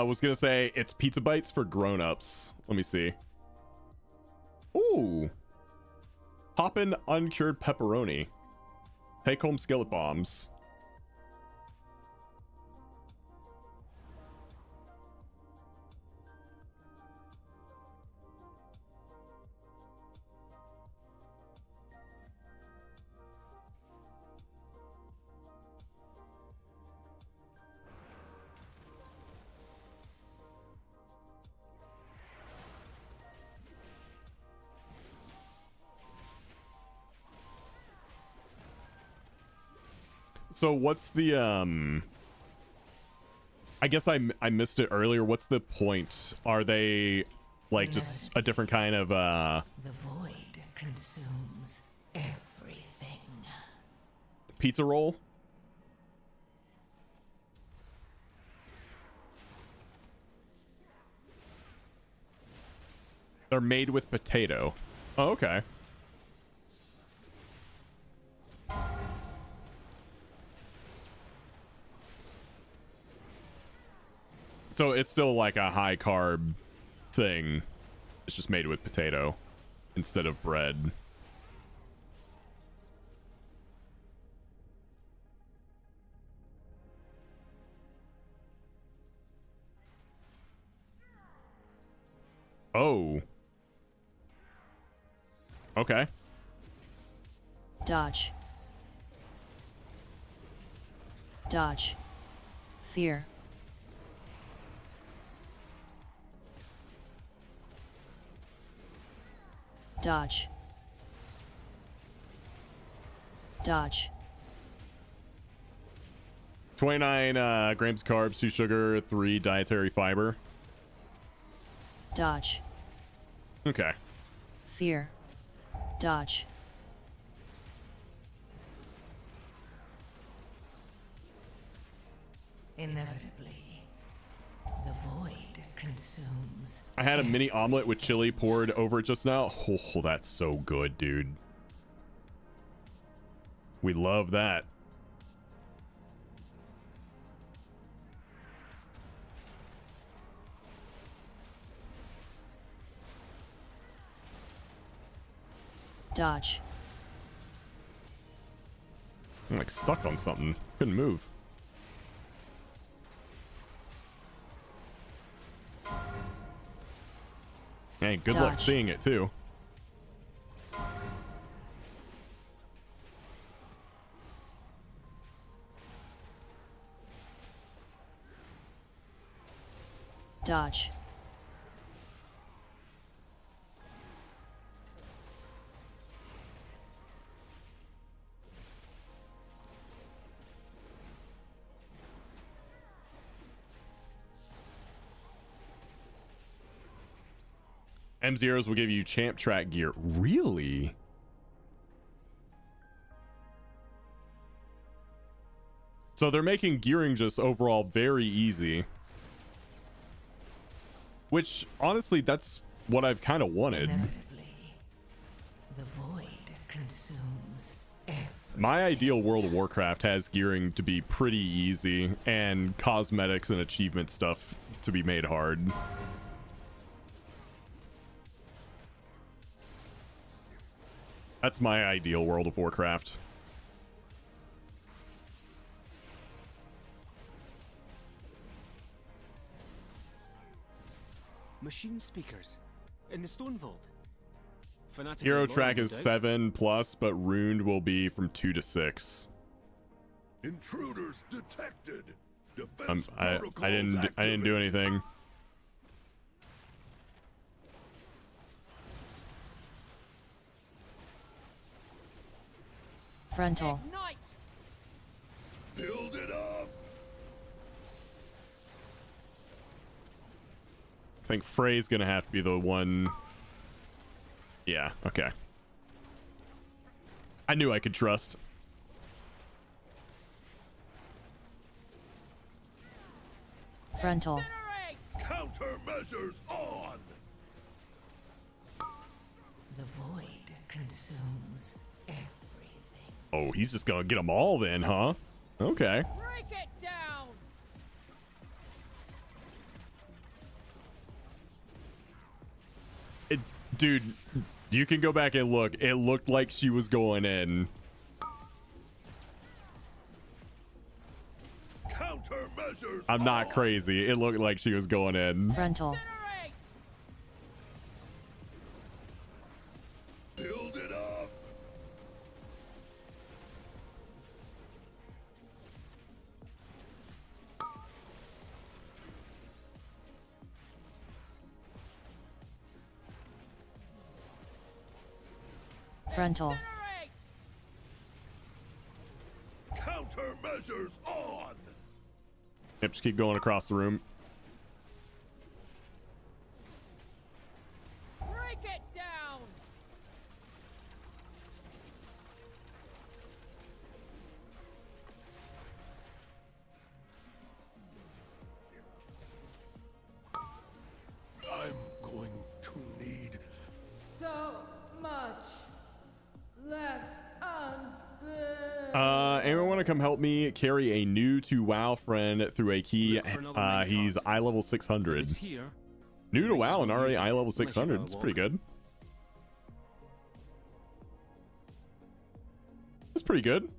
Was gonna say it's pizza bites for grown-ups. Let me see. Ooh. Poppin' uncured pepperoni. Take home skillet bombs. So what's the I guess I missed it earlier. What's the point? Are they like just a different kind of The void consumes everything. pizza roll? They're made with potato. Oh, okay. So it's still like a high carb thing. It's just made with potato instead of bread. Oh. Okay. Dodge. Dodge. Fear. Dodge. Dodge. 29 grams of carbs, 2 sugar, 3 dietary fiber. Dodge. Okay. Fear. Dodge. Inevitably, the void consumes. I had a mini omelet with chili poured over it just now. Oh, that's so good, dude. We love that. Dodge. I'm like stuck on something. Couldn't move. Hey, good luck Dodge. seeing it too. Dodge. M0s will give you champ track gear. Really? So they're making gearing just overall very easy. Which, honestly, that's what I've kind of wanted. Inevitably, the void consumes everything. My ideal World of Warcraft has gearing to be pretty easy and cosmetics and achievement stuff to be made hard. That's my ideal World of Warcraft. Machine speakers in the stone vault. Fanatically Hero loyal, track no is doubt. 7+, but ruined will be from 2 to 6. Intruders detected. Defense I didn't do anything. Frontal. Build it up. I think Frey's gonna have to be the one. Yeah, okay. I knew I could trust. Frontal. Countermeasures on. The void consumes everything. Oh, he's just gonna get them all then, huh? Okay. Break it down. Dude, you can go back and look. It looked like she was going in. Countermeasures. I'm not crazy. It looked like she was going in. Frontal. Build it up. Frontal. Countermeasures on. Yep, just keep going across the room. Break it down. I'm going to need So much left unbuilt. Anyone want to come help me carry a new to WoW friend through a key? He's eye level 600. New to WoW and already eye level 600. That's pretty good. That's pretty good.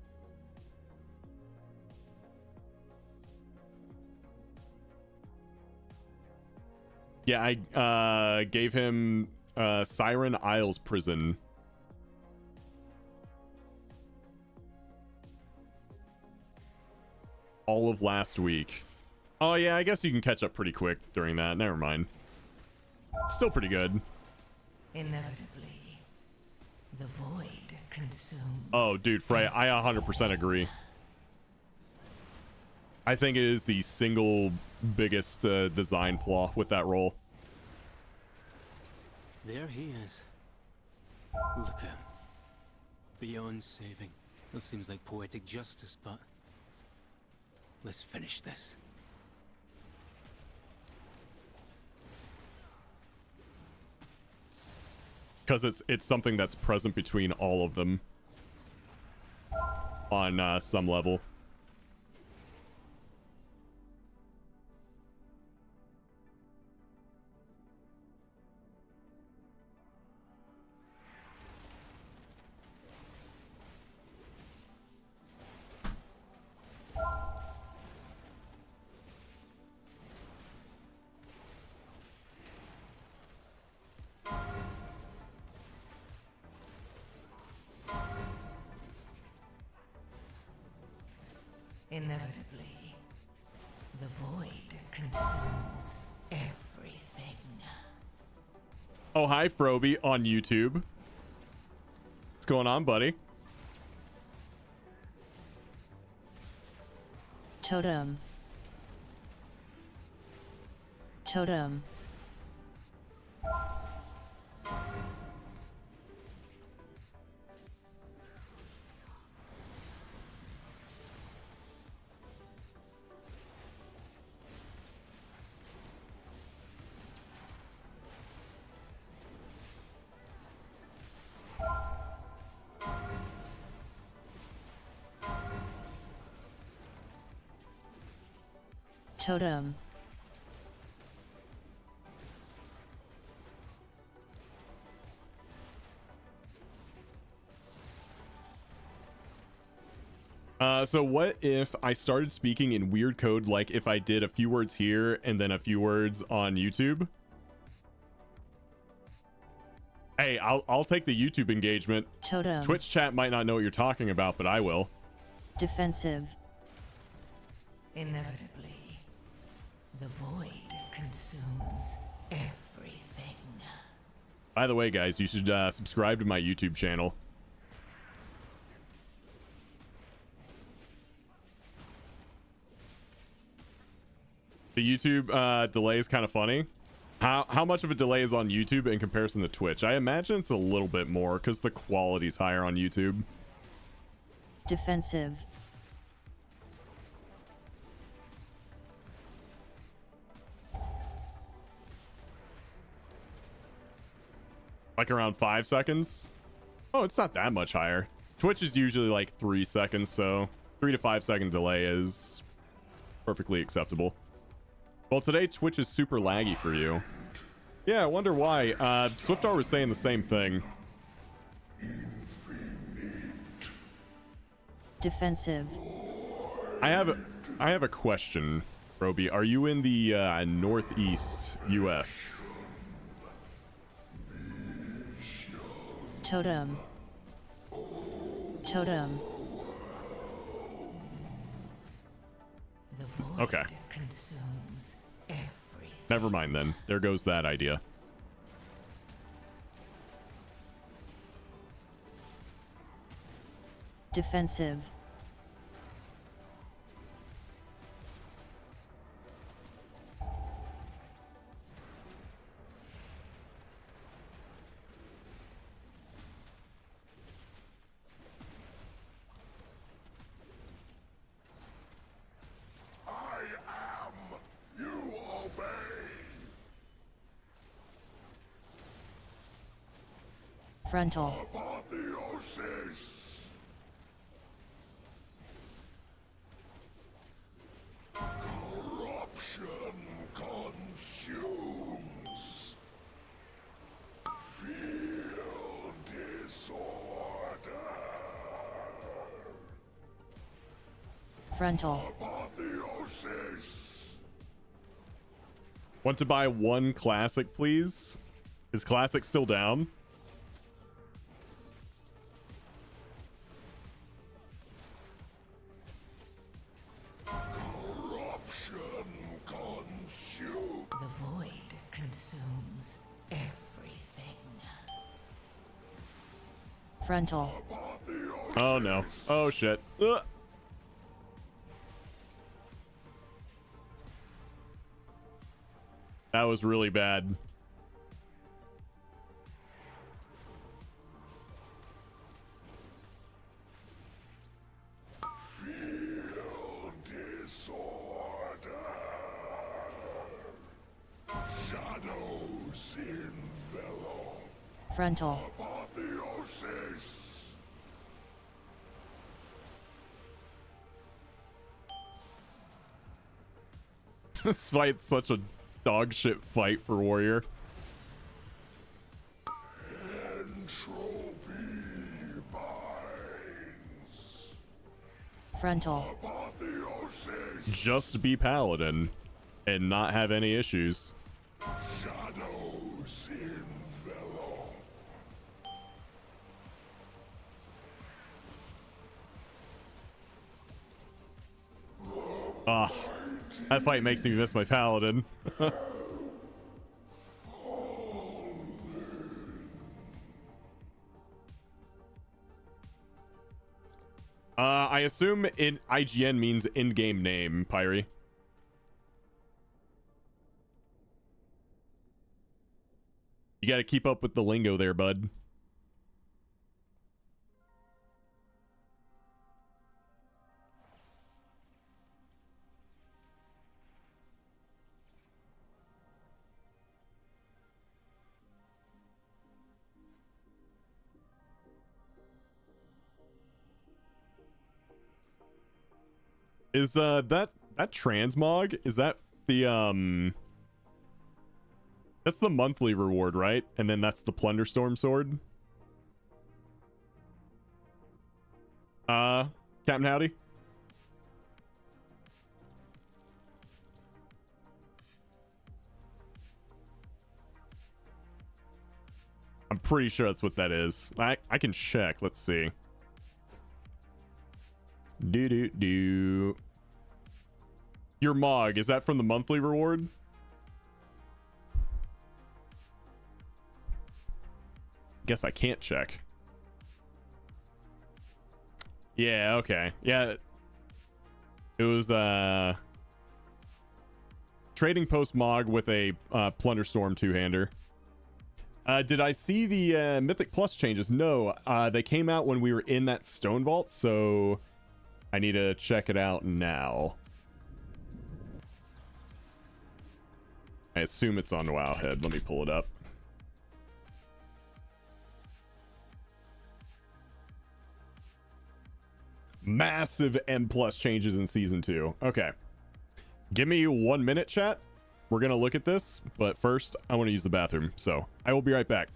Yeah, I gave him Siren Isles Prison. All of last week. Oh yeah, I guess you can catch up pretty quick during that. Never mind. Still pretty good. Inevitably, the void consumes. Oh, dude, Frey, I 100% agree. I think it is the single biggest design flaw with that role. There he is. Look at him. Beyond saving. That seems like poetic justice, but let's finish this. Because it's something that's present between all of them on some level. Inevitably, the void consumes everything. Oh, hi, Froby on YouTube. What's going on, buddy? Totem. Totem. Totem. So what if I started speaking in weird code, like if I did a few words here and then a few words on YouTube? Hey, I'll take the YouTube engagement. Totem. Twitch chat might not know what you're talking about, but I will. Defensive. Inevitably, the void consumes everything. By the way, guys, you should subscribe to my YouTube channel. The YouTube delay is kind of funny. How much of a delay is on YouTube in comparison to Twitch? I imagine it's a little bit more because the quality's higher on YouTube. Defensive. Like around 5 seconds. Oh, it's not that much higher. Twitch is usually like 3 seconds, so 3 to 5 second delay is perfectly acceptable. Well, today Twitch is super laggy for you. Yeah, I wonder why. Swiftar was saying the same thing. Defensive. I have a question, Roby. Are you in the Northeast US? Totem. Totem. Okay. Consumes everything. Never mind then. There goes that idea. Defensive. Frontal. Apotheosis. Corruption consumes. Feel disorder. Frontal. Apotheosis. Want to buy one classic, please? Is classic still down? The void consumes everything. Frontal. Oh no. Oh shit. Ugh. That was really bad. Feel disorder. Shadows envelop. Frontal. Apotheosis. This fight's such a dog shit fight for Warrior. Entropy binds. Frontal. Apotheosis. Just be Paladin and not have any issues. Shadows envelop. Ah, that fight makes me miss my Paladin. I assume in IGN means in-game name, Pyrie. You gotta keep up with the lingo there, bud. Is that that transmog, is that the that's the monthly reward, right? And then that's the Plunderstorm sword. Captain Howdy. I'm pretty sure that's what that is. I can check. Let's see. Do. Your Mog, is that from the monthly reward? Guess I can't check. Yeah, okay. Yeah. It was Trading Post Mog with a Plunderstorm two-hander. Did I see the Mythic Plus changes? No, they came out when we were in that Stone Vault, so I need to check it out now. I assume it's on Wowhead. Let me pull it up. Massive M plus changes in season 2. Okay. Give me 1 minute, chat. We're going to look at this, but first I want to use the bathroom. So I will be right back.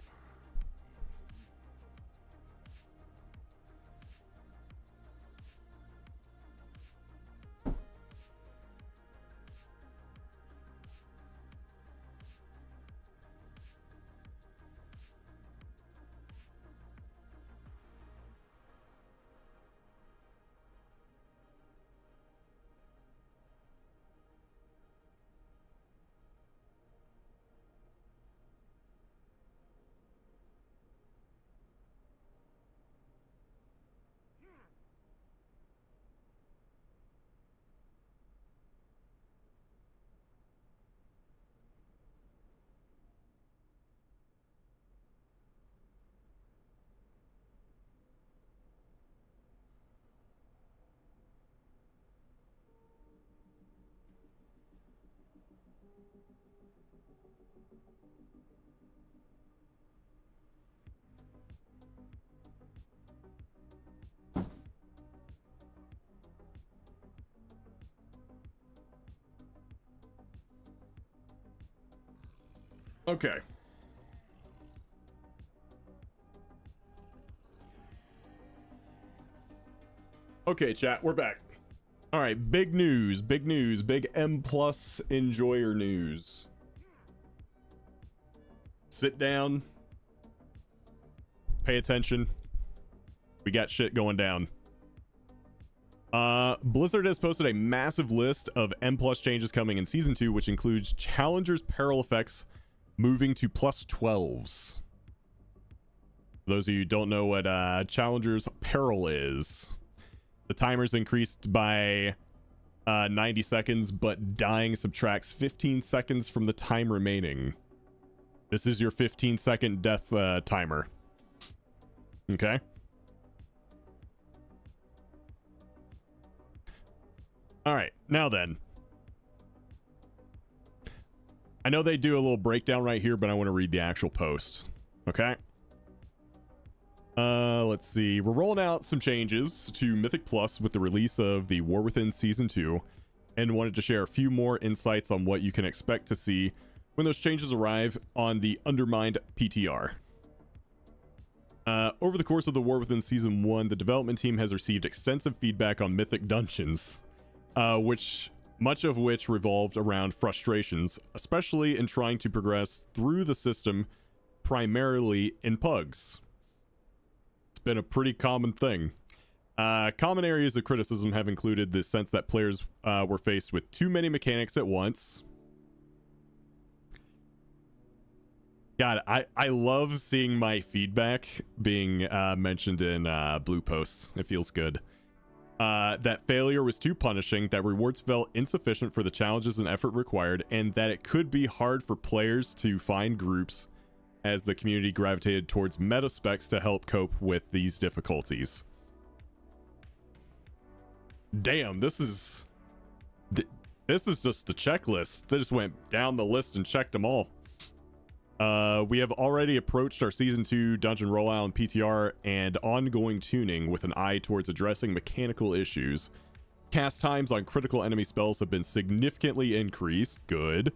Okay. Okay, chat, we're back. All right, big news, big M plus enjoyer news. Sit down. Pay attention. We got shit going down. Blizzard has posted a massive list of M plus changes coming in season 2, which includes Challengers peril effects moving to +12s. For those of you who don't know what Challenger's peril is, the timer's increased by 90 seconds, but dying subtracts 15 seconds from the time remaining. This is your 15-second death timer. Okay. All right, now then. I know they do a little breakdown right here, but I want to read the actual post. Okay. Let's see. We're rolling out some changes to Mythic Plus with the release of the War Within Season 2, and wanted to share a few more insights on what you can expect to see when those changes arrive on the Undermined PTR. Over the course of the War Within Season 1, the development team has received extensive feedback on Mythic Dungeons, much of which revolved around frustrations, especially in trying to progress through the system primarily in pugs. It's been a pretty common thing. Common areas of criticism have included the sense that players were faced with too many mechanics at once. God, I love seeing my feedback being mentioned in blue posts. It feels good. That failure was too punishing, that rewards felt insufficient for the challenges and effort required, and that it could be hard for players to find groups as the community gravitated towards meta specs to help cope with these difficulties. Damn, this is just the checklist. They just went down the list and checked them all. We have already approached our Season 2 dungeon rollout and PTR and ongoing tuning with an eye towards addressing mechanical issues Cast times on critical enemy spells have been significantly increased. Good.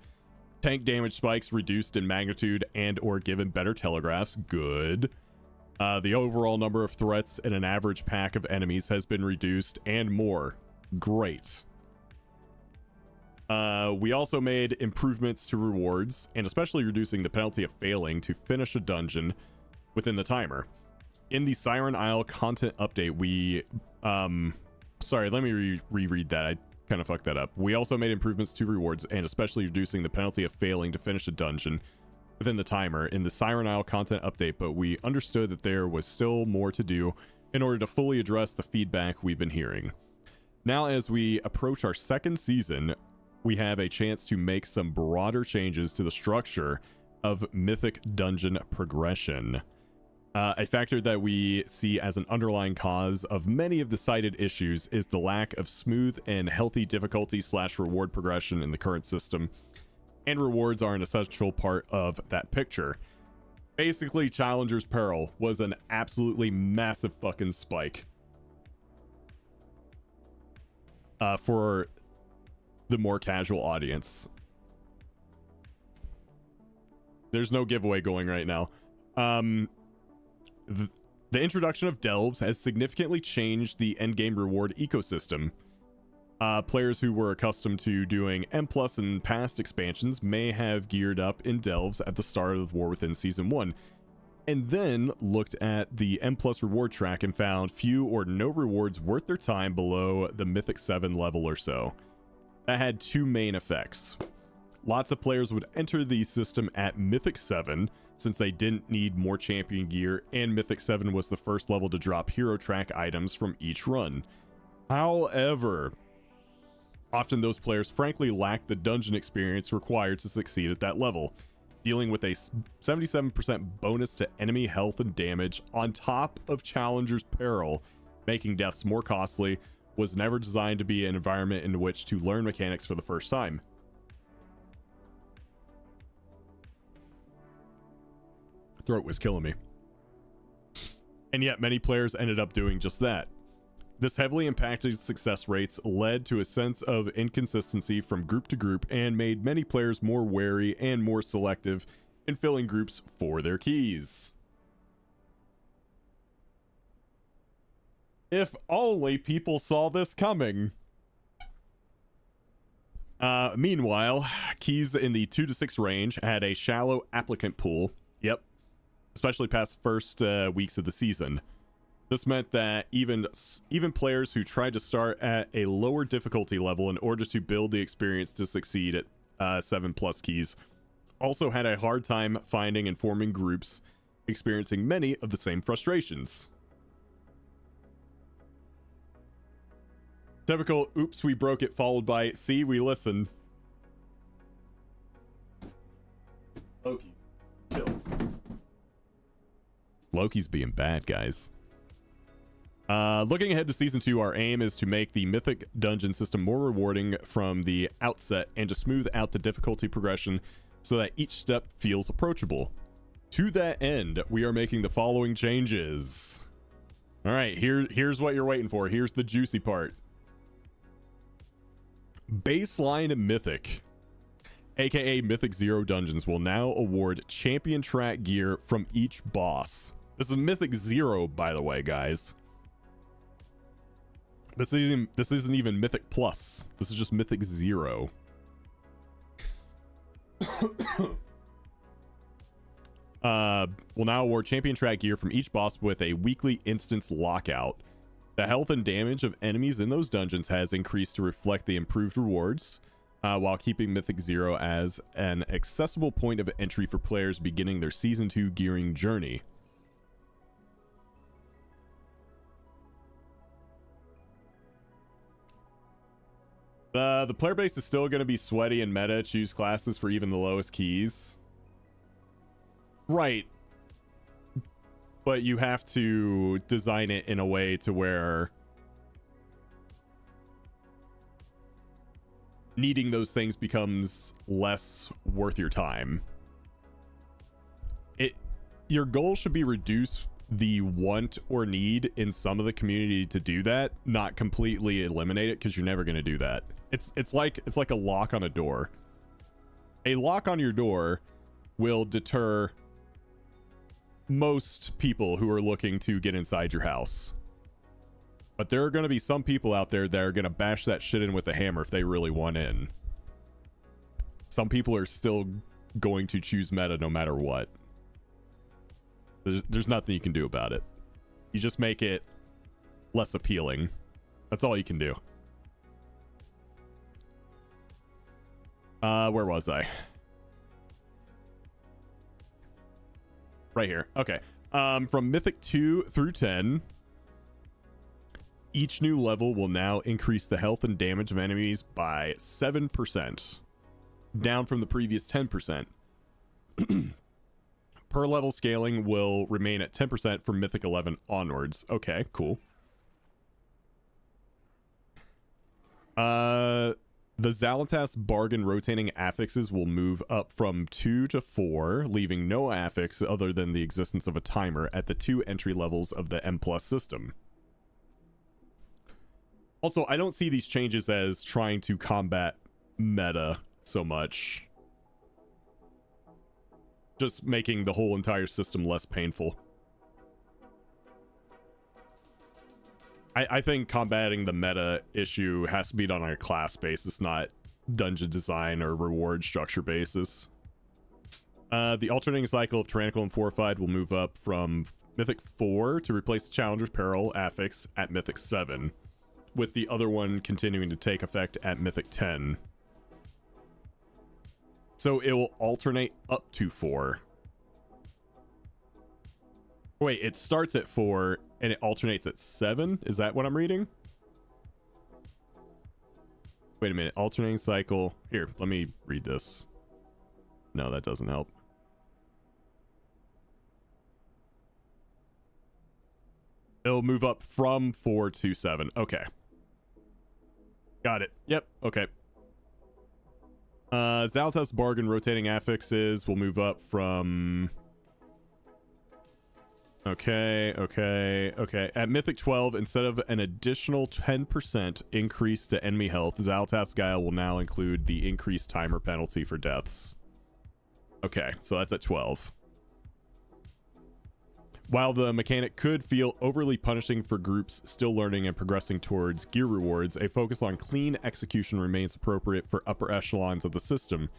Tank damage spikes reduced in magnitude and or given better telegraphs. Good. The overall number of threats in an average pack of enemies has been reduced and more. Great. We also made improvements to rewards and especially reducing the penalty of failing to finish a dungeon within the timer. In the Siren Isle content update, we sorry, let me reread that. I kind of fucked that up. We also made improvements to rewards and especially reducing the penalty of failing to finish a dungeon within the timer in the Siren Isle content update, but we understood that there was still more to do in order to fully address the feedback we've been hearing. Now, as we approach our second season, we have a chance to make some broader changes to the structure of Mythic dungeon progression. A factor that we see as an underlying cause of many of the cited issues is the lack of smooth and healthy difficulty / reward progression in the current system, and rewards are an essential part of that picture. Basically, Challenger's Peril was an absolutely massive fucking spike for the more casual audience. There's no giveaway going right now. The introduction of delves has significantly changed the endgame reward ecosystem. Players who were accustomed to doing M+ in past expansions may have geared up in delves at the start of the War Within Season 1, and then looked at the M+ reward track and found few or no rewards worth their time below the Mythic 7 level or so. That had two main effects. Lots of players would enter the system at Mythic 7, since they didn't need more champion gear, and Mythic 7 was the first level to drop hero track items from each run. However, often those players frankly lack the dungeon experience required to succeed at that level. Dealing with a 77% bonus to enemy health and damage on top of Challenger's Peril, making deaths more costly, was never designed to be an environment in which to learn mechanics for the first time. Throat was killing me. And yet many players ended up doing just that. This heavily impacted success rates, led to a sense of inconsistency from group to group, and made many players more wary and more selective in filling groups for their keys. If only people saw this coming. Meanwhile, keys in the 2 to 6 range had a shallow applicant pool. Yep. Especially past the first weeks of the season. This meant that even players who tried to start at a lower difficulty level in order to build the experience to succeed at 7+ keys also had a hard time finding and forming groups, experiencing many of the same frustrations. Typical oops we broke it followed by see we listened. Loki, chill. Loki's being bad, guys. Looking ahead to Season 2, our aim is to make the Mythic dungeon system more rewarding from the outset and to smooth out the difficulty progression so that each step feels approachable. To that end, we are making the following changes. Alright, here's what you're waiting for. Here's the juicy part. Baseline Mythic, aka Mythic 0 dungeons, will now award champion track gear from each boss. This is Mythic 0, by the way, guys. This isn't even Mythic Plus. This is just Mythic 0. Will now award champion track gear from each boss with a weekly instance lockout. The health and damage of enemies in those dungeons has increased to reflect the improved rewards, while keeping Mythic 0 as an accessible point of entry for players beginning their Season 2 gearing journey. The player base is still going to be sweaty and meta. Choose classes for even the lowest keys. Right. But you have to design it in a way to where needing those things becomes less worth your time. Your goal should be reduce the want or need in some of the community to do that, not completely eliminate it, because you're never going to do that. It's like a lock on a door. A lock on your door will deter most people who are looking to get inside your house. But there are going to be some people out there that are going to bash that shit in with a hammer if they really want in. Some people are still going to choose meta no matter what. There's nothing you can do about it. You just make it less appealing. That's all you can do. Where was I? Right here. Okay. From Mythic 2 through 10, each new level will now increase the health and damage of enemies by 7%, down from the previous 10%. Per level scaling will remain at 10% from Mythic 11 onwards. Okay, cool. The Xalatas bargain rotating affixes will move up from 2 to 4, leaving no affix other than the existence of a timer at the 2 entry levels of the M+ system. Also, I don't see these changes as trying to combat meta so much. Just making the whole entire system less painful. I think combating the meta issue has to be done on a class basis, not dungeon design or reward structure basis. The alternating cycle of Tyrannical and Fortified will move up from Mythic 4 to replace the Challenger's Peril affix at Mythic 7, with the other one continuing to take effect at Mythic 10. So it will alternate up to 4. Wait, it starts at 4 and it alternates at 7? Is that what I'm reading? Wait a minute. Alternating cycle. Here, let me read this. No, that doesn't help. It'll move up from 4 to 7. Okay. Got it. Yep. Okay. Xalatas bargain rotating affixes will move up from... Okay. At Mythic 12, instead of an additional 10% increase to enemy health, Xalatas Guile will now include the increased timer penalty for deaths. Okay, so that's at 12. While the mechanic could feel overly punishing for groups still learning and progressing towards gear rewards, a focus on clean execution remains appropriate for upper echelons of the system,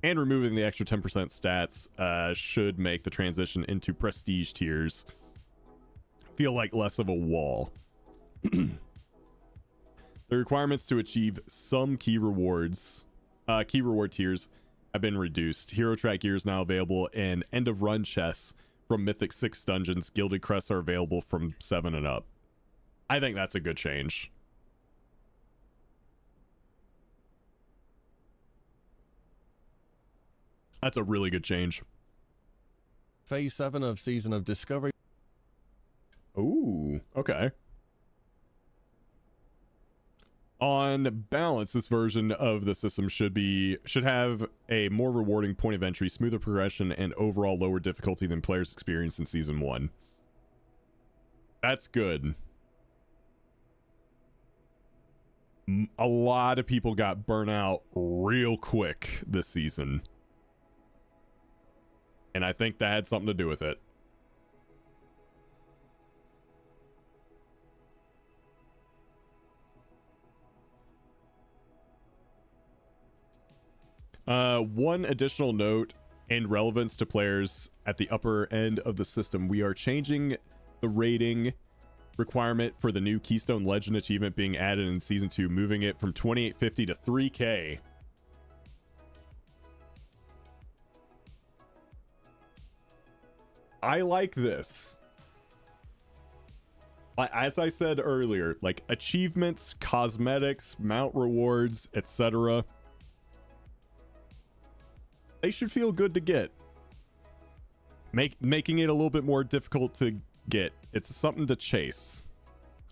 and removing the extra 10% stats should make the transition into prestige tiers feel like less of a wall. The requirements to achieve some key reward tiers have been reduced. Hero track gear is now available in end of run chests from Mythic 6 dungeons. Gilded crests are available from 7 and up. I think that's a good change. That's a really good change. Phase 7 of Season of Discovery. Ooh, okay. On balance, this version of the system should have a more rewarding point of entry, smoother progression, and overall lower difficulty than players experienced in Season 1. That's good. A lot of people got burnt out real quick this season. And I think that had something to do with it. One additional note and relevance to players at the upper end of the system. We are changing the rating requirement for the new Keystone Legend achievement being added in Season 2, moving it from 2850 to 3K. I like this. As I said earlier, like achievements, cosmetics, mount rewards, etc. They should feel good to get. Making it a little bit more difficult to get. It's something to chase.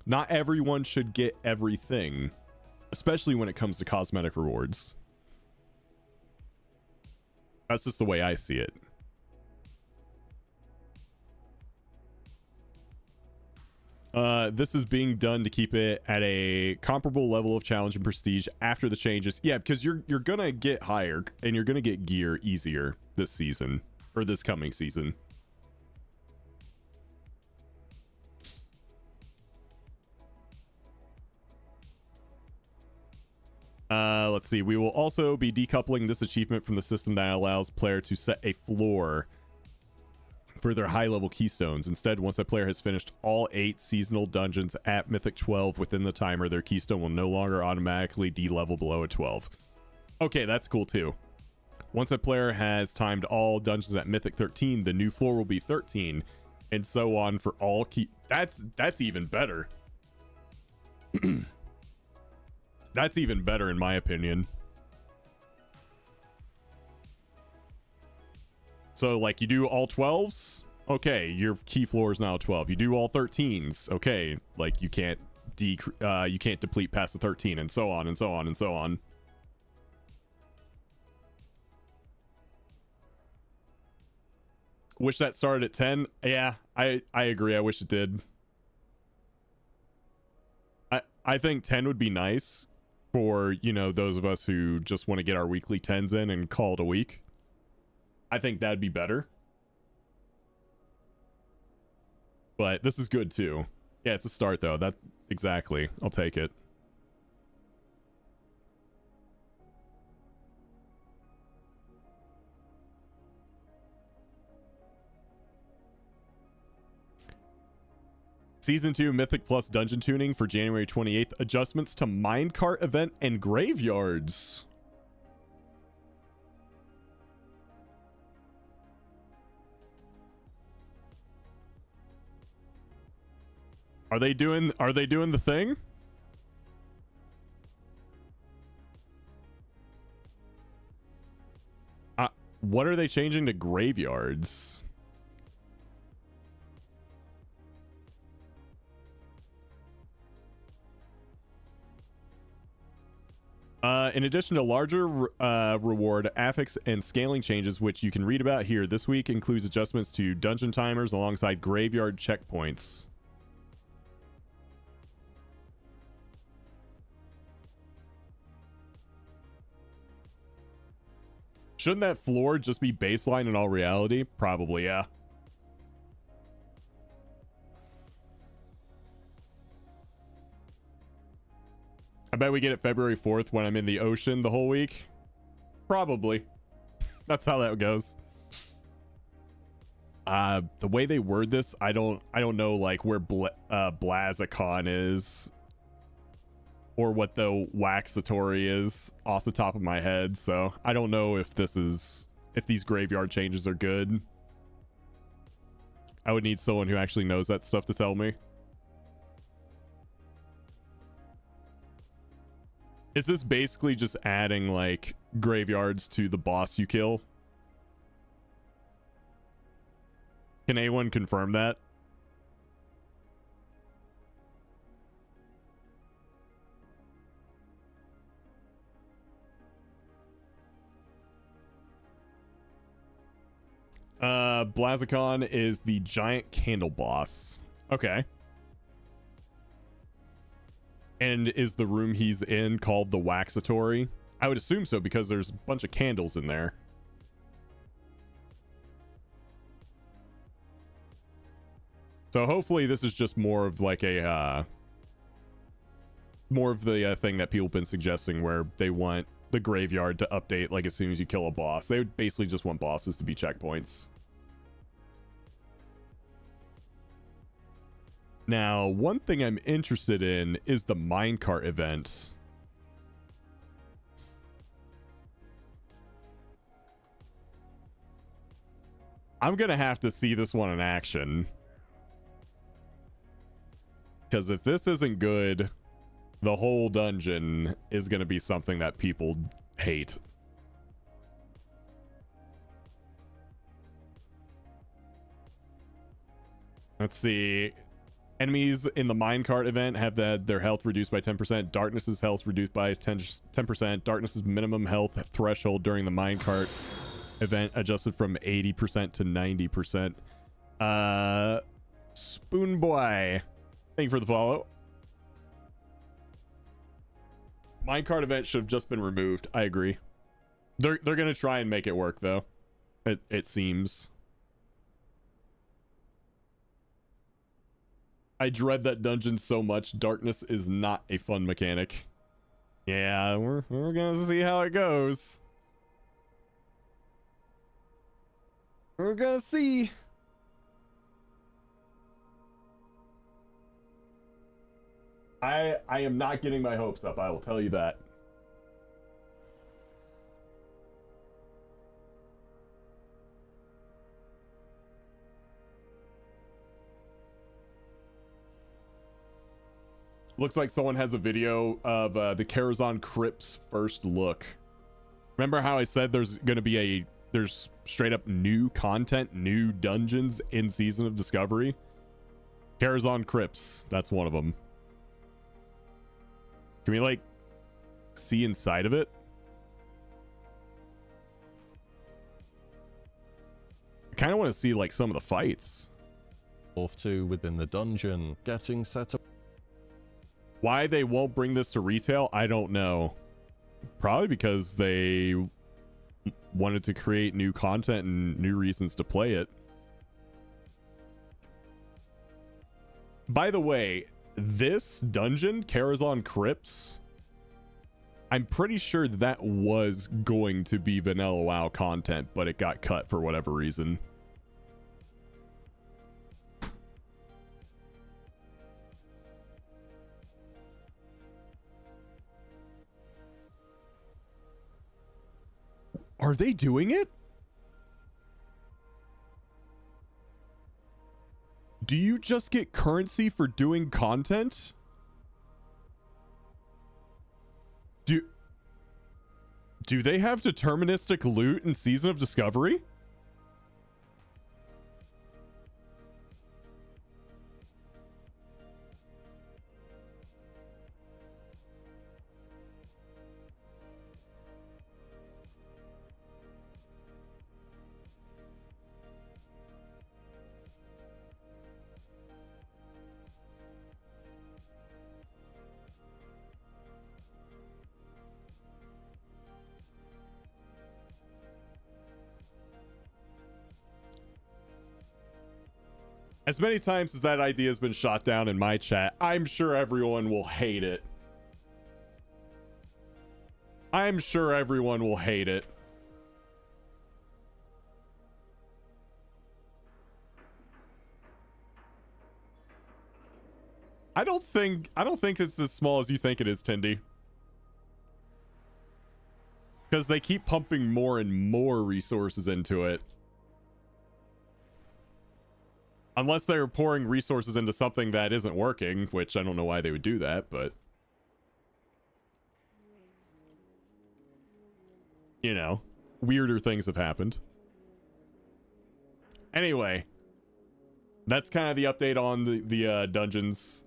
Not everyone should get everything, especially when it comes to cosmetic rewards. That's just the way I see it. This is being done to keep it at a comparable level of challenge and prestige after the changes. Yeah, because you're gonna get higher and you're gonna get gear easier this season or this coming season. Let's see. We will also be decoupling this achievement from the system that allows player to set a floor for their high-level keystones. Instead, once a player has finished all 8 seasonal dungeons at Mythic 12 within the timer, their keystone will no longer automatically de-level below a 12. Okay, that's cool too. Once a player has timed all dungeons at Mythic 13, the new floor will be 13, and so on for all key. That's even better. That's even better in my opinion. So like you do all 12s, okay, your key floor is now 12. You do all 13s, okay, like you can't deplete past the 13, and so on and so on and so on. Wish that started at 10. Yeah, I agree. I wish it did. I think 10 would be nice for, you know, those of us who just want to get our weekly 10s in and call it a week. I think that'd be better. But this is good too. Yeah, it's a start though. That exactly. I'll take it. Season 2 Mythic Plus Dungeon Tuning for January 28th. Adjustments to Minecart event and graveyards. Are they doing the thing? What are they changing to graveyards? In addition to larger reward, affix, and scaling changes, which you can read about here, this week includes adjustments to dungeon timers alongside graveyard checkpoints. Shouldn't that floor just be baseline in all reality? Probably, yeah. I bet we get it February 4th when I'm in the ocean the whole week. Probably. That's how that goes. The way they word this, I don't know like where Blazicon is or what the Waxatory is off the top of my head, so I don't know if these graveyard changes are good. I would need someone who actually knows that stuff to tell me. Is this basically just adding like graveyards to the boss you kill? Can anyone confirm that? Blazicon is the giant candle boss. Okay. And is the room he's in called the Waxatory? I would assume so because there's a bunch of candles in there. So hopefully this is just more of like a more of the thing that people have been suggesting where they want the graveyard to update like as soon as you kill a boss. They would basically just want bosses to be checkpoints. Now, one thing I'm interested in is the minecart event. I'm gonna have to see this one in action. Because if this isn't good, the whole dungeon is gonna be something that people hate. Let's see. Enemies in the minecart event have their health reduced by 10%. Darkness's health reduced by 10%. Darkness's minimum health threshold during the minecart event adjusted from 80% to 90%. Spoon Boy. Thank you for the follow. Minecart event should have just been removed. I agree. They're gonna try and make it work though. It seems. I dread that dungeon so much. Darkness is not a fun mechanic. Yeah, we're gonna see how it goes. We're gonna see. I am not getting my hopes up, I will tell you that. Looks like someone has a video of the Karazhan Crypt's first look. Remember how I said there's going to be there's straight up new content, new dungeons in Season of Discovery? Karazhan Crypts, that's one of them. Can we, like, see inside of it? I kind of want to see, like, some of the fights. Off to within the dungeon, getting set up. Why they won't bring this to retail, I don't know. Probably because they wanted to create new content and new reasons to play it. By the way, this dungeon, Karazhan Crypts, I'm pretty sure that was going to be Vanilla WoW content, but it got cut for whatever reason. Are they doing it? Do you just get currency for doing content? Do they have deterministic loot in Season of Discovery? As many times as that idea has been shot down in my chat, I'm sure everyone will hate it. I'm sure everyone will hate it. I don't think it's as small as you think it is, Tindy. Because they keep pumping more and more resources into it. Unless they're pouring resources into something that isn't working, which I don't know why they would do that, but... You know, weirder things have happened. Anyway, that's kind of the update on the dungeons.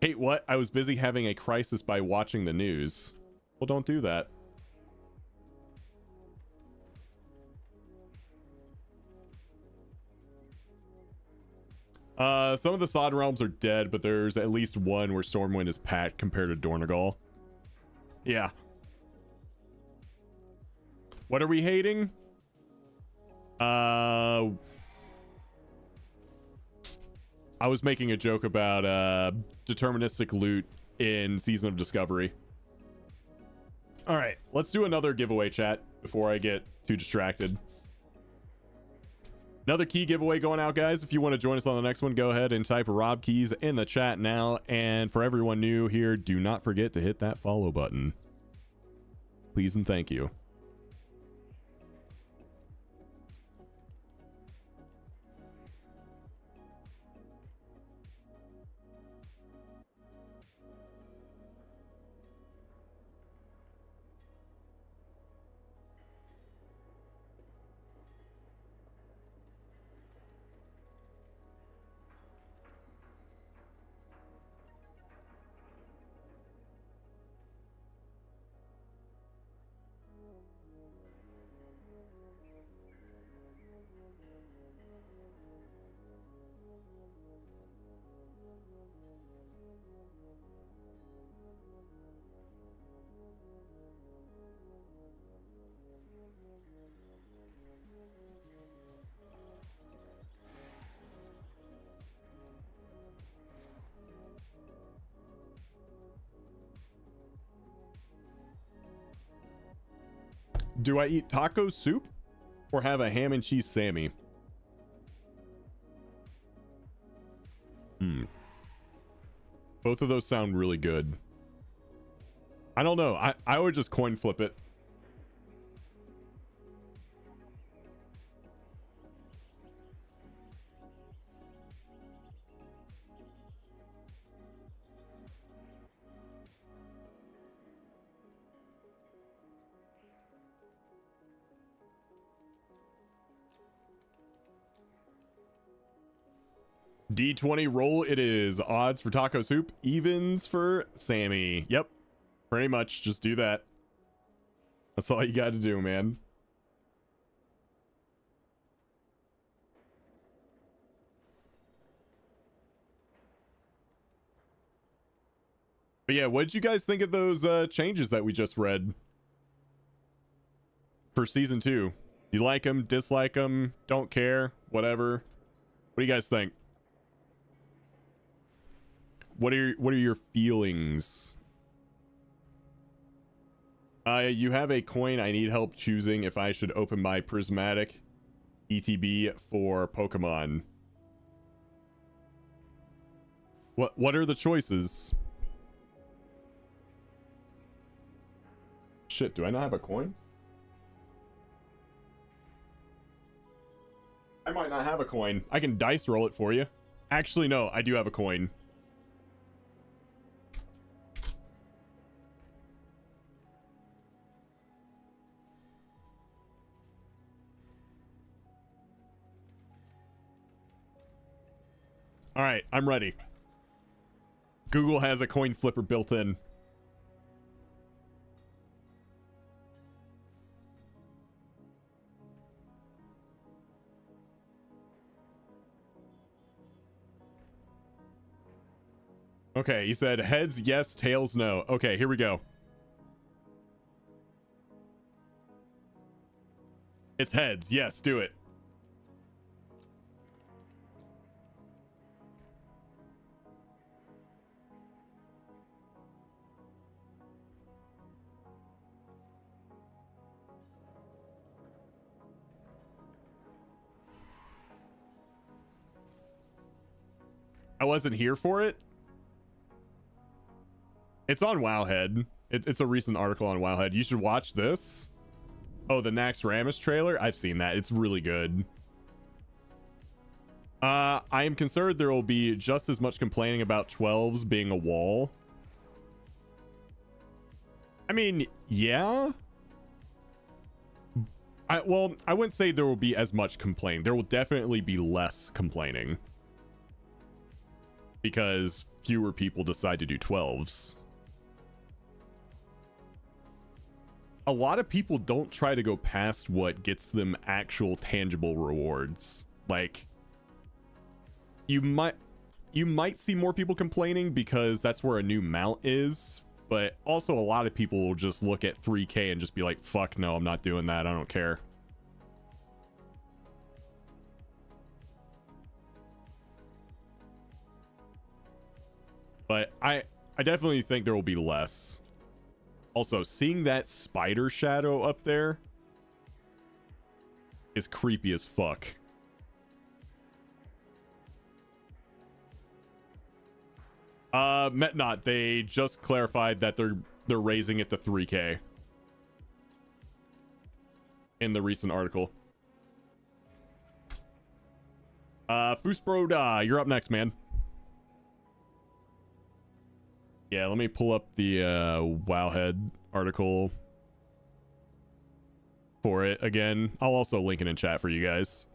Hey, what? I was busy having a crisis by watching the news. Well, don't do that. Some of the Sod Realms are dead, but there's at least one where Stormwind is pat compared to Dornegal. Yeah. What are we hating? I was making a joke about deterministic loot in Season of Discovery. All right, let's do another giveaway, chat, before I get too distracted. Another key giveaway going out, guys. If you want to join us on the next one, go ahead and type Rob Keys in the chat now. And for everyone new here, do not forget to hit that follow button. Please and thank you. Do I eat taco soup or have a ham and cheese Sammy? Both of those sound really good. I don't know. I would just coin flip it. D20 roll it is. Odds for taco soup, evens for Sammy. Yep, pretty much just do that. That's all you got to do, man. But yeah, what did you guys think of those changes that we just read for season 2? You like them, dislike them, don't care, whatever? What do you guys think? What are your feelings? You have a coin. I need help choosing if I should open my prismatic ETB for Pokemon. What are the choices? Shit, do I not have a coin? I might not have a coin. I can dice roll it for you. Actually, no, I do have a coin. All right, I'm ready. Google has a coin flipper built in. Okay, he said heads yes, tails no. Okay, here we go. It's heads. Yes, do it. I wasn't here for it. It's on Wowhead. It's a recent article on Wowhead. You should watch this. Oh, the Nax Ramus trailer? I've seen that. It's really good. I am concerned there will be just as much complaining about 12s being a wall. I mean, yeah. I wouldn't say there will be as much complaining. There will definitely be less complaining. Because fewer people decide to do 12s. A lot of people don't try to go past what gets them actual tangible rewards. Like, you might see more people complaining because that's where a new mount is, but also a lot of people will just look at 3K and just be like, fuck no, I'm not doing that, I don't care. But I definitely think there will be less. Also, seeing that spider shadow up there is creepy as fuck. Metnot, they just clarified that they're raising it to 3K in the recent article. Foosbro, you're up next, man. Yeah, let me pull up the Wowhead article for it again. I'll also link it in chat for you guys.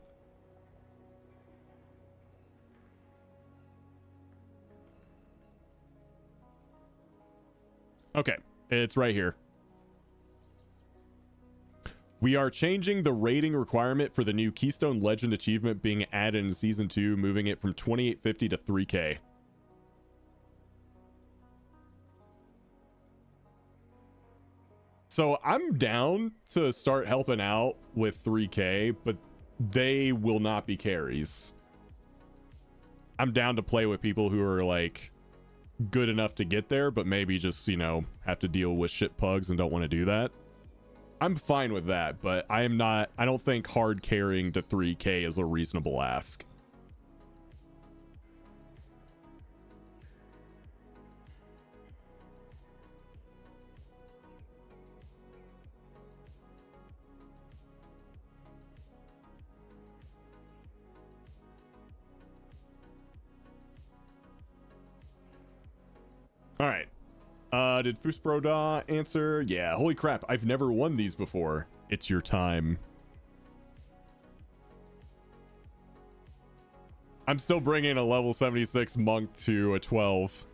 Okay, it's right here. We are changing the rating requirement for the new Keystone Legend achievement being added in Season 2, moving it from 2850 to 3K. So I'm down to start helping out with 3K, but they will not be carries. I'm down to play with people who are like good enough to get there, but maybe just, you know, have to deal with shit pugs and don't want to do that. I'm fine with that, but I don't think hard carrying to 3K is a reasonable ask. All right. Did Fusbroda answer? Yeah, holy crap. I've never won these before. It's your time. I'm still bringing a level 76 monk to a 12.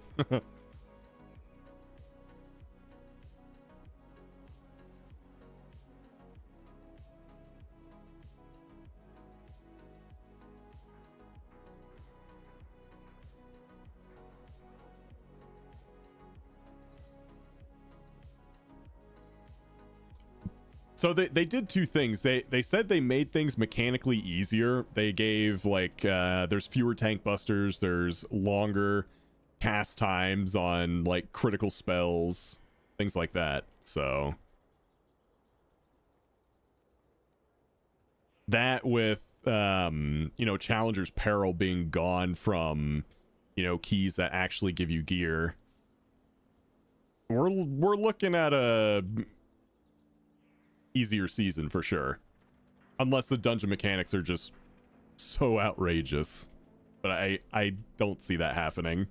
So they did two things. They said they made things mechanically easier. They gave like there's fewer tank busters, there's longer cast times on like critical spells, things like that. So that with you know, Challenger's Peril being gone from, you know, keys that actually give you gear. We're looking at a easier season for sure, unless the dungeon mechanics are just so outrageous, but I don't see that happening.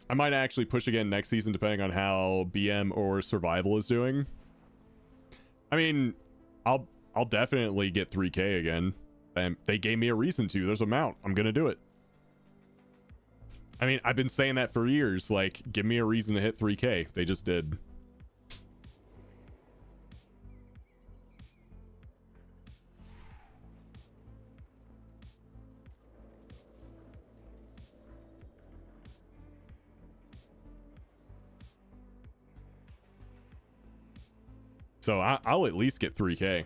I might actually push again next season depending on how BM or survival is doing. I mean, I'll definitely get 3K again, and they gave me a reason to. There's a mount, I'm gonna do it. I mean, I've been saying that for years, like, give me a reason to hit 3K. They just did. So I'll at least get 3K.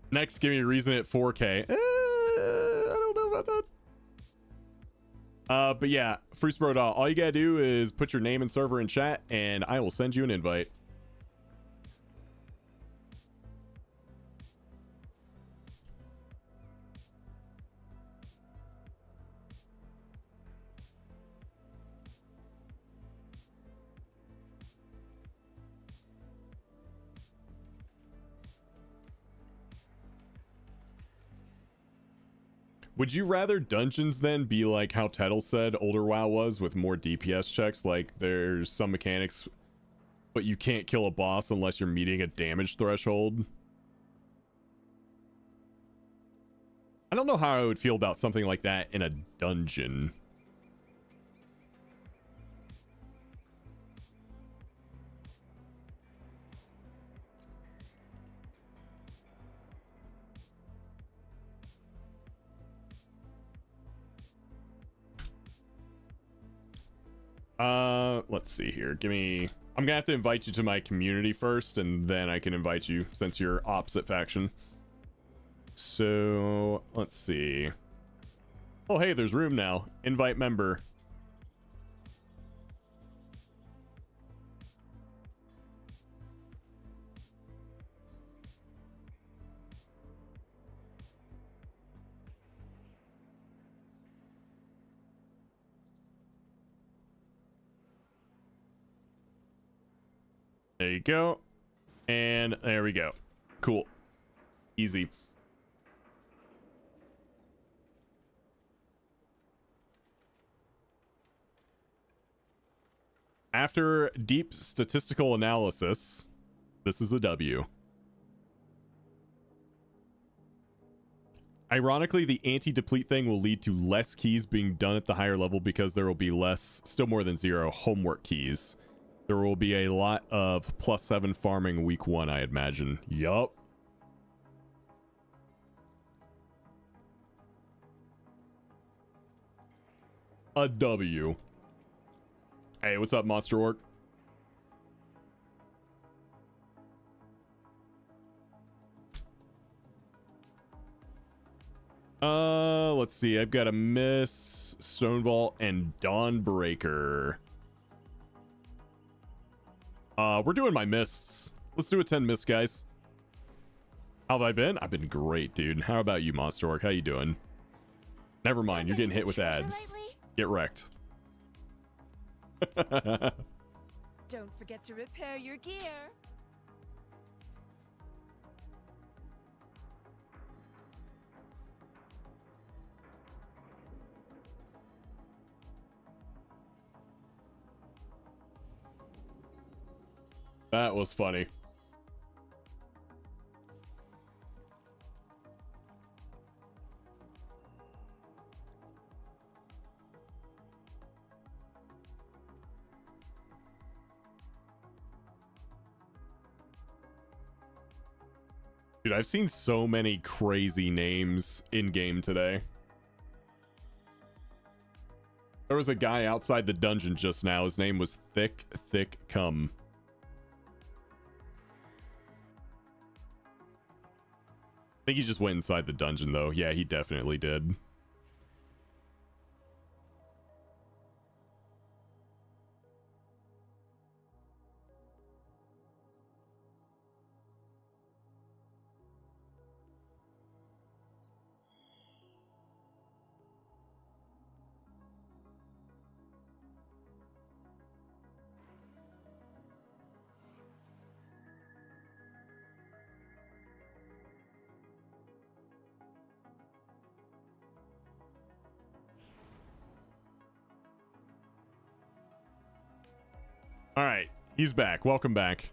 Next, give me a reason at 4K. I don't know about that. But yeah, Fruitsbro, all you gotta do is put your name and server in chat, and I will send you an invite. Would you rather dungeons then be like how Tettle said older WoW was, with more DPS checks? Like there's some mechanics, but you can't kill a boss unless you're meeting a damage threshold. I don't know how I would feel about something like that in a dungeon. Let's see here. I'm gonna have to invite you to my community first, and then I can invite you since you're opposite faction. So let's see. Oh, hey, there's room now. Invite member. There you go. And there we go. Cool. Easy. After deep statistical analysis, this is a W. Ironically, the anti-deplete thing will lead to less keys being done at the higher level because there will be still more than 0 homework keys. There will be a lot of +7 farming week 1, I imagine. Yup. A W. Hey, what's up, Monster Orc? Let's see. I've got a miss, Stonewall, and Dawnbreaker. We're doing my mists. Let's do a 10 miss, guys. How have I been? I've been great, dude. How about you, Monster Orc? How you doing? Never mind. You're getting hit with ads. Get wrecked. Don't forget to repair your gear. That was funny. Dude, I've seen so many crazy names in game today. There was a guy outside the dungeon just now. His name was Thick Cum. I think he just went inside the dungeon, though. Yeah, he definitely did. All right, he's back. Welcome back.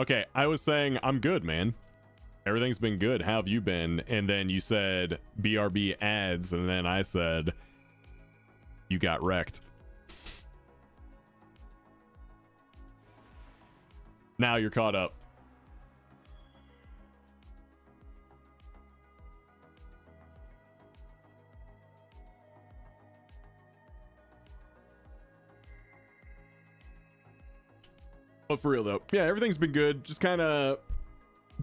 Okay, I was saying I'm good, man. Everything's been good. How have you been? And then you said BRB ads, and then I said you got wrecked. Now you're caught up. But for real though, yeah, everything's been good. Just kind of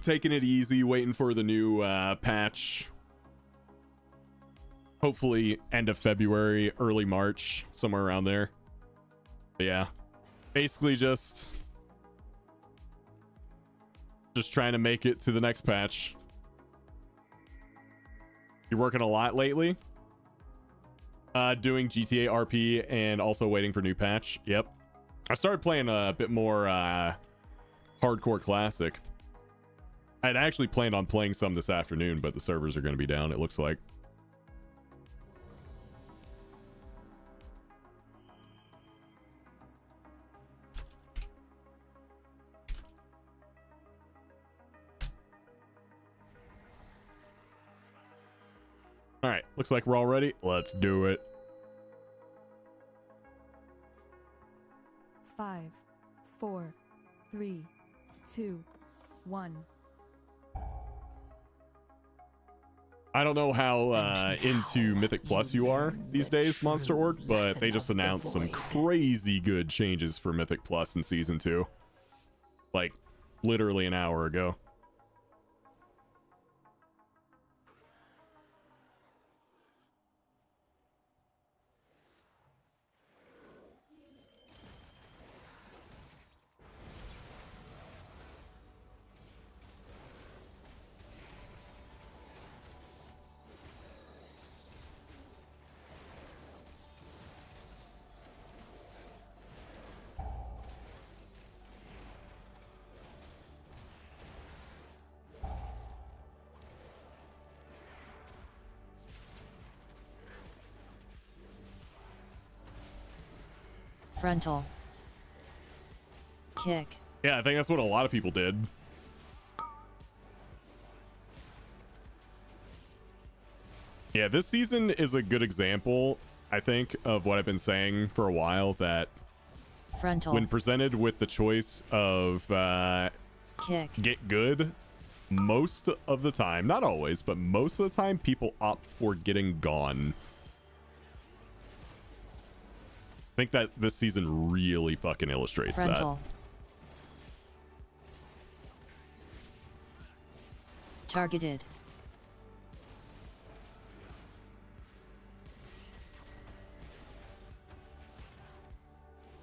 taking it easy, waiting for the new patch. Hopefully end of February, early March, somewhere around there. But yeah, basically just trying to make it to the next patch. You're working a lot lately? Doing GTA RP and also waiting for new patch. Yep. I started playing a bit more hardcore classic. I'd actually planned on playing some this afternoon, but the servers are going to be down, it looks like. All right, looks like we're all ready. Let's do it. 5, 4, 3, 2, 1. I don't know how into Mythic Plus you are these days, Monster Orc, but they just announced some crazy good changes for Mythic Plus in Season 2. Like, literally an hour ago. Frontal. Kick. Yeah, I think that's what a lot of people did. Yeah, this season is a good example, I think, of what I've been saying for a while, that Frontal. when presented with the choice of kick, get good, most of the time, not always, but most of the time, people opt for getting gone. I think that this season really fucking illustrates Frontal. Targeted.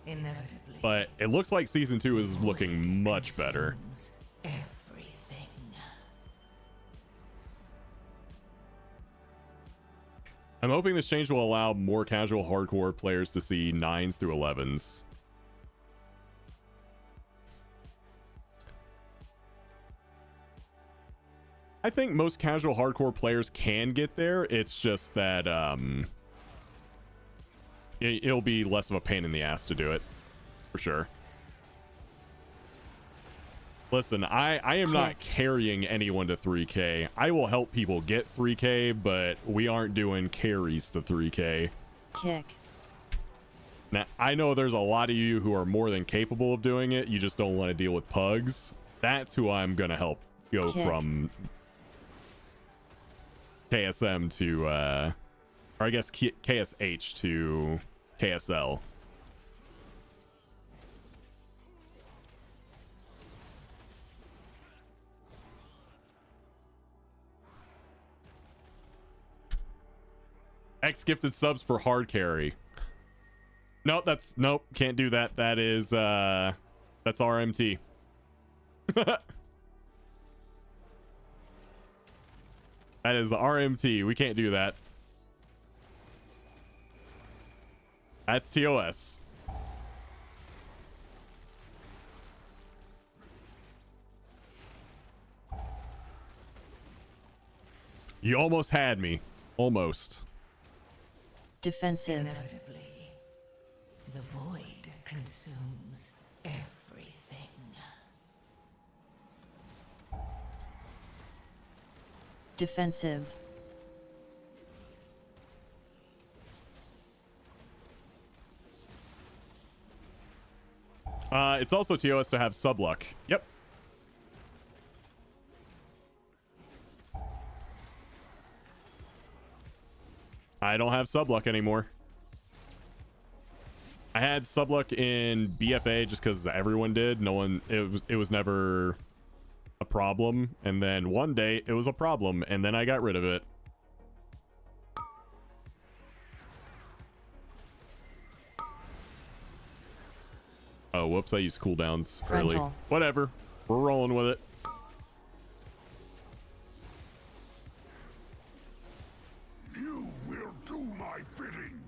Inevitably. But it looks like season 2 is looking much better. Everything. I'm hoping this change will allow more casual hardcore players to see 9s through 11s. I think most casual hardcore players can get there. It's just that it'll be less of a pain in the ass to do it, for sure. Listen, I am not carrying anyone to 3K. I will help people get 3K, but we aren't doing carries to 3K. Kick. Now, I know there's a lot of you who are more than capable of doing it. You just don't want to deal with pugs. That's who I'm going to help go from KSM to, or I guess KSH to KSL. X gifted subs for hard carry. Nope, nope, can't do that. That is that's RMT. That is RMT. We can't do that. That's TOS. You almost had me. Almost. Defensive. Inevitably, the void consumes everything. Defensive. It's also TOS to have subluck. Yep. I don't have subluck anymore. I had subluck in BFA just because everyone did. No one, it was never a problem. And then one day it was a problem, and then I got rid of it. Oh, whoops, I used cooldowns early. Whatever. We're rolling with it. You will do my bidding.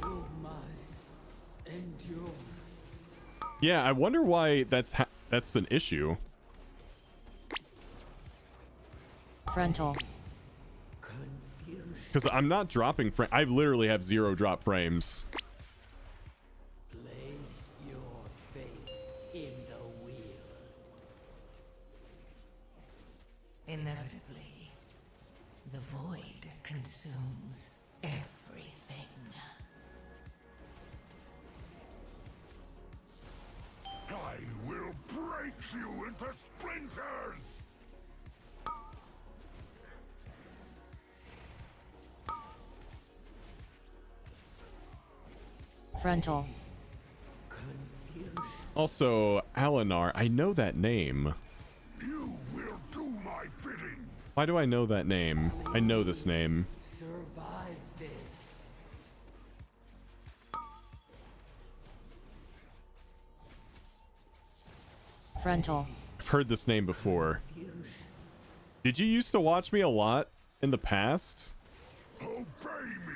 You must endure. Yeah, I wonder why that's an issue. Frontal. Because I'm not dropping frame. I literally have 0 drop frames. Place your faith in the wheel. Inevitably, the void consumes everything. I will break you into splinters! Frontal. Also, Alinar, I know that name. You will do my bidding. Why do I know that name? I know this name. Survive this. Frontal. I've heard this name before. Did you used to watch me a lot in the past? Obey me.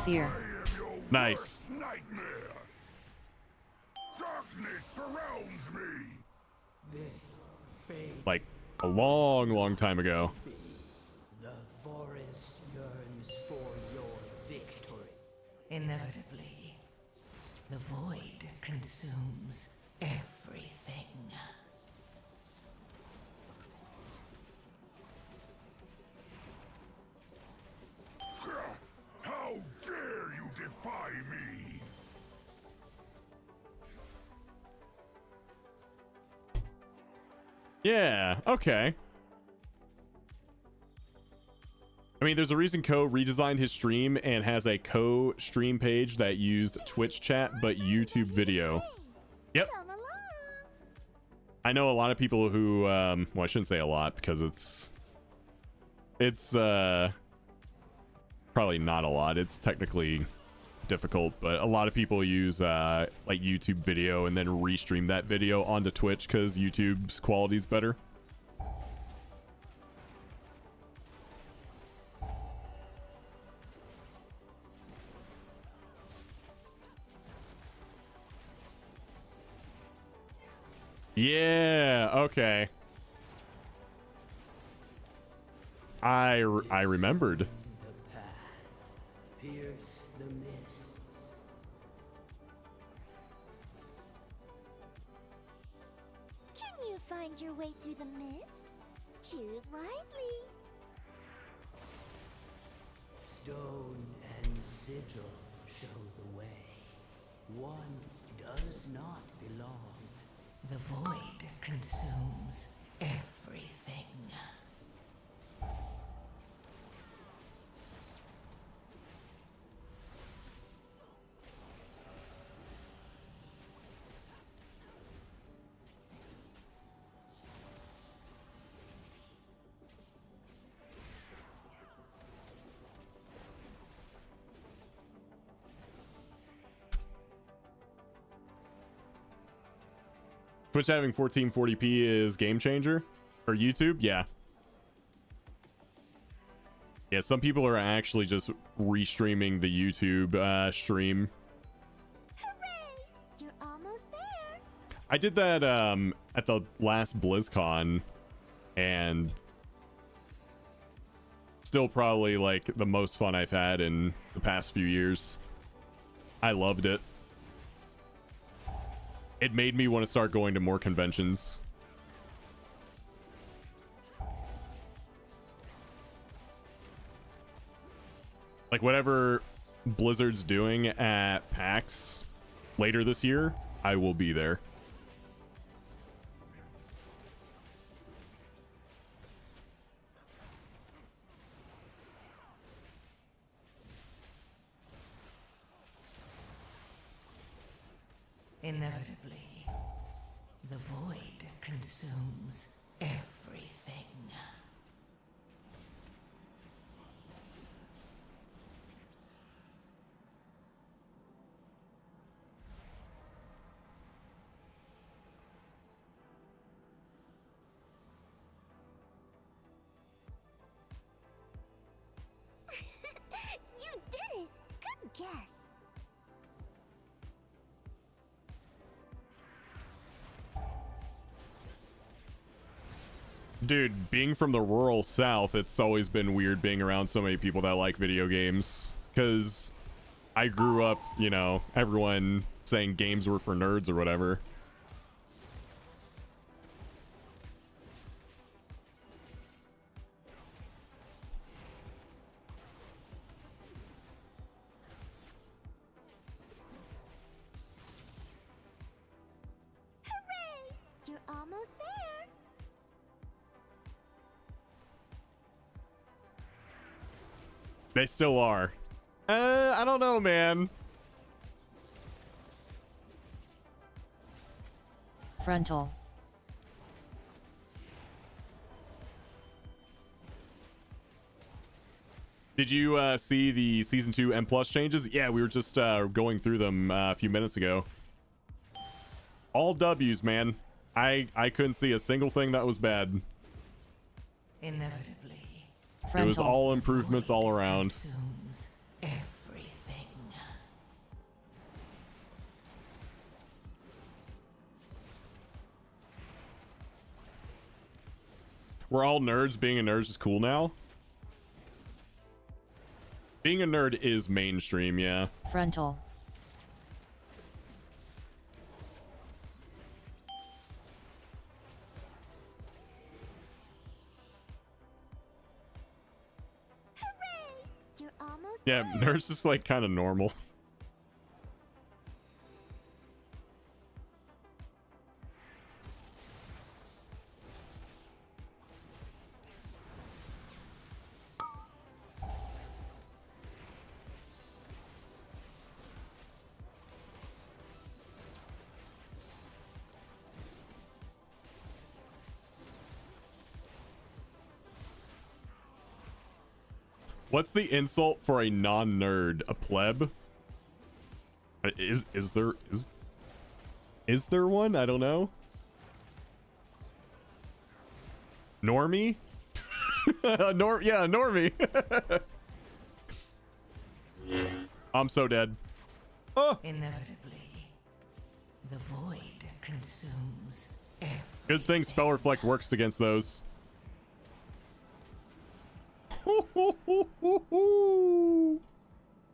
Fear. Nice. Nightmare. Darkness surrounds me. This fate. Like a long time ago. The forest yearns for your victory. Inevitably, the void consumes everything. How dare you defy me? Yeah, okay. I mean, there's a reason Ko redesigned his stream and has a Ko stream page that used Twitch chat but YouTube video. Yep. I know a lot of people who, well, I shouldn't say a lot because it's probably not a lot. It's technically difficult, but a lot of people use like YouTube video and then restream that video onto Twitch because YouTube's quality is better. Yeah, okay. I remembered. The path, pierce the mists. Can you find your way through the mist? Choose wisely. Stone and sigil show the way. One does not belong. The void consumes everything. Twitch having 1440p is game changer? Or YouTube? Yeah. Yeah, some people are actually just restreaming the YouTube stream. Hooray! You're almost there. I did that at the last BlizzCon, and still probably like the most fun I've had in the past few years. I loved it. It made me want to start going to more conventions. Like whatever Blizzard's doing at PAX later this year, I will be there. Inevitably, the void consumes everything. You did it! Good guess. Dude, being from the rural South, it's always been weird being around so many people that like video games. Because I grew up, you know, everyone saying games were for nerds or whatever. Hooray! You're almost there. They still are. I don't know, man. Frontal. Did you see the Season 2 M Plus changes? Yeah, we were just going through them a few minutes ago. All W's, man. I couldn't see a single thing that was bad. Inevitably. It was all improvements all around. Consumes everything. We're all nerds. Being a nerd is cool now. Being a nerd is mainstream, yeah. Frontal. You're almost Yeah, nerds is like kind of normal. What's the insult for a non-nerd? A pleb? Is there one? I don't know. Normie? Yeah, Normie. I'm so dead. Oh. Inevitably, the void consumes everything. Good thing Spell Reflect works against those.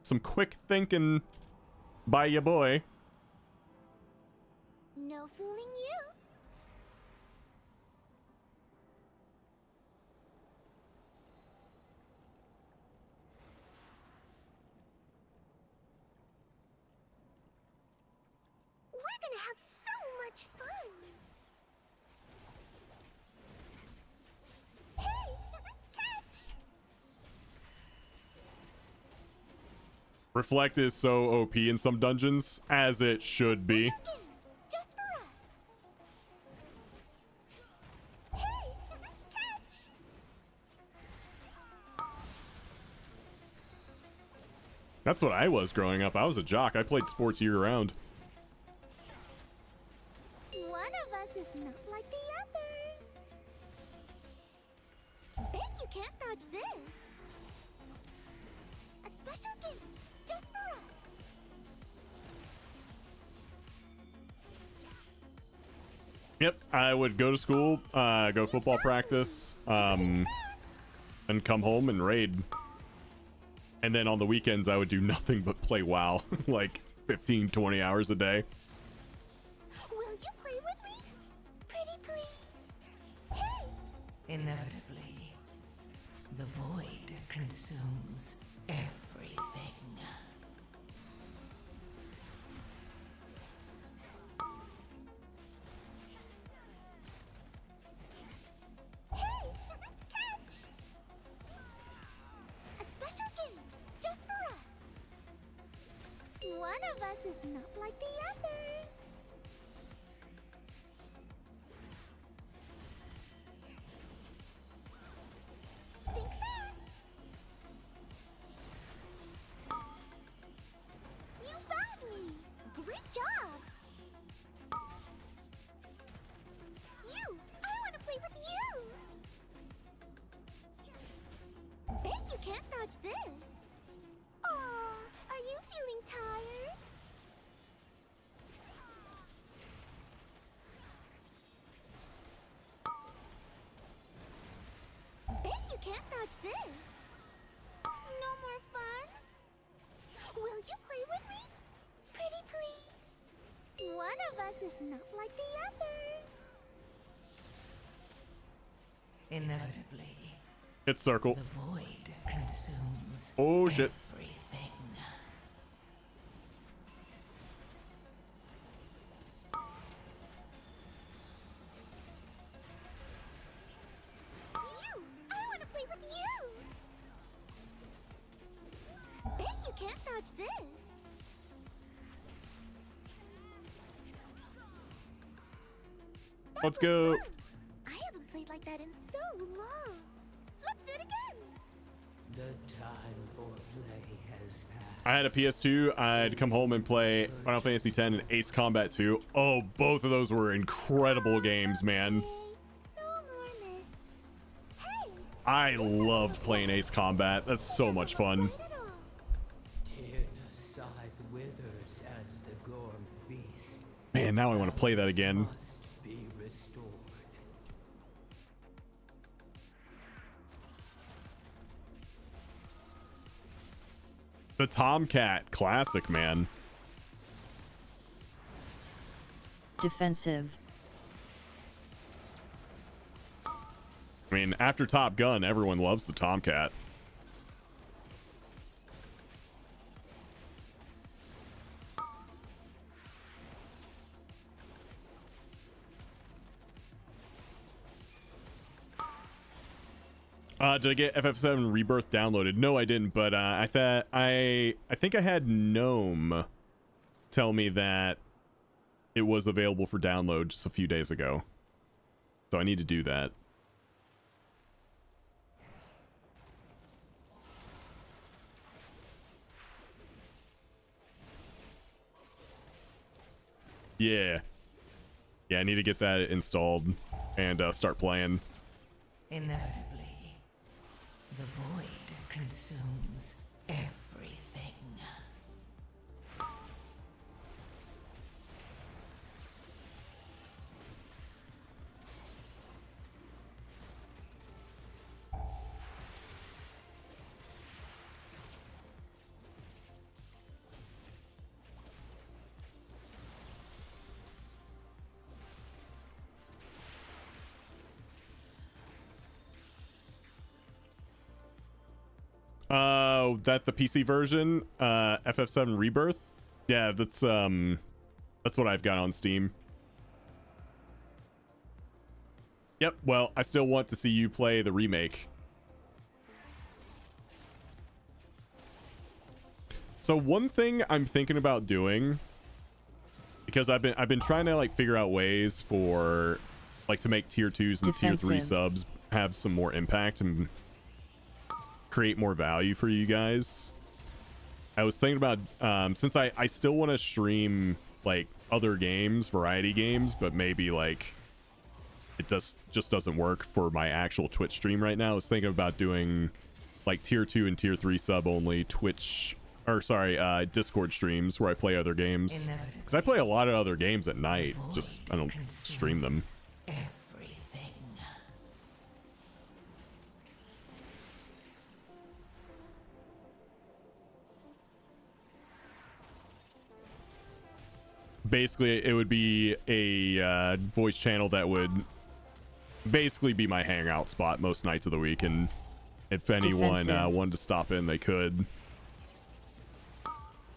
Some quick thinking by ya boy. No fooling you. We're gonna have so much fun. Hey, catch! Reflect is so OP in some dungeons, as it should be. Just for us. Hey, catch! That's what I was growing up. I was a jock. I played sports year round. One of us is not like the others. Bet you can't dodge this. A special gift just for us. Yep, I would go to school, go football practice, and come home and raid. And then on the weekends, I would do nothing but play WoW, like 15, 20 hours a day. Will you play with me? Pretty please. Hey! Inevitably, the void consumes everything. Hey! Catch! A special game just for us. One of us is not like the others. Think fast. You found me. Great job. You. I want to play with you. Bet you can't dodge this. Aw, are you feeling tired? Bet you can't dodge this. No more fun? Will you play with me? Pretty please. One of us is not like the others. Inevitably, Hit circle. the void consumes Oh shit. everything. You! I want to play with you! Bet you can't dodge this. Let's go. I haven't played like that in so long. Let's do it again. The time for play has passed. I had a PS2. I'd come home and play Final Fantasy X and Ace Combat 2. Oh, both of those were incredible games, man. I loved playing Ace Combat. That's so much fun. Tyrna's scythe withers as the Gorm feast. Man, now I want to play that again. Must be restored. The Tomcat classic, man. Defensive. I mean, after Top Gun, everyone loves the Tomcat. Did I get FF7 Rebirth downloaded? No, I didn't, but I think I had Gnome tell me that it was available for download just a few days ago. So I need to do that. Yeah. Yeah, I need to get that installed and start playing. Inevitably, the void consumes everything. That the PC version, FF7 Rebirth. Yeah, that's what I've got on Steam. Yep, well, I still want to see you play the remake. So one thing I'm thinking about doing, because I've been trying to like figure out ways for like to make tier 2s and tier 3 subs have some more impact and create more value for you guys. I was thinking about since I still want to stream like other games, variety games, but maybe like it just doesn't work for my actual Twitch stream right now. I was thinking about doing like tier 2 and tier 3 sub only Twitch, or sorry, Discord streams where I play other games, because I play a lot of other games at night, just I don't stream them. Basically, it would be a voice channel that would basically be my hangout spot most nights of the week, and if anyone wanted to stop in, they could.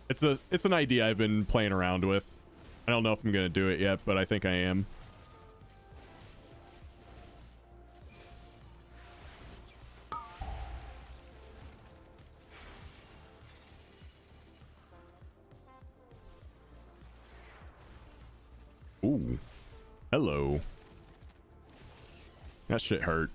It's an idea I've been playing around with. I don't know if I'm gonna do it yet, but I think I am. Ooh. Hello. That shit hurt.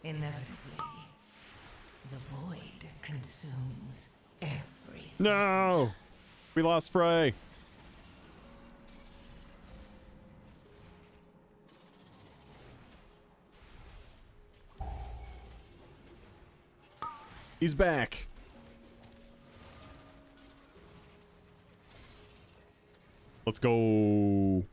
Inevitably, the void consumes everything. No! We lost Frey. He's back. Let's go.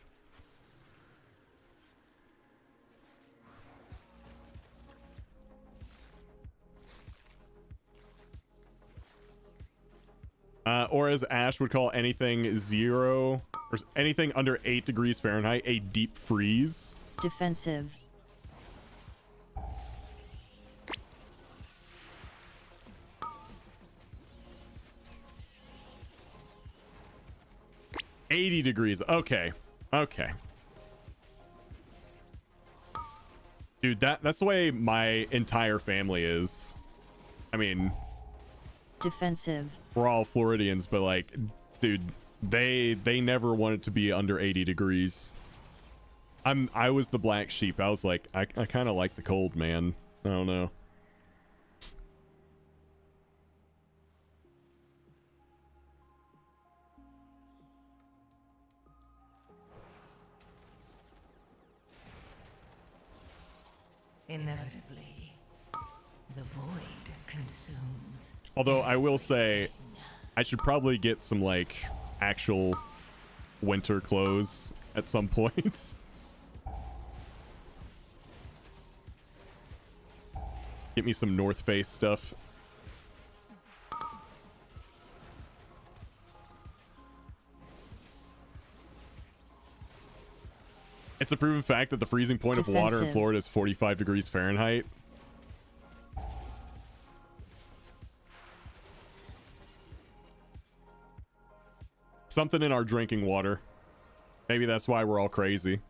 Or as Ash would call anything 0 or anything under 8 degrees Fahrenheit, a deep freeze. Defensive. $80 degrees. Okay. Okay. Dude, that's the way my entire family is. I mean, defensive. We're all Floridians, but like, dude, they never wanted to be under 80 degrees. I was the black sheep. I was like, I kind of like the cold, man. I don't know. Inevitably, the void consumes. Although I will say, I should probably get some like actual winter clothes at some point. Get me some North Face stuff. It's a proven fact that the freezing point of water in Florida is 45 degrees Fahrenheit. Something in our drinking water. Maybe that's why we're all crazy.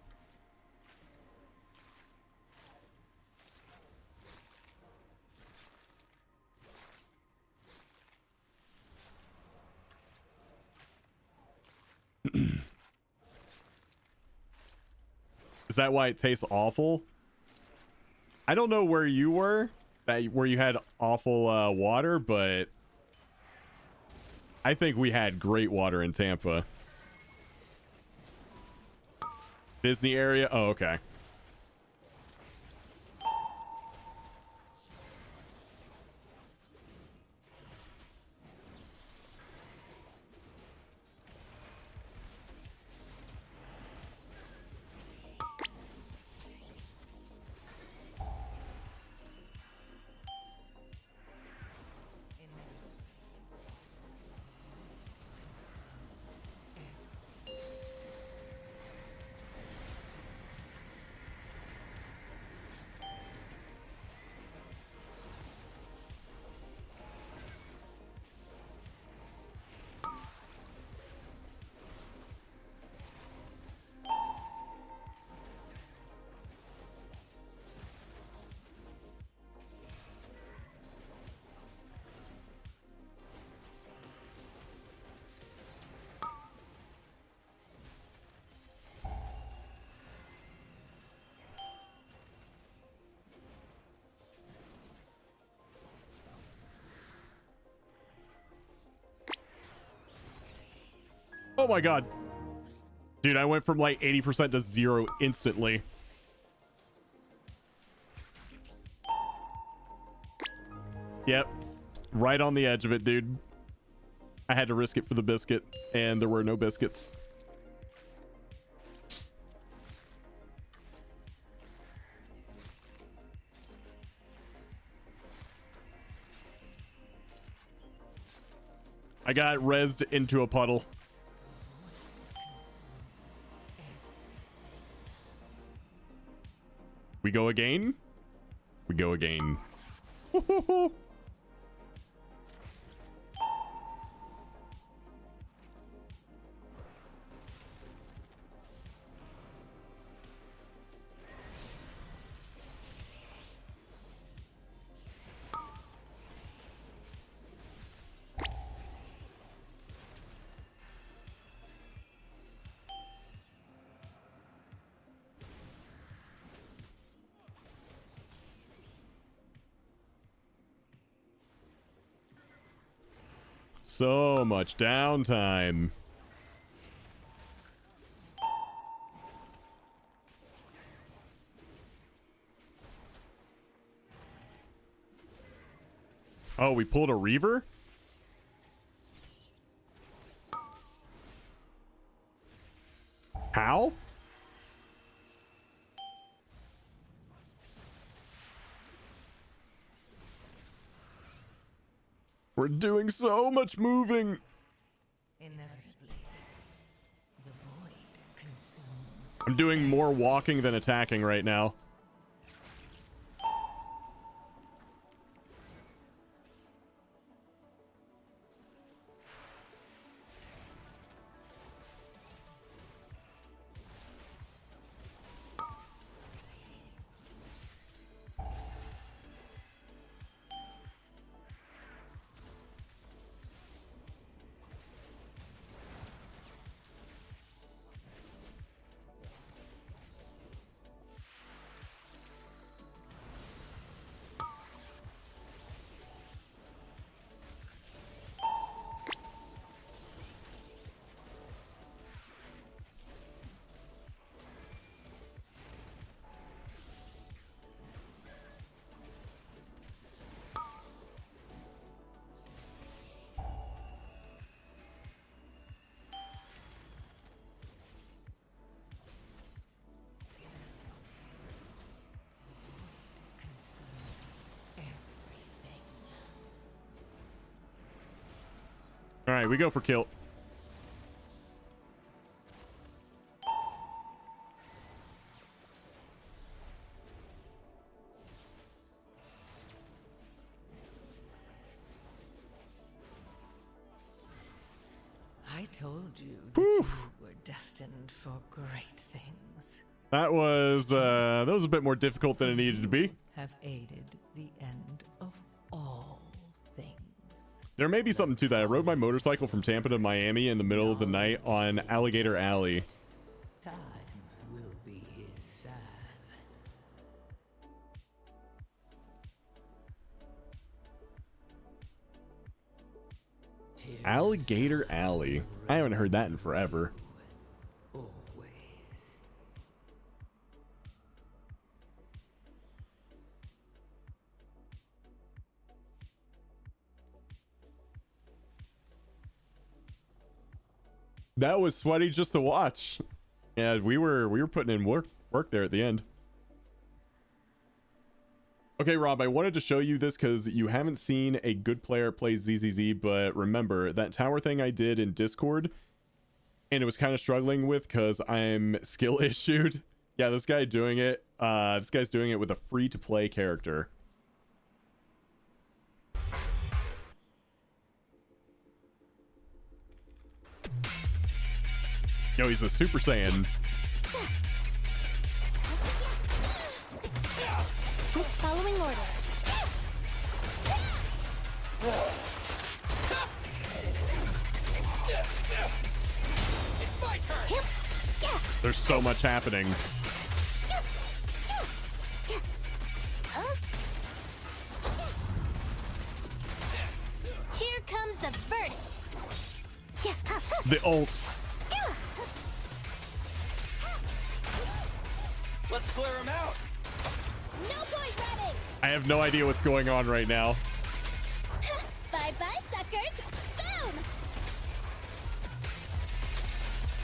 Is that why it tastes awful? I don't know where you were, where you had awful water, but I think we had great water in Tampa. Disney area? Oh, okay. Oh my god. Dude, I went from like 80% to 0 instantly. Yep. Right on the edge of it, dude. I had to risk it for the biscuit, and there were no biscuits. I got rezzed into a puddle. We go again? We go again. So much downtime. Oh, we pulled a Reaver? How? We're doing so much moving. Inevitably, the void consumes. I'm doing more walking than attacking right now. All right, we go for kill. I told you that you were destined for great things. That was a bit more difficult than it needed to be. Have aided the end of all things. There may be something to that. I rode my motorcycle from Tampa to Miami in the middle of the night on Alligator Alley. Time will be his sign. Alligator Alley. I haven't heard that in forever. That was sweaty just to watch. Yeah, we were putting in work there at the end. Okay, Rob, I wanted to show you this because you haven't seen a good player play ZZZ, but remember that tower thing I did in Discord, and it was kind of struggling with because I'm skill issued. Yeah, this guy doing it. This guy's doing it with a free-to-play character. Yo, he's a Super Saiyan. Following order. It's my turn. There's so much happening. Here comes the verdict. The ult. Let's clear him out. No point running. I have no idea what's going on right now. Bye-bye, suckers.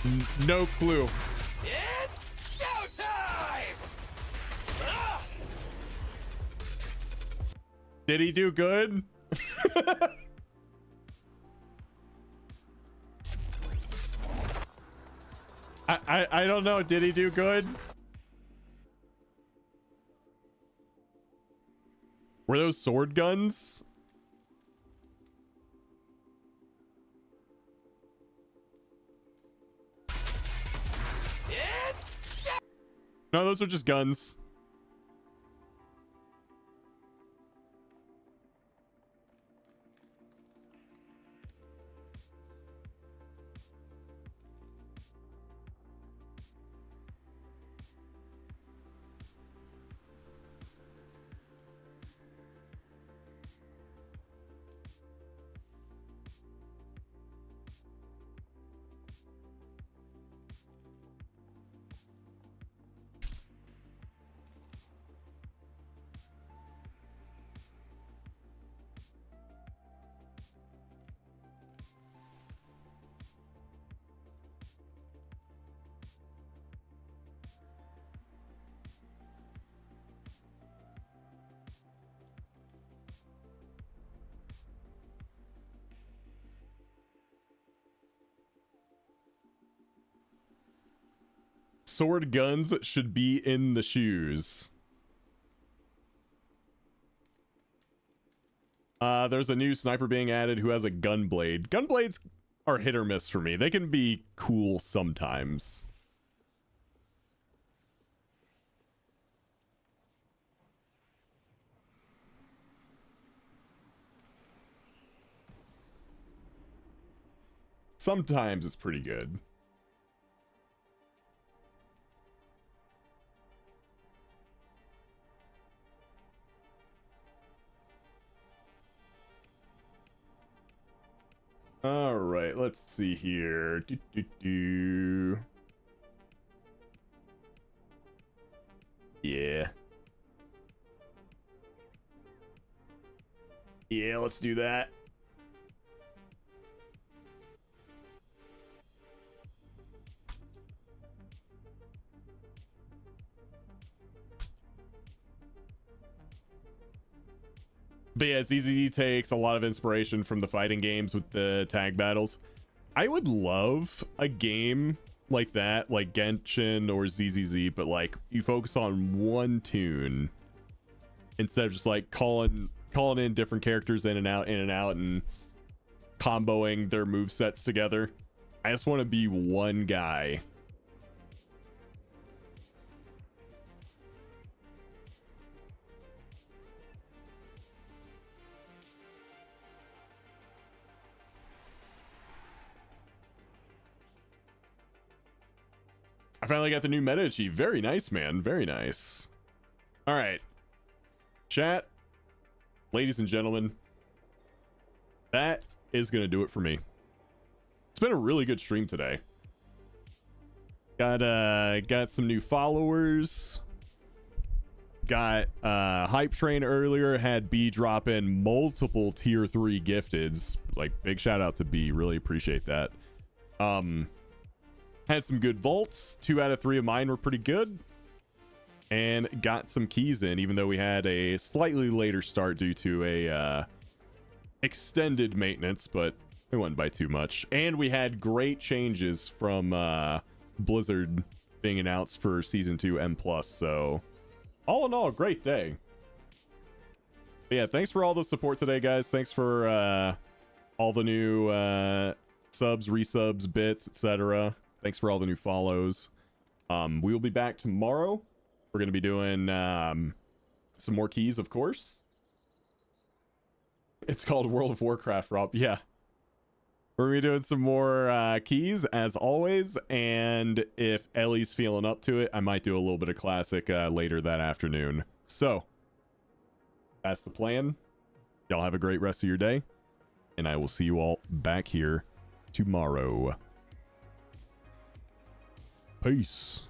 Boom. No clue. It's showtime. Ah! Did he do good? I don't know. Did he do good? Were those sword guns? No, those were just guns. Sword guns should be in the shoes. There's a new sniper being added who has a gun blade. Gun blades are hit or miss for me. They can be cool sometimes. Sometimes it's pretty good. All right, let's see here. Yeah. Yeah, let's do that. But yeah, ZZZ takes a lot of inspiration from the fighting games with the tag battles. I would love a game like that, like Genshin or ZZZ, but like you focus on one tune instead of just like calling in different characters in and out and comboing their movesets together. I just want to be one guy. I finally got the new meta achieve. Very nice, man. Very nice. All right. Chat, ladies and gentlemen, that is going to do it for me. It's been a really good stream today. Got some new followers. Got Hype Train earlier. Had B drop in multiple tier 3 gifteds. Like, big shout out to B. Really appreciate that. Had some good vaults. 2 out of 3 of mine were pretty good. And got some keys in, even though we had a slightly later start due to a extended maintenance, but it wasn't by too much. And we had great changes from Blizzard being announced for Season 2 M+. So all in all, great day. But yeah, thanks for all the support today, guys. Thanks for all the new subs, resubs, bits, etc. Thanks for all the new follows. We will be back tomorrow. We're going to be doing some more keys, of course. It's called World of Warcraft, Rob. Yeah. We're going to be doing some more keys, as always. And if Ellie's feeling up to it, I might do a little bit of classic later that afternoon. So, that's the plan. Y'all have a great rest of your day. And I will see you all back here tomorrow. Peace.